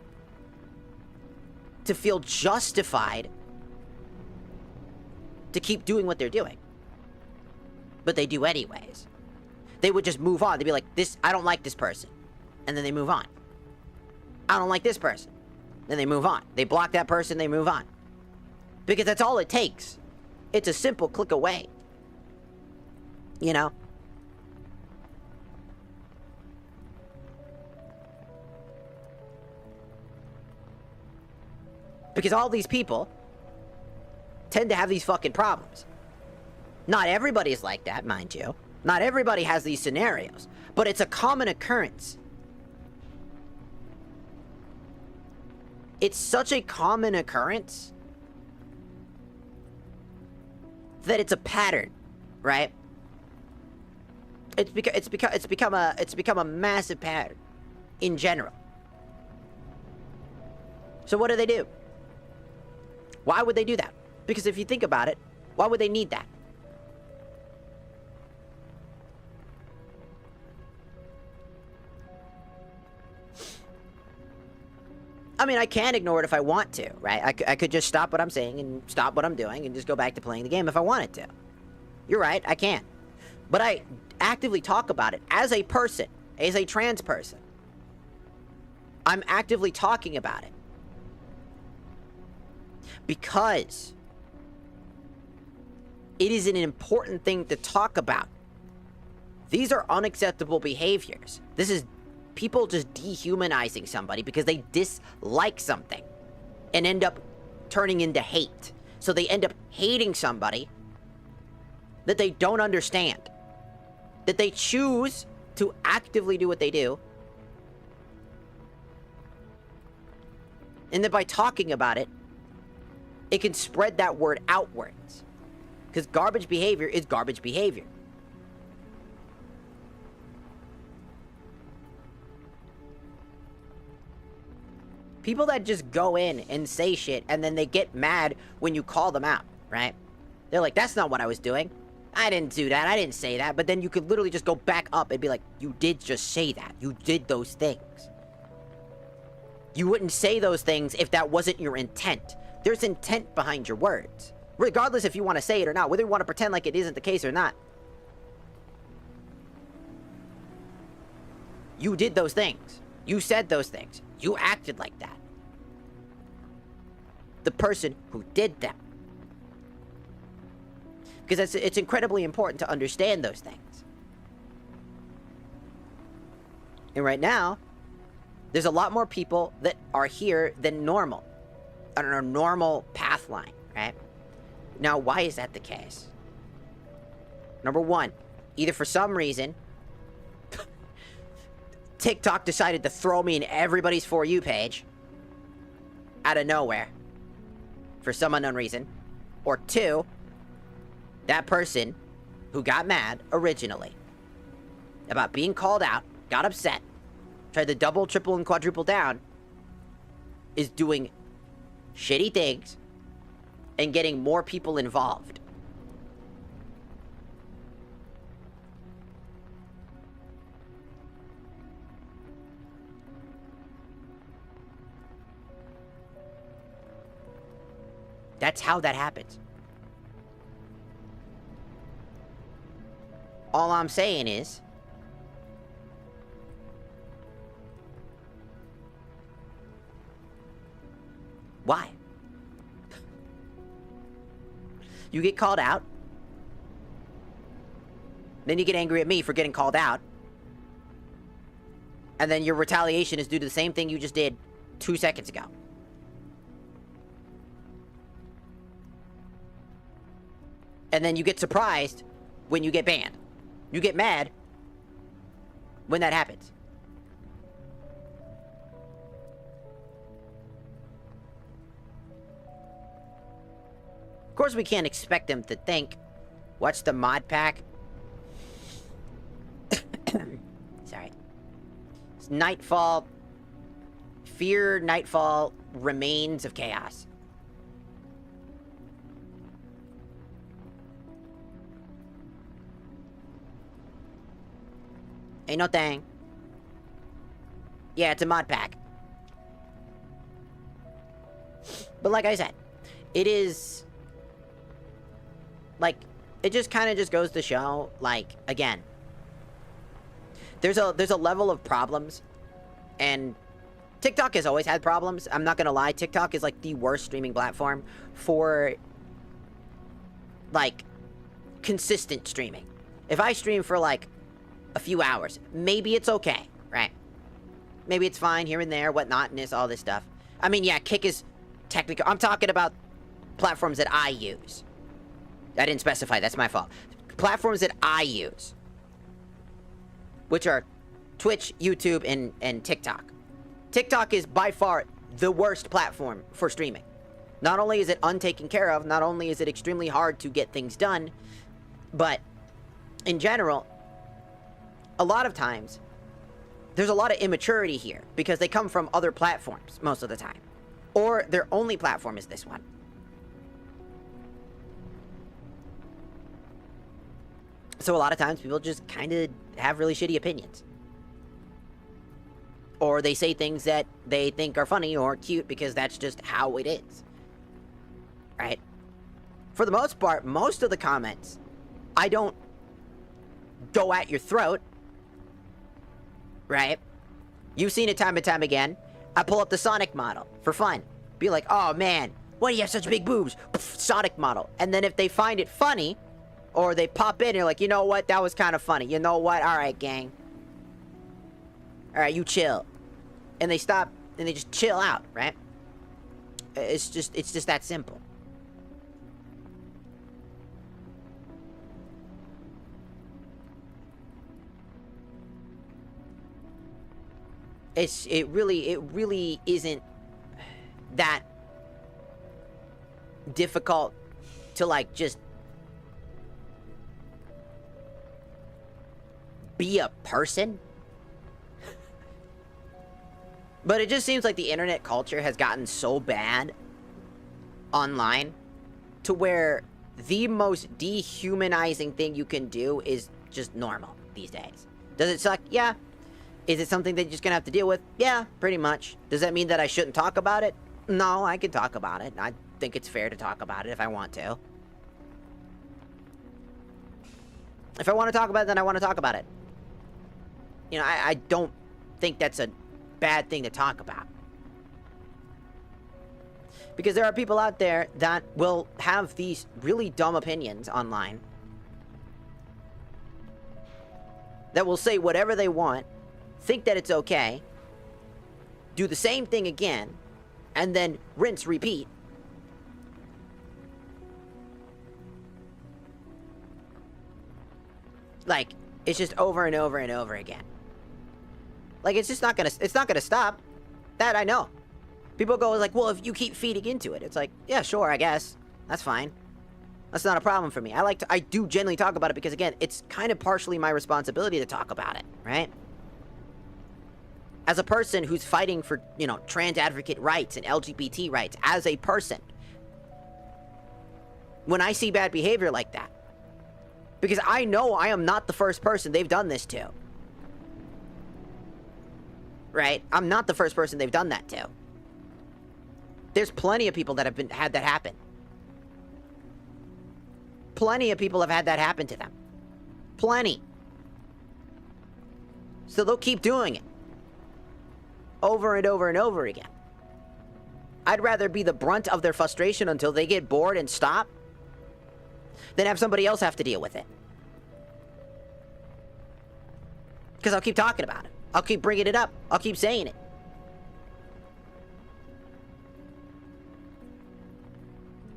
to feel justified to keep doing what they're doing. But they do anyways. They would just move on. They'd be like, I don't like this person. And then they move on. I don't like this person. Then they move on. They block that person, they move on. Because that's all it takes. It's a simple click away. You know? Because all these people tend to have these fucking problems. Not everybody is like that, mind you. Not everybody has these scenarios. But it's a common occurrence. It's such a common occurrence that it's a pattern, right? It's become a massive pattern in general. So what do? Why would they do that? Because if you think about it, why would they need that? I mean, I can ignore it if I want to, right? I could just stop what I'm saying and stop what I'm doing and just go back to playing the game if I wanted to. You're right, I can. But I actively talk about it as a person, as a trans person. I'm actively talking about it. Because it is an important thing to talk about. These are unacceptable behaviors. This is people just dehumanizing somebody because they dislike something and end up turning into hate. So they end up hating somebody that they don't understand. That they choose to actively do what they do. And that by talking about it, it can spread that word outwards. Because garbage behavior is garbage behavior. People that just go in and say shit and then they get mad when you call them out, right? They're like, that's not what I was doing. I didn't do that. I didn't say that. But then you could literally just go back up and be like, you did just say that. You did those things. You wouldn't say those things if that wasn't your intent. There's intent behind your words. Regardless if you want to say it or not. Whether you want to pretend like it isn't the case or not. You did those things. You said those things. You acted like that. The person who did them. Because it's incredibly important to understand those things. And right now, there's a lot more people that are here than normal. On a normal path line, right? Now, why is that the case? Number one, either for some reason, TikTok decided to throw me in everybody's For You page out of nowhere for some unknown reason. Or two, that person who got mad originally about being called out, got upset, tried to double, triple, and quadruple down, is doing shitty things and getting more people involved. That's how that happens. All I'm saying is, why? You get called out, then you get angry at me for getting called out, and then your retaliation is due to the same thing you just did 2 seconds ago. And then you get surprised when you get banned. You get mad when that happens. Of course, we can't expect them to think, watch the Modpack. Sorry. It's Nightfall. Fear Nightfall Remains of Chaos. Ain't no thing. Yeah, it's a mod pack. But like I said, it is... like, it just kind of just goes to show, like, again, there's a level of problems, and TikTok has always had problems. I'm not gonna lie, TikTok is like the worst streaming platform for, like, consistent streaming. If I stream for, like, a few hours, maybe it's okay, right? Maybe it's fine here and there, whatnot, and all this stuff. I mean, yeah, Kick is technical. I'm talking about platforms that I use. I didn't specify, that's my fault. Platforms that I use, which are Twitch, YouTube, and TikTok. TikTok is by far the worst platform for streaming. Not only is it untaken care of, not only is it extremely hard to get things done, but in general, a lot of times, there's a lot of immaturity here because they come from other platforms most of the time. Or their only platform is this one. So a lot of times people just kind of have really shitty opinions. Or they say things that they think are funny or cute because that's just how it is. Right? For the most part, most of the comments, I don't go at your throat. Right? You've seen it time and time again. I pull up the Sonic model for fun. Be like, oh man, why do you have such big boobs? Sonic model. And then if they find it funny, or they pop in and you're like, you know what, that was kind of funny. You know what, alright gang. Alright, you chill. And they stop, and they just chill out, right? It's just that simple. It really isn't that difficult to, like, just be a person. But it just seems like the internet culture has gotten so bad online to where the most dehumanizing thing you can do is just normal these days. Does it suck? Yeah. Is it something that you're just gonna have to deal with? Yeah, pretty much. Does that mean that I shouldn't talk about it? No, I can talk about it. I think it's fair to talk about it if I want to. If I want to talk about it, then I want to talk about it. You know, I don't think that's a bad thing to talk about. Because there are people out there that will have these really dumb opinions online. That will say whatever they want, think that it's okay, do the same thing again, and then rinse, repeat. Like, it's just over and over and over again. Like, it's just not gonna stop. That I know. People go like, well, if you keep feeding into it, it's like, yeah, sure, I guess. That's fine. That's not a problem for me. I do genuinely talk about it because, again, it's kind of partially my responsibility to talk about it, right? As a person who's fighting for, you know, trans advocate rights and LGBT rights, as a person, when I see bad behavior like that, because I know I am not the first person they've done this to. Right? I'm not the first person they've done that to. There's plenty of people that have had that happen. Plenty of people have had that happen to them. Plenty. So they'll keep doing it. Over and over and over again. I'd rather be the brunt of their frustration until they get bored and stop than have somebody else have to deal with it. Because I'll keep talking about it. I'll keep bringing it up. I'll keep saying it.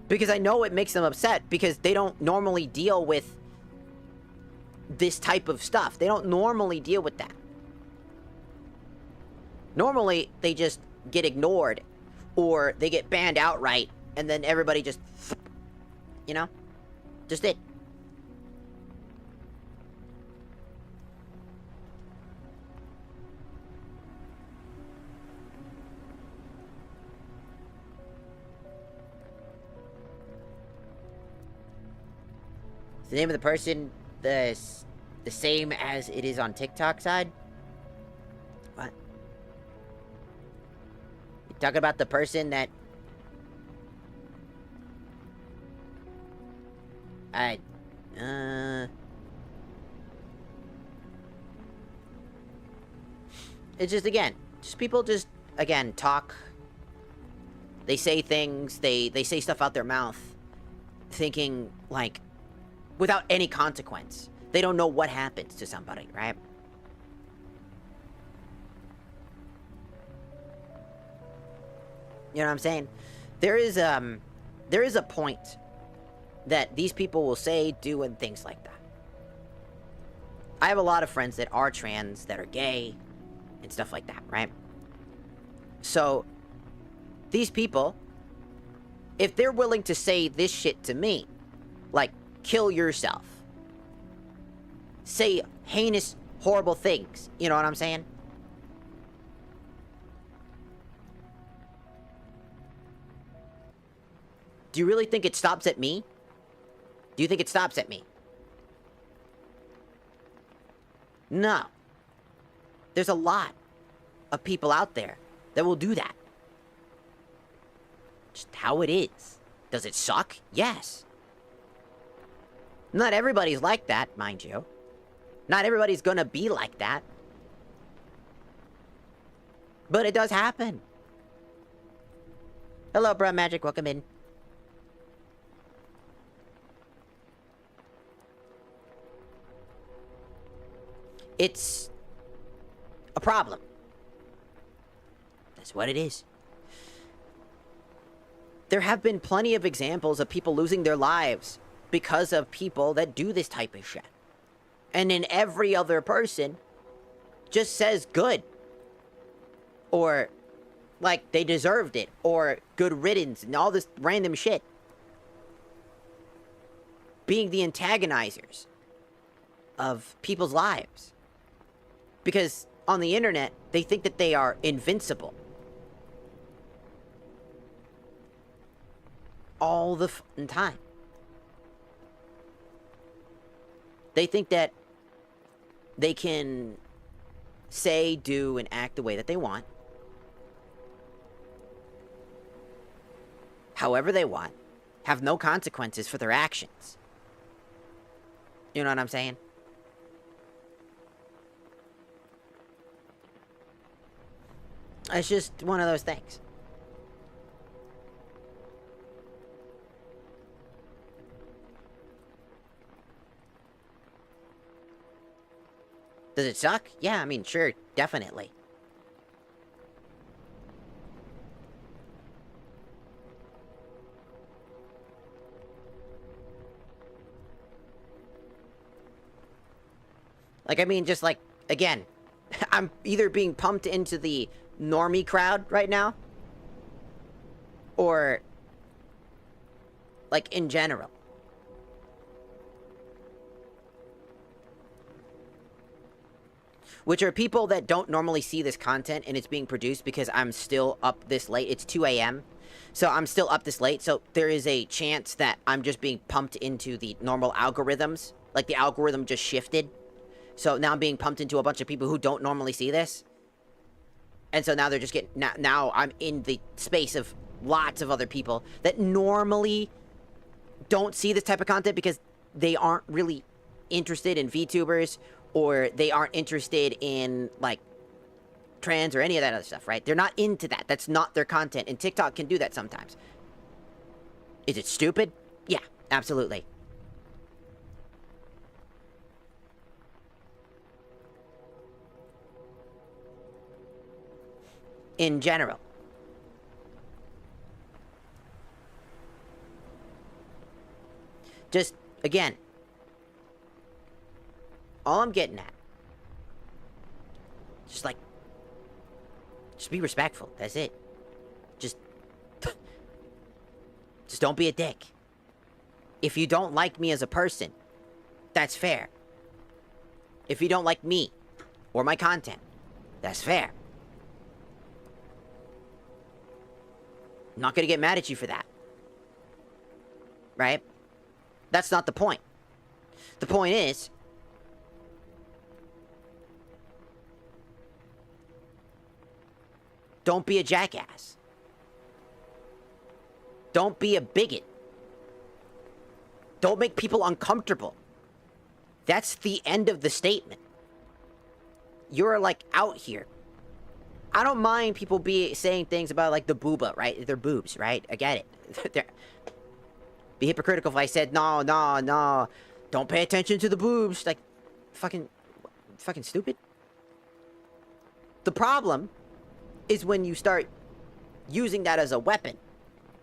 Because I know it makes them upset because they don't normally deal with this type of stuff. They don't normally deal with that. Normally, they just get ignored or they get banned outright and then everybody just, you know, just it. The name of the person the same as it is on TikTok side? What? You talking about the person that it's just, again, just people just, again, talk. They say things, they say stuff out their mouth thinking, like, without any consequence. They don't know what happens to somebody, right? You know what I'm saying? There is a point that these people will say, do, and things like that. I have a lot of friends that are trans, that are gay, and stuff like that, right? So, these people, if they're willing to say this shit to me, like, kill yourself, say heinous, horrible things, you know what I'm saying? Do you really think it stops at me? Do you think it stops at me? No. There's a lot of people out there that will do that. Just how it is. Does it suck? Yes. Not everybody's like that, mind you. Not everybody's gonna be like that. But it does happen. Hello, Bruh Magic. Welcome in. It's a problem. That's what it is. There have been plenty of examples of people losing their lives because of people that do this type of shit. And then every other person just says good. Or, like, they deserved it. Or, good riddance, and all this random shit. Being the antagonizers of people's lives. Because on the internet, they think that they are invincible. All the fucking time. They think that they can say, do, and act the way that they want. However they want. Have no consequences for their actions. You know what I'm saying? It's just one of those things. Does it suck? Yeah, I mean, sure, definitely. Like, I mean, just like, again, I'm either being pumped into the normie crowd right now, or, like, in general. Which are people that don't normally see this content, and it's being produced because I'm still up this late. It's 2 a.m. So I'm still up this late, so there is a chance that I'm just being pumped into the normal algorithms. Like, the algorithm just shifted. So now I'm being pumped into a bunch of people who don't normally see this. And so now they're just getting... Now I'm in the space of lots of other people that normally don't see this type of content because they aren't really interested in VTubers, or they aren't interested in, like, trans or any of that other stuff, right? They're not into that. That's not their content, and TikTok can do that sometimes. Is it stupid? Yeah, absolutely. In general. Just, again, all I'm getting at, just like, just be respectful. That's it. Just don't be a dick. If you don't like me as a person, that's fair. If you don't like me or my content, that's fair. I'm not gonna get mad at you for that. Right? That's not the point. The point is, don't be a jackass. Don't be a bigot. Don't make people uncomfortable. That's the end of the statement. You're, like, out here. I don't mind people saying things about, like, the booba, right? They're boobs, right? I get it. Be hypocritical if I said, no, don't pay attention to the boobs. Like, fucking stupid. The problem is when you start using that as a weapon,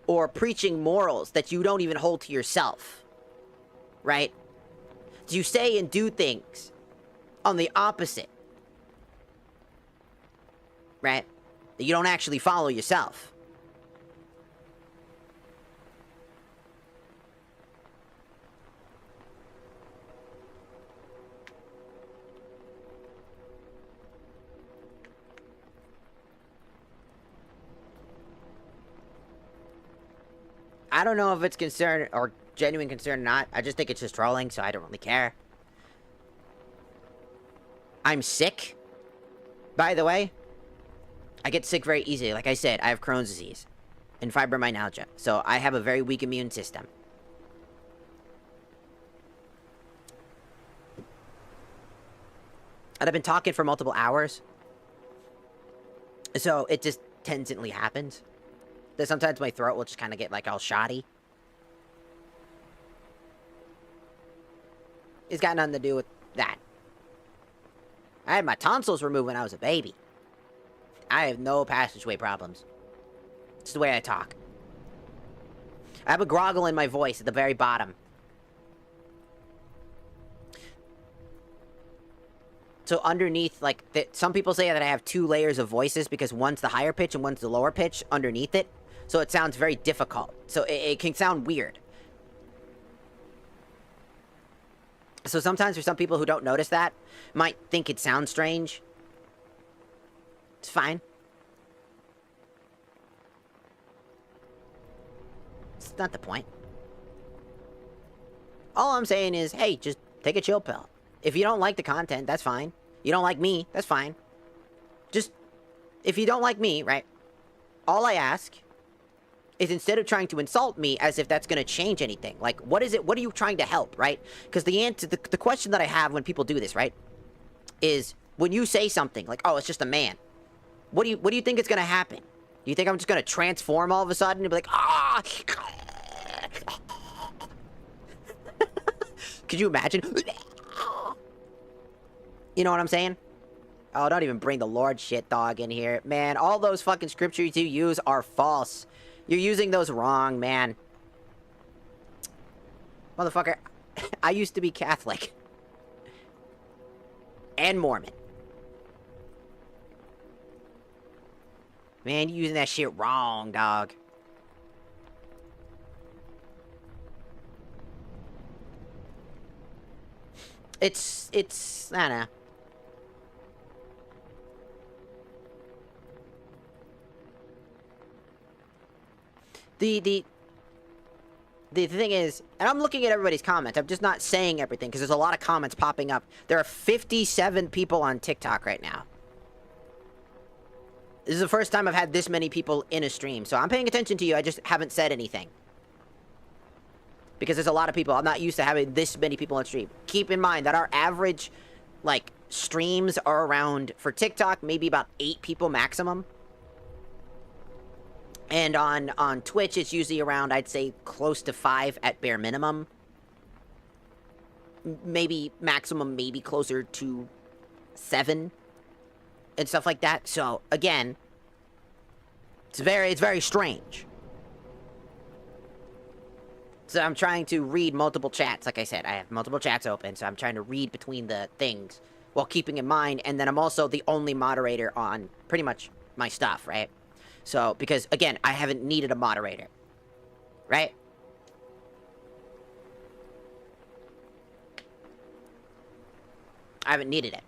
or preaching morals that you don't even hold to yourself, right? You say and do things on the opposite, right? That you don't actually follow yourself. I don't know if it's concern or genuine concern or not. I just think it's just trolling, so I don't really care. I'm sick, by the way. I get sick very easily. Like I said, I have Crohn's disease and fibromyalgia, so I have a very weak immune system. And I've been talking for multiple hours, so it just tangentially happens. That sometimes my throat will just kind of get, like, all shoddy. It's got nothing to do with that. I had my tonsils removed when I was a baby. I have no passageway problems. It's the way I talk. I have a groggle in my voice at the very bottom. So underneath, like, some people say that I have 2 layers of voices because one's the higher pitch and one's the lower pitch underneath it. So it sounds very difficult. So it can sound weird. So sometimes for some people who don't notice that, might think it sounds strange. It's fine. It's not the point. All I'm saying is, hey, just take a chill pill. If you don't like the content, that's fine. You don't like me, that's fine. Just, if you don't like me, right, all I ask is instead of trying to insult me as if that's going to change anything, like, what is it, what are you trying to help, right? Because the answer, the question that I have when people do this, right, is when you say something like, oh, it's just a man, what do you think is going to happen? Do you think I'm just going to transform all of a sudden and be like, ah? Could you imagine? You know what I'm saying? Oh, don't even bring the Lord shit dog in here. Man, all those fucking scriptures you use are false. You're using those wrong, man. Motherfucker, I used to be Catholic. and Mormon. Man, you using that shit wrong, dog. It's, I don't know. The thing is, and I'm looking at everybody's comments, I'm just not saying everything, because there's a lot of comments popping up. There are 57 people on TikTok right now. This is the first time I've had this many people in a stream, so I'm paying attention to you, I just haven't said anything. Because there's a lot of people, I'm not used to having this many people on stream. Keep in mind that our average, like, streams are around, for TikTok, maybe about 8 people maximum. And on Twitch, it's usually around, I'd say, close to 5 at bare minimum. Maybe maximum, maybe closer to 7. And stuff like that. So, again, it's very strange. So I'm trying to read multiple chats. Like I said, I have multiple chats open, so I'm trying to read between the things while keeping in mind. And then I'm also the only moderator on pretty much my stuff, right? So, because, again, I haven't needed a moderator. Right? I haven't needed it.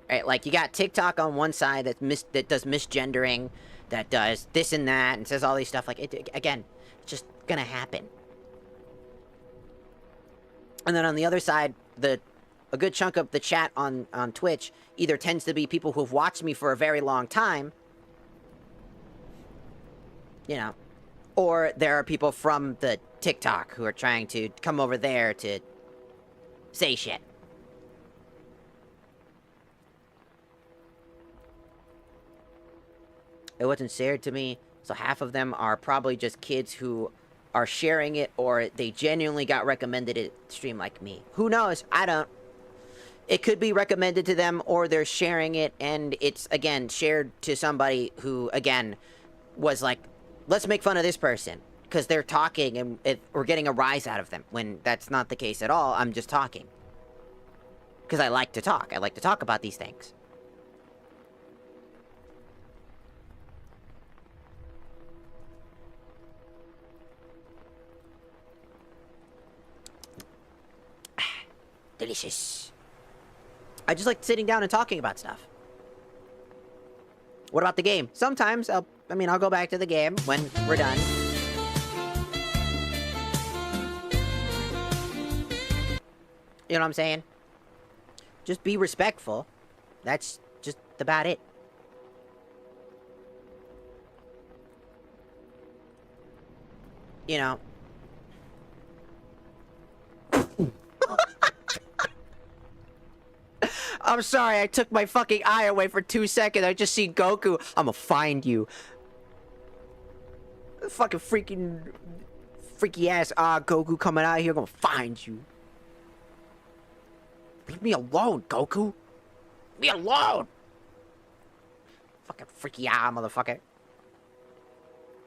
Right? Like, you got TikTok on one side that does misgendering, that does this and that, and says all these stuff. Like, again, it's just gonna happen. And then on the other side, a good chunk of the chat on Twitch either tends to be people who've watched me for a very long time, you know, or there are people from the TikTok who are trying to come over there to say shit. It wasn't shared to me, so half of them are probably just kids who are sharing it, or they genuinely got recommended it stream like me. Who knows? I don't. It could be recommended to them, or they're sharing it, and it's, again, shared to somebody who, again, was like, let's make fun of this person, because they're talking, and we're getting a rise out of them, when that's not the case at all. I'm just talking. Because I like to talk. I like to talk about these things. Delicious. I just like sitting down and talking about stuff. What about the game? Sometimes I'll go back to the game when we're done. You know what I'm saying? Just be respectful. That's just about it. You know. I'm sorry, I took my fucking eye away for 2 seconds. I just seen Goku. I'ma find you. Fucking freaky ass Goku coming out here, gonna find you. Leave me alone, Goku. Leave me alone. Fucking freaky motherfucker.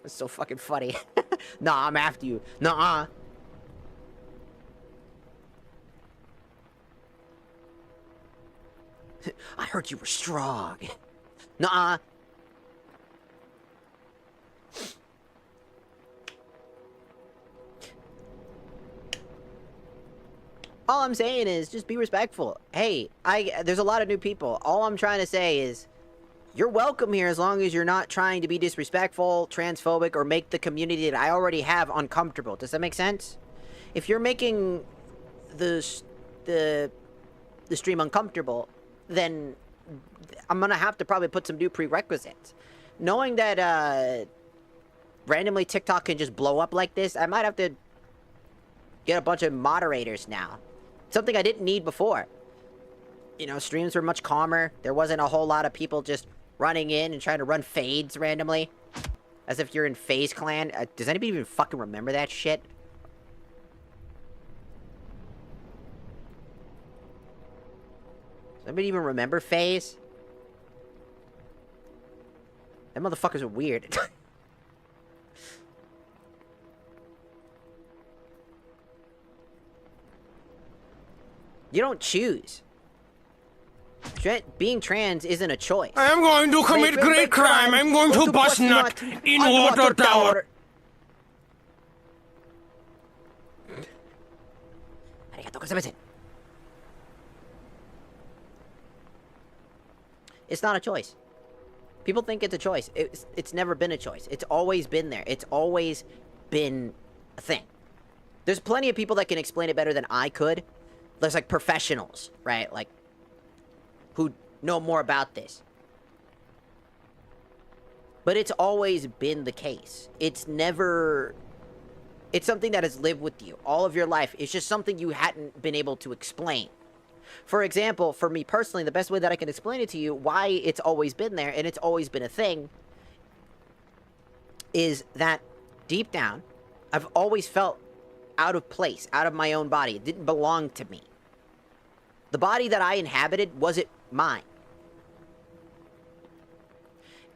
That's so fucking funny. Nah, I'm after you. Nuh-uh. I heard you were strong. Nuh-uh. All I'm saying is, just be respectful. Hey, there's a lot of new people. All I'm trying to say is, you're welcome here as long as you're not trying to be disrespectful, transphobic, or make the community that I already have uncomfortable. Does that make sense? If you're making the stream uncomfortable, then I'm gonna have to probably put some new prerequisites. Knowing that, randomly TikTok can just blow up like this, I might have to get a bunch of moderators now. Something I didn't need before. You know, streams were much calmer. There wasn't a whole lot of people just running in and trying to run fades randomly. As if you're in FaZe Clan. Does anybody even fucking remember that shit? Does anybody even remember FaZe? Them motherfuckers are weird. You don't choose. Being trans isn't a choice. I am going to commit great crime. I'm going to bust nut in water tower. It's not a choice. People think it's a choice. It's never been a choice. It's always been there. It's always been a thing. There's plenty of people that can explain it better than I could. There's like professionals, right? Like, who know more about this. But it's always been the case. It's something that has lived with you all of your life. It's just something you hadn't been able to explain. For example, for me personally, the best way that I can explain it to you, why it's always been there and it's always been a thing, is that deep down, I've always felt out of place, out of my own body. It didn't belong to me. The body that I inhabited wasn't mine.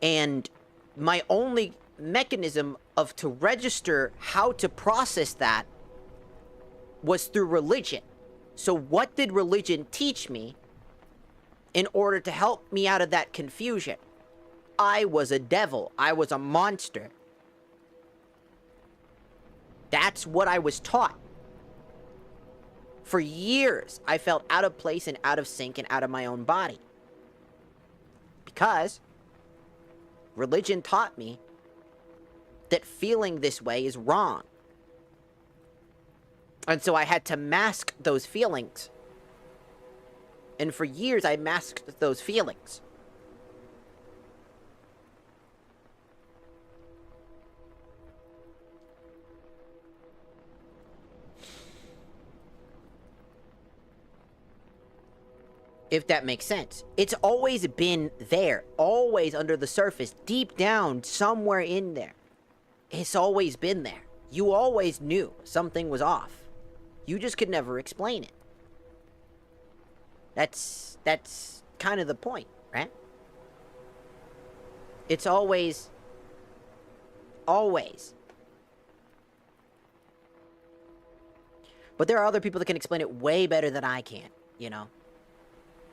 And my only mechanism to register how to process that was through religion. So what did religion teach me in order to help me out of that confusion? I was a devil. I was a monster. That's what I was taught. For years, I felt out of place and out of sync and out of my own body. Because religion taught me that feeling this way is wrong. And so I had to mask those feelings. And for years, I masked those feelings. If that makes sense. It's always been there. Always under the surface. Deep down, somewhere in there. It's always been there. You always knew something was off. You just could never explain it. That's kind of the point, right? It's always. But there are other people that can explain it way better than I can, you know?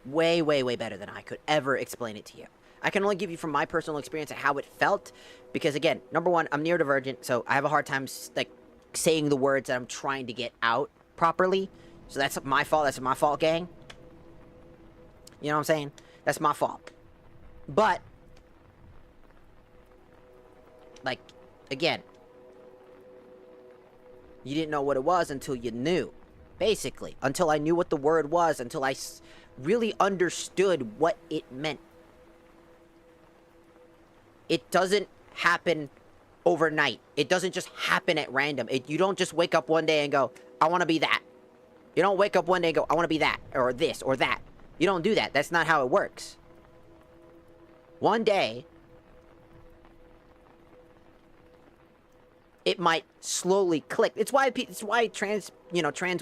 Way, way, way better than I could ever explain it to you. I can only give you from my personal experience of how it felt. Because again, number one, I'm neurodivergent, so I have a hard time, like, saying the words that I'm trying to get out properly. So that's my fault. That's my fault, gang. You know what I'm saying? That's my fault. But, like, again, you didn't know what it was until you knew. Basically. Until I knew what the word was. Until I really understood what it meant. It doesn't happen overnight. It doesn't just happen at random. You don't just wake up one day and go, I want to be that. You don't wake up one day and go, I want to be that, or this, or that. You don't do that. That's not how it works. One day, it might slowly click. It's why trans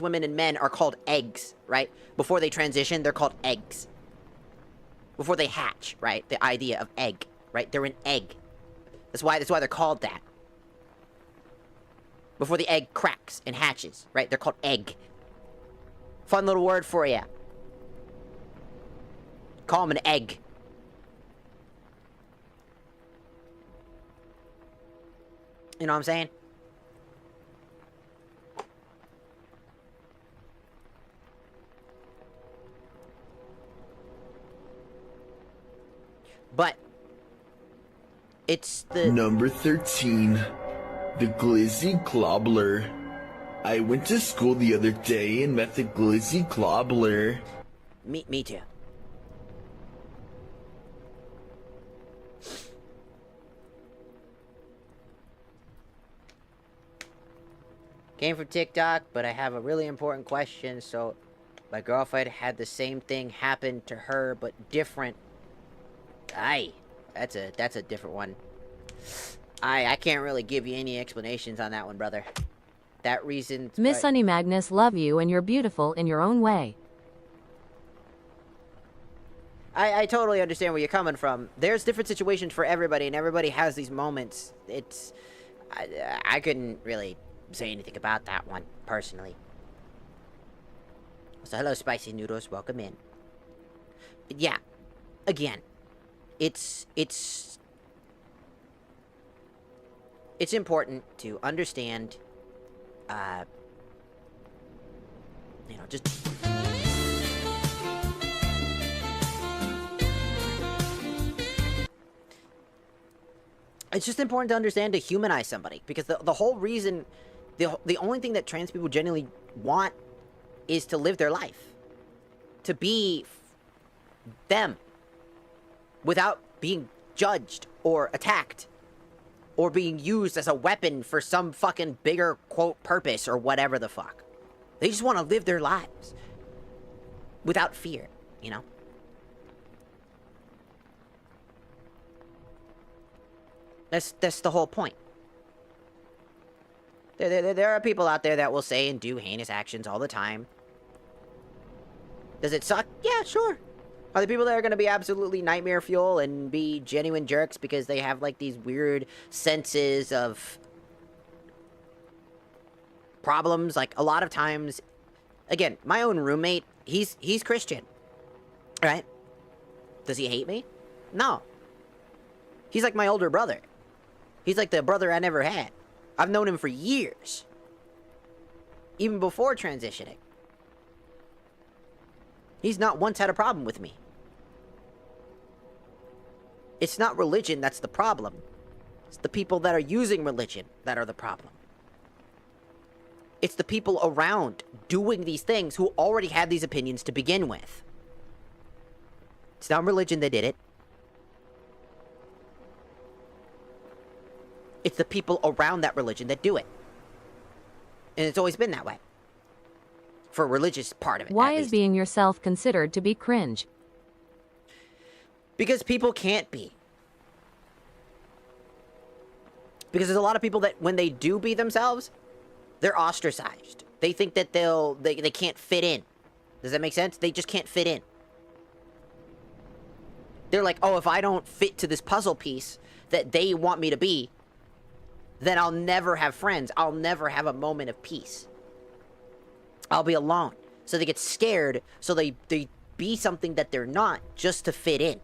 women and men are called eggs, right? Before they transition, they're called eggs. Before they hatch, right? The idea of egg, right? They're an egg. That's why they're called that. Before the egg cracks and hatches, right? They're called egg. Fun little word for you. Call them an egg. You know what I'm saying? But it's the Number 13, the Glizzy Clobbler. I went to school the other day and met the Glizzy Clobbler. Me too. Came from TikTok, but I have a really important question. So, my girlfriend had the same thing happen to her, but different. Aye, that's a different one. I can't really give you any explanations on that one, brother. That reason. Miss Sunny Magnus, love you, and you're beautiful in your own way. I totally understand where you're coming from. There's different situations for everybody, and everybody has these moments. I couldn't really say anything about that one, personally. So hello, spicy noodles. Welcome in. But yeah, again, it's important to understand, just... It's just important to understand to humanize somebody, because the whole reason, the only thing that trans people genuinely want is to live their life, to be them, without being judged or attacked or being used as a weapon for some fucking bigger, quote, purpose or whatever the fuck. They just want to live their lives without fear, you know? That's the whole point. There are people out there that will say and do heinous actions all the time. Does it suck? Yeah, sure. Are there people that are going to be absolutely nightmare fuel and be genuine jerks because they have, like, these weird senses of problems? Like, a lot of times... Again, my own roommate, he's Christian. Right? Does he hate me? No. He's like my older brother. He's like the brother I never had. I've known him for years. Even before transitioning. He's not once had a problem with me. It's not religion that's the problem. It's the people that are using religion that are the problem. It's the people around doing these things who already had these opinions to begin with. It's not religion that did it. It's the people around that religion that do it. And it's always been that way. For a religious part of it. Why is being yourself considered to be cringe? Because people can't be. Because there's a lot of people that when they do be themselves, they're ostracized. They think that they can't fit in. Does that make sense? They just can't fit in. They're like, oh, if I don't fit to this puzzle piece that they want me to be, then I'll never have friends. I'll never have a moment of peace. I'll be alone. So they get scared, so they be something that they're not just to fit in.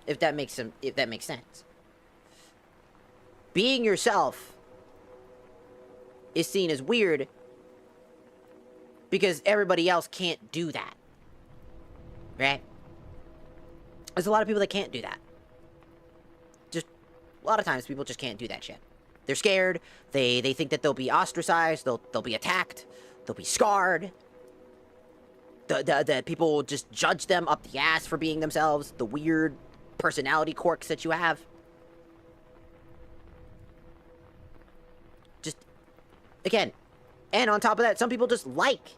If that makes sense. Being yourself is seen as weird because everybody else can't do that. Right? There's a lot of people that can't do that. Just a lot of times people just can't do that shit. They're scared. They think that they'll be ostracized. They'll be attacked. They'll be scarred. The people will just judge them up the ass for being themselves. The weird personality quirks that you have. Just, again, and on top of that, some people just like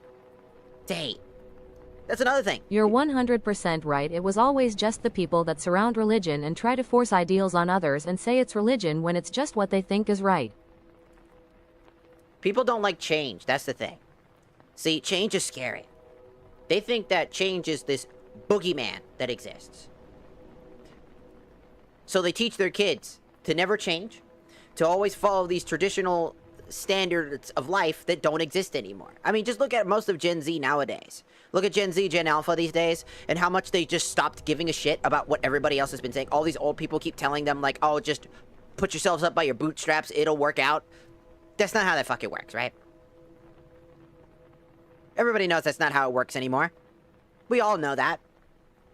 to hate. That's another thing. You're 100% right. It was always just the people that surround religion and try to force ideals on others and say it's religion when it's just what they think is right. People don't like change. That's the thing. See, change is scary. They think that change is this boogeyman that exists. So they teach their kids to never change, to always follow these traditional standards of life that don't exist anymore. I mean, just look at most of Gen Z nowadays. Look at Gen Z, Gen Alpha these days, and how much they just stopped giving a shit about what everybody else has been saying. All these old people keep telling them, like, oh, just put yourselves up by your bootstraps, it'll work out. That's not how that fucking works, right? Everybody knows that's not how it works anymore. We all know that.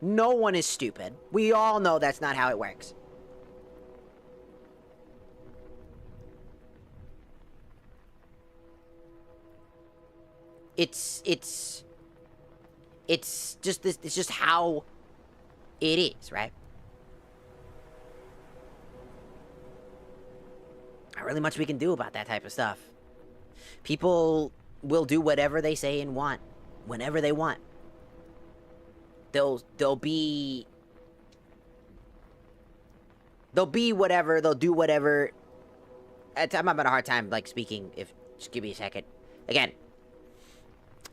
No one is stupid. We all know that's not how it works. It's just this. It's just how it is, right? Not really much we can do about that type of stuff. People will do whatever they say and want, whenever they want. They'll be whatever. They'll do whatever. I'm having a hard time like speaking. Just give me a second. Again.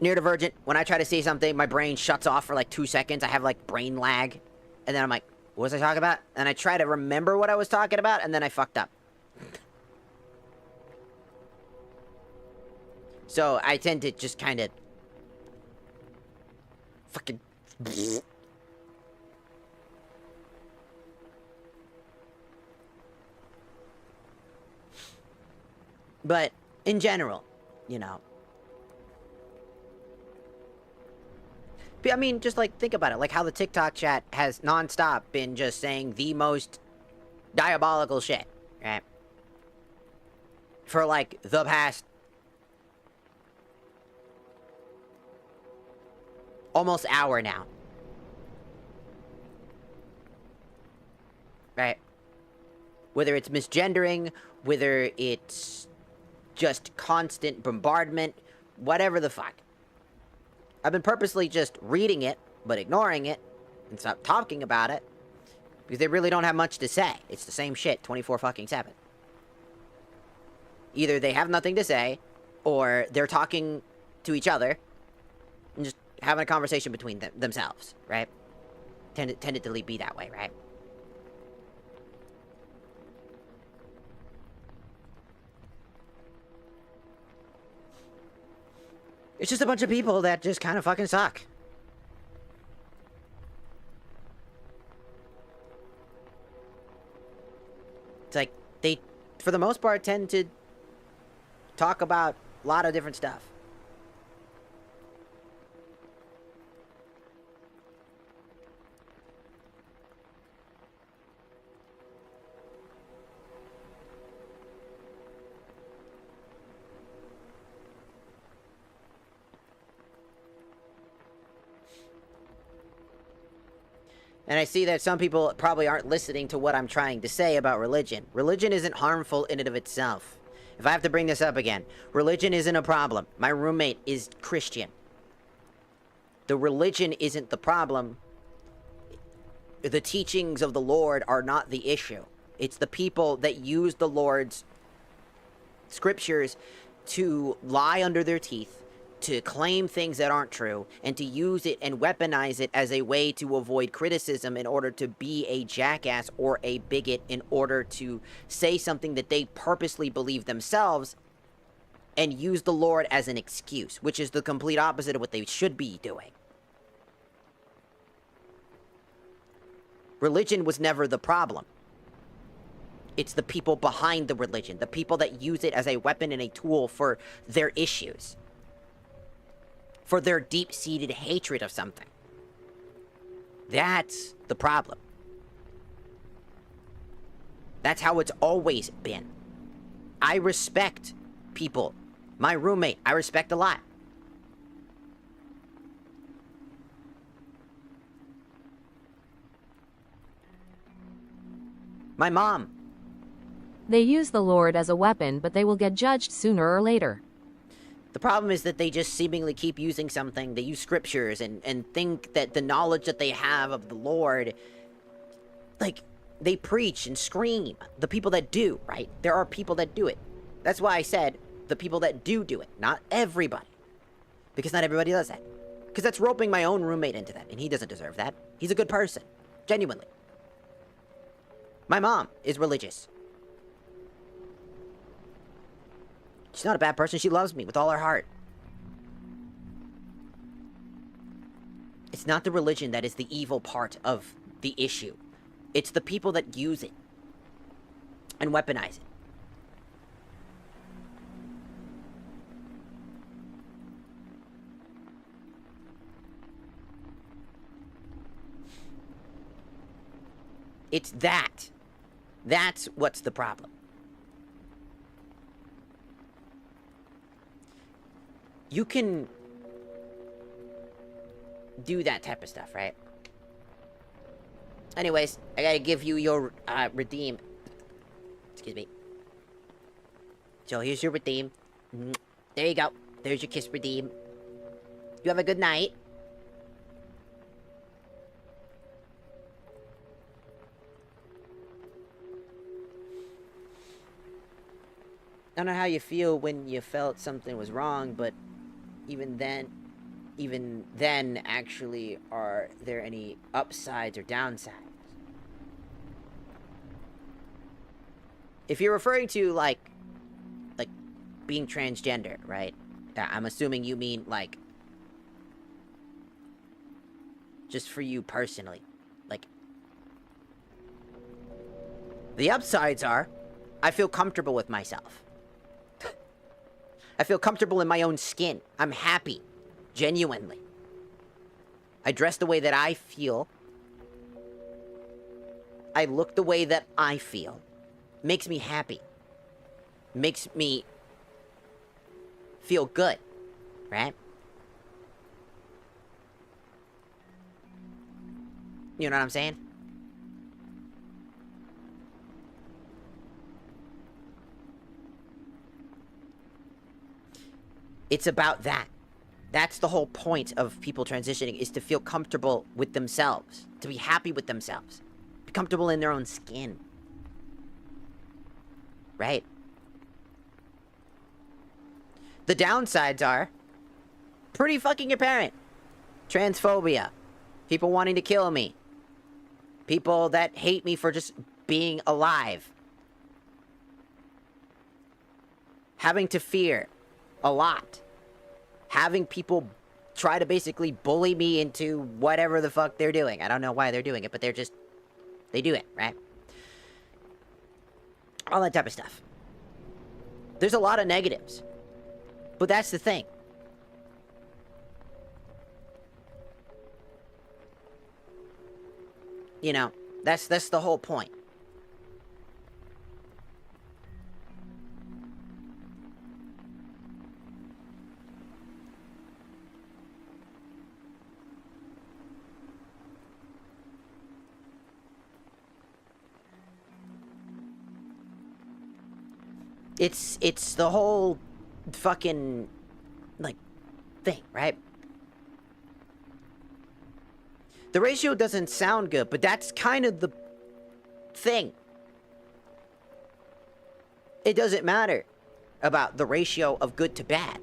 Neurodivergent, when I try to say something, my brain shuts off for like 2 seconds. I have like brain lag. And then I'm like, what was I talking about? And I try to remember what I was talking about, and then I fucked up. So I tend to just kind of fucking but in general, you know. I mean, just like think about it, like how the TikTok chat has nonstop been just saying the most diabolical shit, right? For like the past almost hour now. Right? Whether it's misgendering, whether it's just constant bombardment, whatever the fuck. I've been purposely just reading it, but ignoring it, and stop talking about it, because they really don't have much to say. It's the same shit 24-7. Either they have nothing to say, or they're talking to each other, and just having a conversation between themselves, right? Tended to be that way, right? It's just a bunch of people that just kind of fucking suck. It's like, they, for the most part, tend to talk about a lot of different stuff. And I see that some people probably aren't listening to what I'm trying to say about religion. Religion isn't harmful in and of itself. If I have to bring this up again, religion isn't a problem. My roommate is Christian. The religion isn't the problem. The teachings of the Lord are not the issue. It's the people that use the Lord's scriptures to lie under their teeth, to claim things that aren't true, and to use it and weaponize it as a way to avoid criticism in order to be a jackass or a bigot, in order to say something that they purposely believe themselves, and use the Lord as an excuse, which is the complete opposite of what they should be doing. Religion was never the problem. It's the people behind the religion, the people that use it as a weapon and a tool for their issues, for their deep-seated hatred of something. That's the problem. That's how it's always been. I respect people. My roommate, I respect a lot. My mom. They use the Lord as a weapon, but they will get judged sooner or later. The problem is that they just seemingly keep using something. They use scriptures and think that the knowledge that they have of the Lord, like, they preach and scream. The people that do, right? There are people that do it. That's why I said the people that do it, not everybody. Because not everybody does that. Because that's roping my own roommate into that, and he doesn't deserve that. He's a good person. Genuinely. My mom is religious. She's not a bad person. She loves me with all her heart. It's not the religion that is the evil part of the issue. It's the people that use it and weaponize it. It's that. That's what's the problem. You can do that type of stuff, right? Anyways, I gotta give you your redeem. Excuse me. So here's your redeem. There you go. There's your kiss redeem. You have a good night. I don't know how you feel when you felt something was wrong, but even then, actually, are there any upsides or downsides? If you're referring to, like being transgender, right? I'm assuming you mean, like, just for you personally. Like, the upsides are, I feel comfortable with myself. I feel comfortable in my own skin. I'm happy. Genuinely. I dress the way that I feel. I look the way that I feel. Makes me happy. Makes me feel good. Right? You know what I'm saying? It's about that. That's the whole point of people transitioning, is to feel comfortable with themselves. To be happy with themselves. Be comfortable in their own skin. Right? The downsides are pretty fucking apparent. Transphobia. People wanting to kill me. People that hate me for just being alive. Having to fear a lot. Having people try to basically bully me into whatever the fuck they're doing. I don't know why they're doing it, but they do it, right? All that type of stuff. There's a lot of negatives. But that's the thing. You know, that's the whole point. It's the whole fucking, like, thing, right? The ratio doesn't sound good, but that's kind of the thing. It doesn't matter about the ratio of good to bad.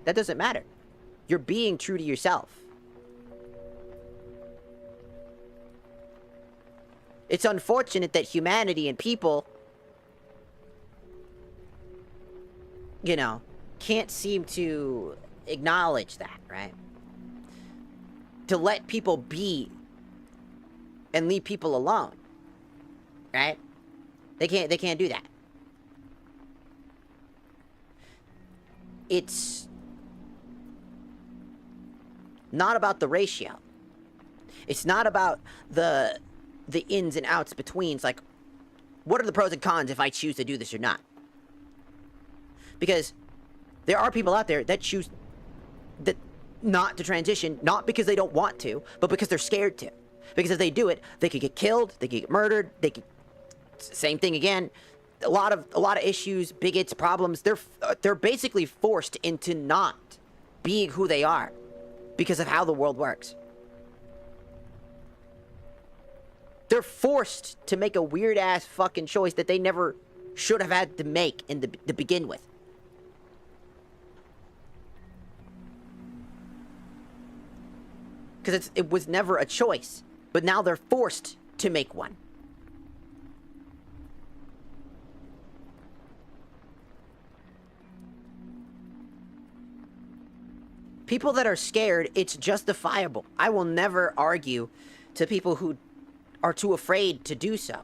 That doesn't matter. You're being true to yourself. It's unfortunate that humanity and people, you know, can't seem to acknowledge that, right? To let people be and leave people alone, right? They can't do that. It's not about the ratio. It's not about the ins and outs betweens, like, what are the pros and cons if I choose to do this or not? Because there are people out there that choose that not to transition, not because they don't want to, but because they're scared to. Because if they do it, they could get killed, they could get murdered, they could, same thing again. A lot of issues, bigots, problems. They're basically forced into not being who they are because of how the world works. They're forced to make a weird ass fucking choice that they never should have had to make to begin with. Because it was never a choice, but now they're forced to make one. People that are scared, it's justifiable. I will never argue to people who are too afraid to do so.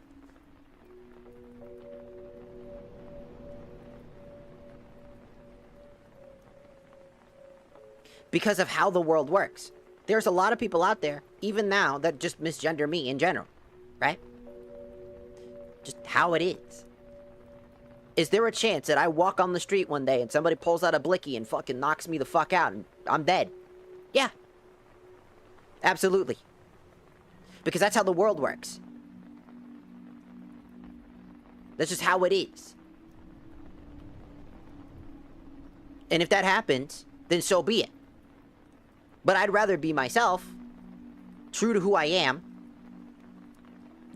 Because of how the world works. There's a lot of people out there, even now, that just misgender me in general. Right? Just how it is. Is there a chance that I walk on the street one day and somebody pulls out a blicky and fucking knocks me the fuck out and I'm dead? Yeah. Absolutely. Because that's how the world works. That's just how it is. And if that happens, then so be it. But I'd rather be myself, true to who I am,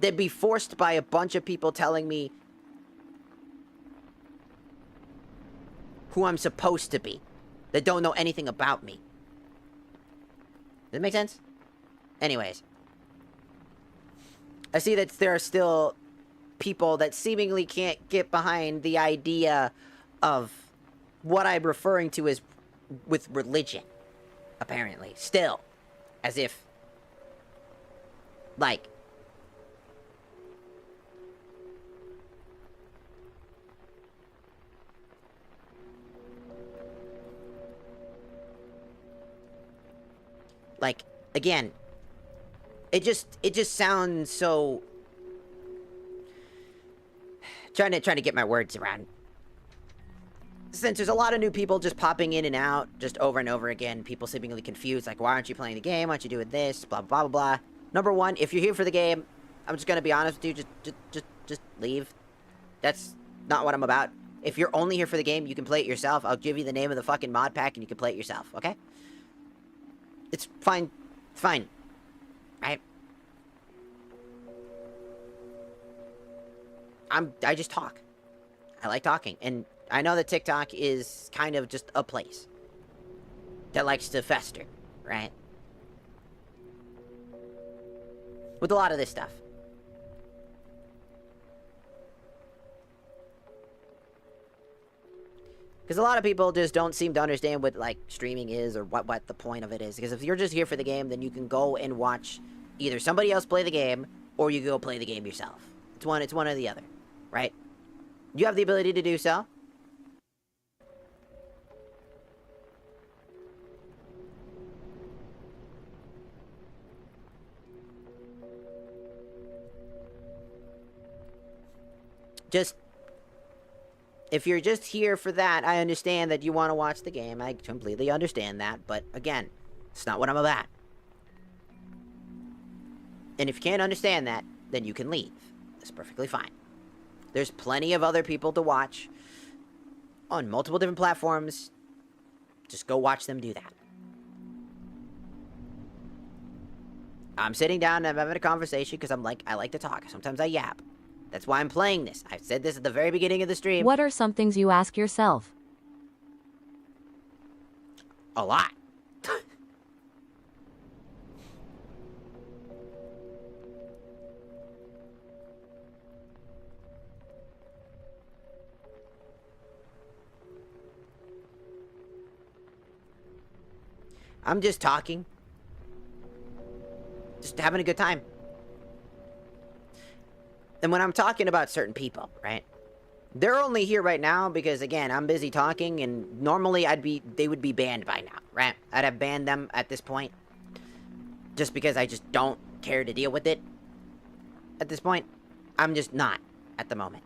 than be forced by a bunch of people telling me who I'm supposed to be, that don't know anything about me. Does that make sense? Anyways. I see that there are still people that seemingly can't get behind the idea of what I'm referring to as with religion, apparently. Still. As if, like, again, it just sounds so, trying to get my words around. Since there's a lot of new people just popping in and out, just over and over again, people seemingly confused, like, why aren't you playing the game? Why aren't you doing this? Blah, blah, blah, blah. Number one, if you're here for the game, I'm just gonna be honest with you, just leave. That's not what I'm about. If you're only here for the game, you can play it yourself. I'll give you the name of the fucking mod pack and you can play it yourself, okay? It's fine. It's fine. Right? I just talk. I like talking. And I know that TikTok is kind of just a place that likes to fester, right? With a lot of this stuff. Because a lot of people just don't seem to understand what, like, streaming is or what the point of it is. Because if you're just here for the game, then you can go and watch either somebody else play the game or you go play the game yourself. It's one or the other, right? You have the ability to do so. If you're just here for that, I understand that you want to watch the game. I completely understand that. But again, it's not what I'm about. And if you can't understand that, then you can leave. That's perfectly fine. There's plenty of other people to watch on multiple different platforms. Just go watch them do that. I'm sitting down and I'm having a conversation because I like to talk. Sometimes I yap. That's why I'm playing this. I said this at the very beginning of the stream. What are some things you ask yourself? A lot. I'm just talking. Just having a good time. And when I'm talking about certain people, right? They're only here right now because, again, I'm busy talking, and normally they would be banned by now, right? I'd have banned them at this point. Just because I just don't care to deal with it. At this point, I'm just not at the moment.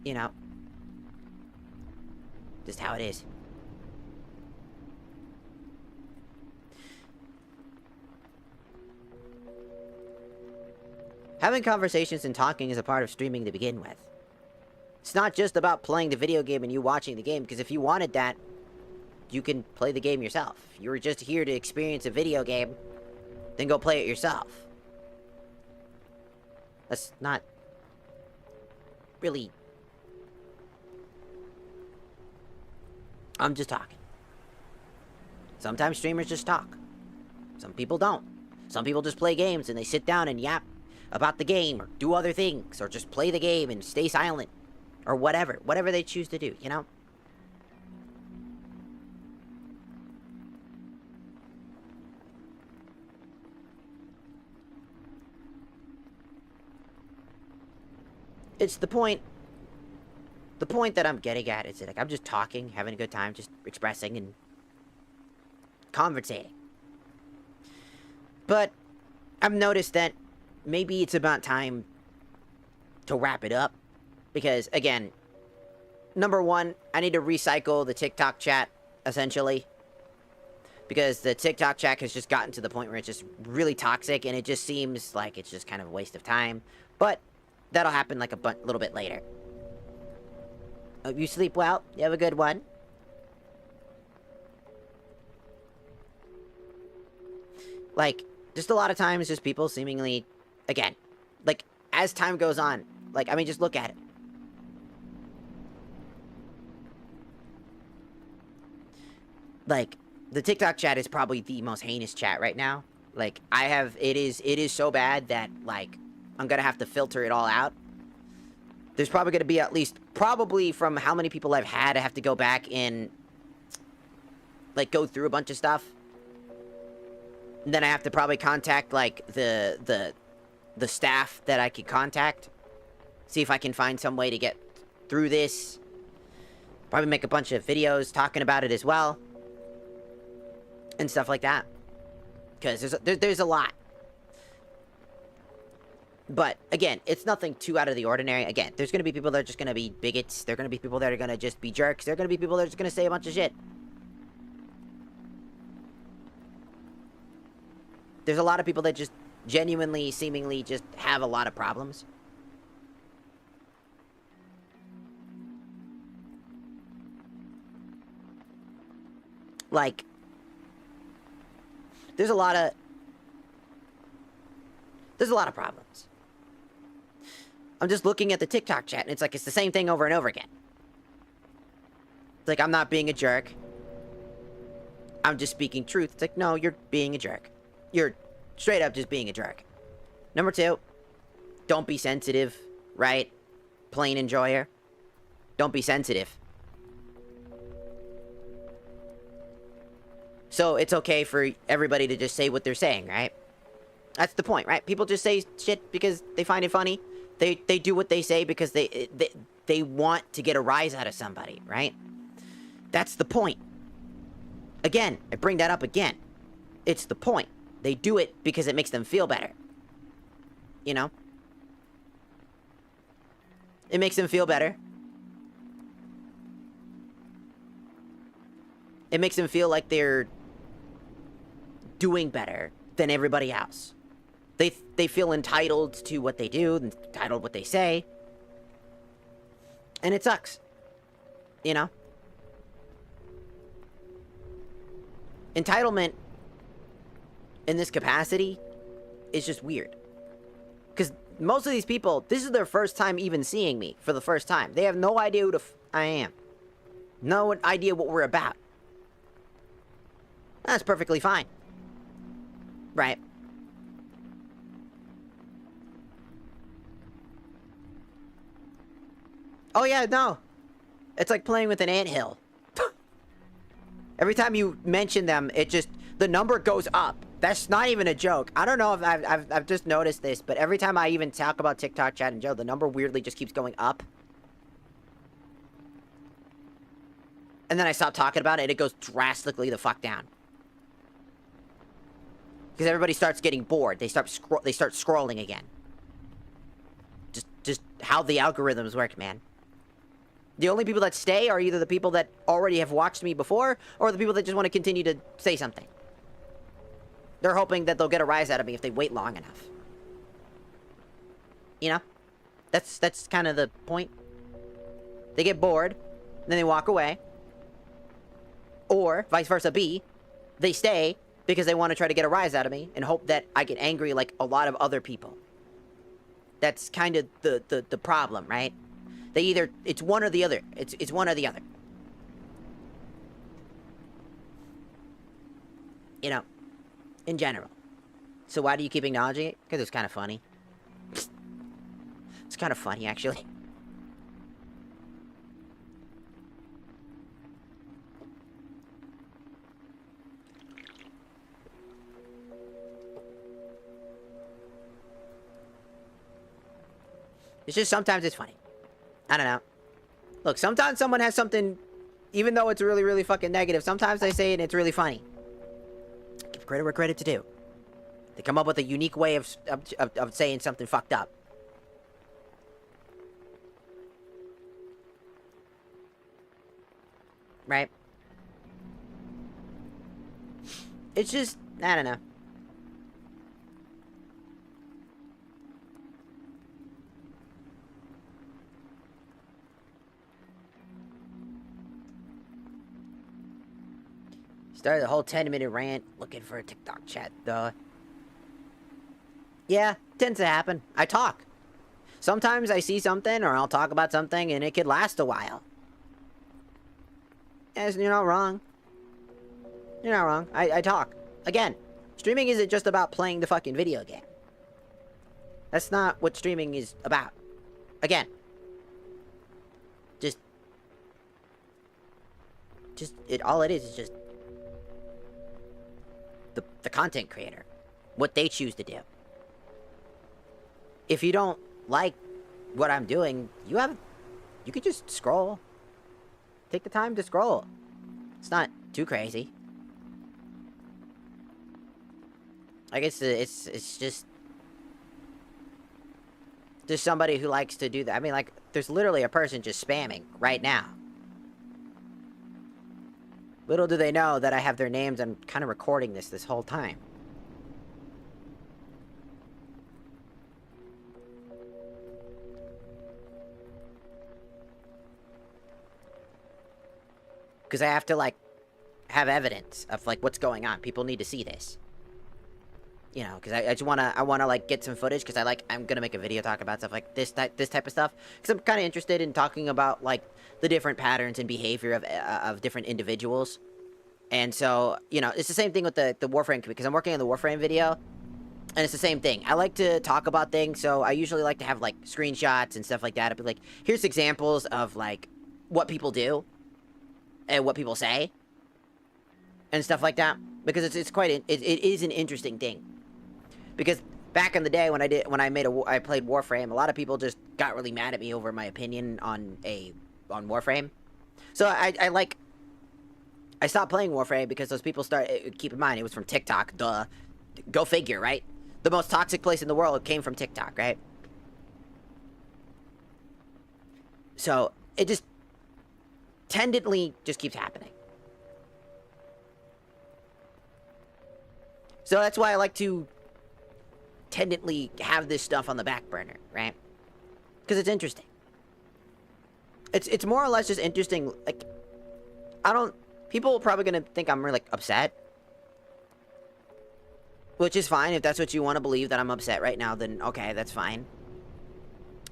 You know, just how it is. Having conversations and talking is a part of streaming to begin with. It's not just about playing the video game and you watching the game, because if you wanted that, you can play the game yourself. If you were just here to experience a video game, then go play it yourself. That's not really... I'm just talking. Sometimes streamers just talk. Some people don't. Some people just play games and they sit down and yap about the game, or do other things, or just play the game and stay silent, or whatever they choose to do, you know? It's the point that I'm getting at is that, like, I'm just talking, having a good time, just expressing and conversating. But I've noticed that maybe it's about time to wrap it up. Because, again, number one, I need to recycle the TikTok chat, essentially. Because the TikTok chat has just gotten to the point where it's just really toxic, and it just seems like it's just kind of a waste of time. But that'll happen like a little bit later. Hope you sleep well. You have a good one. Like, just a lot of times, just people seemingly... Again, like, as time goes on, like, I mean, just look at it. Like, the TikTok chat is probably the most heinous chat right now. Like, it is so bad that, like, I'm gonna have to filter it all out. There's probably gonna be at least, probably from how many people I've had, I have to go back and, like, go through a bunch of stuff. And then I have to probably contact, like, the staff that I could contact. See if I can find some way to get through this. Probably make a bunch of videos talking about it as well. And stuff like that. Because there's a lot. But, again, it's nothing too out of the ordinary. Again, there's going to be people that are just going to be bigots. There are going to be people that are going to just be jerks. There are going to be people that are just going to say a bunch of shit. There's a lot of people that just genuinely, seemingly just have a lot of problems. Like, there's a lot of problems. I'm just looking at the TikTok chat, and it's like, it's the same thing over and over again. It's like, I'm not being a jerk. I'm just speaking truth. It's like, no, you're being a jerk. You're straight up just being a jerk. Number 2, don't be sensitive, right? Plain enjoyer. Don't be sensitive. So it's okay for everybody to just say what they're saying, right? That's the point, right? People just say shit because they find it funny. They do what they say because they want to get a rise out of somebody, right? That's the point. Again, I bring that up again. It's the point. They do it because it makes them feel better. You know? It makes them feel better. It makes them feel like they're doing better than everybody else. They feel entitled to what they do, entitled to what they say. And it sucks. You know? Entitlement in this capacity is just weird. Because most of these people, this is their first time even seeing me for the first time. They have no idea who I am. No idea what we're about. That's perfectly fine. Right? Oh yeah, no. It's like playing with an anthill. Every time you mention them, it just, the number goes up. That's not even a joke. I don't know if I've just noticed this, but every time I even talk about TikTok chat and Joe, the number weirdly just keeps going up. And then I stop talking about it, and it goes drastically the fuck down. Because everybody starts getting bored. They start scrolling again. Just how the algorithms work, man. The only people that stay are either the people that already have watched me before, or the people that just want to continue to say something. They're hoping that they'll get a rise out of me if they wait long enough. You know? That's kind of the point. They get bored, then they walk away. Or, vice versa, B, they stay because they want to try to get a rise out of me and hope that I get angry like a lot of other people. That's kind of the problem, right? They either, it's one or the other. It's one or the other. You know, in general. So why do you keep acknowledging it? Because it's kind of funny. It's kind of funny, actually. It's just sometimes it's funny. I don't know. Look, sometimes someone has something, even though it's really, really fucking negative, sometimes they say it and it's really funny. Give credit where credit's due. They come up with a unique way of saying something fucked up. Right? It's just, I don't know. Started the whole 10-minute rant looking for a TikTok chat, though. Yeah, tends to happen. I talk. Sometimes I see something, or I'll talk about something, and it could last a while. Yes, you're not wrong. You're not wrong. I talk. Again, streaming isn't just about playing the fucking video game. That's not what streaming is about. Again, just all it is just the content creator, what they choose to do. If you don't like what I'm doing, you could just scroll. Take the time to scroll. It's not too crazy. I guess it's just there's somebody who likes to do that. I mean, like, there's literally a person just spamming right now. Little do they know that I have their names. I'm kind of recording this whole time. Because I have to, like, have evidence of, like, what's going on. People need to see this. You know, because I just wanna like get some footage, because I'm gonna make a video talk about stuff like this type of stuff, because I'm kind of interested in talking about like the different patterns and behavior of different individuals. And so, you know, it's the same thing with the Warframe, because I'm working on the Warframe video, and it's the same thing. I like to talk about things, so I usually like to have like screenshots and stuff like that. I'd be like, here's examples of like what people do and what people say and stuff like that, because it's quite it is an interesting thing. Because back in the day when I played Warframe, a lot of people just got really mad at me over my opinion on Warframe. So I stopped playing Warframe because those people keep in mind, it was from TikTok, duh. Go figure, right? The most toxic place in the world came from TikTok, right? So it just tendently just keeps happening. So that's why I like to tendently have this stuff on the back burner, right? Because it's interesting. It's more or less just interesting. Like, people are probably gonna think I'm really like upset, which is fine. If that's what you want to believe, that I'm upset right now, then okay, that's fine.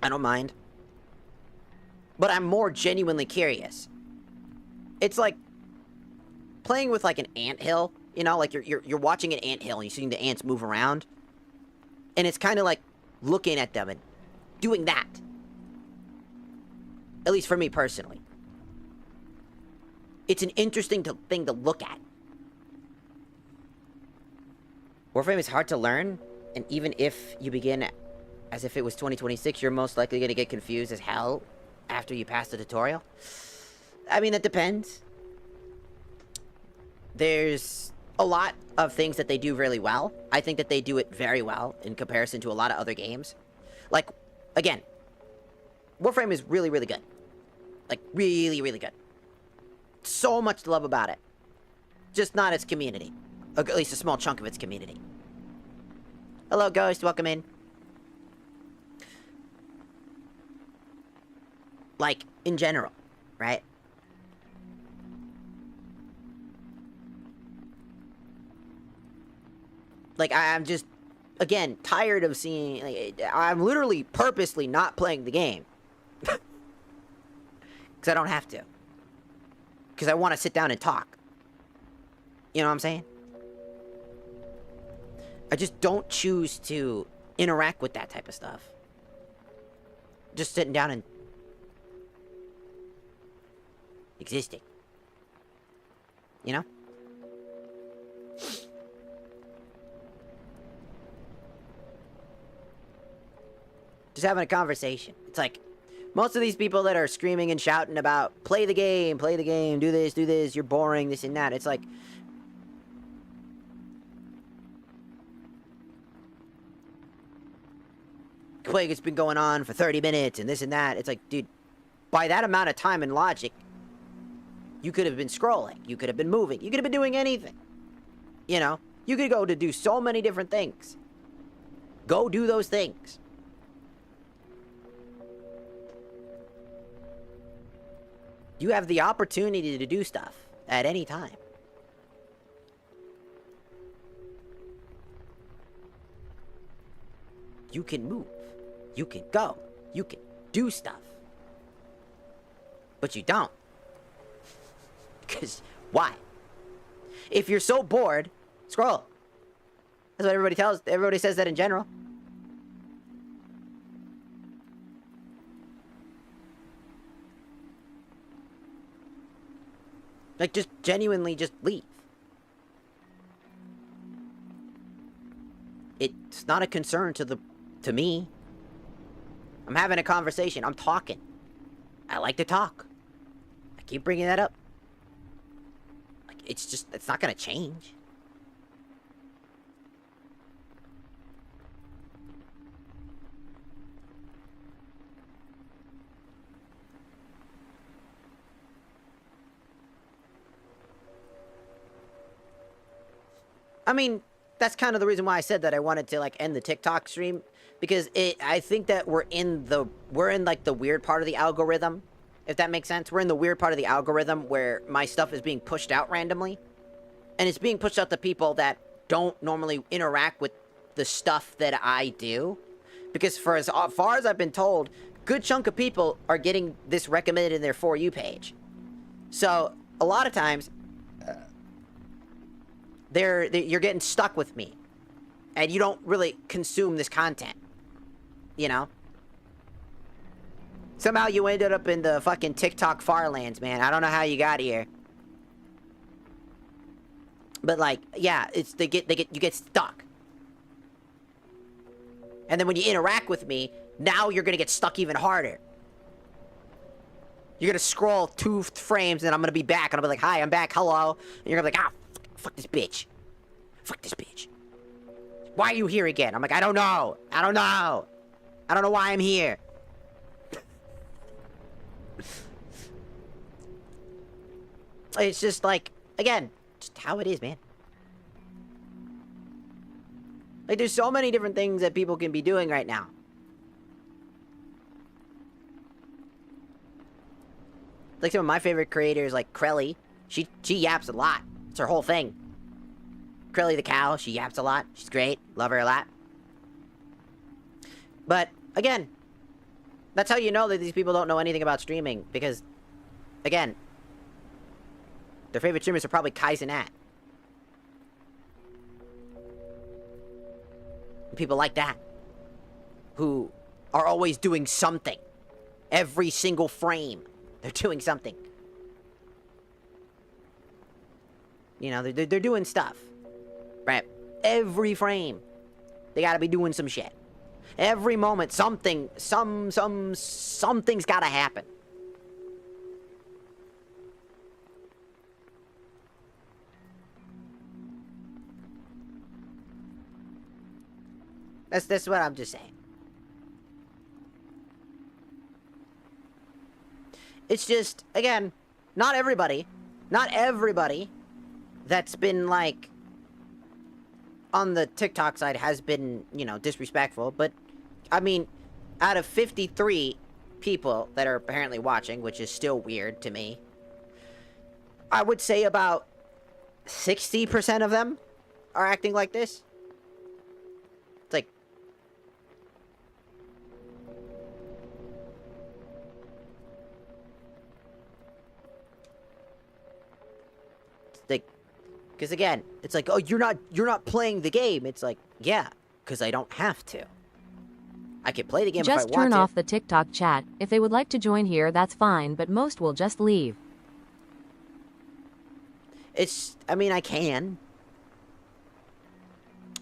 I don't mind. But I'm more genuinely curious. It's like playing with like an anthill, you know, like you're watching an anthill and you're seeing the ants move around. And it's kind of like looking at them and doing that. At least for me personally. It's an interesting thing to look at. Warframe is hard to learn, and even if you begin as if it was 2026, you're most likely going to get confused as hell after you pass the tutorial. I mean, that depends. There's a lot of things that they do really well. I think that they do it very well in comparison to a lot of other games. Like, again, Warframe is really, really good. Like, really, really good. So much to love about it. Just not its community. Or at least a small chunk of its community. Hello, Ghost. Welcome in. Like, in general, right? Like, I'm just, again, tired of seeing, like, I'm literally purposely not playing the game. Because I don't have to. Because I want to sit down and talk. You know what I'm saying? I just don't choose to interact with that type of stuff. Just sitting down and existing. You know? Just having a conversation. It's like, most of these people that are screaming and shouting about, play the game, do this, you're boring, this and that. It's like, Quake, it's been going on for 30 minutes and this and that. It's like, dude, by that amount of time and logic, you could have been scrolling. You could have been moving. You could have been doing anything. You know? You could go to do so many different things. Go do those things. You have the opportunity to do stuff at any time. You can move. You can go. You can do stuff. But you don't. Because why? If you're so bored, scroll. That's what everybody says that in general. Like, just genuinely just leave. It's not a concern to me. I'm having a conversation. I'm talking. I like to talk. I keep bringing that up. Like, it's not gonna change. I mean, that's kind of the reason why I said that I wanted to, like, end the TikTok stream. Because I think that we're in, like, the weird part of the algorithm. If that makes sense. We're in the weird part of the algorithm where my stuff is being pushed out randomly. And it's being pushed out to people that don't normally interact with the stuff that I do. Because for as far as I've been told, good chunk of people are getting this recommended in their For You page. So, a lot of times, you're getting stuck with me. And you don't really consume this content. You know? Somehow you ended up in the fucking TikTok farlands, man. I don't know how you got here. But, like, yeah, you get stuck. And then when you interact with me, now you're gonna get stuck even harder. You're gonna scroll 2 frames, and I'm gonna be back, and I'll be like, hi, I'm back, hello. And you're gonna be like, fuck this bitch. Fuck this bitch. Why are you here again? I'm like, I don't know. I don't know. I don't know why I'm here. It's just like, again, just how it is, man. Like, there's so many different things that people can be doing right now. Like, some of my favorite creators, like Krelly, she yaps a lot. It's her whole thing. Krelly the cow, she yaps a lot. She's great. Love her a lot. But, again, that's how you know that these people don't know anything about streaming. Because, again, their favorite streamers are probably Kai's and Nat. People like that. Who are always doing something. Every single frame. They're doing something. You know, they're doing stuff. Right? Every frame. They gotta be doing some shit. Every moment, something's gotta happen. That's what I'm just saying. It's just, again, not everybody that's been, like, on the TikTok side has been, you know, disrespectful, but, I mean, out of 53 people that are apparently watching, which is still weird to me, I would say about 60% of them are acting like this. It's like, because again, it's like, oh, you're not playing the game. It's like, yeah, because I don't have to. I can play the game if I want to. Just turn off the TikTok chat. If they would like to join here, that's fine, but most will just leave. I mean, I can.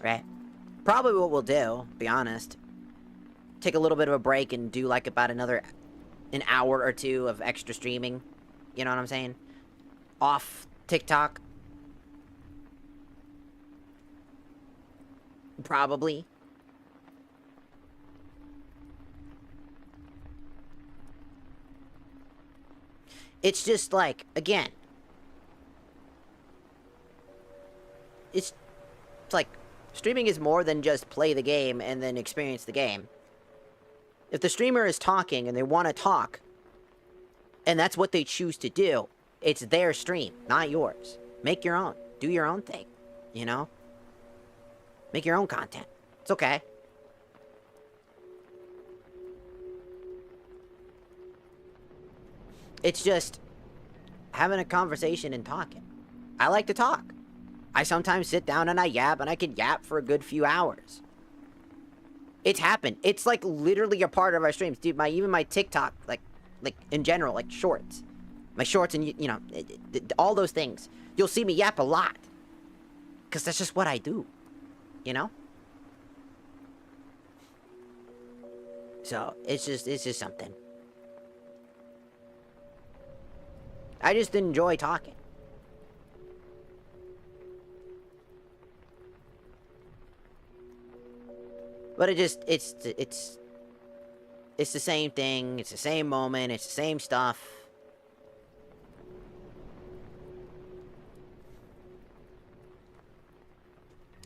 Right? Probably what we'll do, to be honest. Take a little bit of a break and do, like, about an hour or 2 of extra streaming. You know what I'm saying? Off TikTok. Probably. It's just like, again, it's like, streaming is more than just play the game and then experience the game. If the streamer is talking and they want to talk, and that's what they choose to do, it's their stream, not yours. Make your own. Do your own thing, you know? Make your own content. It's okay. It's just having a conversation and talking. I like to talk. I sometimes sit down and I yap, and I can yap for a good few hours. It's happened. It's like literally a part of our streams. Dude, even my TikTok, like in general, like shorts. my shorts, and you know, all those things. You'll see me yap a lot, because that's just what I do, you know? So, it's just something. I just enjoy talking. But it's the same thing, it's the same moment, it's the same stuff.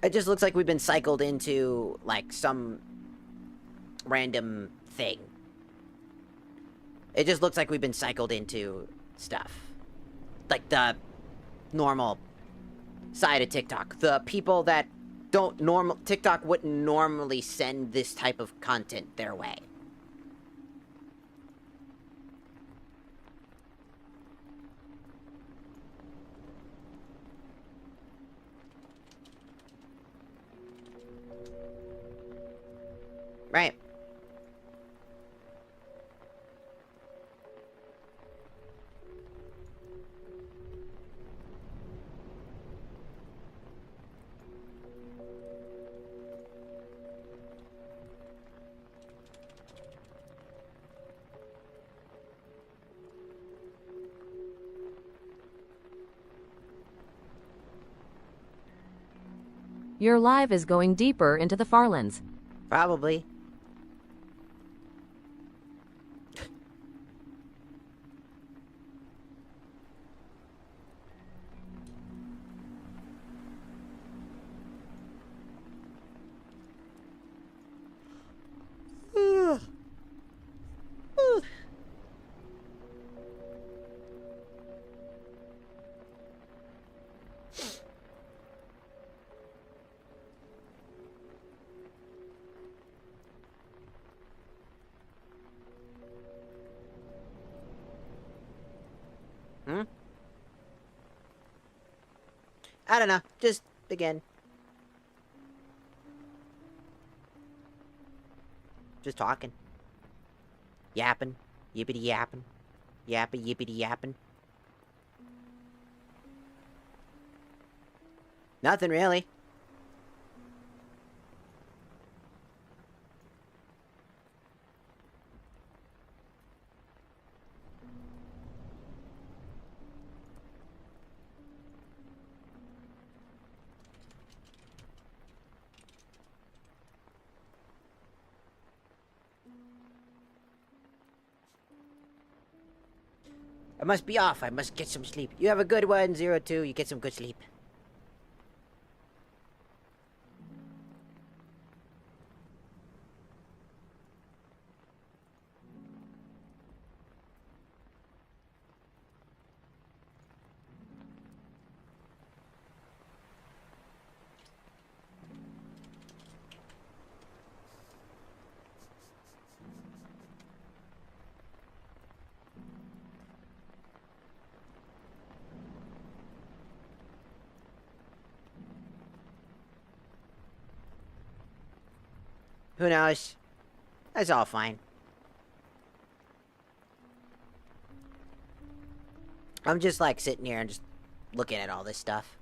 It just looks like we've been cycled into, like, some random thing. It just looks like we've been cycled into stuff. Like the normal side of TikTok. The people that TikTok wouldn't normally send this type of content their way. Right. Your live is going deeper into the Farlands. Probably. I don't know. Just, again. Just talking. Yapping. Yippity yapping. Yappy yippity yapping. Nothing really. I must be off. I must get some sleep. You have a good one, 02. You get some good sleep. Who knows? That's all fine. I'm just like sitting here and just looking at all this stuff.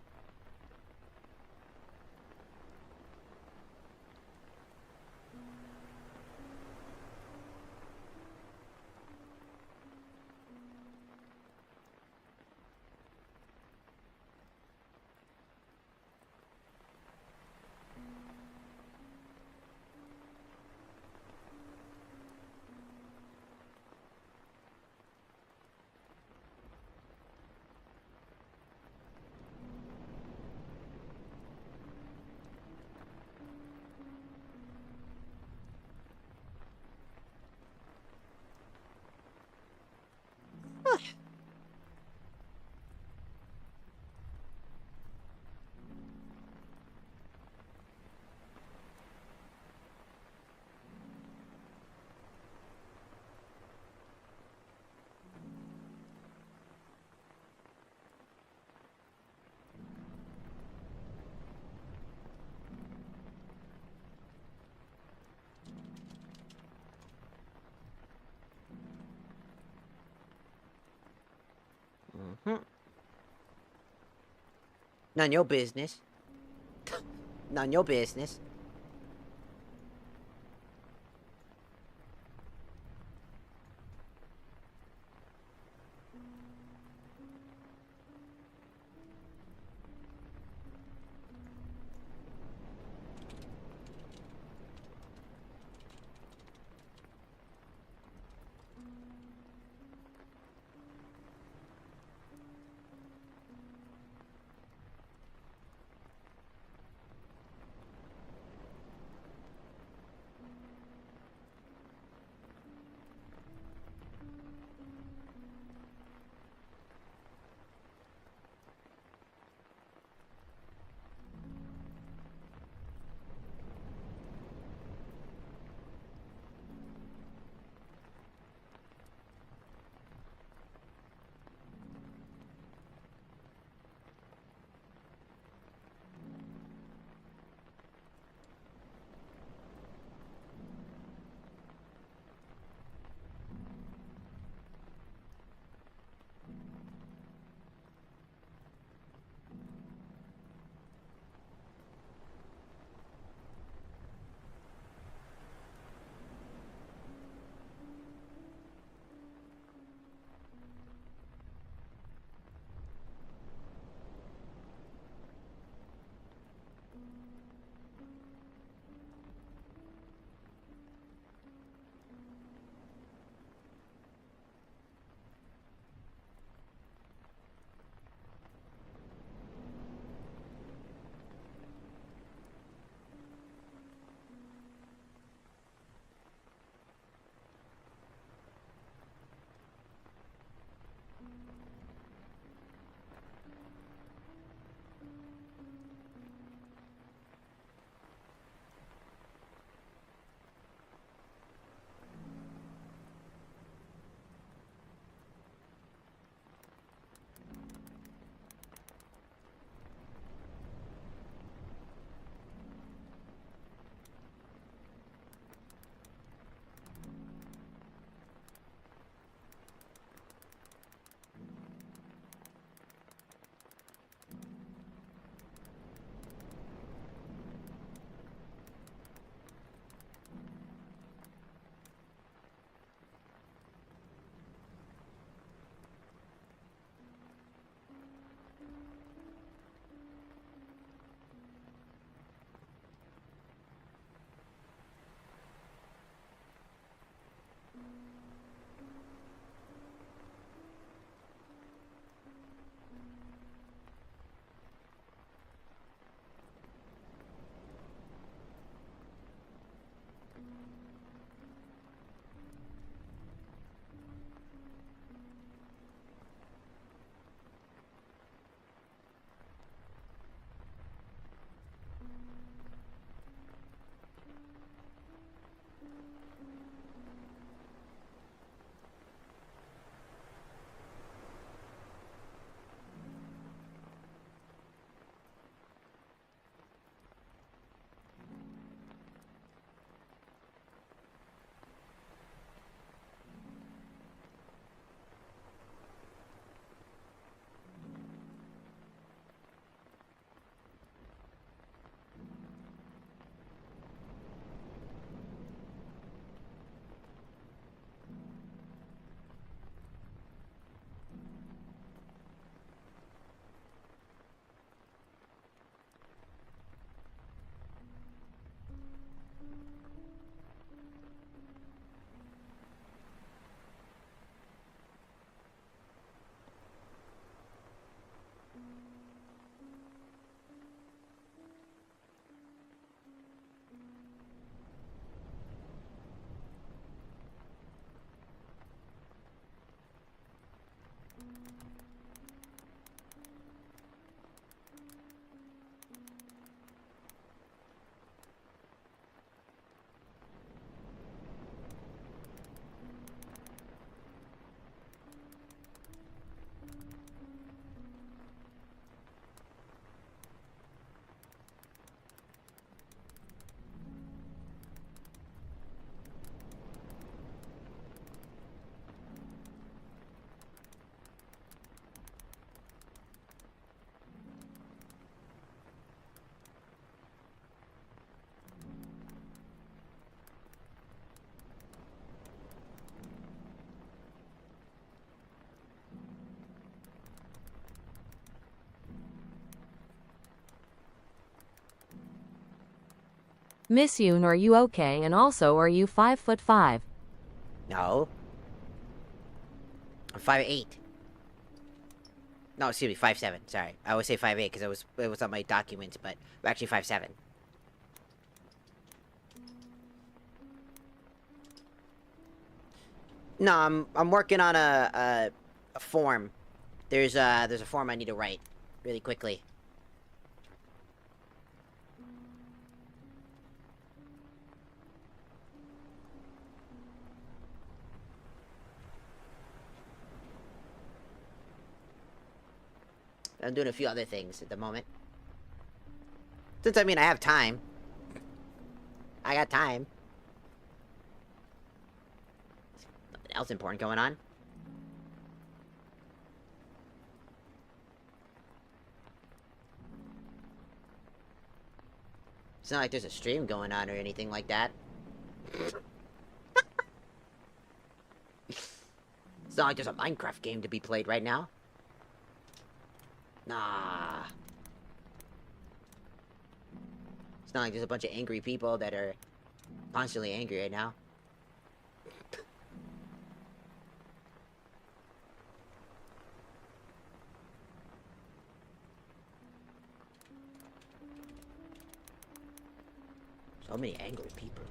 None your business. None your business. Miss Yoon, are you okay? And also, are you 5'5"? No. I'm 5'8". No, excuse me, 5'7". Sorry, I always say 5'8" because it was on my documents, but I'm actually 5'7". No, I'm working on a form. There's a form I need to write really quickly. I'm doing a few other things at the moment. Since, I mean, I have time. I got time. Nothing else important going on. It's not like there's a stream going on or anything like that. It's not like there's a Minecraft game to be played right now. Nah. It's not like there's a bunch of angry people that are constantly angry right now. So many angry people.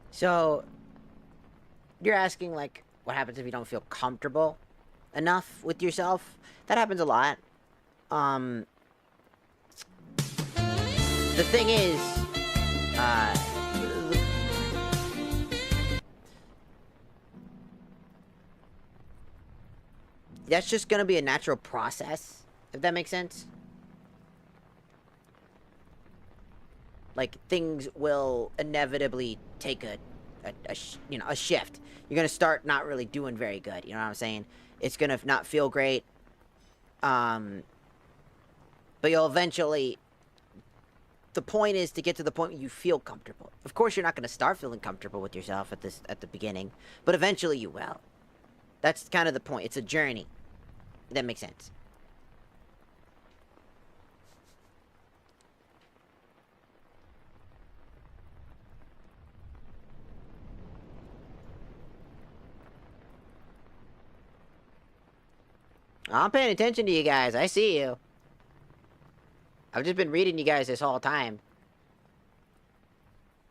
So, you're asking, like, what happens if you don't feel comfortable enough with yourself? That happens a lot. The thing is, that's just gonna be a natural process, if that makes sense. Like, things will inevitably take a shift. You're gonna start not really doing very good, you know what I'm saying? It's gonna not feel great. But you'll eventually... The point is to get to the point where you feel comfortable. Of course, you're not gonna start feeling comfortable with yourself at the beginning, but eventually you will. That's kind of the point. It's a journey. That makes sense. I'm paying attention to you guys. I see you. I've just been reading you guys this whole time.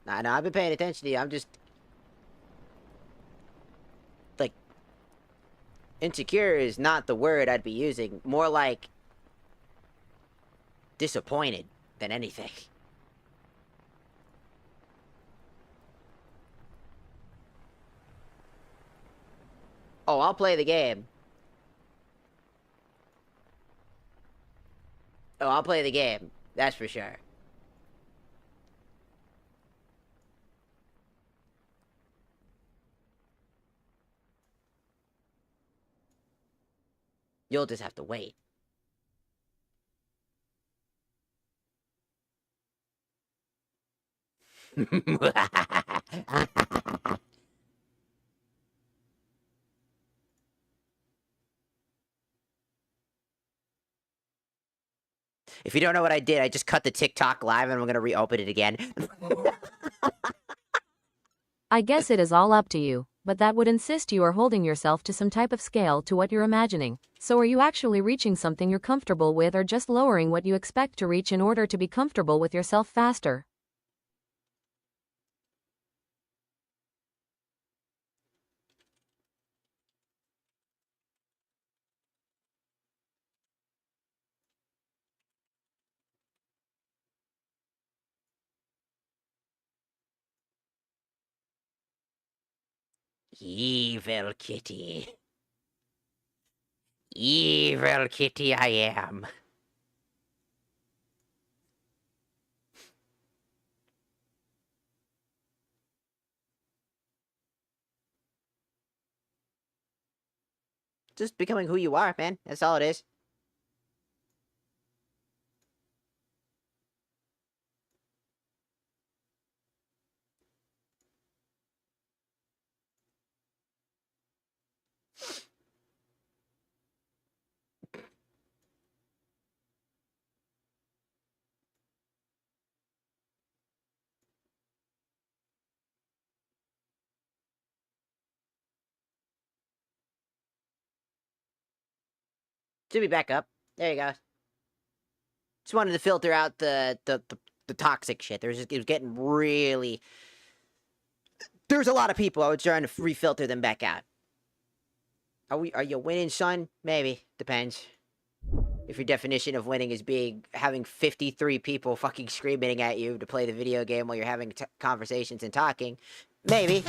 Nah, no, I've been paying attention to you. I'm just... Like... Insecure is not the word I'd be using. More like... disappointed than anything. Oh, I'll play the game. Oh, I'll play the game. That's for sure. You'll just have to wait. If you don't know what I did, I just cut the TikTok live and I'm gonna reopen it again. I guess it is all up to you, but that would insist you are holding yourself to some type of scale to what you're imagining. So are you actually reaching something you're comfortable with or just lowering what you expect to reach in order to be comfortable with yourself faster? Evil kitty. Evil kitty I am. Just becoming who you are, man. That's all it is. Should be back up. There you go. Just wanted to filter out the toxic shit. It was getting really... There's a lot of people. I was trying to refilter them back out. Are you winning, son? Maybe. Depends. If your definition of winning is having 53 people fucking screaming at you to play the video game while you're having conversations and talking, maybe.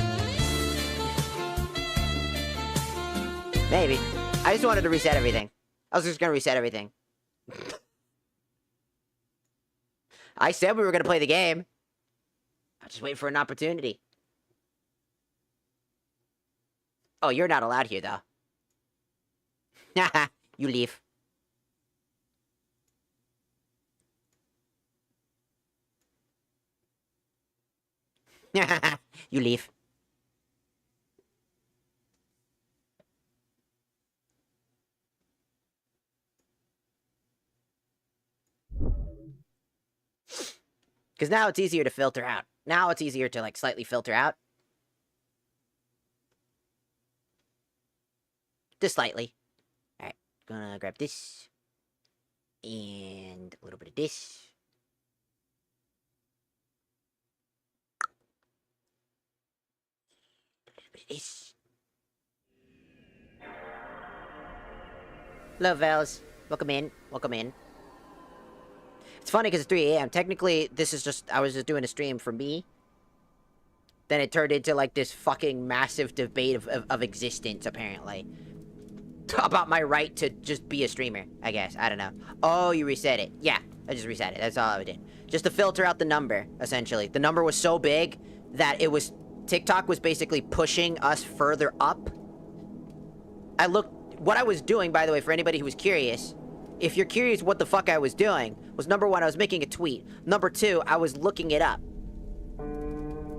Maybe. I just wanted to reset everything. I was just gonna reset everything. I said we were gonna play the game. I'll just wait for an opportunity. Oh, you're not allowed here, though. Haha, you leave. You leave. Because now it's easier to filter out. Now it's easier to, like, slightly filter out. Just slightly. Alright, gonna grab this. And a little bit of this. A little bit of this. Hello, Vels. Welcome in. Welcome in. It's funny because it's 3 a.m. Technically, this is just... I was just doing a stream for me. Then it turned into, like, this fucking massive debate of existence, apparently. About my right to just be a streamer, I guess. I don't know. Oh, you reset it. Yeah, I just reset it. That's all I did. Just to filter out the number, essentially. The number was so big that it was... TikTok was basically pushing us further up. I looked... What I was doing, by the way, for anybody who was curious... If you're curious what the fuck I was doing, was number 1, I was making a tweet. Number 2, I was looking it up.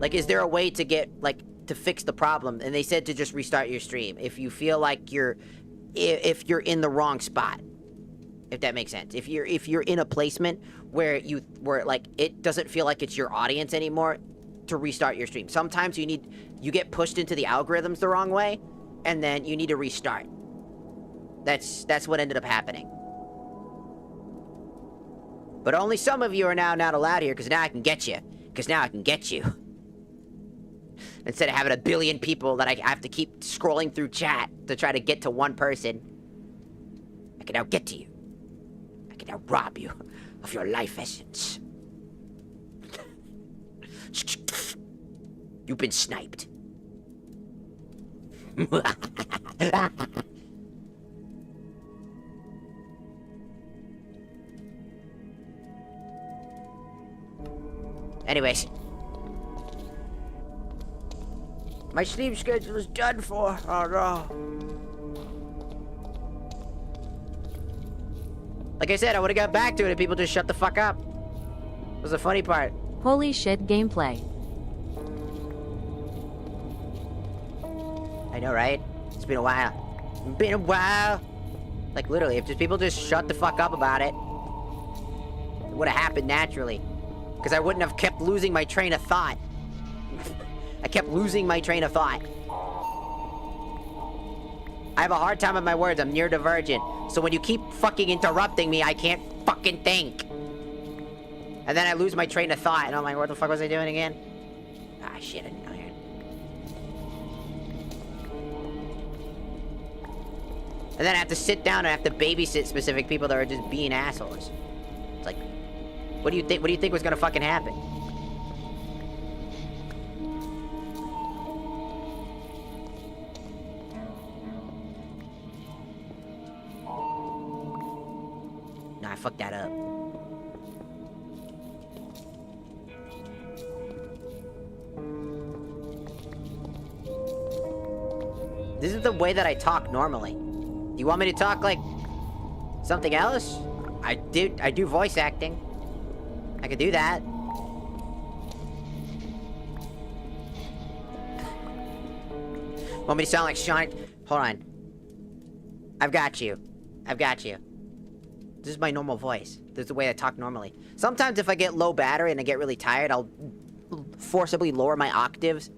Like, is there a way to get, like, to fix the problem? And they said to just restart your stream. If you feel like if you're in the wrong spot. If that makes sense. If you're in a placement where like, it doesn't feel like it's your audience anymore, to restart your stream. Sometimes you get pushed into the algorithms the wrong way, and then you need to restart. That's what ended up happening. But only some of you are now not allowed here, because now I can get you. Because now I can get you. Instead of having a billion people that I have to keep scrolling through chat to try to get to one person, I can now get to you. I can now rob you. of your life essence. You've been sniped. Anyways. My sleep schedule is done for. Oh no. Like I said, I would have got back to it if people just shut the fuck up. That was the funny part. Holy shit gameplay. I know, right? It's been a while. Been a while. Like literally, if just people just shut the fuck up about it, it would have happened naturally. Because I wouldn't have kept losing my train of thought. I kept losing my train of thought. I have a hard time with my words. I'm neurodivergent. So when you keep fucking interrupting me, I can't fucking think. And then I lose my train of thought, and I'm like, what the fuck was I doing again? Ah, shit, I didn't know here. And then I have to sit down and I have to babysit specific people that are just being assholes. It's like, what do you think? What do you think was gonna fucking happen? Nah, I fucked that up. This is the way that I talk normally. Do you want me to talk like something else? I do voice acting. I could do that. Want me to sound like Sean? Hold on. I've got you. I've got you. This is my normal voice. This is the way I talk normally. Sometimes if I get low battery and I get really tired, I'll forcibly lower my octaves.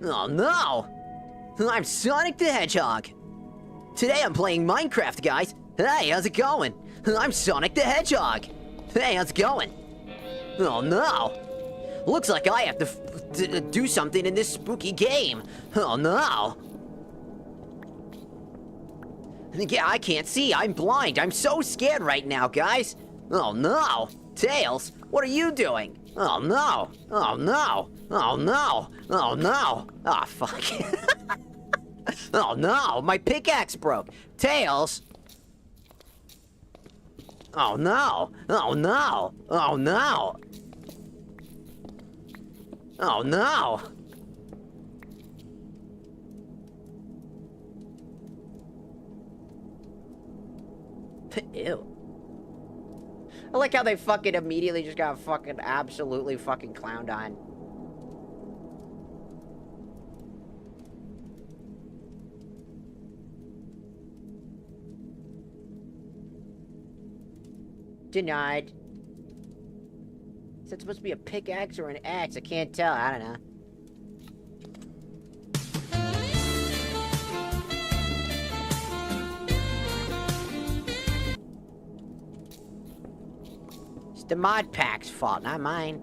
Oh no! I'm Sonic the Hedgehog! Today I'm playing Minecraft, guys! Hey, how's it going? I'm Sonic the Hedgehog! Hey, how's it going? Oh no! Looks like I have to do something in this spooky game! Oh no! Yeah, I can't see, I'm blind, I'm so scared right now, guys! Oh no! Tails, what are you doing? Oh no! Oh no! Oh no! Oh no! Ah, oh, fuck. Oh no! My pickaxe broke! Tails! Oh no! Oh no! Oh no! Oh no! Ew. I like how they fucking immediately just got fucking absolutely fucking clowned on. Denied. Is that supposed to be a pickaxe or an axe? I can't tell. I don't know. It's the Modpack's fault, not mine.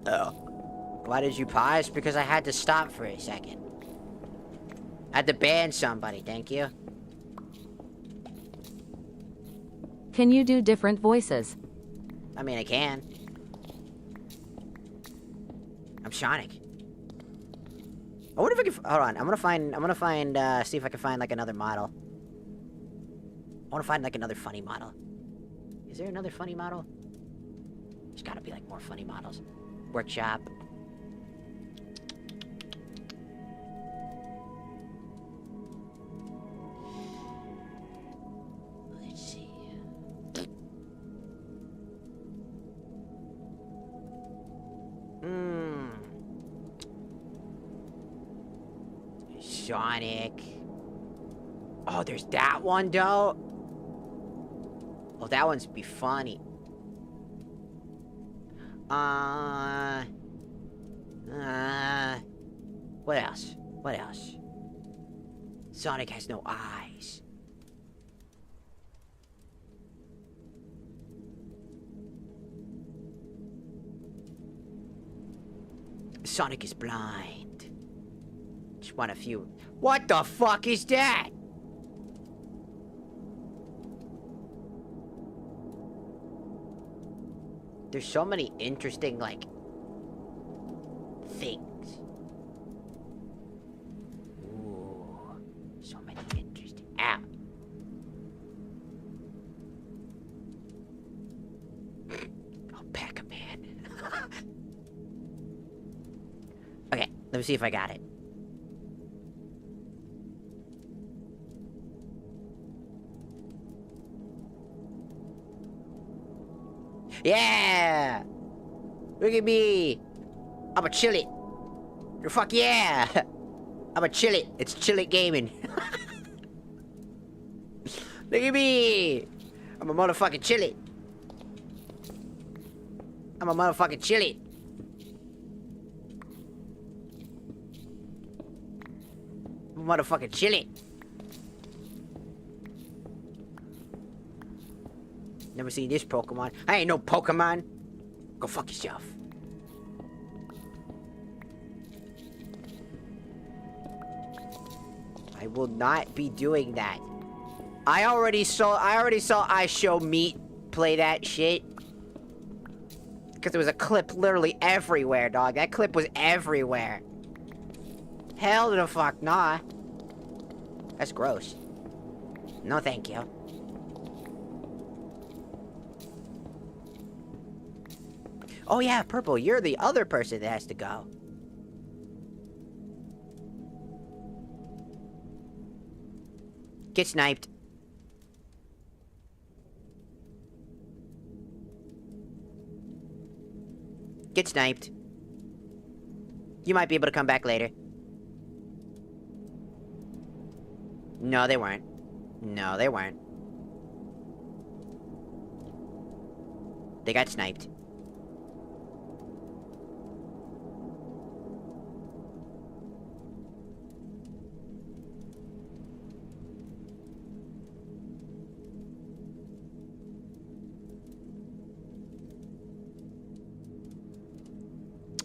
Oh. Why did you pause? Because I had to stop for a second. I had to ban somebody, thank you. Can you do different voices? I mean, I can. I'm Sonic. I wonder if I can. Hold on. I'm gonna find. See if I can find like another model. I want to find like another funny model. Is there another funny model? There's gotta be like more funny models. Workshop. Let's see. Sonic. Oh, there's that one, though. Oh, that one's be funny. What else? What else? Sonic has no eyes. Sonic is blind. won a few. What the fuck is that? There's so many interesting, like, things. Ooh, so many interesting. Ow. Oh, Pac-Man. Okay, let me see if I got it. Yeah! Look at me! I'ma chill it. Fuck yeah! I'ma chill it. It's chill it gaming. Look at me! I'm a motherfucking chill it. I'm a motherfucking chill it. I'm a motherfucking chill it. Never seen this Pokemon. I ain't no Pokemon. Go fuck yourself. I will not be doing that. I already saw I Show Meat play that shit. Because there was a clip literally everywhere, dog. That clip was everywhere. Hell to the fuck nah. That's gross. No thank you. Oh yeah, Purple, you're the other person that has to go. Get sniped. Get sniped. You might be able to come back later. No, they weren't. No, they weren't. They got sniped.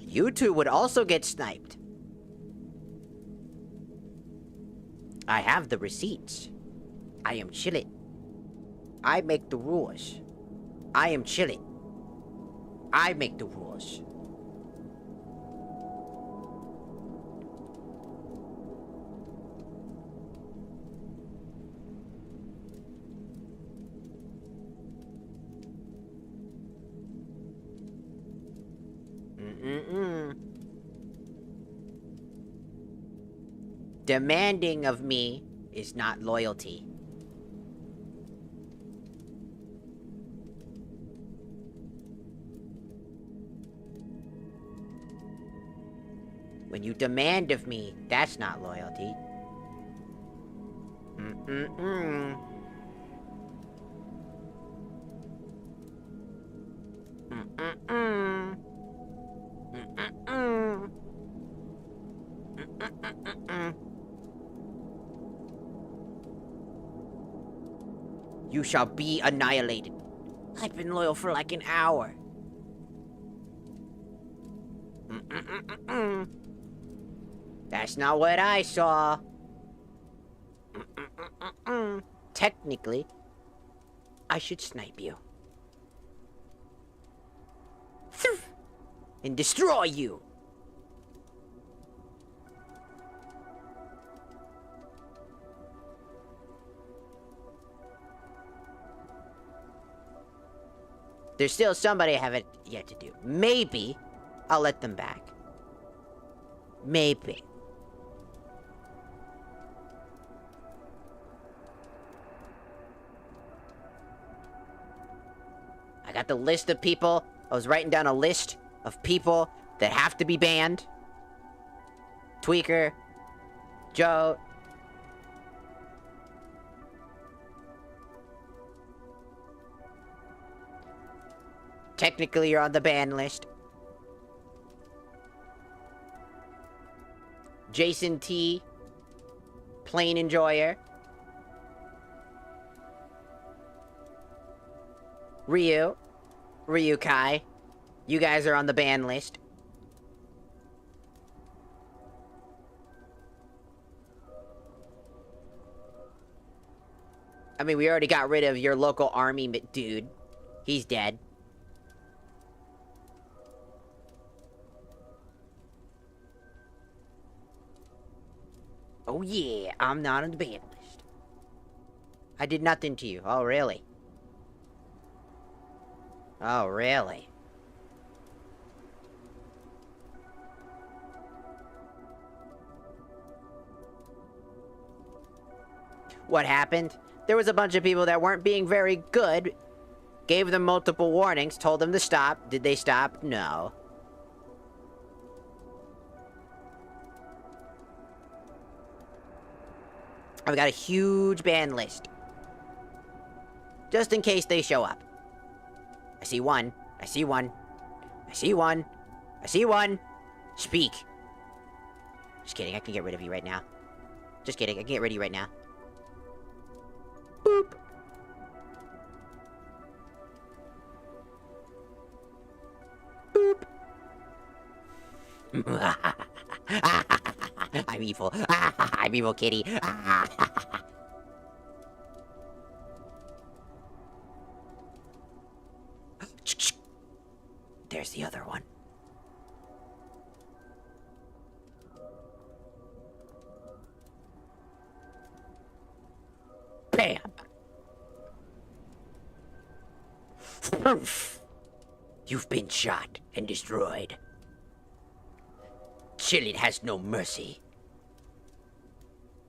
You two would also get sniped. I have the receipts. I am chillin'. I make the rules. I am chillin'. I make the rules. Demanding of me is not loyalty. When you demand of me, that's not loyalty. Mm-mm-mm. Mm-mm-mm. Mm-mm-mm. Mm-mm-mm-mm. You shall be annihilated. I've been loyal for like an hour. Mm-mm-mm-mm. That's not what I saw. Mm-mm-mm-mm. Technically, I should snipe you. And destroy you. There's still somebody I haven't yet to do. Maybe I'll let them back. Maybe. I got the list of people. I was writing down a list of people that have to be banned. Tweaker. Joe. Technically, you're on the ban list. Jason T. Plain Enjoyer. Ryu. Ryu Kai. You guys are on the ban list. I mean, we already got rid of your local army dude. He's dead. Oh yeah, I'm not on the ban list. I did nothing to you. Oh, really? Oh, really? What happened? There was a bunch of people that weren't being very good. Gave them multiple warnings, told them to stop. Did they stop? No. I've got a huge ban list. Just in case they show up. I see one. I see one. I see one. I see one. Speak. Just kidding, I can get rid of you right now. Just kidding, I can get rid of you right now. Boop. Boop. I'm evil. I'm evil, kitty. There's the other one. Bam! You've been shot and destroyed. Chillin has no mercy.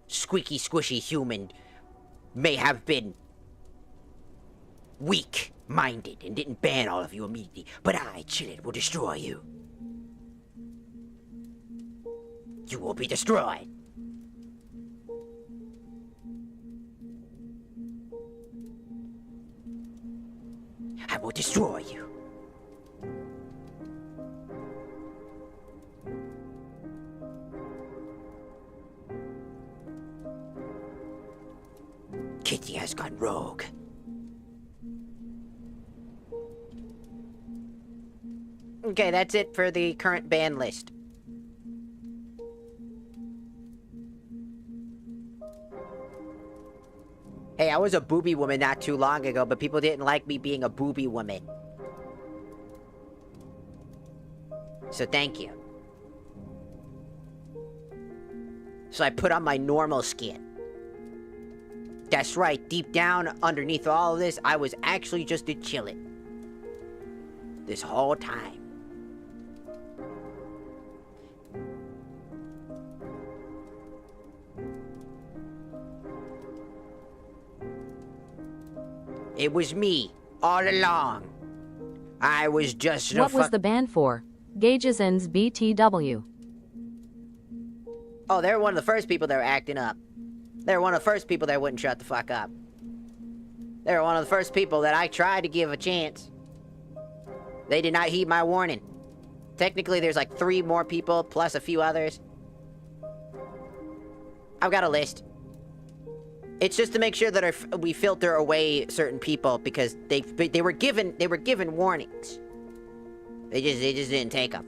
Squeaky squishy human may have been weak-minded and didn't ban all of you immediately, but I, Chillin, will destroy you. You will be destroyed. I will destroy you. Kitty has gone rogue. Okay, that's it for the current ban list. Hey, I was a booby woman not too long ago, but people didn't like me being a booby woman. So thank you. So I put on my normal skin. That's right, deep down, underneath all of this, I was actually just a chillin'. This whole time. It was me, all along. I was just What was the ban for? Gauges ends BTW. Oh, they were one of the first people that were acting up. They were one of the first people that wouldn't shut the fuck up. They were one of the first people that I tried to give a chance. They did not heed my warning. Technically, there's like 3 more people, plus a few others. I've got a list. It's just to make sure that we filter away certain people because they were given warnings. They just didn't take them.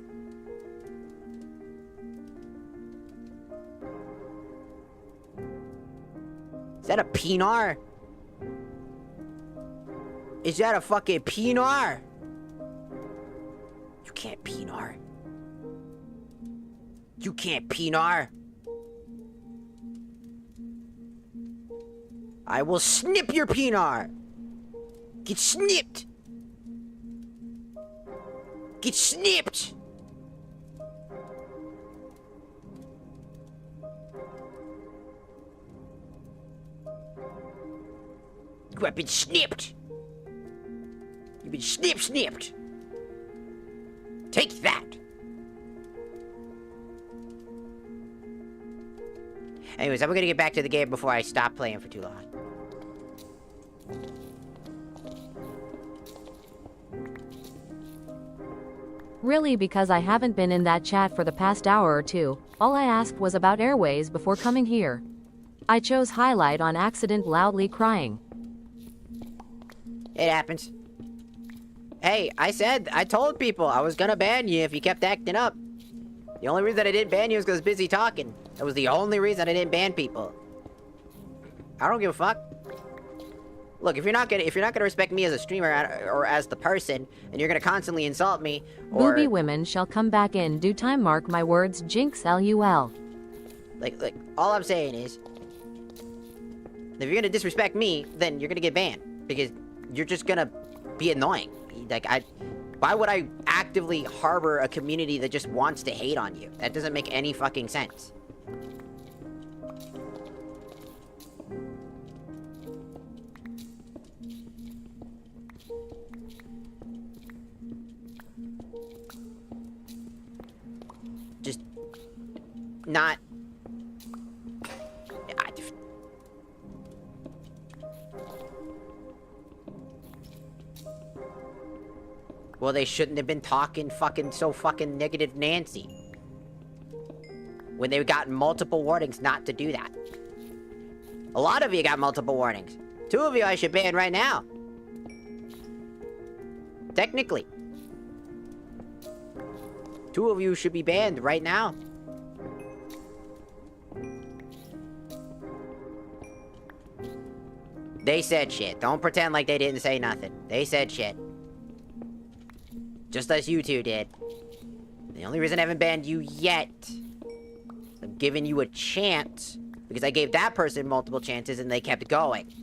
Is that a Pinar? Is that a fucking Pinar? You can't Pinar. You can't Pinar. I will snip your Pinar. Get snipped. Get snipped. You have been snipped. You've been snipped. Take that. Anyways, I'm gonna get back to the game before I stop playing for too long. Really, because I haven't been in that chat for the past hour or two, all I asked was about Airways before coming here. I chose highlight on accident, loudly crying. It happens. Hey, I told people I was gonna ban you if you kept acting up. The only reason I didn't ban you was because I was busy talking. That was the only reason I didn't ban people. I don't give a fuck. Look, if you're not gonna respect me as a streamer or as the person, and you're gonna constantly insult me, or Booby women shall come back in due time. Mark my words. Jinx lul. like, all I'm saying is, if you're gonna disrespect me, then you're gonna get banned because you're just gonna be annoying. Like, why would I actively harbor a community that just wants to hate on you? That doesn't make any fucking sense. Just not. Well, they shouldn't have been talking so fucking negative Nancy. When they got multiple warnings not to do that. A lot of you got multiple warnings. 2 of you I should ban right now. Technically. 2 of you should be banned right now. They said shit. Don't pretend like they didn't say nothing. They said shit. Just as you 2 did. The only reason I haven't banned you yet, I'm giving you a chance, because I gave that person multiple chances and they kept going.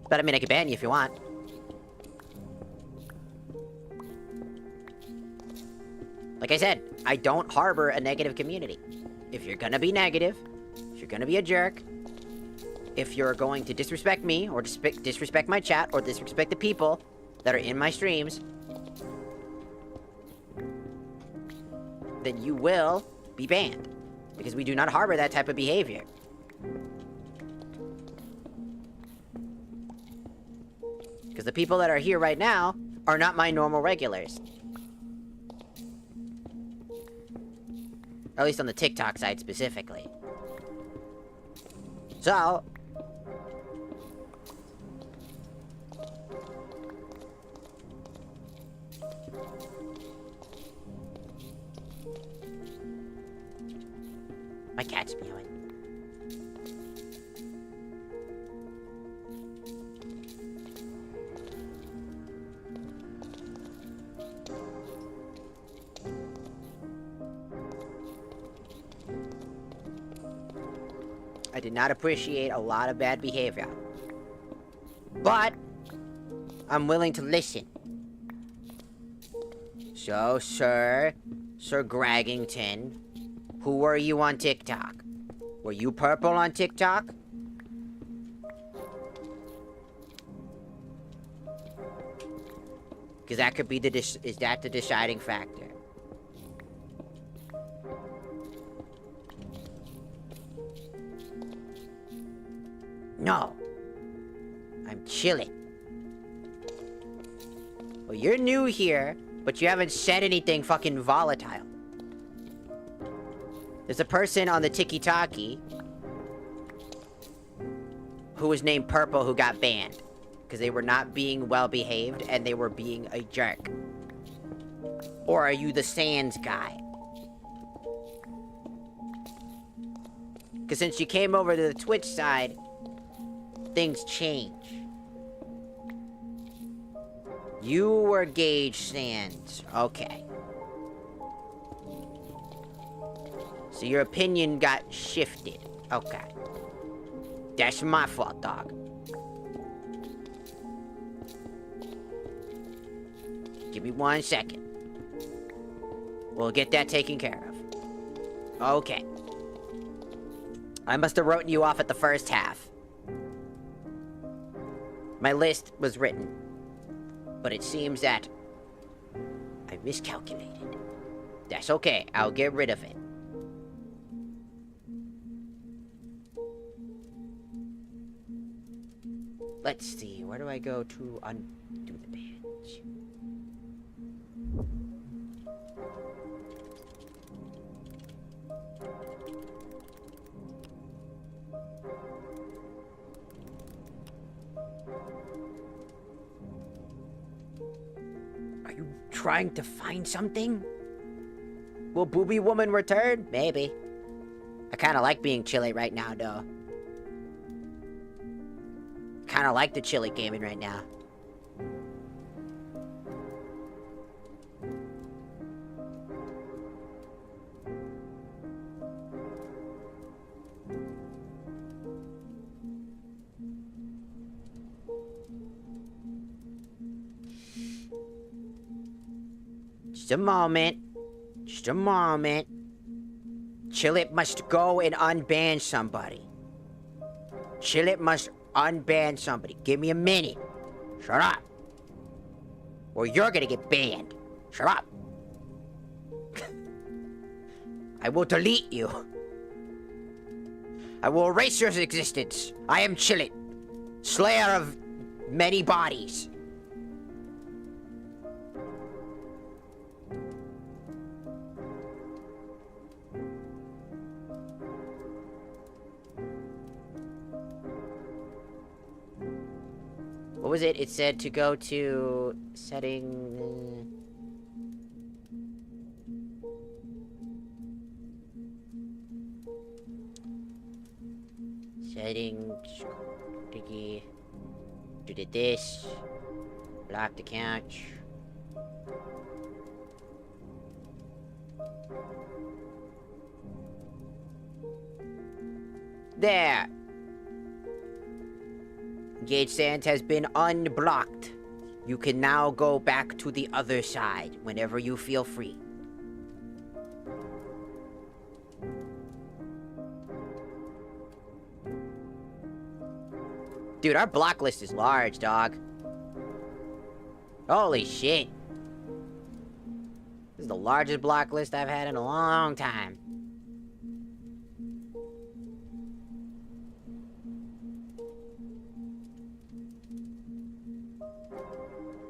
But I mean, I can ban you if you want. Like I said, I don't harbor a negative community. If you're gonna be negative, if you're gonna be a jerk, if you're going to disrespect me, or disrespect my chat, or disrespect the people that are in my streams, then you will be banned. Because we do not harbor that type of behavior. Because the people that are here right now are not my normal regulars. At least on the TikTok side specifically. So... my cat's meowing. I did not appreciate a lot of bad behavior. But, I'm willing to listen. So, Sir Graggington, who were you on TikTok? Were you purple on TikTok? Because that could be is that the deciding factor? No. I'm chilling. Well, you're new here, but you haven't said anything fucking volatile. There's a person on the Tiki-Taki who was named Purple who got banned. Because they were not being well-behaved and they were being a jerk. Or are you the Sans guy? Because since you came over to the Twitch side, things change. You were Gage Sans. Okay. So your opinion got shifted. Okay. That's my fault, dog. Give me 1 second. We'll get that taken care of. Okay. I must have written you off at the first half. My list was written. But it seems that I miscalculated. That's okay. I'll get rid of it. Let's see. Where do I go to undo the bans? Are you trying to find something? Will Booby Woman return? Maybe. I kind of like being chilly right now, though. Kind of like the chilly gaming right now. Just a moment. Just a moment. Chillit must go and unban somebody. Chillit must unban somebody. Give me a minute. Shut up. Or you're gonna get banned. Shut up. I will delete you. I will erase your existence. I am Chillit, slayer of many bodies. What was it? It said to go to setting. Settings. Diggy. Do this. Block the couch. There. Gage Sands has been unblocked. You can now go back to the other side whenever you feel free. Dude, our block list is large, dog. Holy shit. This is the largest block list I've had in a long time.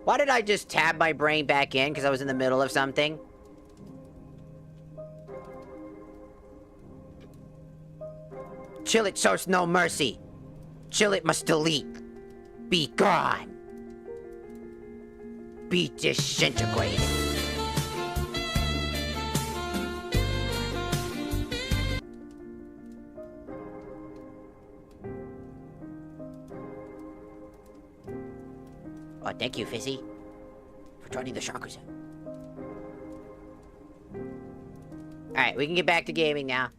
Why did I just tab my brain back in? Because I was in the middle of something? Chillit shows no mercy. Chillit must delete. Be gone. Be disintegrated. Oh, thank you, Fizzy, for joining the Shakuza. Alright, we can get back to gaming now.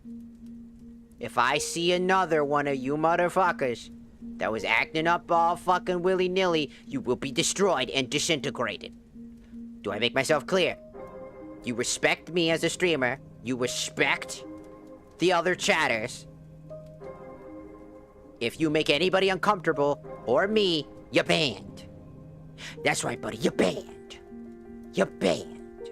If I see another one of you motherfuckers that was acting up all fucking willy-nilly, you will be destroyed and disintegrated. Do I make myself clear? You respect me as a streamer. You respect the other chatters. If you make anybody uncomfortable, or me, you're banned. That's right, buddy. You're banned. You're banned.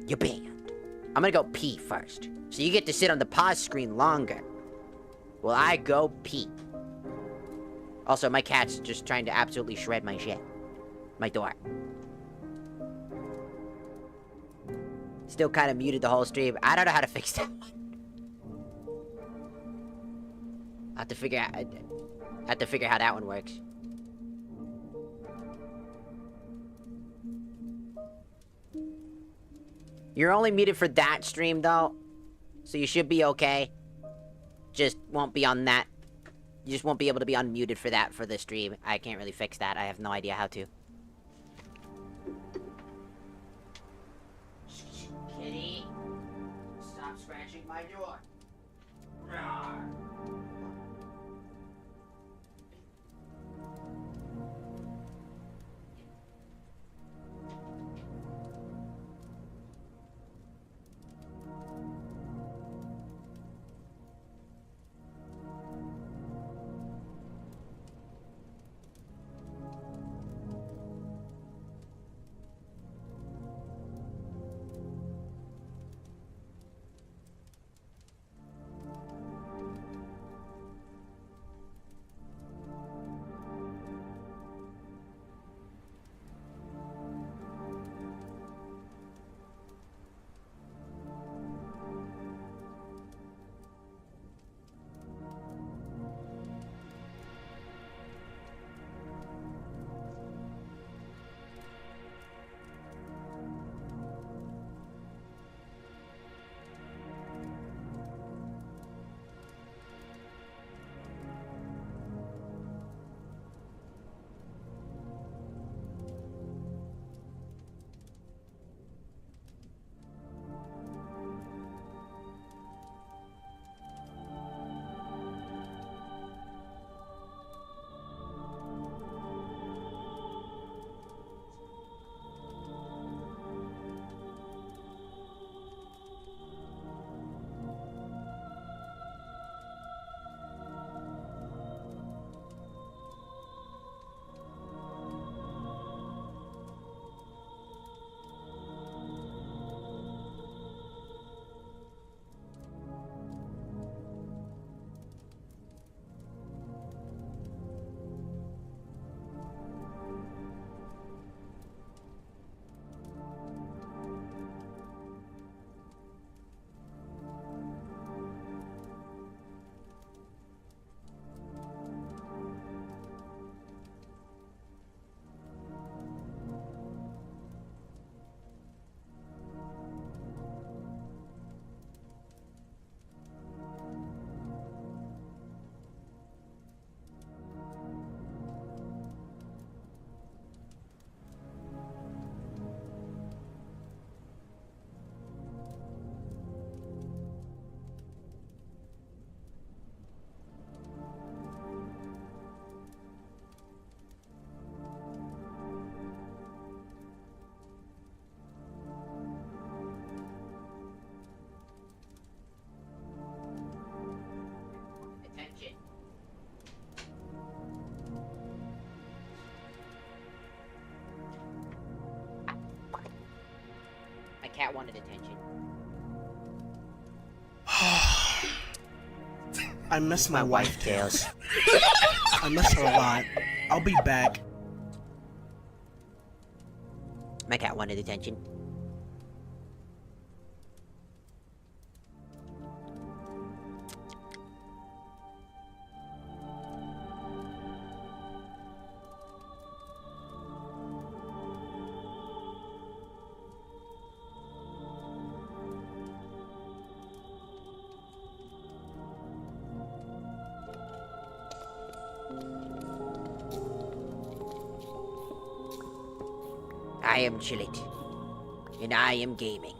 You're banned. I'm gonna go pee first. So you get to sit on the pause screen longer. While I go pee. Also, my cat's just trying to absolutely shred my shit. My door. Still kind of muted the whole stream. I don't know how to fix that one. I have to figure how that one works. You're only muted for that stream, though. So you should be okay. Just won't be on that. You just won't be able to be unmuted for that for the stream. I can't really fix that. I have no idea how to. Kitty, stop scratching my door. Rawr. cat wanted attention. I miss my wife, Tails. I miss her a lot. I'll be back. My cat wanted attention. I am Chillit, and I am gaming.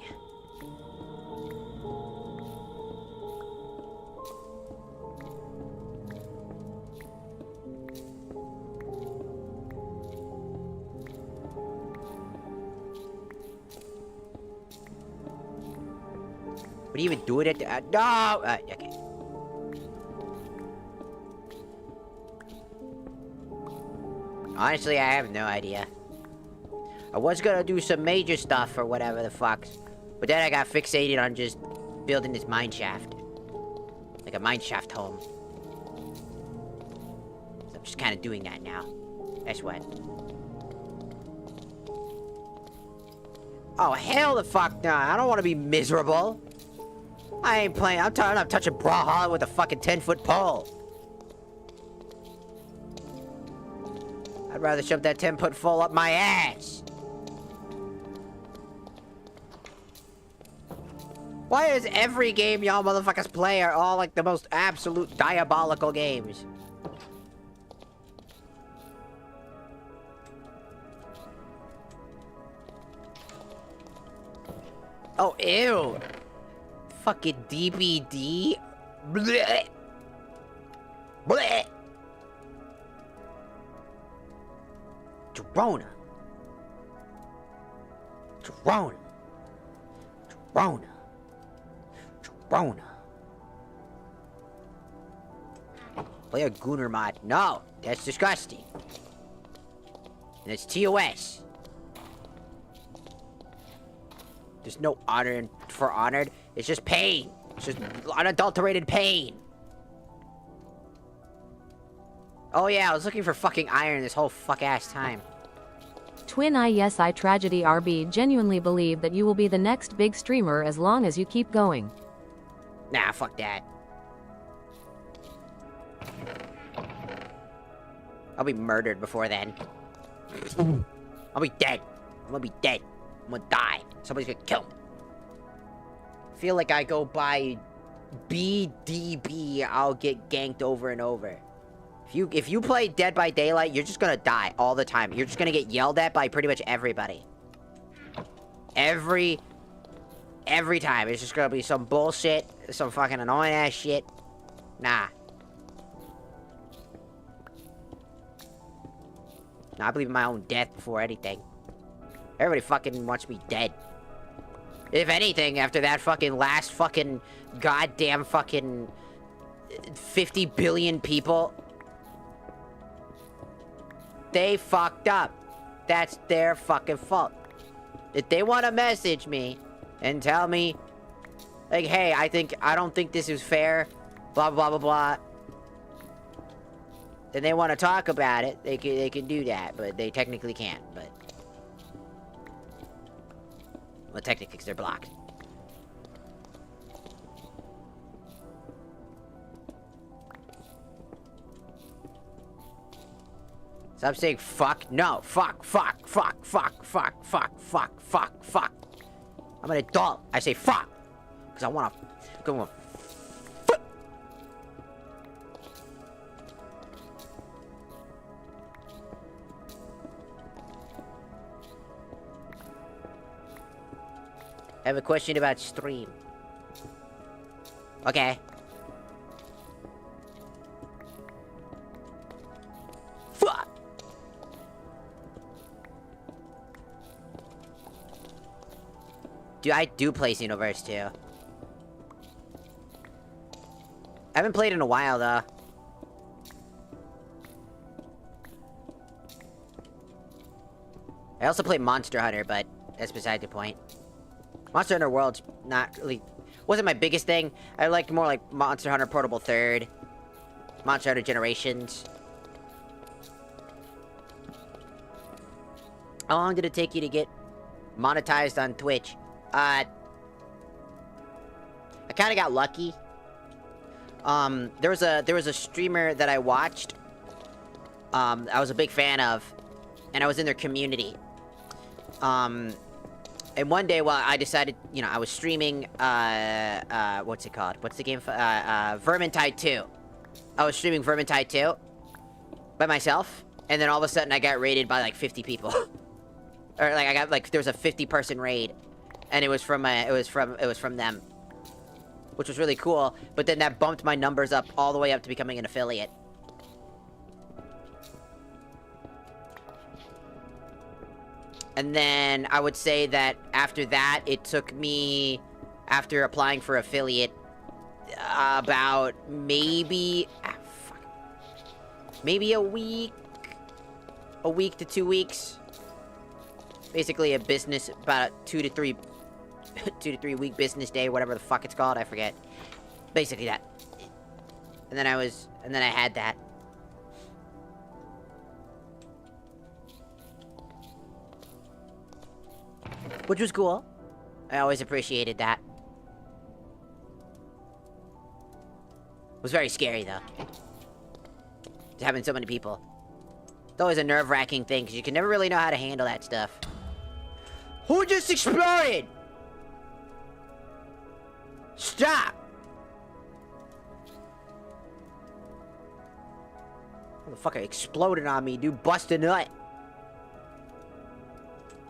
What do you even do it at the, no! Okay. Honestly, I have no idea. I was gonna do some major stuff or whatever the fuck, but then I got fixated on just building this mine shaft. Like a mine shaft home. So I'm just kind of doing that now. That's what. Oh, hell the fuck no. I don't want to be miserable. I ain't playing. I'm touching Brawlhalla with a fucking 10-foot pole. I'd rather shove that 10-foot pole up my ass. Why is every game y'all motherfuckers play are all like the most absolute diabolical games? Oh, ew. Fucking DBD. Blech. Blech. Drona. Drona. Drona. Drona. Play a Gooner mod. No, that's disgusting. And it's TOS. There's no honor for honored. It's just pain. It's just unadulterated pain. Oh yeah, I was looking for fucking iron this whole fuck-ass time. Twin I Tragedy RB genuinely believe that you will be the next big streamer as long as you keep going. Nah, fuck that. I'll be murdered before then. I'll be dead. I'm gonna be dead. I'm gonna die. Somebody's gonna kill me. I feel like I go by BDB, I'll get ganked over and over. If you play Dead by Daylight, you're just gonna die all the time. You're just gonna get yelled at by pretty much everybody. Every time. It's just gonna be some bullshit, some fucking annoying ass shit. Nah. I believe in my own death before anything. Everybody fucking wants me dead. If anything, after that fucking last fucking goddamn fucking 50 billion people, they fucked up. That's their fucking fault. If they want to message me and tell me, like, hey, I don't think this is fair, blah, blah, blah, blah, then they want to talk about it, they can do that, but they technically can't, but... Well, technically, because they're blocked. Stop saying fuck. No, fuck. I'm an adult. I say fuck. Because I want to go on. I have a question about stream. Okay. Fuck! Dude, I do play Xenoverse too. I haven't played in a while though. I also play Monster Hunter, but that's beside the point. Monster Hunter World's not really... wasn't my biggest thing. I liked more like Monster Hunter Portable 3rd. Monster Hunter Generations. How long did it take you to get monetized on Twitch? I kind of got lucky. There was a streamer that I watched. I was a big fan of, and I was in their community. And one day, while I decided, you know, I was streaming, what's it called? What's the game? Vermintide 2. I was streaming Vermintide 2 by myself, and then all of a sudden I got raided by like 50 people. Or like I got like there was a 50-person raid, and it was from them, which was really cool. But then that bumped my numbers up all the way up to becoming an affiliate. And then I would say that after that, it took me, after applying for affiliate, about maybe a week to 2 weeks. Basically a business, about a 2 to 3 week business day, whatever the fuck it's called, I forget. Basically that. And then I had that. Which was cool. I always appreciated that. It was very scary though. Just having so many people. It's always a nerve-wracking thing, because you can never really know how to handle that stuff. Who just exploded? Stop! Motherfucker exploded on me, dude. Bust a nut.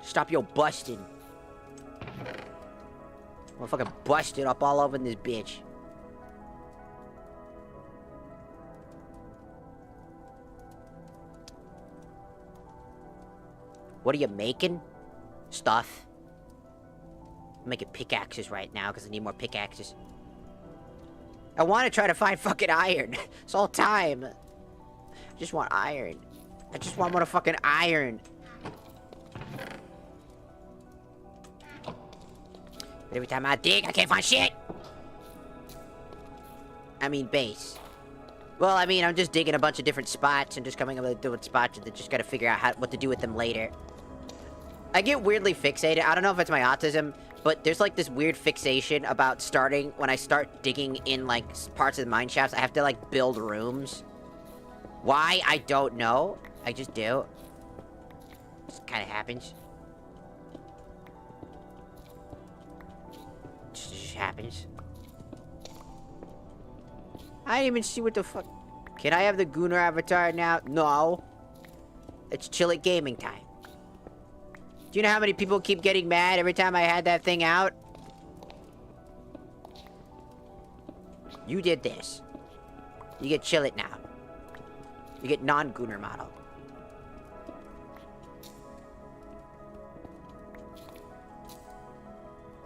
Stop your busting. Motherfucker busted up all over this bitch. What are you making? Stuff. I'm making pickaxes right now because I need more pickaxes. I want to try to find fucking iron. It's all time. I just want iron. I just want motherfucking iron. But every time I dig, I can't find shit. I mean, base. Well, I mean, I'm just digging a bunch of different spots and just coming up with different spots and just gotta figure out what to do with them later. I get weirdly fixated. I don't know if it's my autism, but there's like this weird fixation about when I start digging in like parts of the mine shafts, I have to like build rooms. Why? I don't know. I just do. It just kind of happens. It just happens. I didn't even see what the fuck. Can I have the Gooner avatar now? No. It's chill at gaming time. Do you know how many people keep getting mad every time I had that thing out? You did this. You get chill it now. You get non-Gooner model.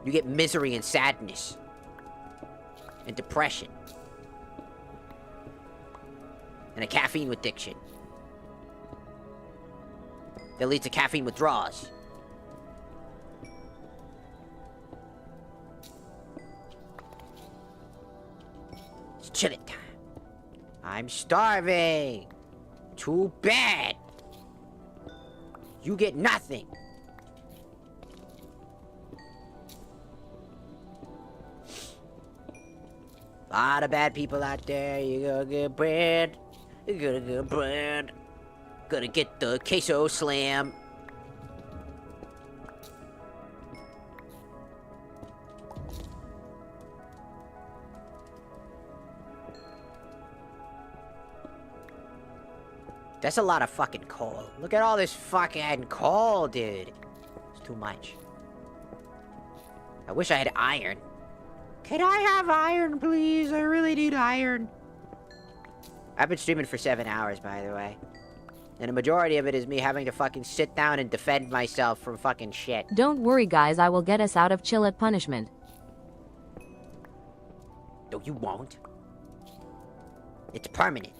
You get misery and sadness. And depression. And a caffeine addiction. That leads to caffeine withdrawals. It's chill it time. I'm starving. Too bad. You get nothing. A lot of bad people out there. You gonna get bread. You gonna get bread. Gonna get the queso slam. That's a lot of fucking coal. Look at all this fucking coal, dude. It's too much. I wish I had iron. Can I have iron, please? I really need iron. I've been streaming for 7 hours, by the way. And a majority of it is me having to fucking sit down and defend myself from fucking shit. Don't worry, guys, I will get us out of chill at punishment. No, you won't. It's permanent.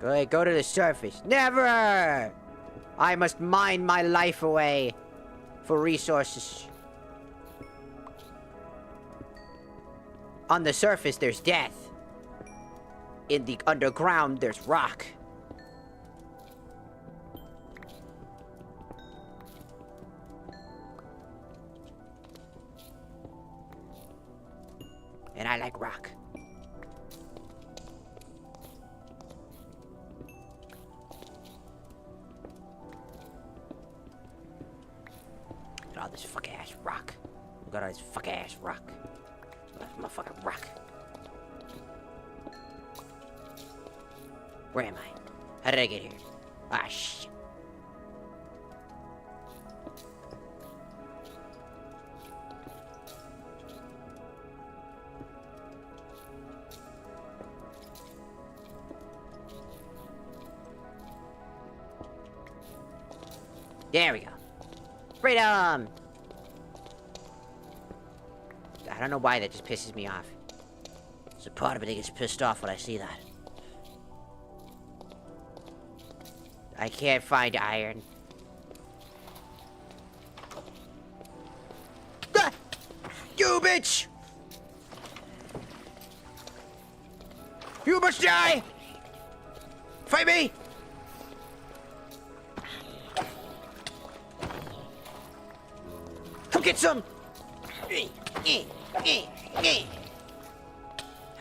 Go ahead, go to the surface. Never! I must mine my life away for resources. On the surface, there's death. In the underground, there's rock. And I like rock. Look at all this fuck ass rock. Look at all this fuck ass rock. That's my fucking rock. Where am I? How did I get here? Ah, shit. There we go. Freedom! I don't know why that just pisses me off. There's a part of me that gets pissed off when I see that. I can't find iron. Ah! You bitch! You must die! Fight me! Come get some!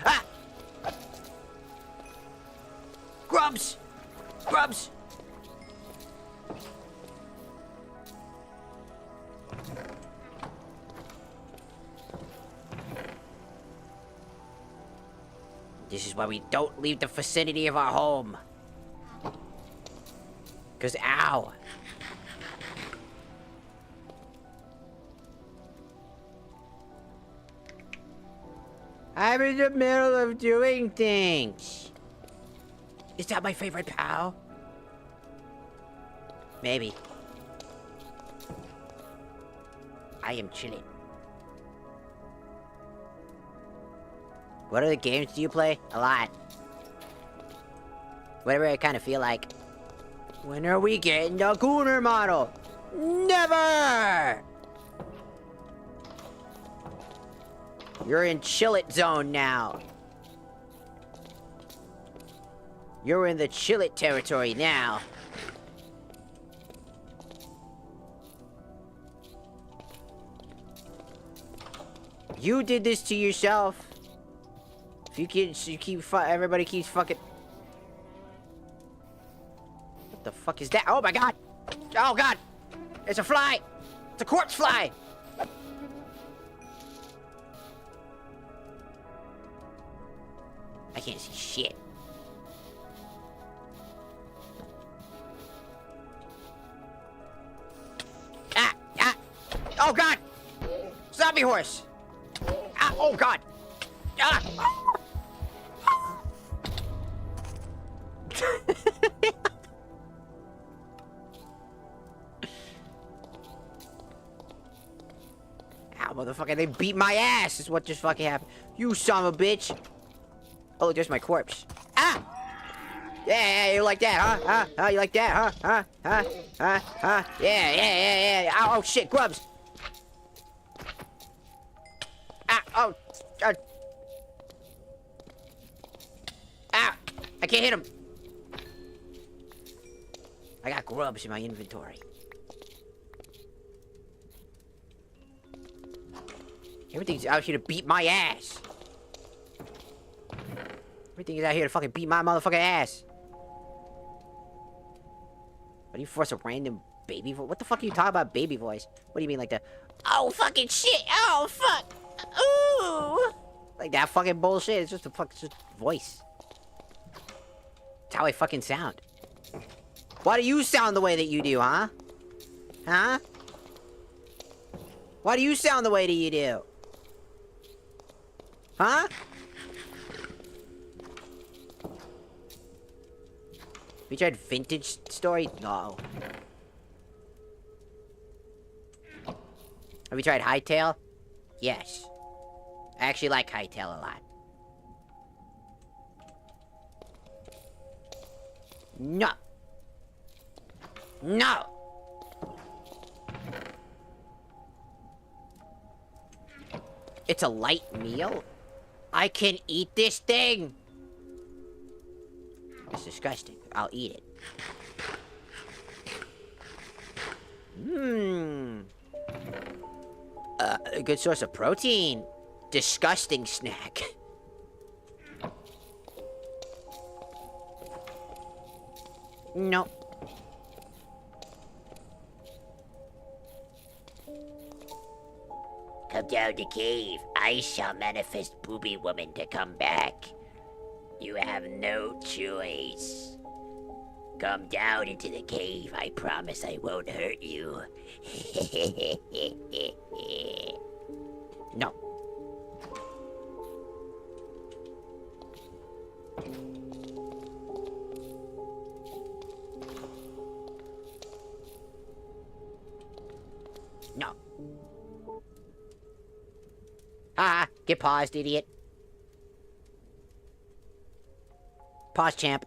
Ah! Grubs! Grubs! This is why we don't leave the vicinity of our home. 'Cause ow. I'm in the middle of doing things. Is that my favorite pal? Maybe. I am chilling. What other games do you play? A lot. Whatever I kind of feel like. When are we getting the Gooner model? Never! You're in chill it zone now. You're in the chill it territory now. You did this to yourself. Everybody keeps fucking. What the fuck is that? Oh my god! Oh god! It's a fly! It's a corpse fly! I can't see shit. Ah! Ah! Oh god! Zombie horse! Ah! Oh god! Ah! Ow, motherfucker, they beat my ass is what just fucking happened. You son of a bitch. Oh, look, there's my corpse. Ah! Yeah, you like that, huh? Huh? You like that, huh? Huh? Huh? Huh? Huh? Yeah. Ow, oh, shit, grubs. Ah, oh. Ah! I can't hit him. I got grubs in my inventory. Everything's out here to beat my ass. Everything is out here to fucking beat my motherfucking ass. What do you force a random baby voice? What the fuck are you talking about baby voice? What do you mean like that? Oh fucking shit! Oh fuck! Ooh! Like that fucking bullshit. It's just a fucking voice. It's how I fucking sound. Why do you sound the way that you do, huh? Huh? Why do you sound the way that you do? Huh? We tried vintage story? No. Have we tried Hightail? Yes. I actually like Hightail a lot. No. No. It's a light meal? I can eat this thing? It's disgusting. I'll eat it. Mmm. A good source of protein. Disgusting snack. No. Come down the cave. I shall manifest Booby Woman to come back. You have no choice. Come down into the cave. I promise I won't hurt you. No. No. Ah, get paused, idiot. Pause, champ.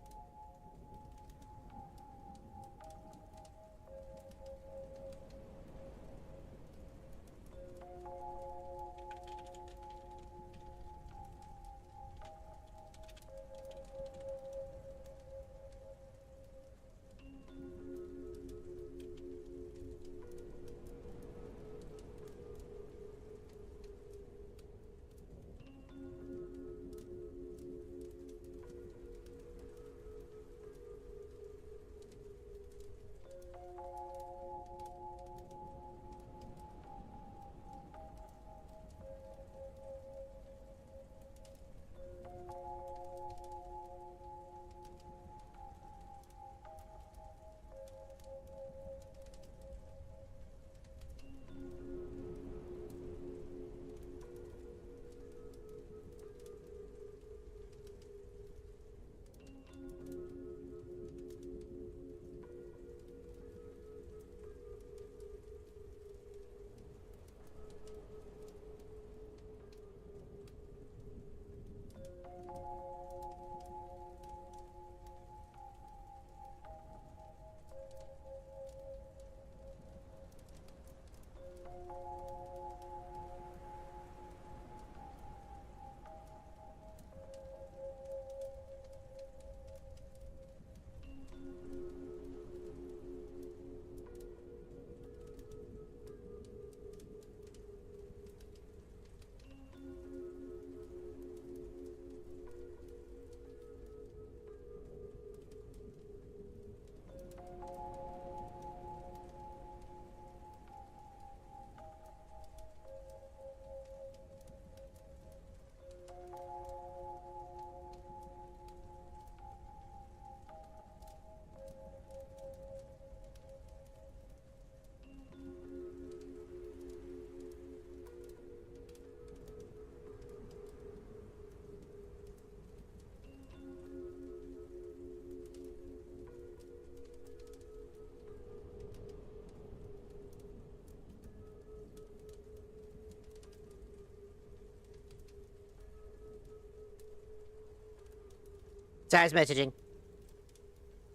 Sarah's messaging.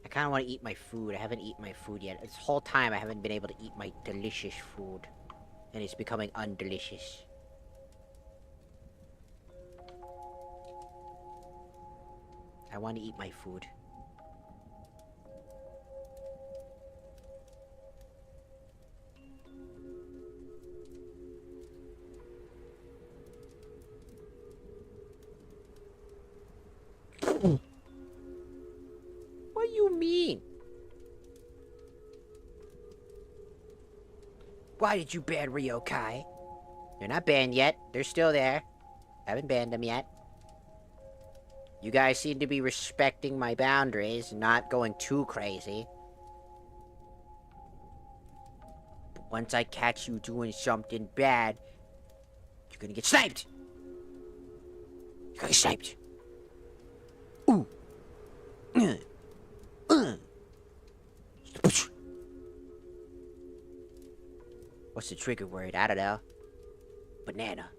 I kind of want to eat my food. I haven't eaten my food yet. This whole time I haven't been able to eat my delicious food. And it's becoming undelicious. I want to eat my food. What do you mean? Why did you ban Ryokai? They're not banned yet. They're still there. Haven't banned them yet. You guys seem to be respecting my boundaries, not going too crazy. But once I catch you doing something bad, you're gonna get sniped! You're gonna get sniped. Ooh. What's the trigger word? I don't know. Banana.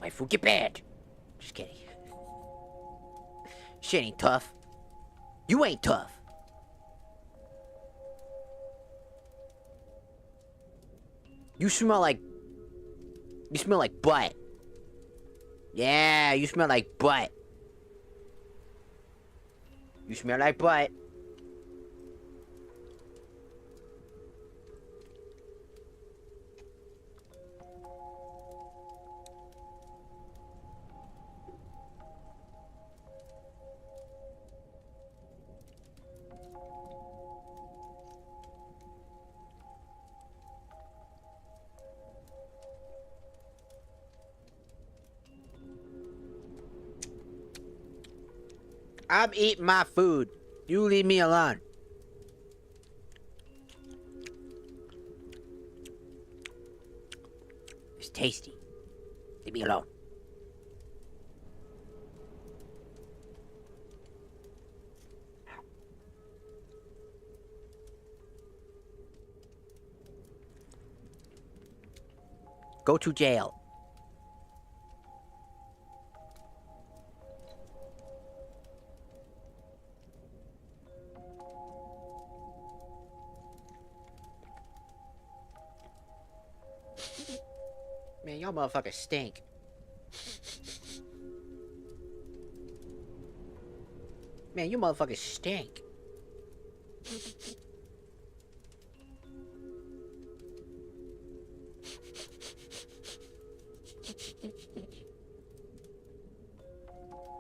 My food get bad. Just kidding. Shit ain't tough. You ain't tough. You smell like butt. Yeah, you smell like butt. You smell like butt. I'm eating my food. You leave me alone. It's tasty. Leave me alone. Go to jail. Man, y'all motherfuckers stink. Man, you motherfuckers stink.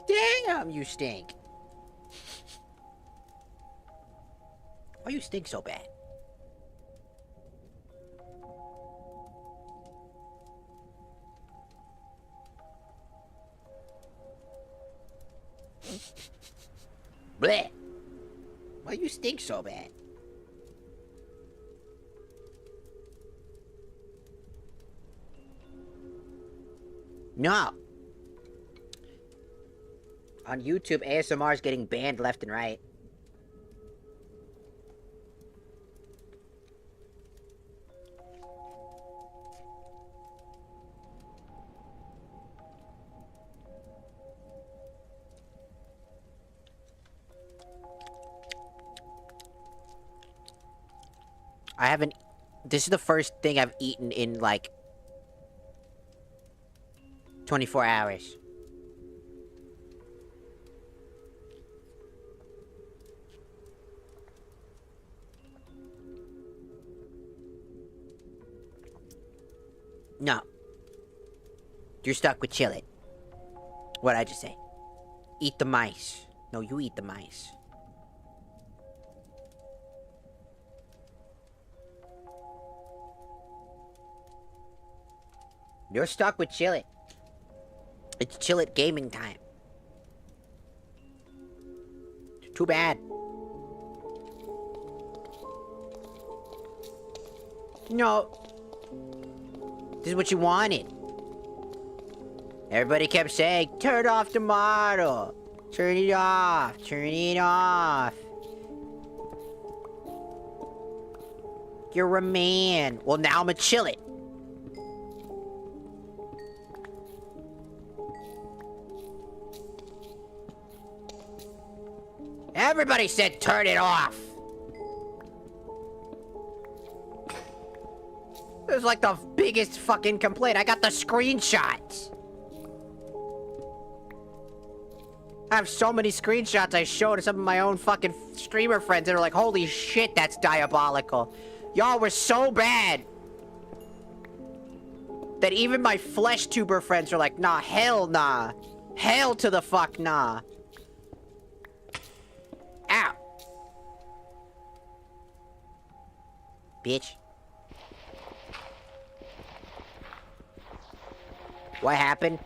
Damn, you stink. Why you stink so bad? Bleh. Why you stink so bad? No. On YouTube, ASMR is getting banned left and right. I haven't... This is the first thing I've eaten in, like... 24 hours. No. You're stuck with chill it. What'd I just say? Eat the mice. No, you eat the mice. You're stuck with chill it. It's chill it gaming time. Too bad. No. This is what you wanted. Everybody kept saying, turn off the model. Turn it off. Turn it off. You're a man. Well, now I'm a chill it. Everybody said turn it off. It was like the biggest fucking complaint. I got the screenshots. I have so many screenshots I showed to some of my own fucking streamer friends that are like, holy shit, that's diabolical. Y'all were so bad that even my flesh tuber friends are like, nah, hell nah. Hell to the fuck nah. Ow. Bitch. What happened?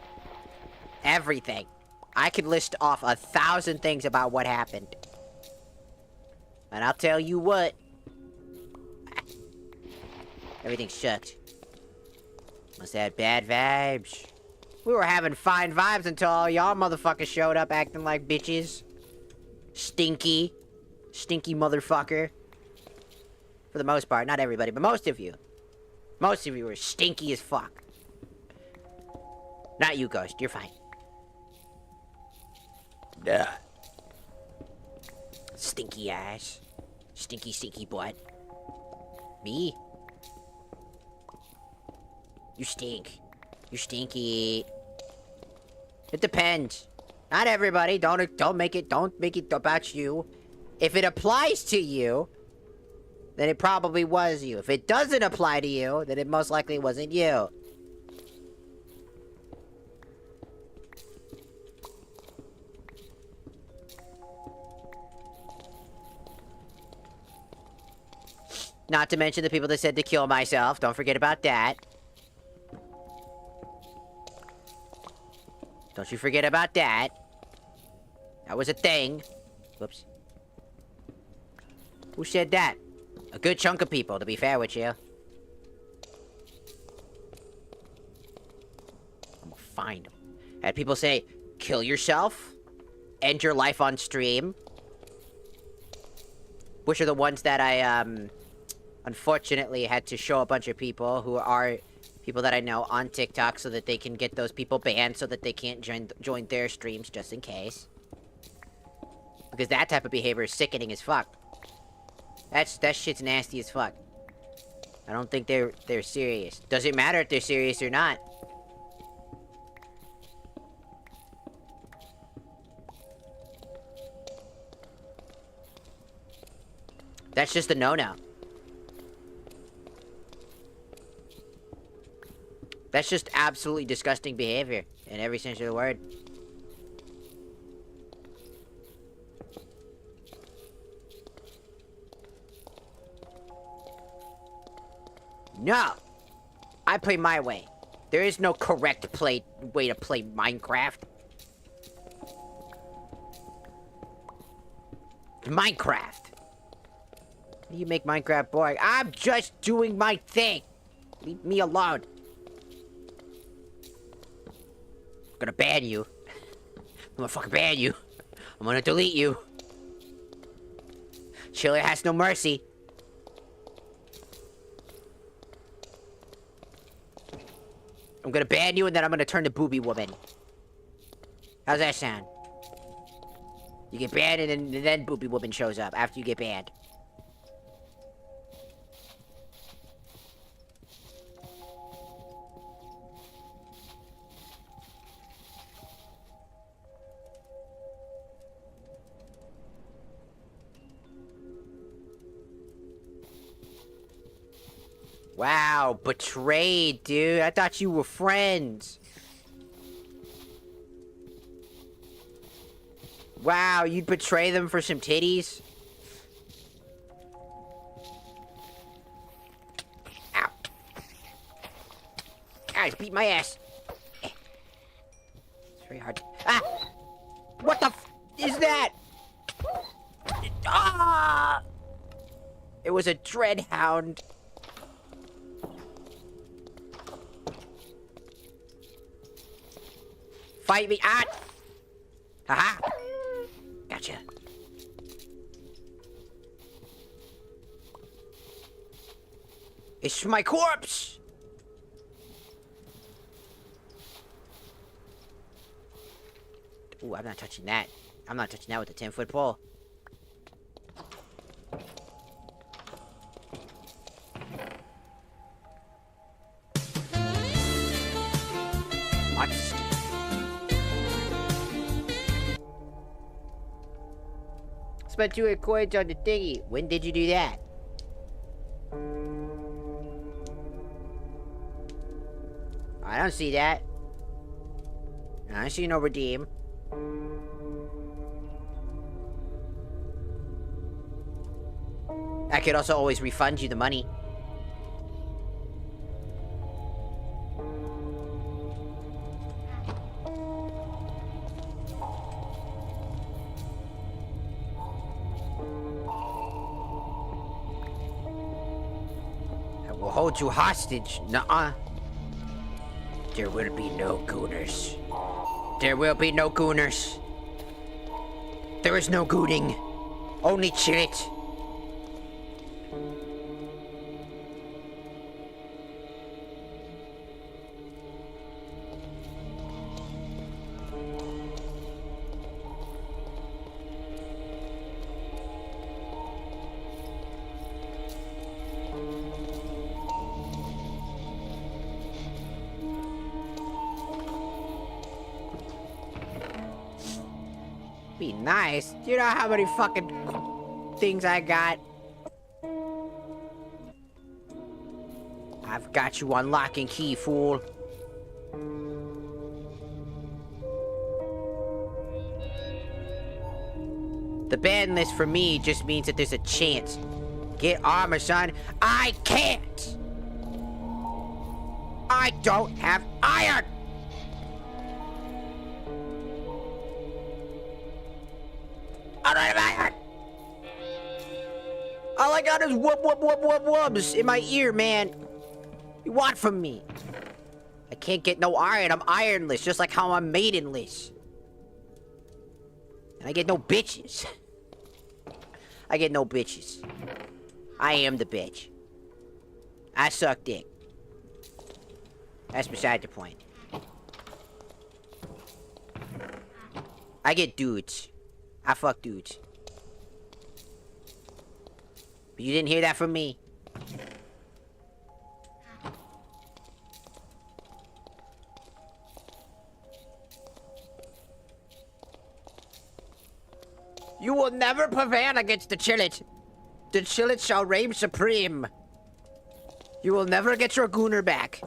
Everything. I could list off 1,000 things about what happened. And I'll tell you what. Everything sucked. Must have had bad vibes. We were having fine vibes until all y'all motherfuckers showed up acting like bitches. Stinky. Stinky motherfucker. For the most part. Not everybody, but most of you. Most of you were stinky as fuck. Not you, Ghost. You're fine. Ugh. Stinky ass. Stinky, stinky butt. Me? You stink. You stinky. It depends. Not everybody. Don't make it about you. If it applies to you, then it probably was you. If it doesn't apply to you, then it most likely wasn't you. Not to mention the people that said to kill myself. Don't forget about that. Don't you forget about that. That was a thing. Whoops. Who said that? A good chunk of people, to be fair with you. I'm gonna find them. I had people say, kill yourself, end your life on stream. Which are the ones that I, unfortunately had to show a bunch of people who are people that I know on TikTok so that they can get those people banned so that they can't join their streams just in case. Because that type of behavior is sickening as fuck. That shit's nasty as fuck. I don't think they're serious. Doesn't matter if they're serious or not. That's just a no-no. That's just absolutely disgusting behavior in every sense of the word. No! I play my way. There is no correct way to play Minecraft. Minecraft. You make Minecraft boring. I'm just doing my thing. Leave me alone. I'm gonna ban you. I'm gonna fucking ban you. I'm gonna delete you. Chiller has no mercy. I'm gonna ban you and then I'm gonna turn to Booby Woman. How's that sound? You get banned and then Booby Woman shows up after you get banned. Wow, betrayed, dude. I thought you were friends. Wow, you'd betray them for some titties? Ow. Guys, beat my ass. It's very hard. Ah! What the f is that? Ah! It was a dreadhound. Fight me! Ah! Haha! Gotcha. It's my corpse! Ooh, I'm not touching that. I'm not touching that with a 10-foot pole. What's... Spent 2 coins on the thingy. When did you do that? I don't see that. I don't see no redeem. I could also always refund you the money. Hold you hostage. Nuh-uh. There will be no gooners. There will be no gooners. There is no gooning. Only chillit. nice. Do you know how many fucking things I got? I've got you on lock and key, fool. The ban list for me just means that there's a chance. Get armor, son. I can't! I don't have iron! I don't have iron! All I got is whoop whoop whoop whoop whoops in my ear, man. What you want from me? I can't get no iron. I'm ironless, just like how I'm maidenless. And I get no bitches. I get no bitches. I am the bitch. I suck dick. That's beside the point. I get dudes. I fuck dudes. But you didn't hear that from me. You will never prevail against the Chillet. The Chillet shall reign supreme. You will never get your gooner back.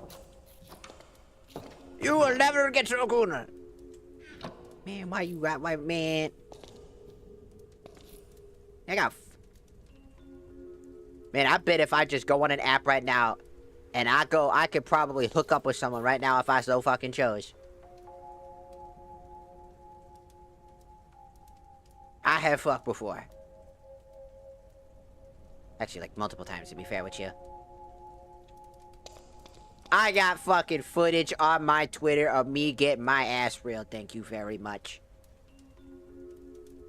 You will never get your gooner. Man, why you at my man? Man, I bet if I just go on an app right now and I could probably hook up with someone right now if I so fucking chose. I have fucked before. Actually, like multiple times to be fair with you. I got fucking footage on my Twitter of me getting my ass reeled. Thank you very much.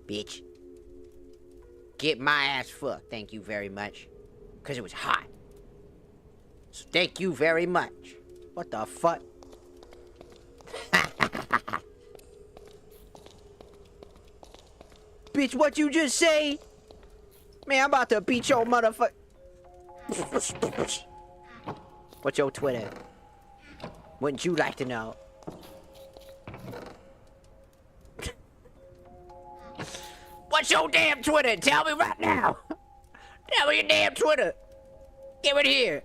Bitch. Get my ass fucked. Thank you very much. Because it was hot. So thank you very much. What the fuck? Bitch, what you just say? Man, I'm about to beat your motherfucker. What's your Twitter? Wouldn't you like to know? What's your damn Twitter? Tell me right now. Tell me your damn Twitter. Give it here.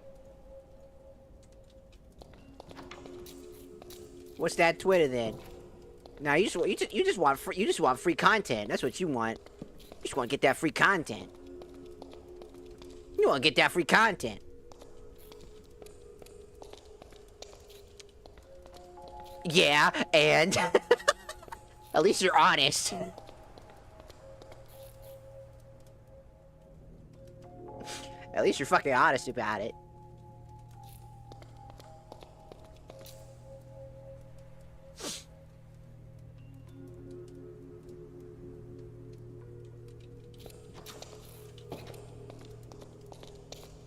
What's that Twitter then? Now you just want free content. That's what you want. You just want to get that free content. You want to get that free content. Yeah, and at least you're honest. At least you're fucking honest about it.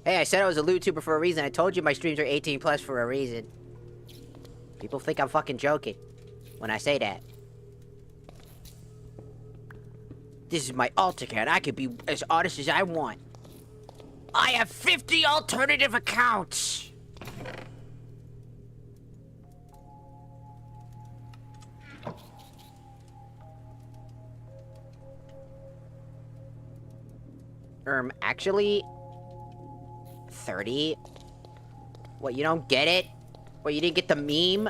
Hey, I said I was a loot tuber for a reason. I told you my streams are 18 plus for a reason. People think I'm fucking joking when I say that. This is my alt account. I can be as honest as I want. I have 50 alternative accounts. Actually, 30? What, you don't get it? What, you didn't get the meme?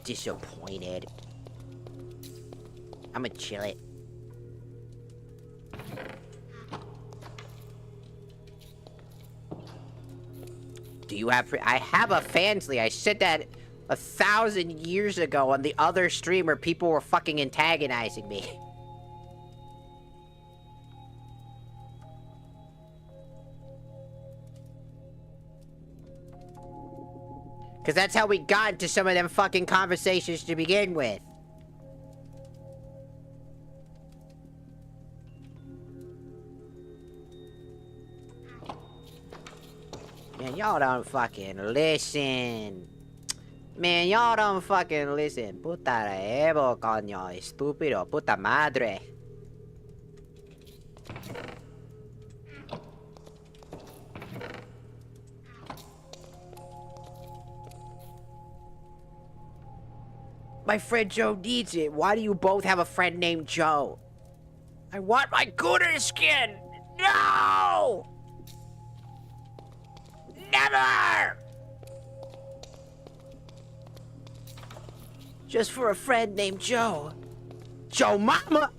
Disappointed. I'ma chill it. Do you have I have a fansly. I said that 1,000 years ago on the other stream where people were fucking antagonizing me. Because that's how we got into some of them fucking conversations to begin with. Man, y'all don't fucking listen. Man, y'all don't fucking listen. Puta de Evo, coño. Estúpido. Puta madre. My friend Joe needs it. Why do you both have a friend named Joe? I want my gooner skin! No! Never! Just for a friend named Joe. Joe Mama!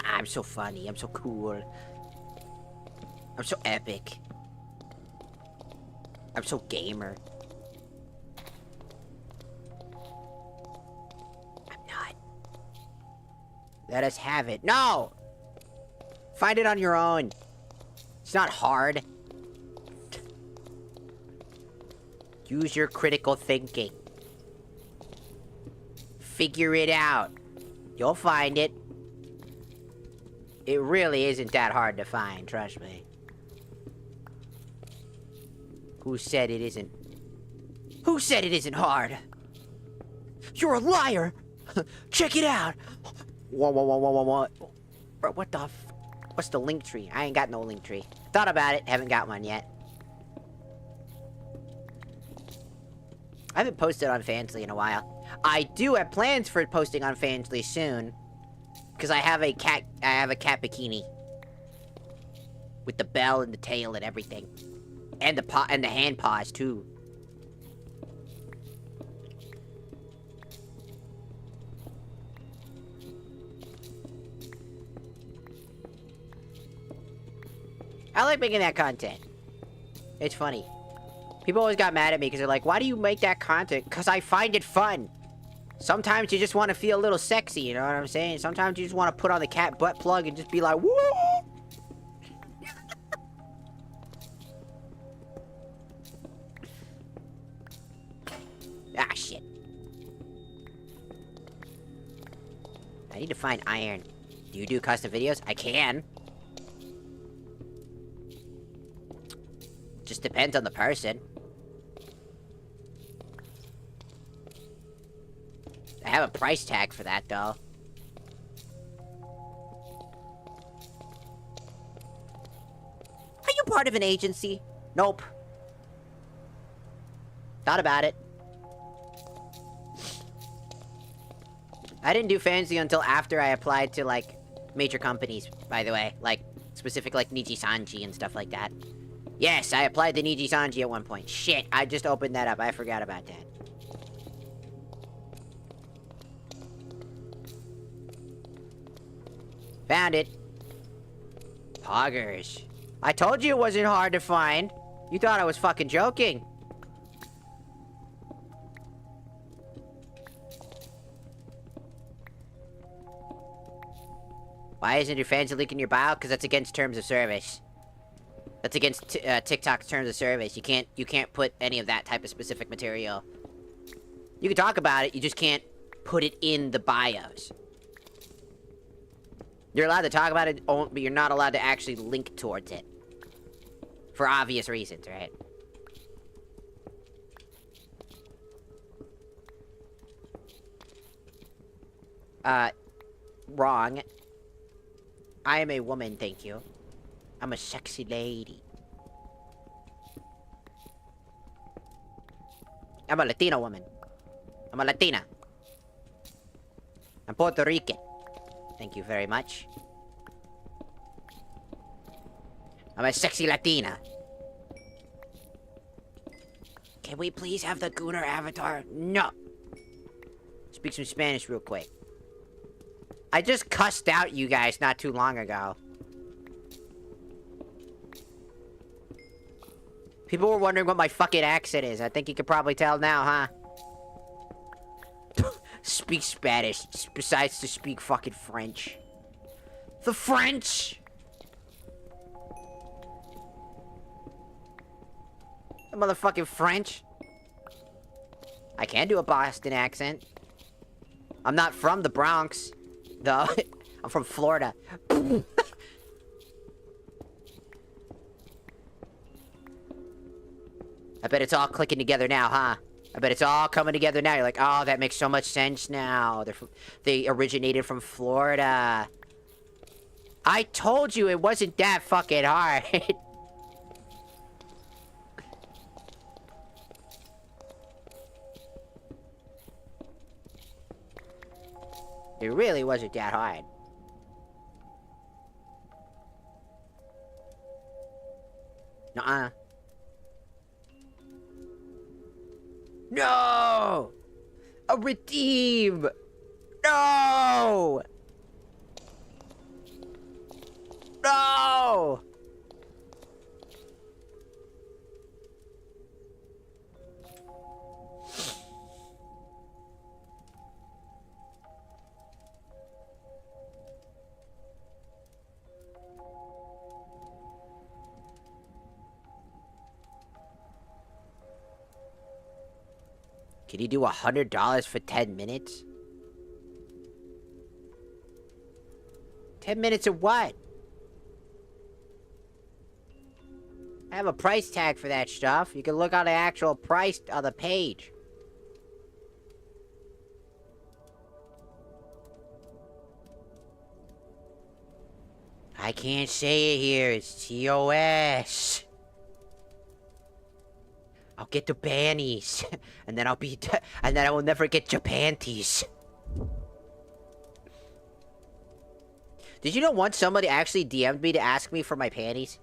I'm so funny. I'm so cool. I'm so epic. I'm so gamer. I'm not. Let us have it. No! Find it on your own. It's not hard. Use your critical thinking. Figure it out. You'll find it. It really isn't that hard to find, trust me. Who said it isn't? Who said it isn't hard? You're a liar! Check it out! Whoa. Bro, what the f... What's the link tree? I ain't got no link tree. Thought about it, haven't got one yet. I haven't posted on Fansly in a while. I do have plans for posting on Fansly soon. Because I have a cat bikini. With the bell and the tail and everything. And the hand paws too. I like making that content. It's funny. People always got mad at me because they're like, why do you make that content? Because I find it fun. Sometimes you just want to feel a little sexy, you know what I'm saying? Sometimes you just want to put on the cat butt plug and just be like, woo! Ah, shit. I need to find iron. Do you do custom videos? I can. Just depends on the person. I have a price tag for that, though. Are you part of an agency? Nope. Thought about it. I didn't do Fansly until after I applied to, like, major companies, by the way. Like, specific, like, Niji-Sanji and stuff like that. Yes, I applied to Niji-Sanji at one point. Shit, I just opened that up. I forgot about that. Found it. Poggers. I told you it wasn't hard to find. You thought I was fucking joking. Why isn't your fans link in your bio? Because that's against terms of service. That's against TikTok's terms of service. You can't put any of that type of specific material. You can talk about it, you just can't put it in the bios. You're allowed to talk about it, but you're not allowed to actually link towards it. For obvious reasons, right? Wrong. I am a woman, thank you. I'm a sexy lady. I'm a Latina woman. I'm a Latina. I'm Puerto Rican. Thank you very much. I'm a sexy Latina. Can we please have the Gooner avatar? No. Speak some Spanish real quick. I just cussed out you guys not too long ago. People were wondering what my fucking accent is. I think you can probably tell now, huh? Speak Spanish, besides to speak fucking French. The French! The motherfucking French. I can do a Boston accent. I'm not from the Bronx, though. I'm from Florida. I bet it's all clicking together now, huh? I bet it's all coming together now. You're like, oh, that makes so much sense now. They originated from Florida. I told you it wasn't that fucking hard. It really wasn't that hard. Nuh-uh. No! A redeem! No! No! Can you do $100 for 10 minutes? 10 minutes of what? I have a price tag for that stuff. You can look on the actual price on the page. I can't say it here. It's TOS. I'll get the bannies, and then and then I will never get your panties. Did you know once somebody actually DM'd me to ask me for my panties?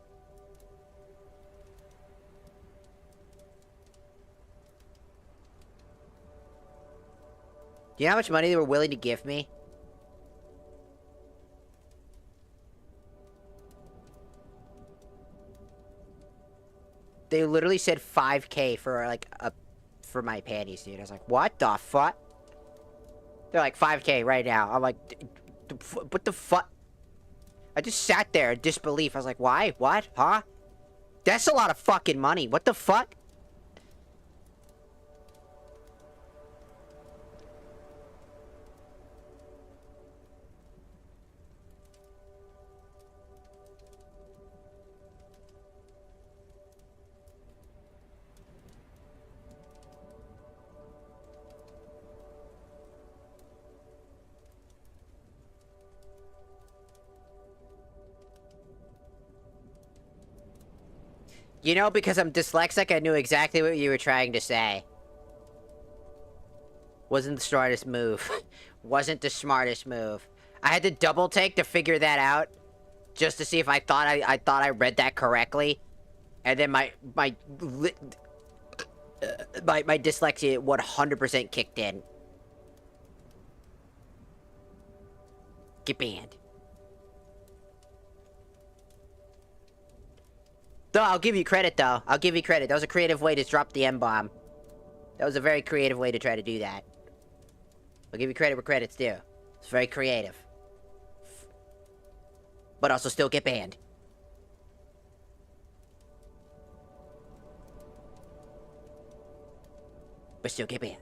Do you know how much money they were willing to give me? They literally said 5K for like for my panties, dude. I was like, what the fuck? They're like 5K right now. I'm like, what the fuck? I just sat there in disbelief. I was like, why? What? Huh? That's a lot of fucking money. What the fuck? You know, because I'm dyslexic, I knew exactly what you were trying to say. Wasn't the smartest move. Wasn't the smartest move. I had to double take to figure that out, just to see if I thought I read that correctly, and then my dyslexia 100% kicked in. Get banned. No, I'll give you credit, though. I'll give you credit. That was a creative way to drop the M-bomb. That was a very creative way to try to do that. I'll give you credit where credit's due. It's very creative. But also still get banned. But still get banned.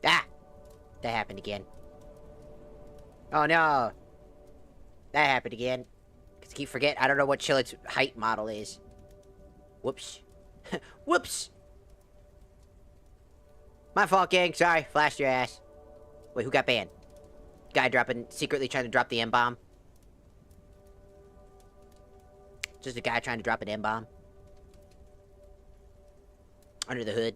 Ah! That happened again. Oh no! That happened again. Cause I keep forgetting. I don't know what Chillet's height model is. Whoops. Whoops! My fault, gang. Sorry. Flashed your ass. Wait, who got banned? Guy secretly trying to drop the M-bomb. Just a guy trying to drop an M-bomb. Under the hood.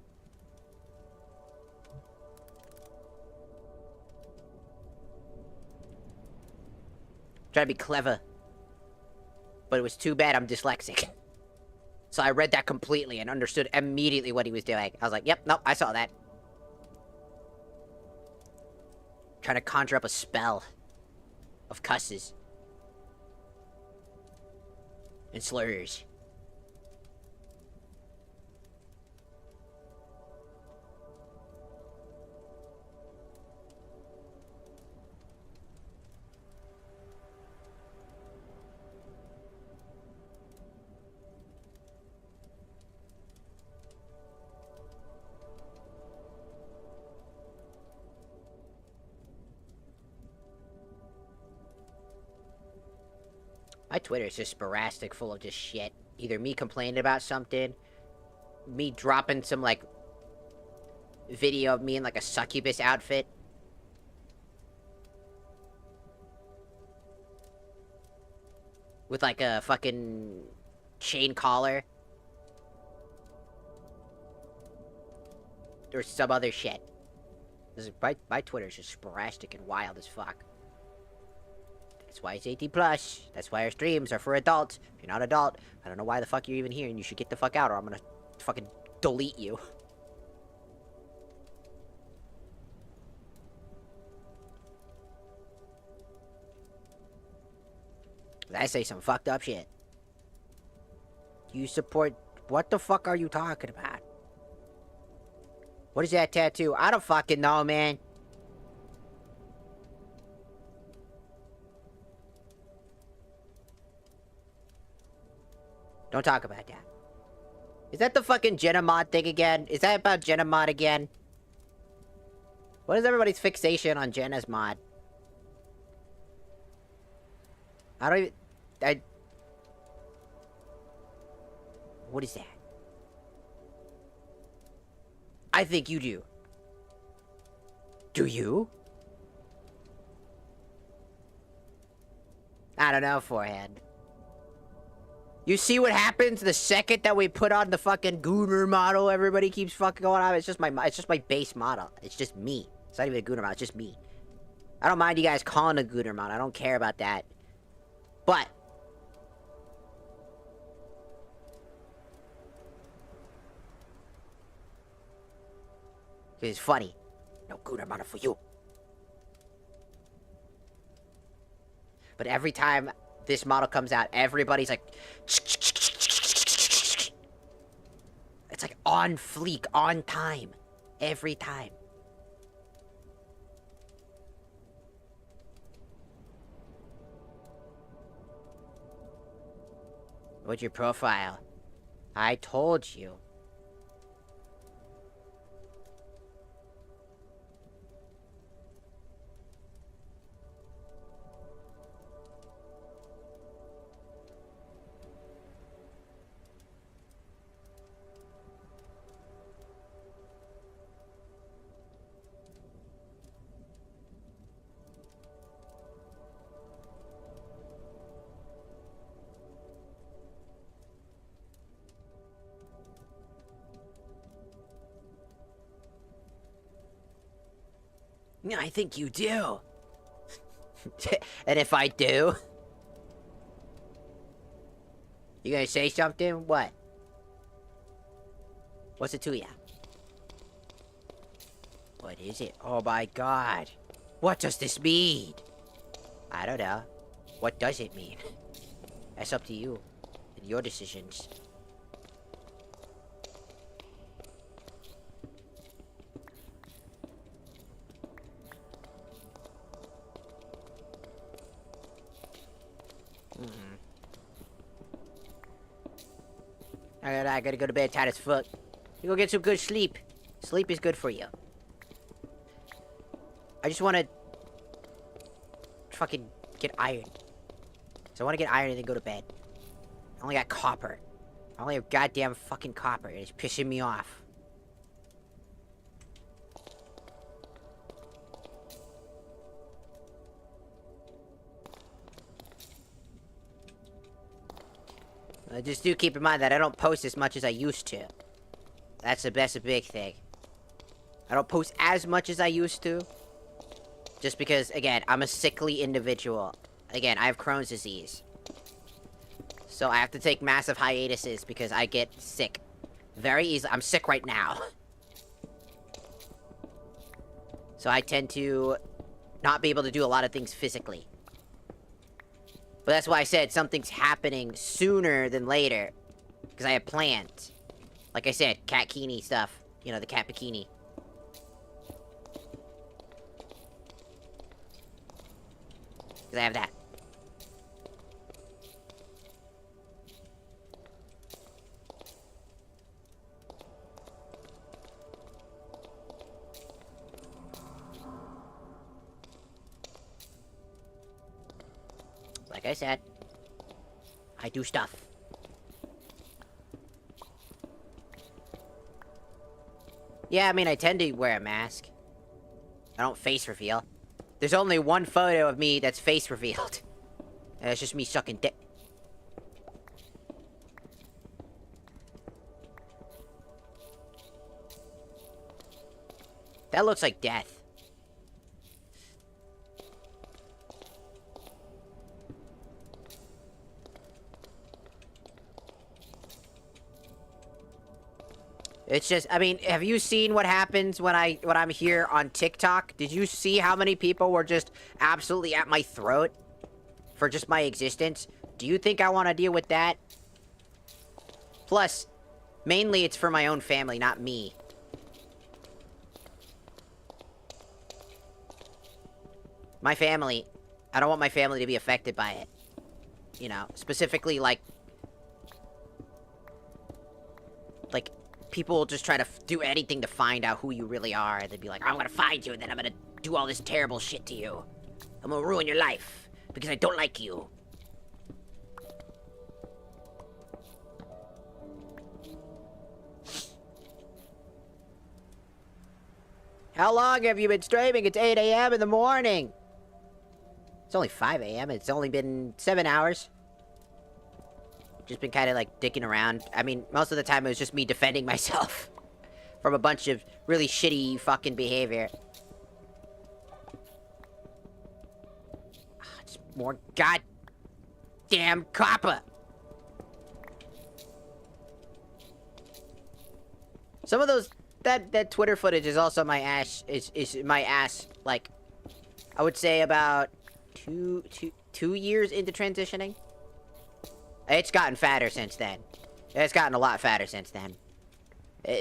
Try to be clever. But it was too bad I'm dyslexic. So I read that completely and understood immediately what he was doing. I was like, yep, nope, I saw that. Trying to conjure up a spell of cusses and slurs. My Twitter is just sporadic, full of just shit. Either me complaining about something, me dropping some, like, video of me in, like, a succubus outfit. With, like, a fucking chain collar. Or some other shit. My Twitter's just sporadic and wild as fuck. That's why it's 18+. That's why our streams are for adults. If you're not adult, I don't know why the fuck you're even here, and you should get the fuck out, or I'm gonna fucking delete you. I say some fucked up shit. You support... What the fuck are you talking about? What is that tattoo? I don't fucking know, man. Don't talk about that. Is that the fucking Jenna mod thing again? Is that about Jenna mod again? What is everybody's fixation on Jenna's mod? I don't even... What is that? I think you do. Do you? I don't know, forehead. You see what happens the second that we put on the fucking Gooner model everybody keeps fucking going on? It's just my base model. It's just me. It's not even a Gooner model, it's just me. I don't mind you guys calling it a Gooner model. I don't care about that. But it's funny. No Gooner model for you. But every time this model comes out, everybody's like... It's like on fleek, on time. Every time. What's your profile? I told you. Yeah, I think you do. And if I do? You gonna say something? What? What's it to ya? What is it? Oh my god. What does this mean? I don't know. What does it mean? That's up to you. And your decisions. I gotta go to bed tired as fuck. You go get some good sleep. Sleep is good for you. I just wanna... fucking get iron. So I wanna get iron and then go to bed. I only got copper. I only have goddamn fucking copper. It's pissing me off. Just do keep in mind that I don't post as much as I used to. That's a big thing. I don't post as much as I used to. Just because, again, I'm a sickly individual. Again, I have Crohn's disease. So I have to take massive hiatuses because I get sick. Very easily. I'm sick right now. So I tend to not be able to do a lot of things physically. But that's why I said something's happening sooner than later. Because I have plans. Like I said, cat bikini stuff. You know, the cat bikini. Because I have that. Like I said, I do stuff. Yeah, I mean, I tend to wear a mask. I don't face reveal. There's only one photo of me that's face revealed. And it's just me sucking dick. That looks like death. It's just, I mean, have you seen what happens when I'm here on TikTok? Did you see how many people were just absolutely at my throat for just my existence? Do you think I want to deal with that? Plus, mainly it's for my own family, not me. My family, I don't want my family to be affected by it. You know, specifically like people will just try to do anything to find out who you really are. They'd be like, I'm gonna find you, and then I'm gonna do all this terrible shit to you. I'm gonna ruin your life, because I don't like you. How long have you been streaming? It's 8 a.m. in the morning. It's only 5 a.m. It's only been 7 hours. Just been kind of like dicking around. I mean, most of the time it was just me defending myself from a bunch of really shitty fucking behavior. It's more goddamn copper. Some of those that Twitter footage is also my ass is my ass, like, I would say about two years into transitioning. It's gotten fatter since then. It's gotten a lot fatter since then.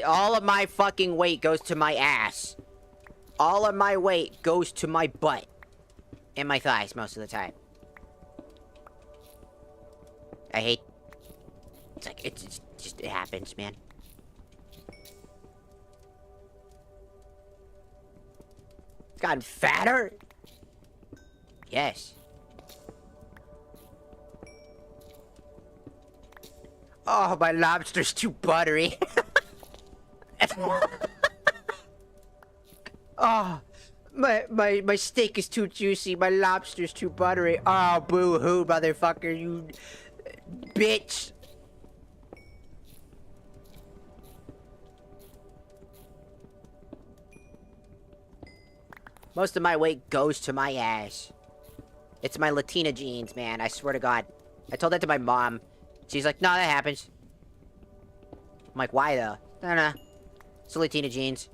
All of my fucking weight goes to my ass. All of my weight goes to my butt. And my thighs most of the time. I hate... It's like, it's just, it happens, man. It's gotten fatter? Yes. Oh, my lobster's too buttery. Oh, my steak is too juicy. My lobster's too buttery. Oh, boo-hoo, motherfucker, you bitch. Most of my weight goes to my ass. It's my Latina genes, man. I swear to God. I told that to my mom. She's like, no, that happens. I'm like, why though? No. It's Latina genes.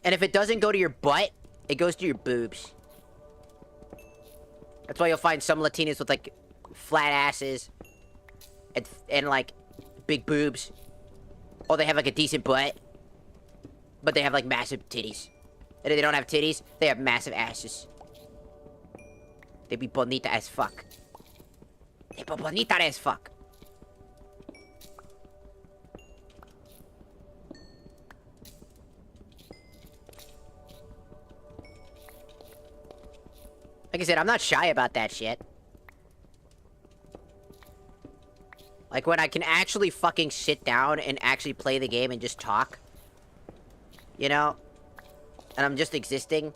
And if it doesn't go to your butt, it goes to your boobs. That's why you'll find some Latinas with like flat asses and like big boobs. Or they have like a decent butt, but they have like massive titties. And if they don't have titties, they have massive asses. They be bonita as fuck. They be bonita as fuck. Like I said, I'm not shy about that shit. Like, when I can actually fucking sit down and actually play the game and just talk. You know? And I'm just existing.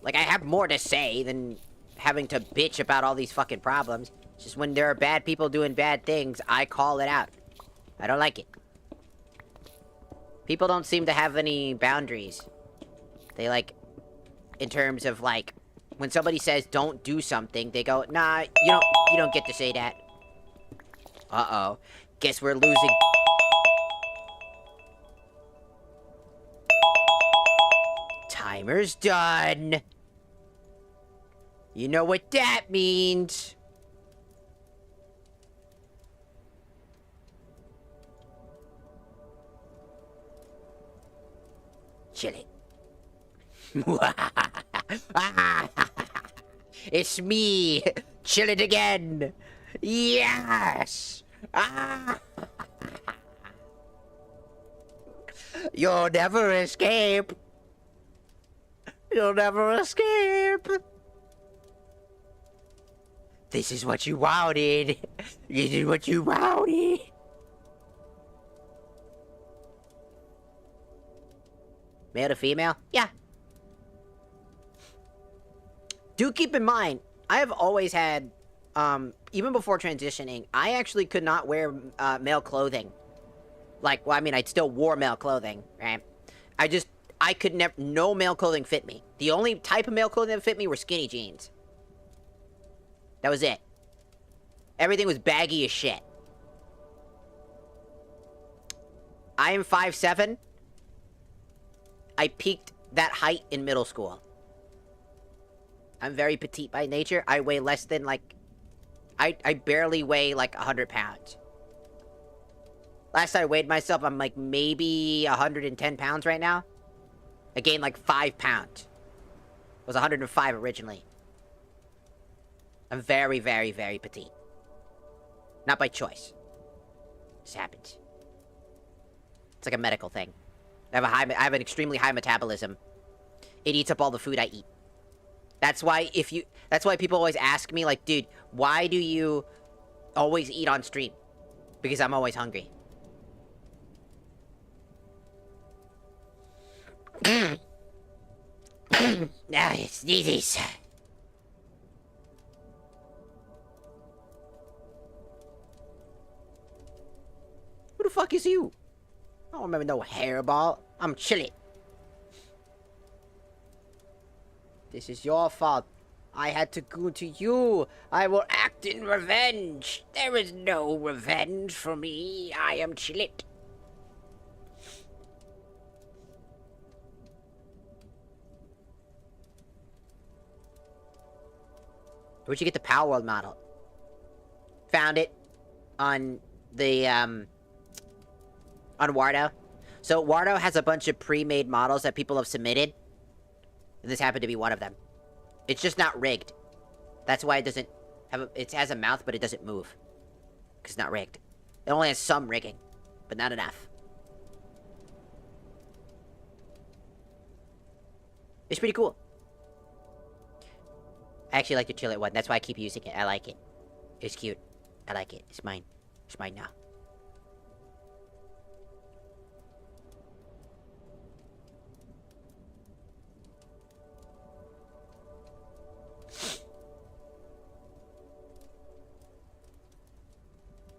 Like, I have more to say than having to bitch about all these fucking problems. It's just when there are bad people doing bad things, I call it out. I don't like it. People don't seem to have any boundaries. They, like, in terms of, like, when somebody says don't do something, they go, nah, you don't get to say that. Uh-oh. Guess we're losing. Timer's done. You know what that means. Chill it. It's me. Chill it again. Yes. You'll never escape. You'll never escape. This is what you wanted. This is what you wanted. Male to female? Yeah. Do keep in mind, I have always had, even before transitioning, I actually could not wear male clothing. Like, well, I mean, I still wore male clothing, right? I could never, no male clothing fit me. The only type of male clothing that fit me were skinny jeans. That was it. Everything was baggy as shit. I am 5'7". I peaked that height in middle school. I'm very petite by nature. I weigh less than, like... I barely weigh, like, 100 pounds. Last I weighed myself, I'm, like, maybe 110 pounds right now. I gained, like, 5 pounds. I was 105 originally. I'm very, very, very petite. Not by choice. This happens. It's like a medical thing. I have an extremely high metabolism. It eats up all the food I eat. That's why people always ask me, like, dude, why do you always eat on stream? Because I'm always hungry. Now it's these. Who the fuck is you? I don't remember no hairball. I'm chilling. This is your fault. I had to go to you. I will act in revenge. There is no revenge for me. I am chillit. Where'd you get the Power World model? Found it on the, on Wardo. So Wardo has a bunch of pre-made models that people have submitted. And this happened to be one of them. It's just not rigged. That's why it doesn't have it has a mouth, but it doesn't move. Because it's not rigged. It only has some rigging, but not enough. It's pretty cool. I actually like the Chillet one. That's why I keep using it. I like it. It's cute. I like it. It's mine. It's mine now.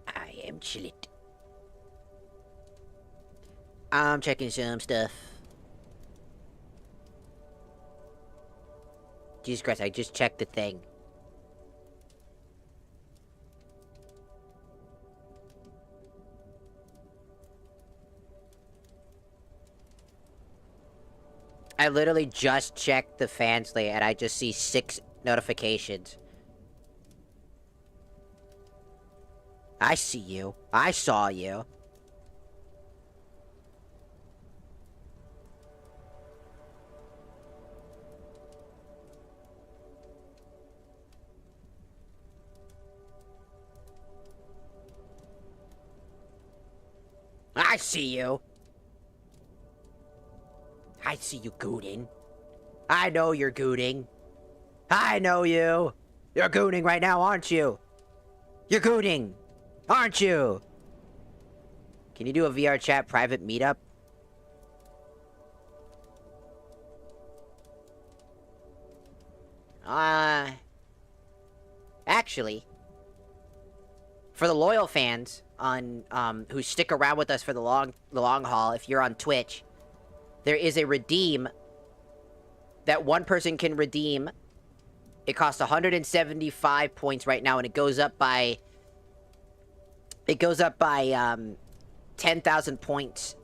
I am chillit. I'm checking some stuff. Jesus Christ, I just checked the thing. I literally just checked the Fansly and I just see 6 notifications. I see you. I saw you. I see you. I see you gooning. I know you're gooning. I know you. You're gooning right now, aren't you? You're gooning, aren't you? Can you do a VR chat private meetup? Actually, for the loyal fans on who stick around with us for the long haul, if you're on Twitch, there is a redeem that one person can redeem. It costs 175 points right now, and it goes up by 10,000 points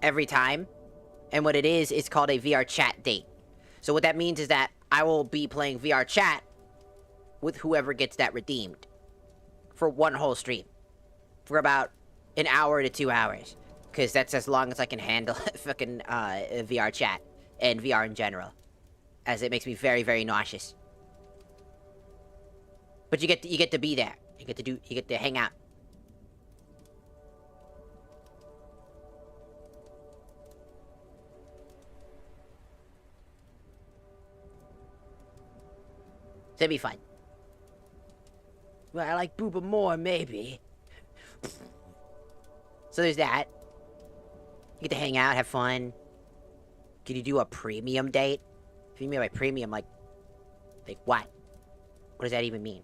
every time. And what it is, it's called a VR chat date. So what that means is that I will be playing VR chat with whoever gets that redeemed for one whole stream for about an hour to 2 hours, because that's as long as I can handle fucking VR chat and VR in general, as it makes me very, very nauseous. But you get to be there. You get to hang out. So it'd be fun. Well, I like Booba more, maybe. So there's that. You get to hang out, have fun. Can you do a premium date? If you mean by premium, like what? What does that even mean?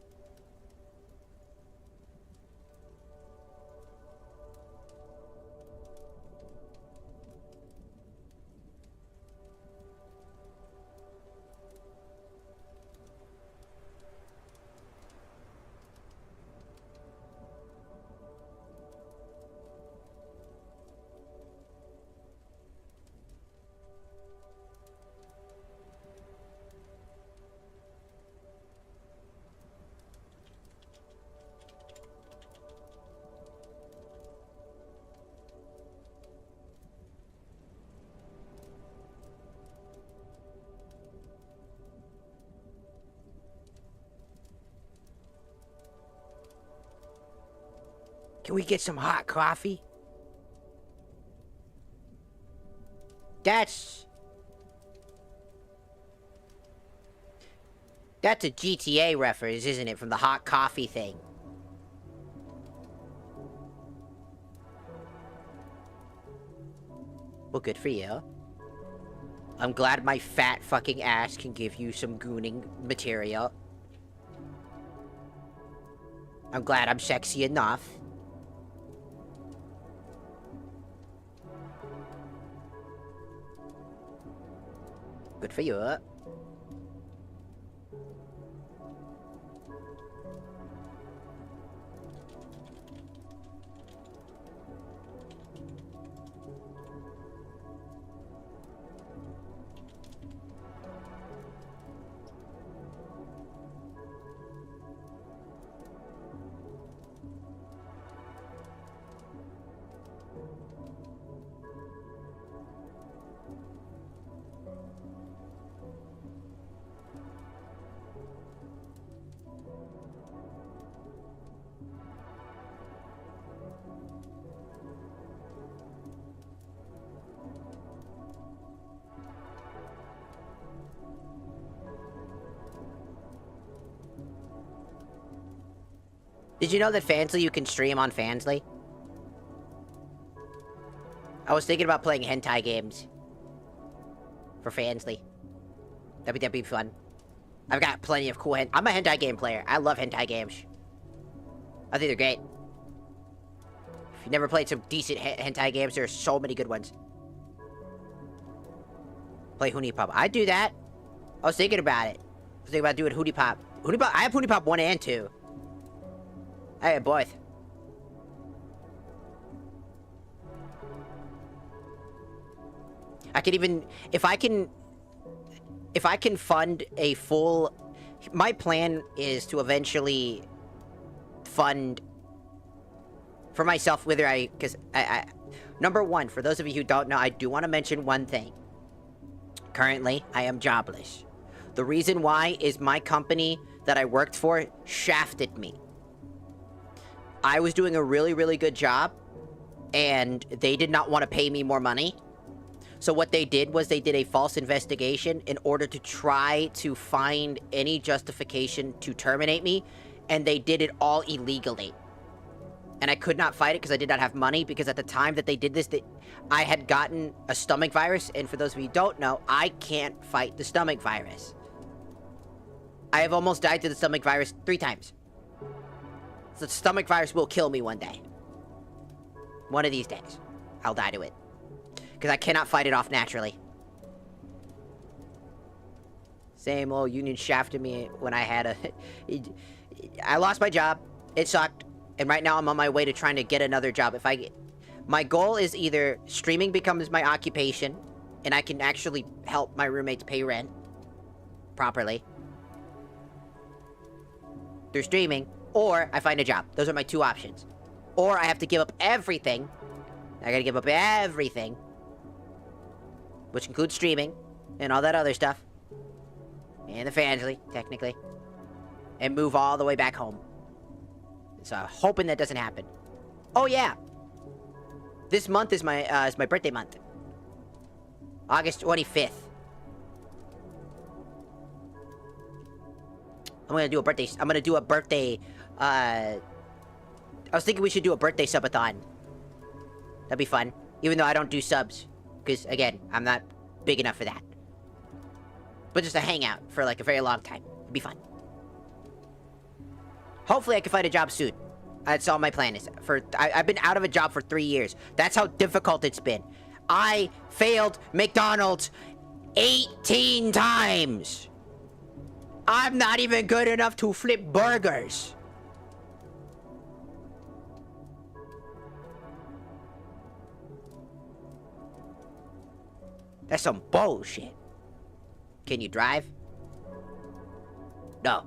Can we get some hot coffee? That's a GTA reference, isn't it? From the hot coffee thing. Well, good for you. I'm glad my fat fucking ass can give you some gooning material. I'm glad I'm sexy enough. Good for you. Did you know that Fansly, you can stream on Fansly? I was thinking about playing hentai games. For Fansly. That'd be fun. I've got plenty of cool I'm a hentai game player. I love hentai games. I think they're great. If you've never played some decent hentai games, there are so many good ones. Play Hoonie Pop. I'd do that. I was thinking about it. I was thinking about doing Hoonie Pop. Hoonie Pop, I have Hoonie Pop 1 and 2. I have both. I can even... If I can fund a full... My plan is to eventually fund for myself, whether because number one, for those of you who don't know, I do want to mention one thing. Currently, I am jobless. The reason why is my company that I worked for shafted me. I was doing a really, really good job, and they did not want to pay me more money. So what they did was they did a false investigation in order to try to find any justification to terminate me, and they did it all illegally. And I could not fight it because I did not have money, because at the time that they did this, I had gotten a stomach virus, and for those of you who don't know, I can't fight the stomach virus. I have almost died to the stomach virus 3 times. So the stomach virus will kill me one day. One of these days, I'll die to it. Because I cannot fight it off naturally. Same old union shafted me when I had I lost my job. It sucked. And right now I'm on my way to trying to get another job. My goal is either streaming becomes my occupation, and I can actually help my roommates pay rent properly through streaming, or I find a job. Those are my 2 options. Or I have to give up everything. I gotta give up everything, which includes streaming and all that other stuff, and the family, technically, and move all the way back home. So hoping that doesn't happen. Oh yeah, this month is my birthday month, August 25th. I'm gonna do a birthday. I was thinking we should do a birthday subathon. That'd be fun, even though I don't do subs, because again, I'm not big enough for that. But just a hangout for like a very long time. It'd be fun. Hopefully I can find a job soon. That's all my plan is. I've been out of a job for 3 years. That's how difficult it's been. I failed McDonald's 18 times. I'm not even good enough to flip burgers. That's some bullshit. Can you drive? No.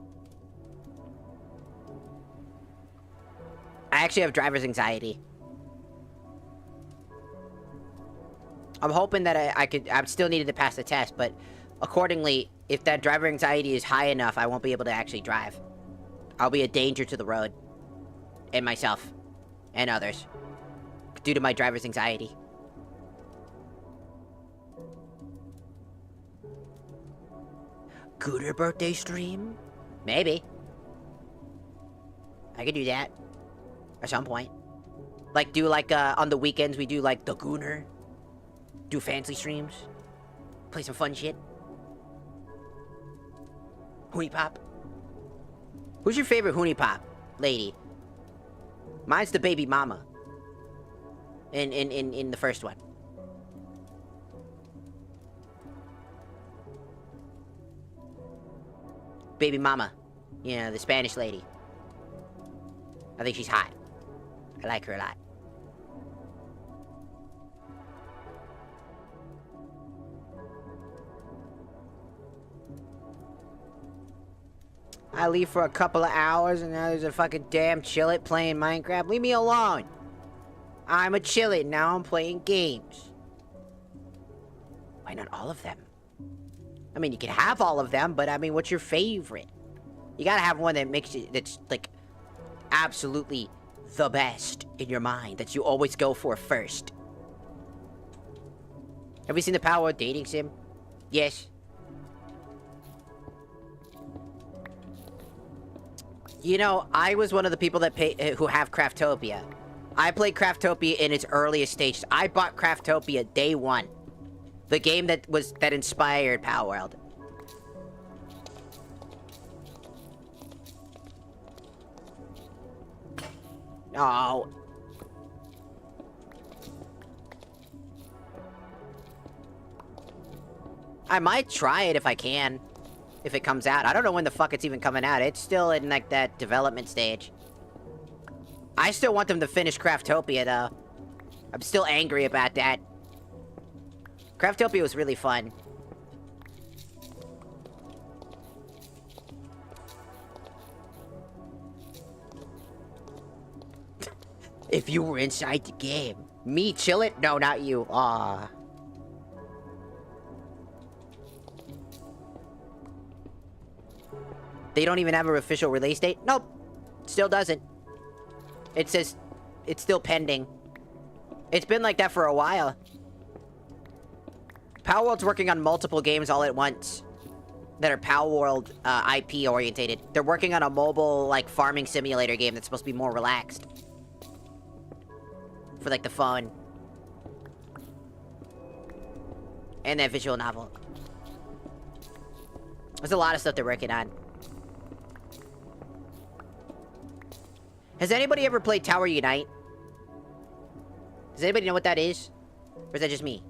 I actually have driver's anxiety. I'm hoping that I'm still needed to pass the test, but accordingly, if that driver anxiety is high enough, I won't be able to actually drive. I'll be a danger to the road. And myself. And others. Due to my driver's anxiety. Gooter birthday stream? Maybe. I could do that. At some point. Like, do like, on the weekends, we do like the Gooner. Do fancy streams. Play some fun shit. Hoonie Pop. Who's your favorite Hoonie Pop lady? Mine's the baby mama. In the first one. Baby mama. You know, the Spanish lady. I think she's hot. I like her a lot. I leave for a couple of hours and now there's a fucking damn chillet playing Minecraft. Leave me alone. I'm a chillet, now I'm playing games. Why not all of them? I mean, you can have all of them, but I mean, what's your favorite? You gotta have one that makes you, that's like, absolutely the best in your mind, that you always go for first. Have you seen the Power of Dating Sim? Yes. You know, I was one of the people that who have Craftopia. I played Craftopia in its earliest stages. I bought Craftopia day one. The game that inspired Power World. Oh. I might try it if I can. If it comes out. I don't know when the fuck it's even coming out. It's still in, like, that development stage. I still want them to finish Craftopia, though. I'm still angry about that. Craftopia was really fun. If you were inside the game. Me, chill it? No, not you. Aw. They don't even have an official release date? Nope. Still doesn't. It says it's still pending. It's been like that for a while. Power World's working on multiple games all at once that are Power World IP orientated. They're working on a mobile, like, farming simulator game that's supposed to be more relaxed. For, like, the phone. And that visual novel. There's a lot of stuff they're working on. Has anybody ever played Tower Unite? Does anybody know what that is? Or is that just me?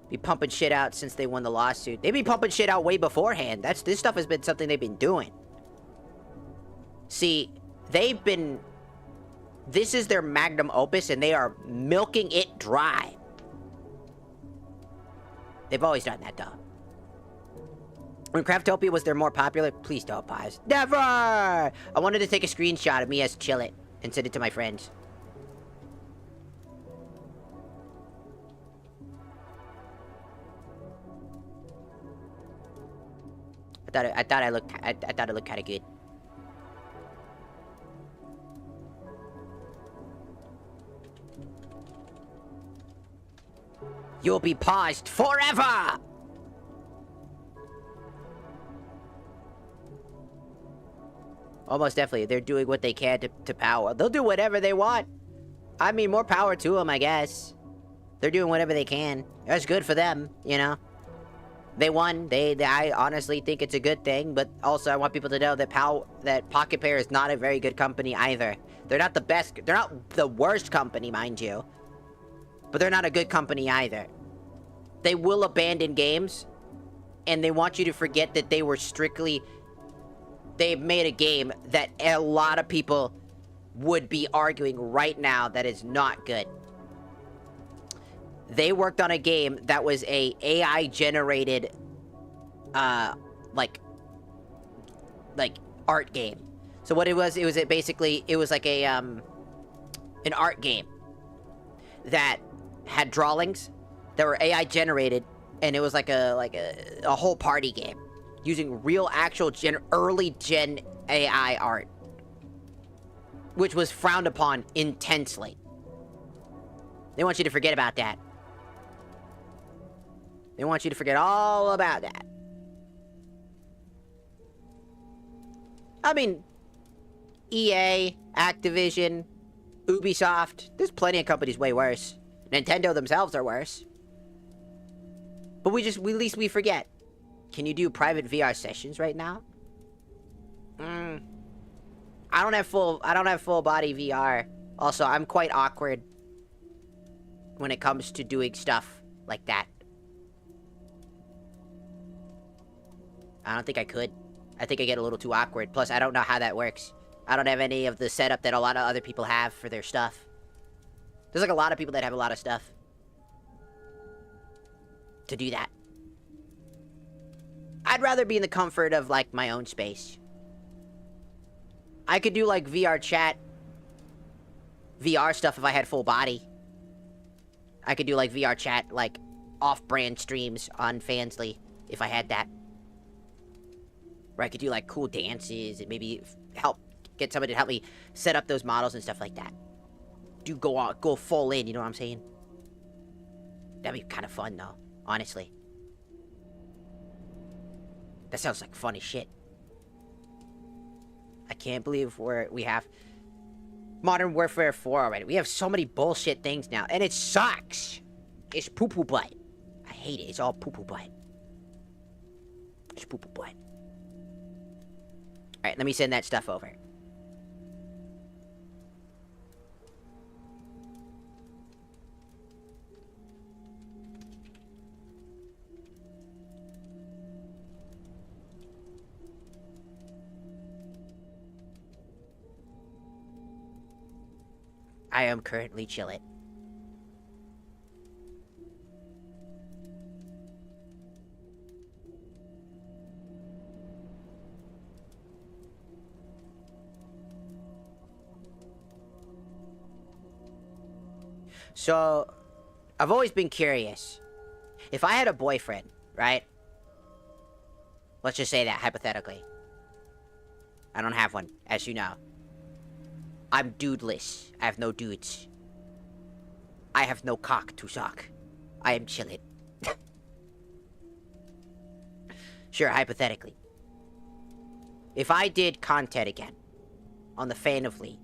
Be pumping shit out since they won the lawsuit. They've been pumping shit out way beforehand. This stuff has been something they've been doing. See, this is their magnum opus and they are milking it dry. They've always done that, though. When Craftopia was their more popular, please don't pause. Never! I wanted to take a screenshot of me as Chillet and send it to my friends. I thought it looked kind of good. You'll be paused forever! Almost definitely. They're doing what they can to power. They'll do whatever they want. I mean, more power to them, I guess. They're doing whatever they can. That's good for them, you know? They won. I honestly think it's a good thing, but also I want people to know that Pocket Pair is not a very good company either. They're not the best. They're not the worst company, mind you. But they're not a good company either. They will abandon games, and they want you to forget that they made a game that a lot of people would be arguing right now that is not good. They worked on a game that was a AI generated like art game. So what it was like a an art game that had drawings that were AI generated, and it was like a whole party game using real actual early gen AI art, which was frowned upon intensely. They want you to forget about that. They want you to forget all about that. I mean, EA, Activision, Ubisoft, there's plenty of companies way worse. Nintendo themselves are worse. But at least we forget. Can you do private VR sessions right now? I don't have full body VR. Also, I'm quite awkward when it comes to doing stuff like that. I don't think I could. I think I get a little too awkward. Plus, I don't know how that works. I don't have any of the setup that a lot of other people have for their stuff. There's like a lot of people that have a lot of stuff to do that. I'd rather be in the comfort of, like, my own space. I could do, like, VR chat, VR stuff if I had full body. I could do, like, VR chat, like, off-brand streams on Fansly if I had that. Where I could do, like, cool dances and maybe get somebody to help me set up those models and stuff like that. Go full in, you know what I'm saying? That'd be kind of fun, though, honestly. That sounds like funny shit. I can't believe we have Modern Warfare 4 already. We have so many bullshit things now, and it sucks. It's poo-poo butt. I hate it. It's all poo-poo butt. It's poo-poo butt. Alright, let me send that stuff over. I am currently chilling. So, I've always been curious. If I had a boyfriend, right? Let's just say that, hypothetically. I don't have one, as you know. I'm dudeless. I have no dudes. I have no cock to suck. I am chillin'. Sure, hypothetically. If I did content again on the Fan of Lee,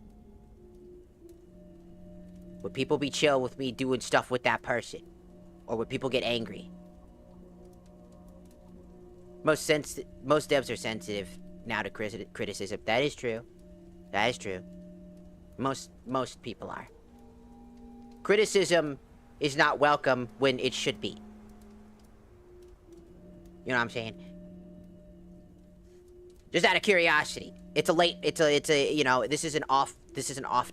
would people be chill with me doing stuff with that person? Or would people get angry? Most devs are sensitive now to criticism. That is true. That is true. Most people are. Criticism is not welcome when it should be. You know what I'm saying? Just out of curiosity. It's a you know, this is an off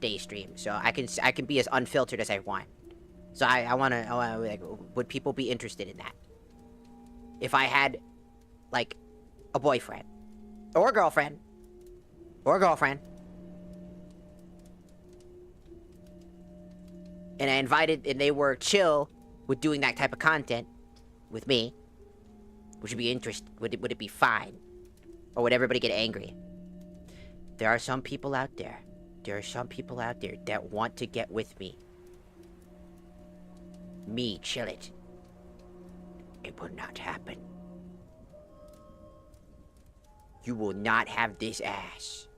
day stream, so I can be as unfiltered as I want. So I wanna like, would people be interested in that? If I had, like, a boyfriend or a girlfriend and I invited, and they were chill with doing that type of content with me, would you be interested? Would it be fine? Or would everybody get angry? There are some people out there. There are some people out there that want to get with me. Me, chill it. It will not happen. You will not have this ass.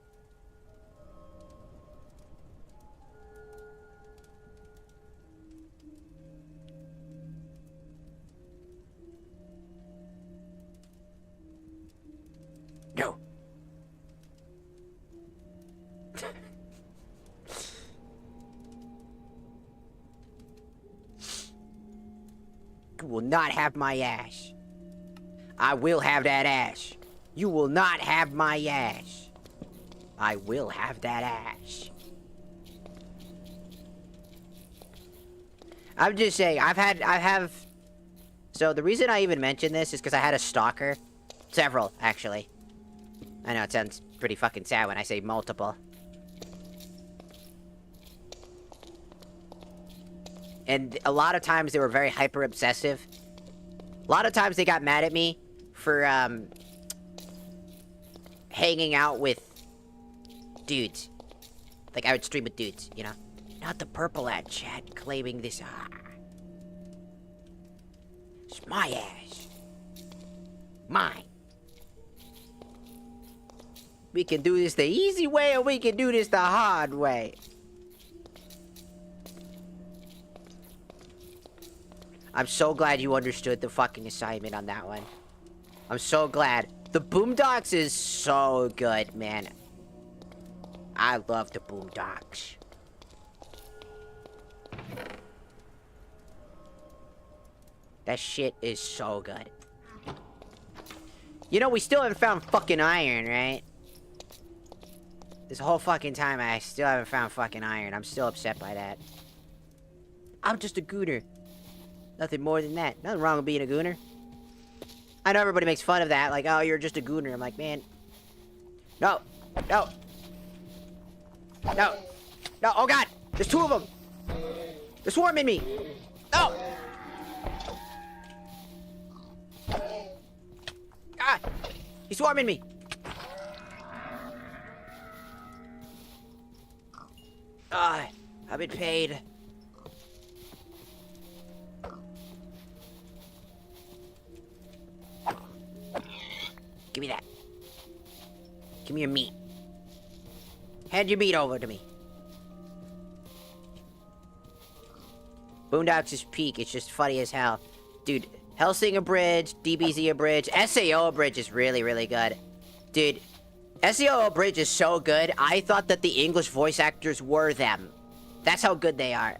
No. You will not have my ash. I will have that ash. You will not have my ash. I will have that ash. I'm just saying, so the reason I even mentioned this is because I had a stalker. Several, actually. I know it sounds pretty fucking sad when I say multiple. And a lot of times they were very hyper obsessive. A lot of times they got mad at me for hanging out with dudes. Like I would stream with dudes, you know? Not the purple ad chat claiming this. It's my ass. Mine. We can do this the easy way or we can do this the hard way. I'm so glad you understood the fucking assignment on that one. I'm so glad. The Boondocks is so good, man. I love the Boondocks. That shit is so good. You know, we still haven't found fucking iron, right? This whole fucking time, I still haven't found fucking iron. I'm still upset by that. I'm just a gooner. Nothing more than that. Nothing wrong with being a gooner. I know everybody makes fun of that, like, oh, you're just a gooner. I'm like, man. No. No. No. No. Oh, God. There's two of them. They're swarming me. No. God. He's swarming me. I've been paid. Give me that. Give me your meat. Hand your meat over to me. Boondocks is peak. It's just funny as hell. Dude, Hellsinger Bridge, DBZ Bridge, SAO Bridge is really, really good. Dude, SAO Bridge is so good, I thought that the English voice actors were them. That's how good they are.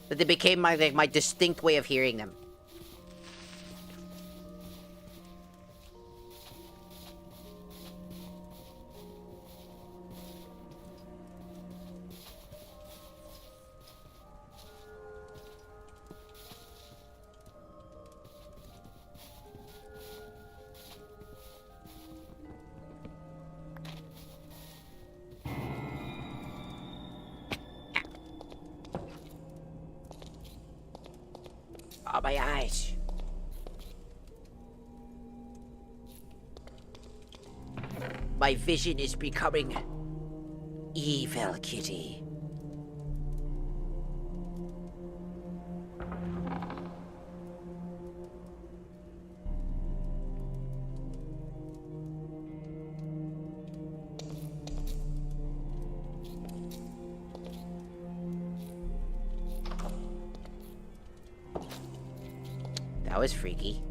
But they became my distinct way of hearing them. Oh, my eyes. My vision is becoming evil, kitty. That was freaky.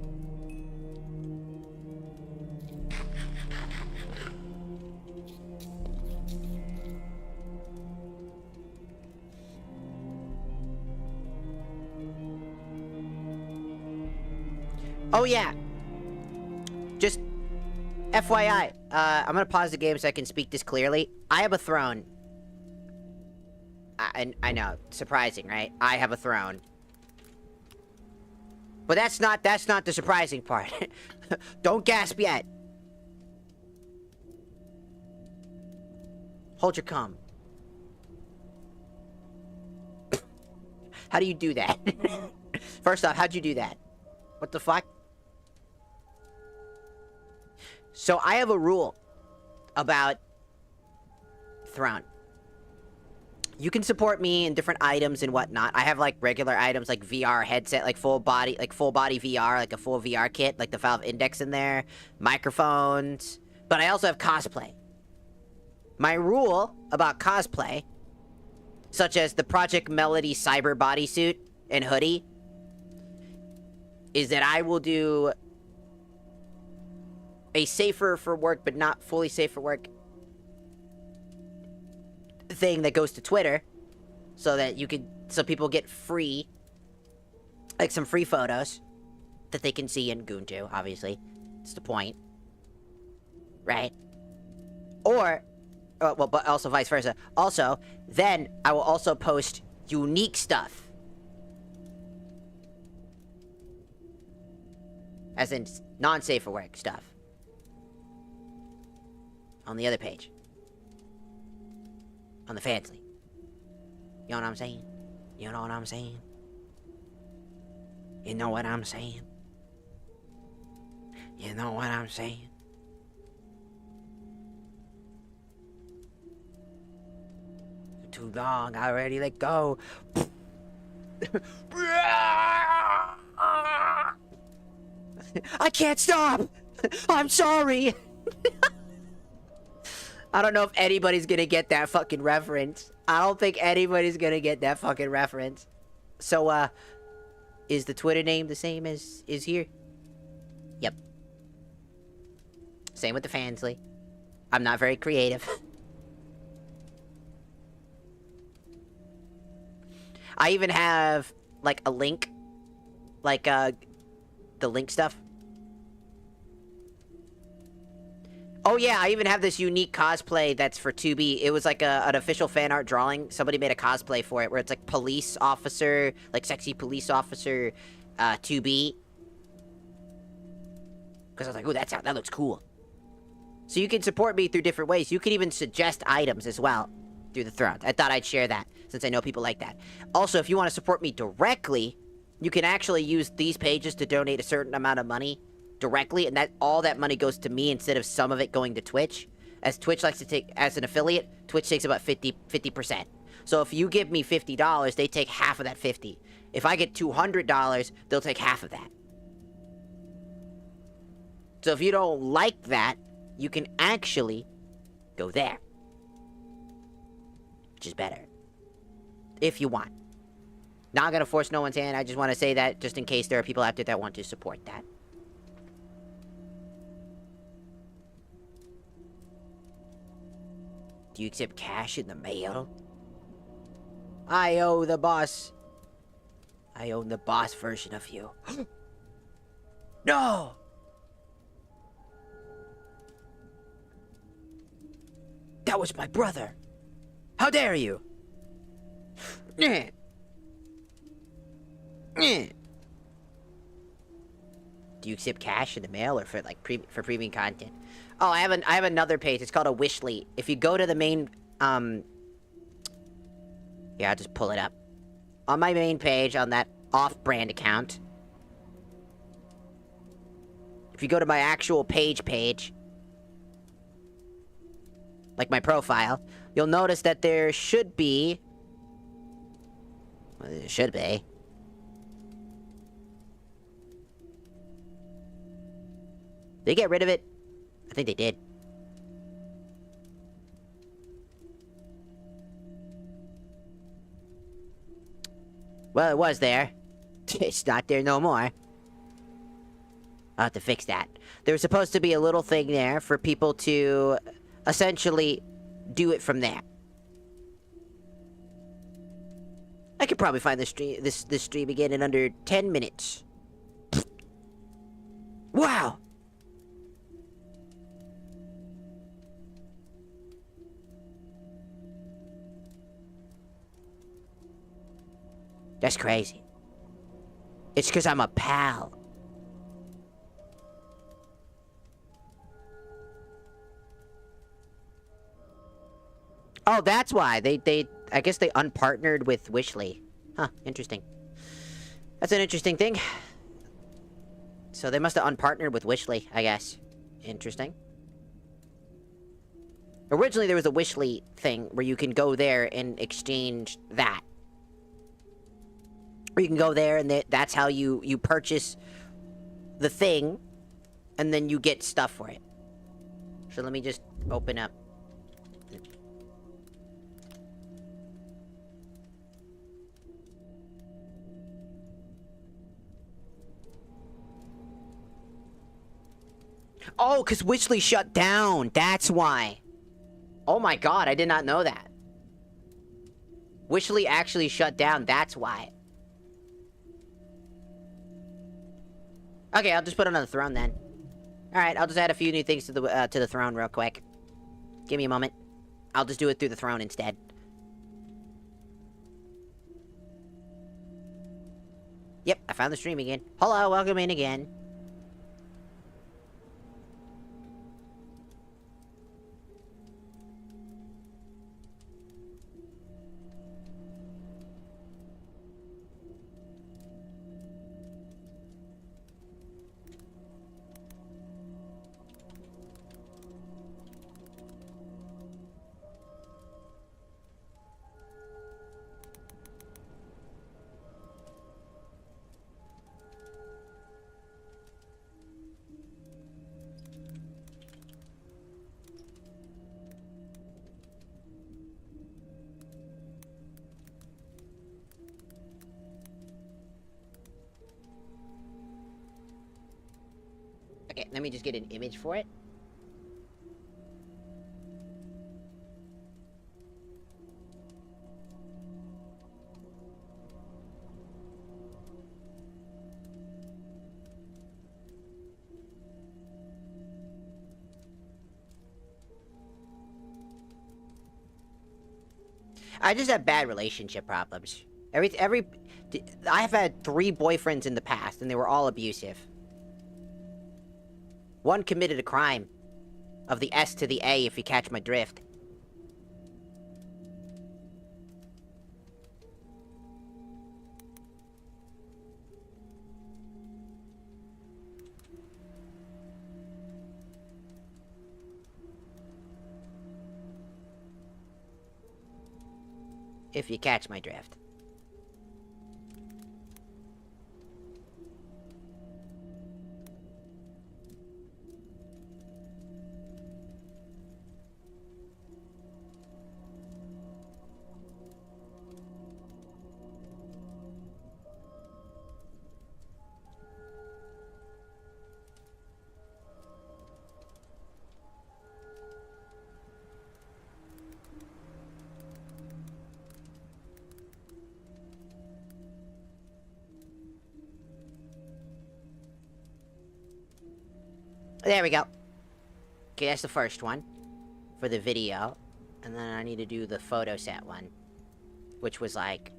Oh yeah. Just FYI, I'm gonna pause the game so I can speak this clearly. I have a throne. I know, surprising, right? I have a throne. But that's not the surprising part. Don't gasp yet. Hold your cum. How do you do that? First off, how'd you do that? What the fuck? So I have a rule about throne. You can support me in different items and whatnot. I have like regular items like VR headset, like full body VR, like a full VR kit, like the Valve Index in there, microphones. But I also have cosplay. My rule about cosplay, such as the Project Melody cyber bodysuit and hoodie, is that I will do a safer for work, but not fully safe for work thing that goes to Twitter, so that so people get free, like some free photos that they can see and goon to, obviously. It's the point. Right? Or, well, but also vice versa. Also, then I will also post unique stuff. As in non-safe for work stuff. On the other page. On the Fansly. You know what I'm saying? You know what I'm saying? You know what I'm saying? You know what I'm saying? Too long, I already let go. I can't stop! I'm sorry! I don't know if anybody's gonna get that fucking reference. I don't think anybody's gonna get that fucking reference. So, is the Twitter name the same as is here? Yep. Same with the Fansly. I'm not very creative. I even have, like, a link. Like, the link stuff. Oh yeah, I even have this unique cosplay that's for 2B. It was like an official fan art drawing. Somebody made a cosplay for it where it's like police officer, like sexy police officer, 2B. Because I was like, ooh, that looks cool. So you can support me through different ways. You can even suggest items as well through the thread. I thought I'd share that since I know people like that. Also, if you want to support me directly, you can actually use these pages to donate a certain amount of money directly, and that all that money goes to me instead of some of it going to Twitch. As Twitch likes to take, as an affiliate, Twitch takes about 50%. So if you give me $50, they take half of that 50. If I get $200, they'll take half of that. So if you don't like that, you can actually go there. Which is better. If you want. Not gonna force no one's hand, I just want to say that just in case there are people out there that want to support that. Do you accept cash in the mail? I owe the boss. I own the boss version of you. No! That was my brother. How dare you? Do you accept cash in the mail or for like for premium content? Oh, I have another page. It's called a Wishly. If you go to the main yeah, I'll just pull it up. On my main page on that off-brand account. If you go to my actual page, like my profile, you'll notice that there should be, well, there should be. Did they get rid of it? I think they did. Well, it was there. It's not there no more. I'll have to fix that. There was supposed to be a little thing there for people to essentially do it from there. I could probably find this stream again in under 10 minutes. Wow! That's crazy. It's because I'm a pal. Oh, that's why. I guess they unpartnered with Wishly. Huh, interesting. That's an interesting thing. So they must have unpartnered with Wishly, I guess. Interesting. Originally, there was a Wishly thing where you can go there and exchange that. Or you can go there and that's how you purchase the thing, and then you get stuff for it. So let me just open up. Oh, because Witchley shut down. That's why. Oh my god, I did not know that. Witchley actually shut down. That's why. Okay, I'll just put it on the throne then. Alright, I'll just add a few new things to the throne real quick. Give me a moment. I'll just do it through the throne instead. Yep, I found the stream again. Hello, welcome in again. Okay, let me just get an image for it. I just have bad relationship problems. I have had 3 boyfriends in the past, and they were all abusive. One committed a crime. Of the S to the A, if you catch my drift. If you catch my drift. There we go. Okay, that's the first one. For the video. And then I need to do the photo set one. Which was like...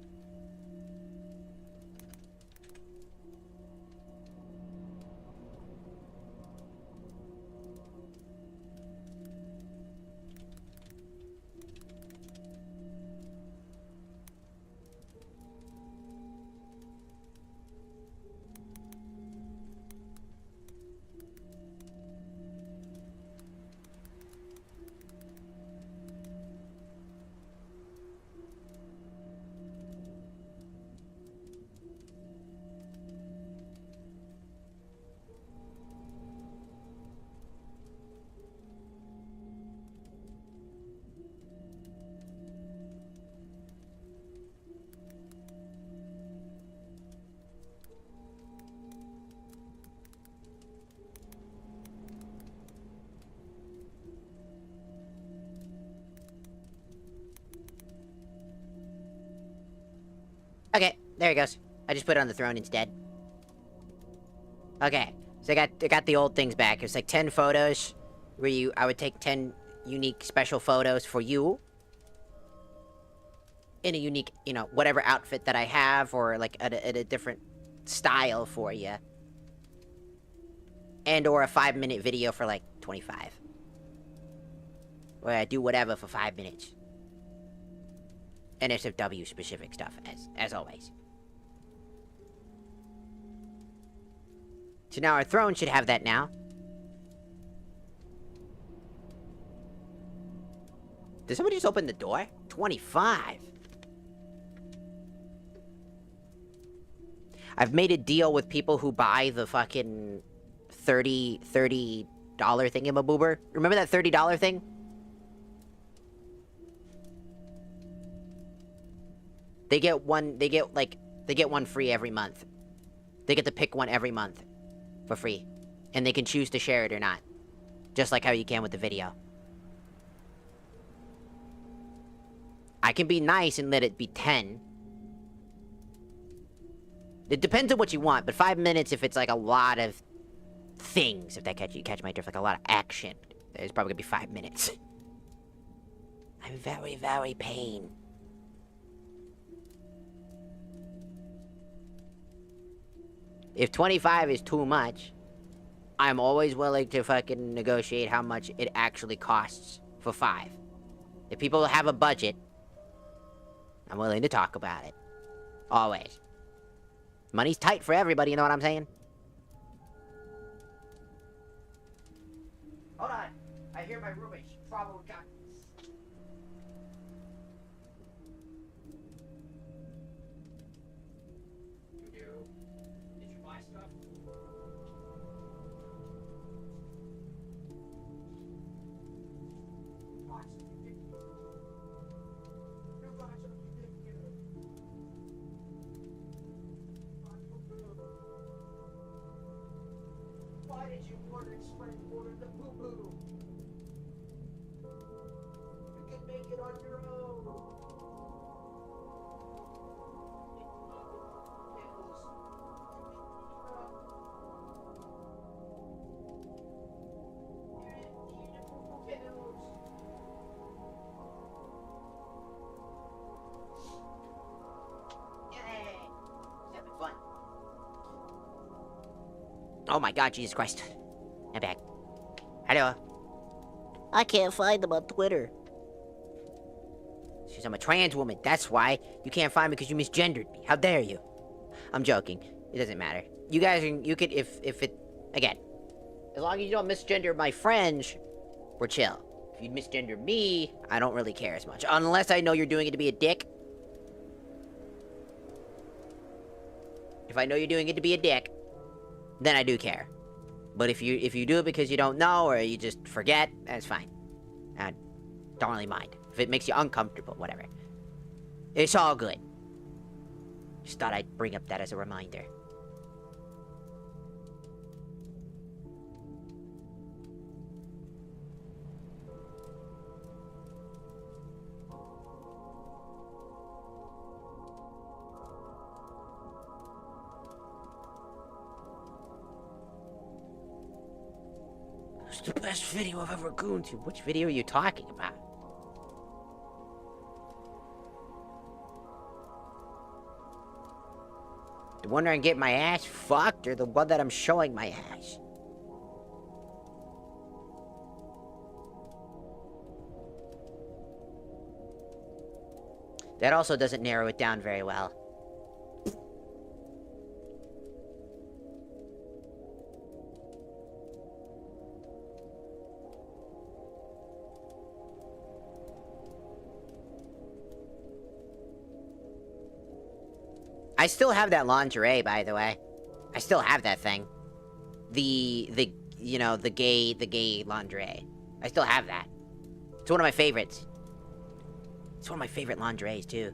Okay, there he goes. I just put it on the throne instead. Okay, so I got the old things back. It was like 10 photos where I would take 10 unique special photos for you. In a unique, you know, whatever outfit that I have, or like at a different style for you. And or a 5-minute video for like 25. Where I do whatever for 5 minutes. NSFW specific stuff, as always. So now our throne should have that now. Did somebody just open the door? 25. I've made a deal with people who buy the fucking $30 thingamaboober. Remember that $30 thing? They get one free every month. They get to pick one every month. For free. And they can choose to share it or not. Just like how you can with the video. I can be nice and let it be 10. It depends on what you want, but 5 minutes if it's like a lot of things, if that catch my drift, like a lot of action. It's probably gonna be 5 minutes. I'm very, very pain. If 25 is too much, I'm always willing to fucking negotiate how much it actually costs for 5. If people have a budget, I'm willing to talk about it. Always. Money's tight for everybody, you know what I'm saying? Hold on. I hear my roommate's probably got... Did you buy stuff? Why did you order the boo-boo? You can make it on your own. Oh my god, Jesus Christ. I'm back. Hello. I can't find them on Twitter. She's I'm a trans woman. That's why. You can't find me because you misgendered me. How dare you? I'm joking. It doesn't matter. You guys, you could, if it, again, as long as you don't misgender my friends, we're chill. If you misgender me, I don't really care as much. Unless I know you're doing it to be a dick. If I know you're doing it to be a dick, then I do care. But if you do it because you don't know or you just forget, that's fine. I don't really mind. If it makes you uncomfortable, whatever. It's all good. Just thought I'd bring up that as a reminder. It's the best video I've ever gone to. Which video are you talking about? The one where I get my ass fucked, or the one that I'm showing my ass? That also doesn't narrow it down very well. I still have that lingerie, by the way. I still have that thing. The gay lingerie. I still have that. It's one of my favorites. It's one of my favorite lingeries, too.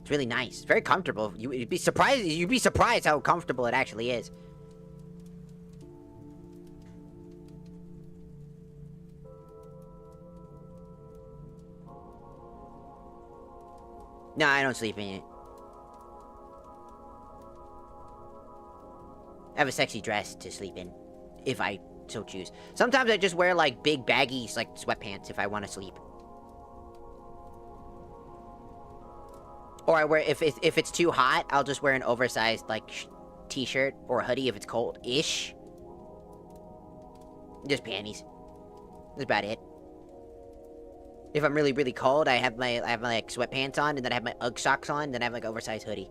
It's really nice. It's very comfortable. You'd be surprised how comfortable it actually is. No, I don't sleep in it. I have a sexy dress to sleep in, if I so choose. Sometimes I just wear, like, big baggy, like, sweatpants if I want to sleep. Or I wear, if it's too hot, I'll just wear an oversized, like, t-shirt or hoodie if it's cold-ish. Just panties. That's about it. If I'm really, really cold, I have my like, sweatpants on, and then I have my Ugg socks on, and then I have, like, oversized hoodie.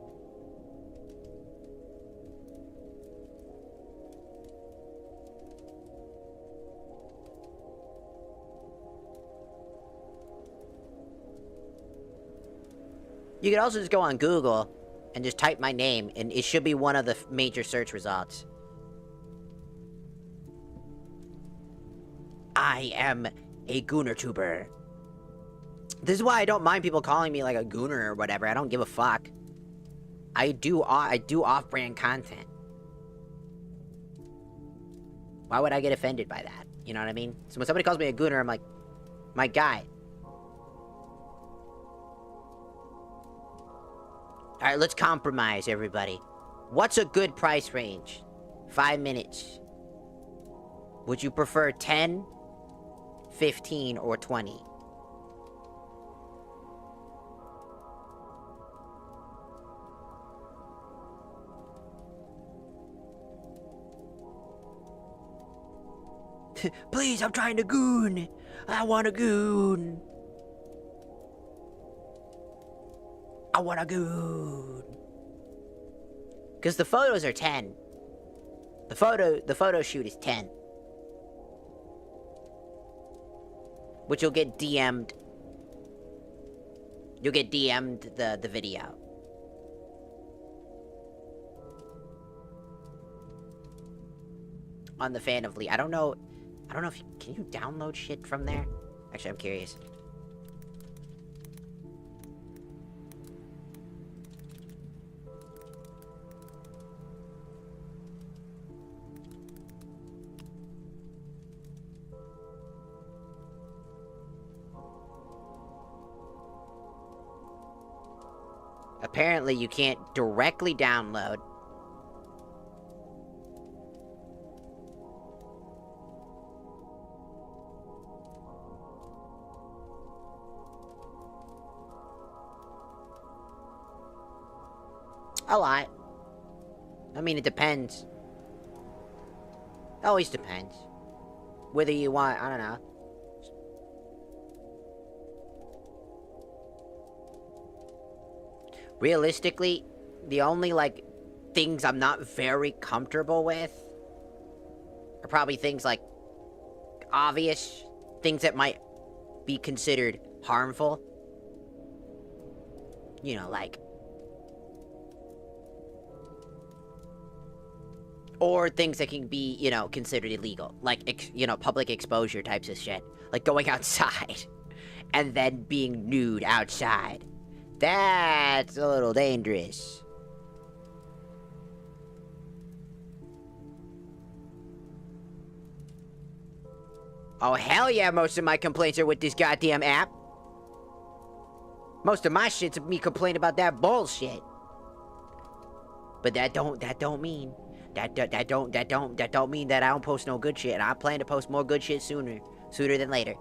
You could also just go on Google and just type my name, and it should be one of the major search results. I am a gooner tuber. This is why I don't mind people calling me like a gooner or whatever. I don't give a fuck. I do off-brand content. Why would I get offended by that? You know what I mean? So when somebody calls me a gooner, I'm like, my guy. Alright, let's compromise, everybody. What's a good price range? 5 minutes. Would you prefer 10, 15, or 20? Please, I'm trying to goon. I want a goon. I want a goon. Because the photos are 10. The photo shoot is 10. Which you'll get DM'd. You'll get DM'd the video. On the Fan of Lee. I don't know if you... Can you download shit from there? Actually, I'm curious. Apparently, you can't directly download. A lot. I mean, it depends. Always depends. Whether you want, I don't know. Realistically, the only, like, things I'm not very comfortable with are probably things like obvious things that might be considered harmful. You know, like... Or things that can be, you know, considered illegal. Like, you know, public exposure types of shit. Like going outside. And then being nude outside. That's a little dangerous. Oh, hell yeah, most of my complaints are with this goddamn app. Most of my shit's me complaining about that bullshit. But that don't mean that don't mean that I don't post no good shit. And I plan to post more good shit sooner than later.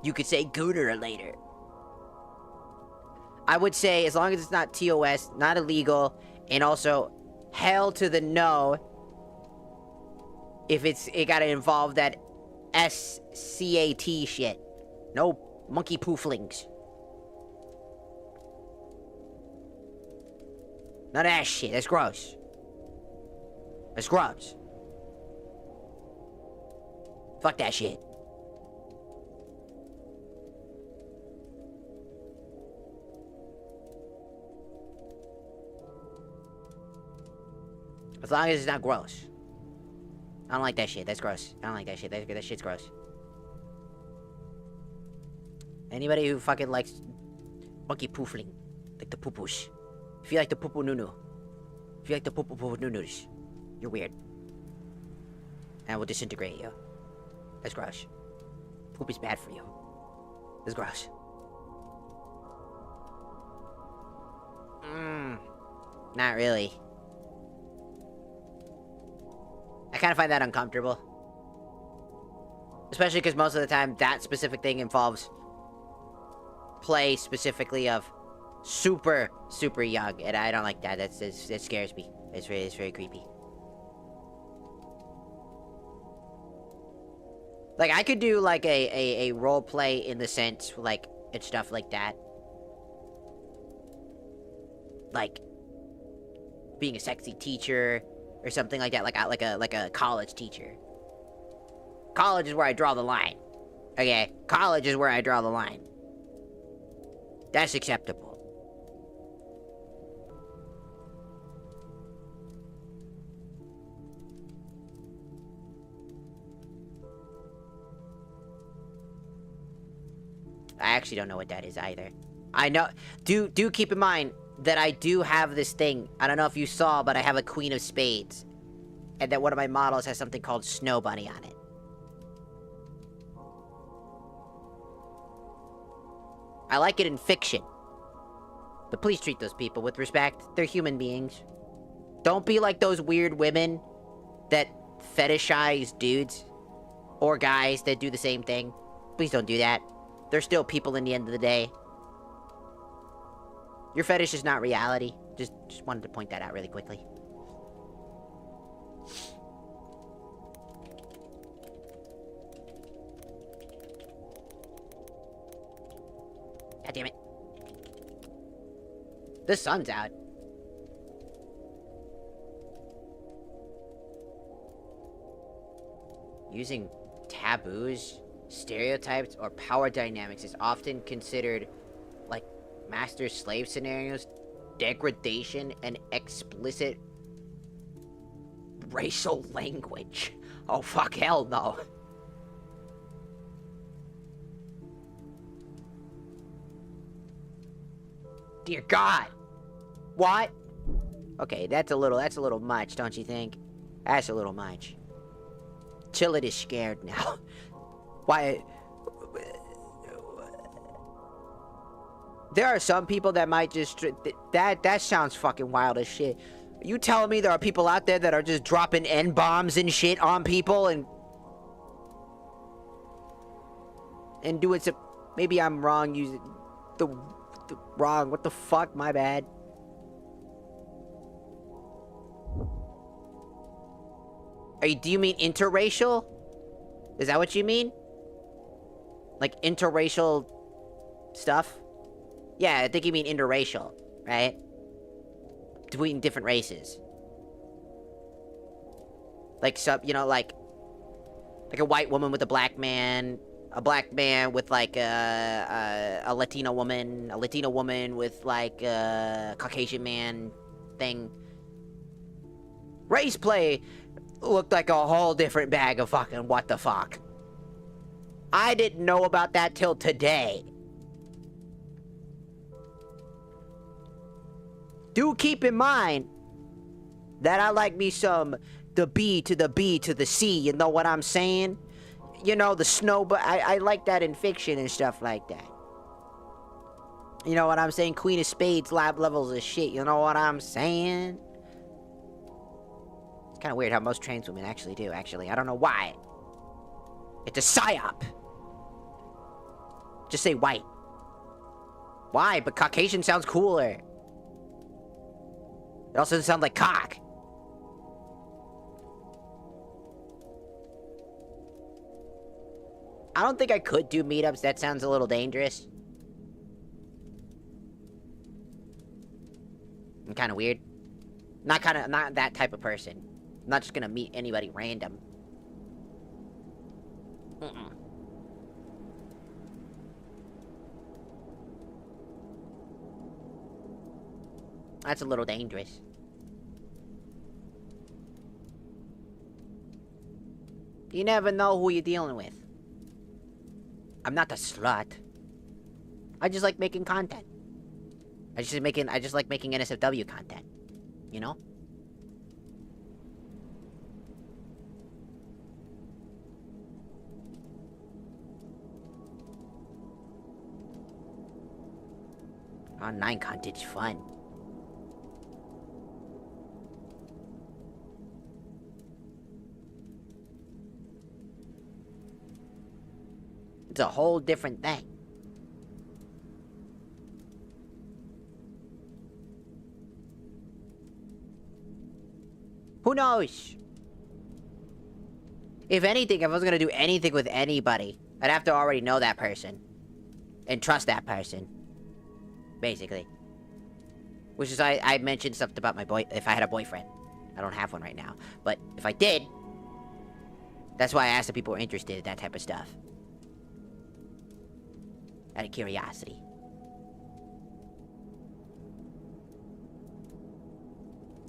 You could say gooner later. I would say, as long as it's not TOS, not illegal, and also hell to the no if it gotta involve that SCAT shit. No monkey pooflings. None of that shit. That's gross. That's gross. Fuck that shit. As long as it's not gross. I don't like that shit. That's gross. I don't like that shit. That shit's gross. Anybody who fucking likes monkey poofling, like the poo-poos. If you like the poo-poo noo-noo. If you like the poo-poo noo-noos, you're weird. And I will disintegrate you. That's gross. Poop is bad for you. That's gross. Not really. I kind of find that uncomfortable. Especially because most of the time, that specific thing involves play specifically of super, super young. And I don't like that. That scares me. It's very creepy. Like, I could do, like, a role play in the sense, like, and stuff like that. Like, being a sexy teacher or something like that, like a college teacher. College is where I draw the line. Okay, college is where I draw the line. That's acceptable. I actually don't know what that is either. I know, do keep in mind that I do have this thing. I don't know if you saw, but I have a Queen of Spades. And that one of my models has something called Snow Bunny on it. I like it in fiction. But please treat those people with respect. They're human beings. Don't be like those weird women that fetishize dudes. Or guys that do the same thing. Please don't do that. They're still people in the end of the day. Your fetish is not reality. Just wanted to point that out really quickly. God damn it. The sun's out. Using taboos, stereotypes, or power dynamics is often considered like master-slave scenarios, degradation, and explicit racial language. Oh, fuck, hell no. Dear God. What? Okay, that's a little much, don't you think? That's a little much. Chillet is scared now. Why? There are some people that might just... That sounds fucking wild as shit. You telling me there are people out there that are just dropping N-bombs and shit on people and doing some... Maybe I'm wrong using the wrong... What the fuck? My bad. Do you mean interracial? Is that what you mean? Like interracial stuff? Yeah, I think you mean interracial, right? Between different races. Like some, you know, like a white woman with a black man with like a Latino woman with like a Caucasian man thing. Race play looked like a whole different bag of fucking what the fuck. I didn't know about that till today. Do keep in mind that I like me some the B to the B to the C, you know what I'm saying? You know, the snow, but I like that in fiction and stuff like that. You know what I'm saying? Queen of Spades, lab levels of shit, you know what I'm saying? It's kind of weird how most trans women actually do, actually. I don't know why. It's a psyop. Just say white. Why? But Caucasian sounds cooler. It also doesn't sound like cock. I don't think I could do meetups. That sounds a little dangerous. I'm kind of weird. Not that type of person. I'm not just gonna meet anybody random. Mm-mm. That's a little dangerous. You never know who you're dealing with. I'm not a slut. I just like making content. I just like making NSFW content. You know? Online content's fun. It's a whole different thing. Who knows? If anything, if I was gonna do anything with anybody, I'd have to already know that person. And trust that person. Basically. Which is I mentioned stuff about my if I had a boyfriend. I don't have one right now. But if I did, that's why I asked if people were interested in that type of stuff. Out of curiosity.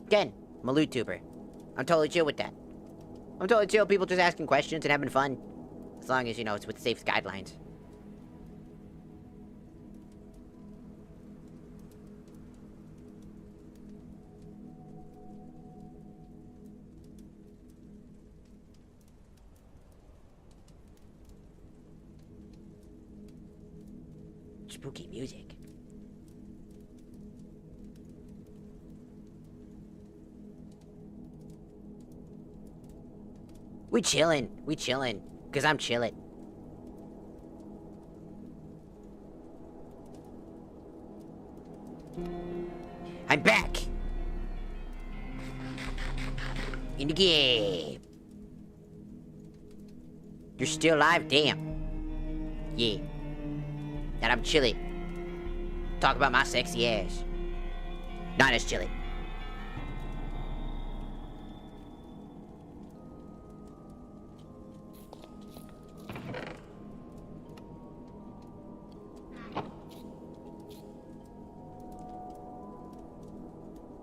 Again, I'm a loot tuber. I'm totally chill with that. I'm totally chill with people just asking questions and having fun. As long as, you know, it's with safe guidelines. spooky music. We chillin', cause I'm chillin'. I'm back! In the game! You're still alive? Damn. Yeah. And I'm chillin'. Talk about my sexy ass. Not as chillin'.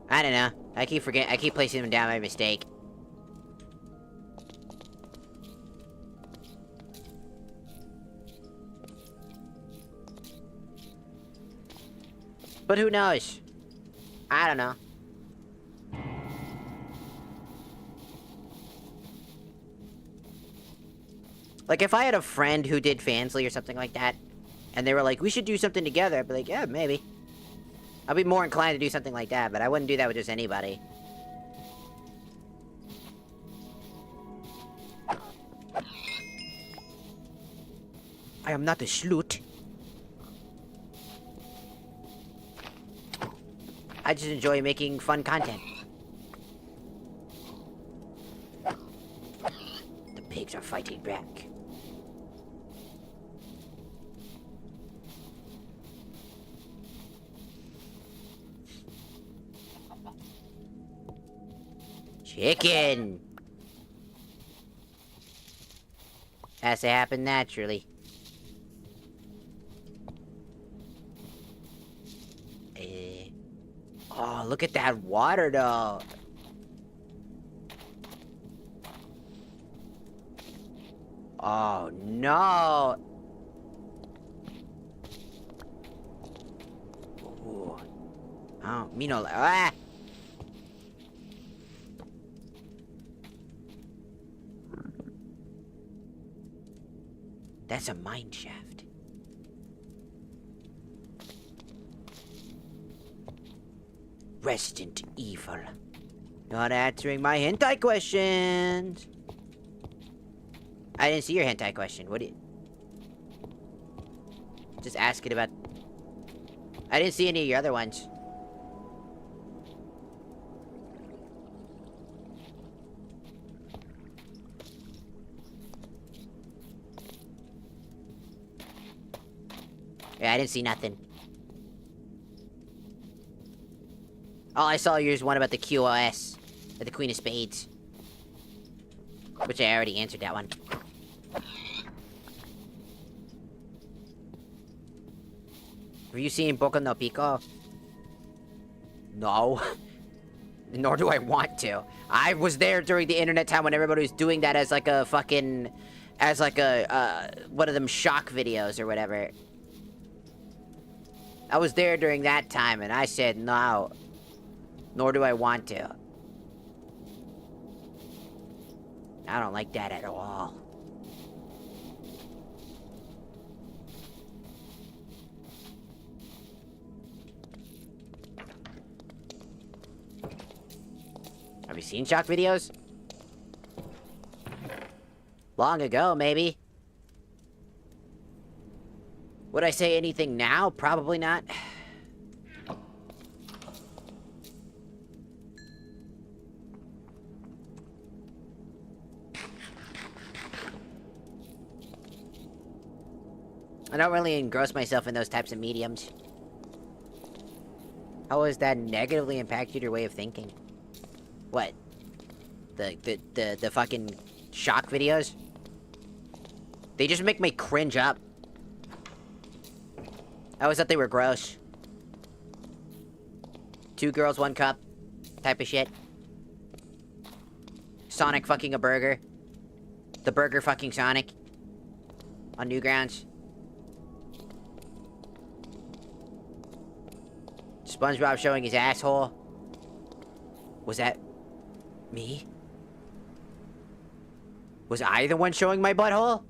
I don't know. I keep placing them down by mistake. But who knows? I don't know. Like, if I had a friend who did Fansly or something like that, and they were like, we should do something together, I'd be like, yeah, maybe. I'd be more inclined to do something like that, but I wouldn't do that with just anybody. I am not a slut. I just enjoy making fun content. The pigs are fighting back. Chicken! Has to happen naturally. Oh, look at that water, though. Oh, no. Ooh. Oh, me no. Ah! That's a mine shaft. Resident Evil. Not answering my hentai questions. I didn't see your hentai question. What did... Just ask it about... I didn't see any of your other ones. Yeah, I didn't see nothing. All I saw yours one about the QoS, the Queen of Spades. Which I already answered that one. Have you seen Boku no Pico? No. Nor do I want to. I was there during the internet time when everybody was doing that as like a fucking... As like a, one of them shock videos or whatever. I was there during that time and I said no. Nor do I want to. I don't like that at all. Have you seen shock videos? Long ago, maybe. Would I say anything now? Probably not. I don't really engross myself in those types of mediums. How has that negatively impacted your way of thinking? What? The fucking shock videos? They just make me cringe up. I always thought they were gross. 2 girls, 1 cup type of shit. Sonic fucking a burger. The burger fucking Sonic. On Newgrounds. SpongeBob showing his asshole. Was that... me? Was I the one showing my butthole?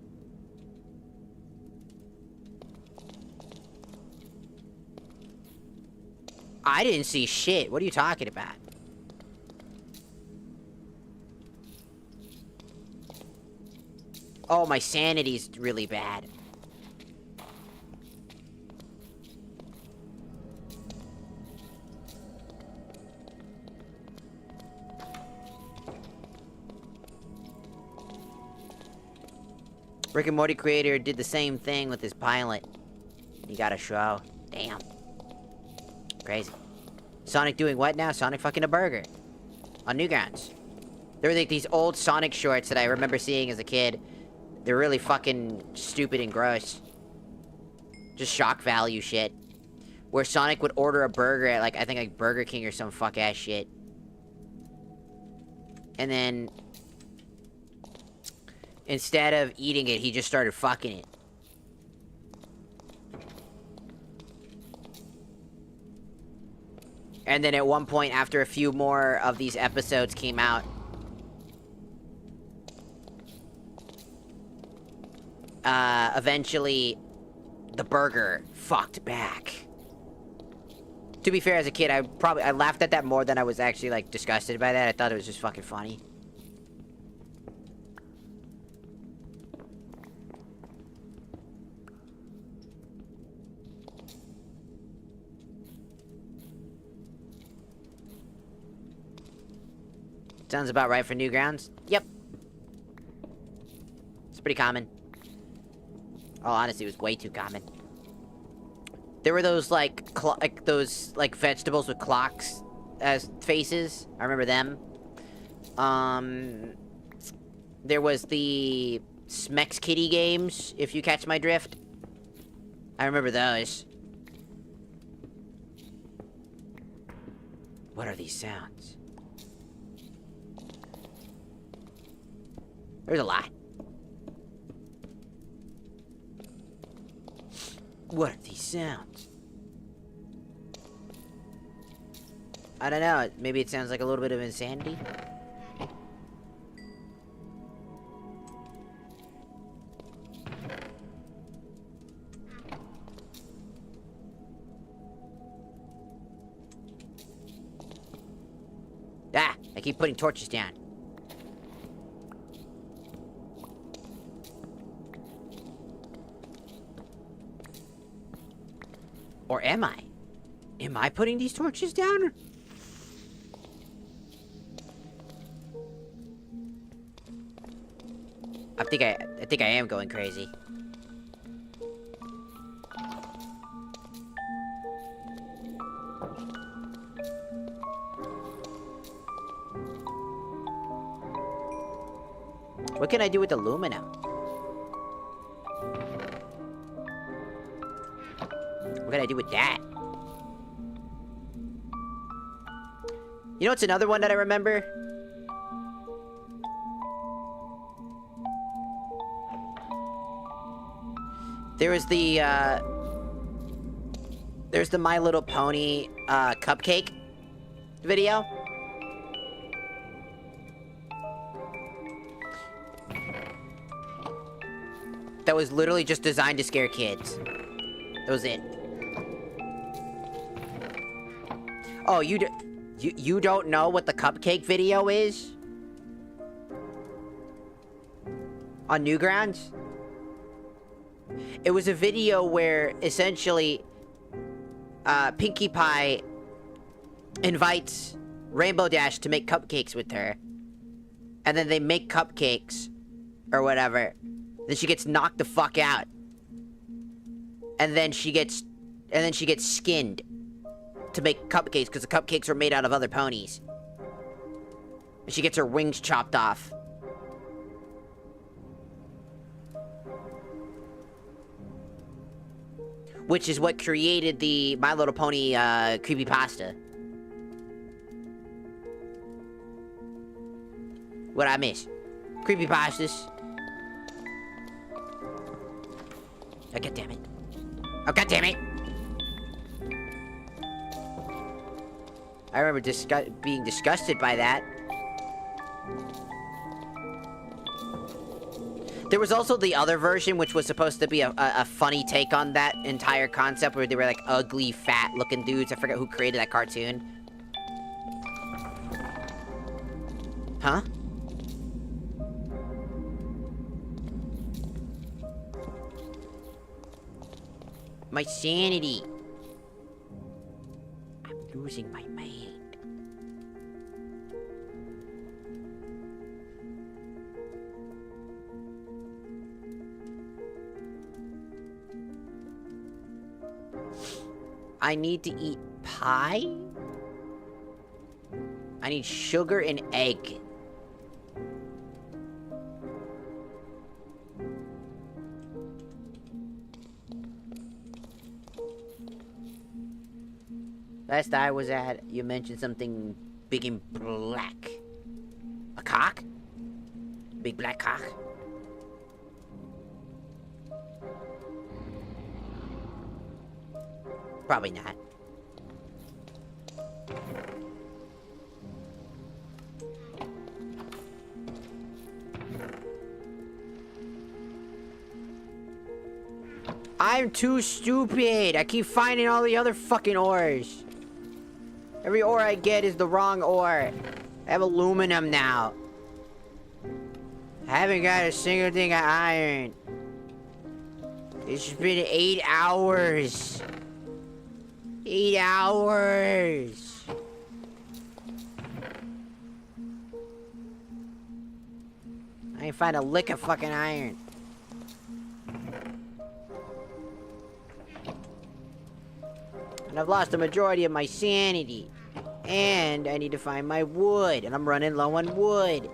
I didn't see shit. What are you talking about? Oh, my sanity's really bad. Rick and Morty creator did the same thing with his pilot. He got a show. Damn. Crazy. Sonic doing what now? Sonic fucking a burger. On Newgrounds. There were like these old Sonic shorts that I remember seeing as a kid. They're really fucking stupid and gross. Just shock value shit. Where Sonic would order a burger at like, I think like Burger King or some fuck ass shit. And then instead of eating it, he just started fucking it. And then at one point, after a few more of these episodes came out, eventually, the burger fucked back. To be fair, as a kid, I laughed at that more than I was actually, like, disgusted by that. I thought it was just fucking funny. Sounds about right for Newgrounds. Yep. It's pretty common. Oh, honestly, it was way too common. There were those, like, vegetables with clocks as faces. I remember them. There was the Smex Kitty games, if you catch my drift. I remember those. What are these sounds? There's a lot. What are these sounds? I don't know. Maybe it sounds like a little bit of insanity. Ah! I keep putting torches down. Or am I? Am I putting these torches down? I think I am going crazy. What can I do with aluminum? What can I do with that? You know what's another one that I remember? There was the, there's the My Little Pony, cupcake video. That was literally just designed to scare kids. That was it. Oh, you don't know what the cupcake video is? On Newgrounds? It was a video where, essentially, Pinkie Pie invites Rainbow Dash to make cupcakes with her. And then they make cupcakes, or whatever. Then she gets knocked the fuck out. And then she gets skinned to make cupcakes, because the cupcakes are made out of other ponies. And she gets her wings chopped off. Which is what created the My Little Pony creepypasta. What I miss? Creepypastas. Oh, God damn it. Oh, God damn it! I remember being disgusted by that. There was also the other version, which was supposed to be a funny take on that entire concept, where they were like ugly, fat-looking dudes. I forget who created that cartoon. Huh? My sanity. I'm losing my mind. I need to eat pie? I need sugar and egg. Last I was at, you mentioned something big and black. A cock? Big black cock? Probably not. I'm too stupid. I keep finding all the other fucking ores. Every ore I get is the wrong ore. I have aluminum now. I haven't got a single thing of iron. It's been 8 hours. 8 hours. I ain't find a lick of fucking iron. And I've lost the majority of my sanity. And I need to find my wood. And I'm running low on wood.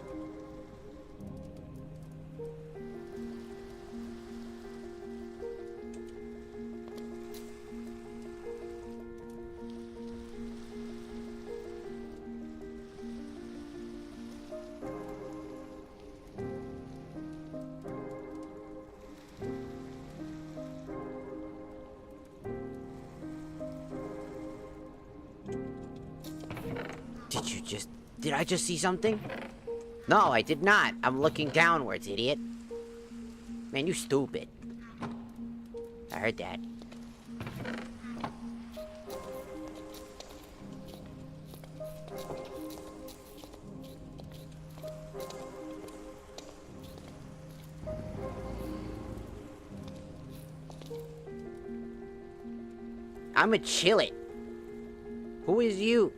Did I just see something? No, I did not. I'm looking downwards, idiot. Man, you stupid. I heard that. I'ma chill it. Who is you?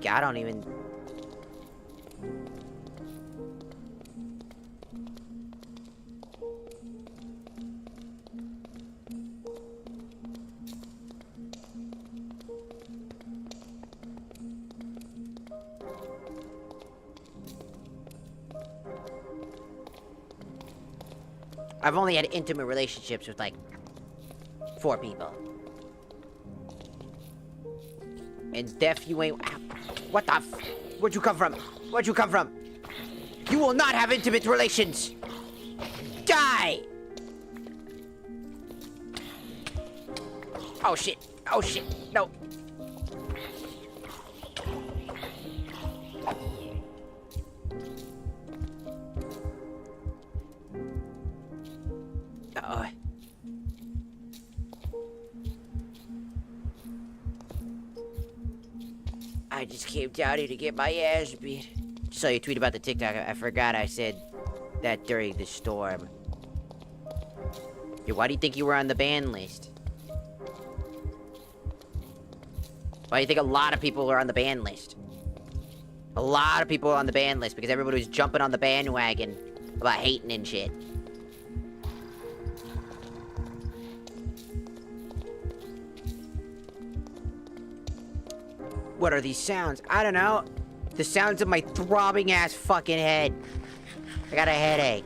I don't even... I've only had intimate relationships with, like, 4 people. And Def, you ain't... What the f... Where'd you come from? Where'd you come from? You will not have intimate relations! Die! Oh shit. Oh shit. No. Uh-oh. I just came down here to get my ass beat. Saw your tweet about the TikTok. I forgot I said that during the storm. Why do you think you were on the ban list? Why do you think a lot of people are on the ban list? A lot of people are on the ban list because everybody was jumping on the bandwagon about hating and shit. What are these sounds? I don't know. The sounds of my throbbing ass fucking head. I got a headache.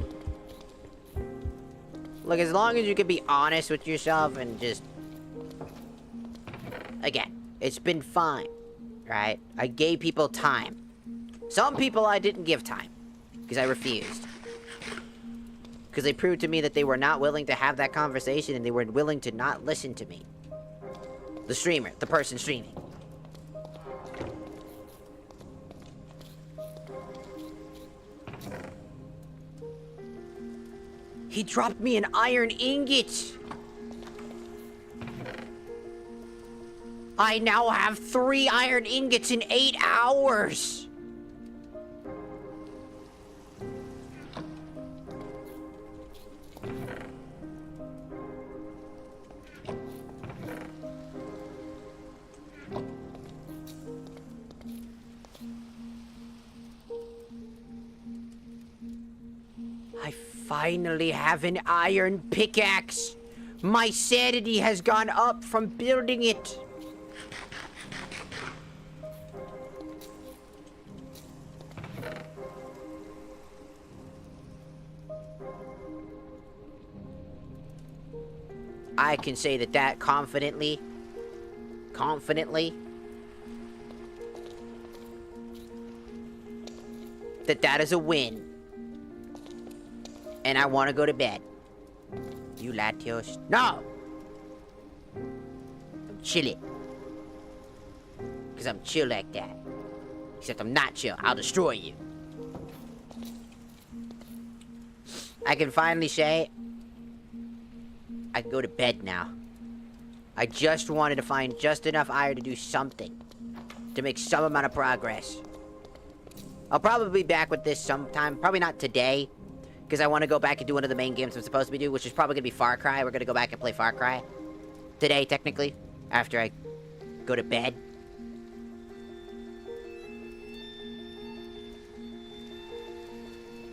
Look, as long as you can be honest with yourself and just... Again, it's been fine, right? I gave people time. Some people I didn't give time. Because I refused. Because they proved to me that they were not willing to have that conversation and they were willing to not listen to me. The streamer, the person streaming. He dropped me an iron ingot! I now have 3 iron ingots in 8 hours! I finally have an iron pickaxe! My sanity has gone up from building it! I can say that confidently, that is a win. And I want to go to bed. You Latios. No! I'm chilly. Because I'm chill like that. Except I'm not chill. I'll destroy you. I can finally say I can go to bed now. I just wanted to find just enough iron to do something. To make some amount of progress. I'll probably be back with this sometime. Probably not today. Because I want to go back and do one of the main games I'm supposed to be doing, which is probably going to be Far Cry. We're going to go back and play Far Cry. Today, technically. After I go to bed.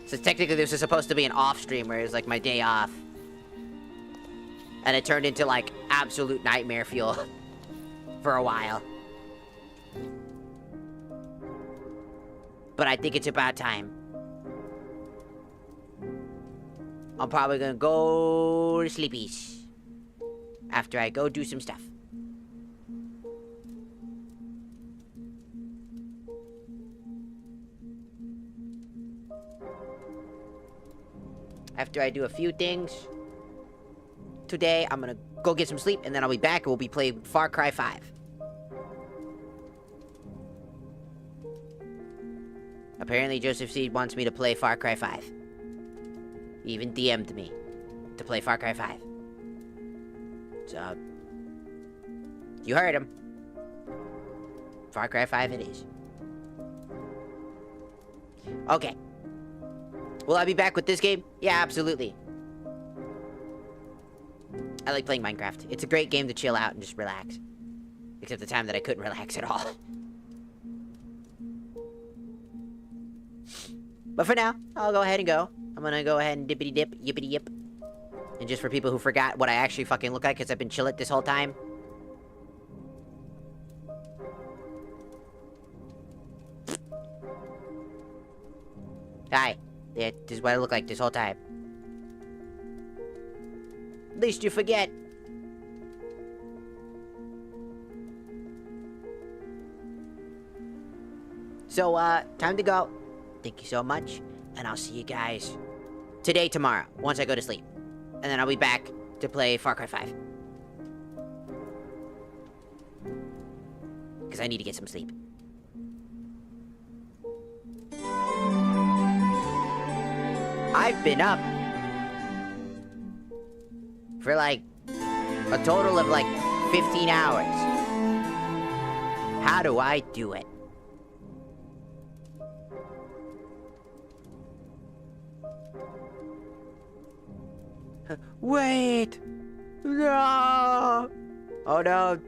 So technically this was supposed to be an off stream where it was like my day off. And it turned into like absolute nightmare fuel for a while. But I think it's about time. I'm probably gonna go to sleepies after I go do some stuff. After I do a few things today, I'm gonna go get some sleep, and then I'll be back and we'll be playing Far Cry 5. Apparently Joseph Seed wants me to play Far Cry 5. He even DM'd me to play Far Cry 5. So, you heard him. Far Cry 5 it is. Okay. Will I be back with this game? Yeah, absolutely. I like playing Minecraft. It's a great game to chill out and just relax. Except the time that I couldn't relax at all. But for now, I'll go ahead and go. I'm gonna go ahead and dippity dip, yippity yip. And just for people who forgot what I actually fucking look like, because I've been chilling this whole time. Hi. Yeah, this is what I look like this whole time. At least you forget. So, time to go. Thank you so much. And I'll see you guys today, tomorrow, once I go to sleep. And then I'll be back to play Far Cry 5. Because I need to get some sleep. I've been up for like a total of like 15 hours. How do I do it? Wait! No! Oh no,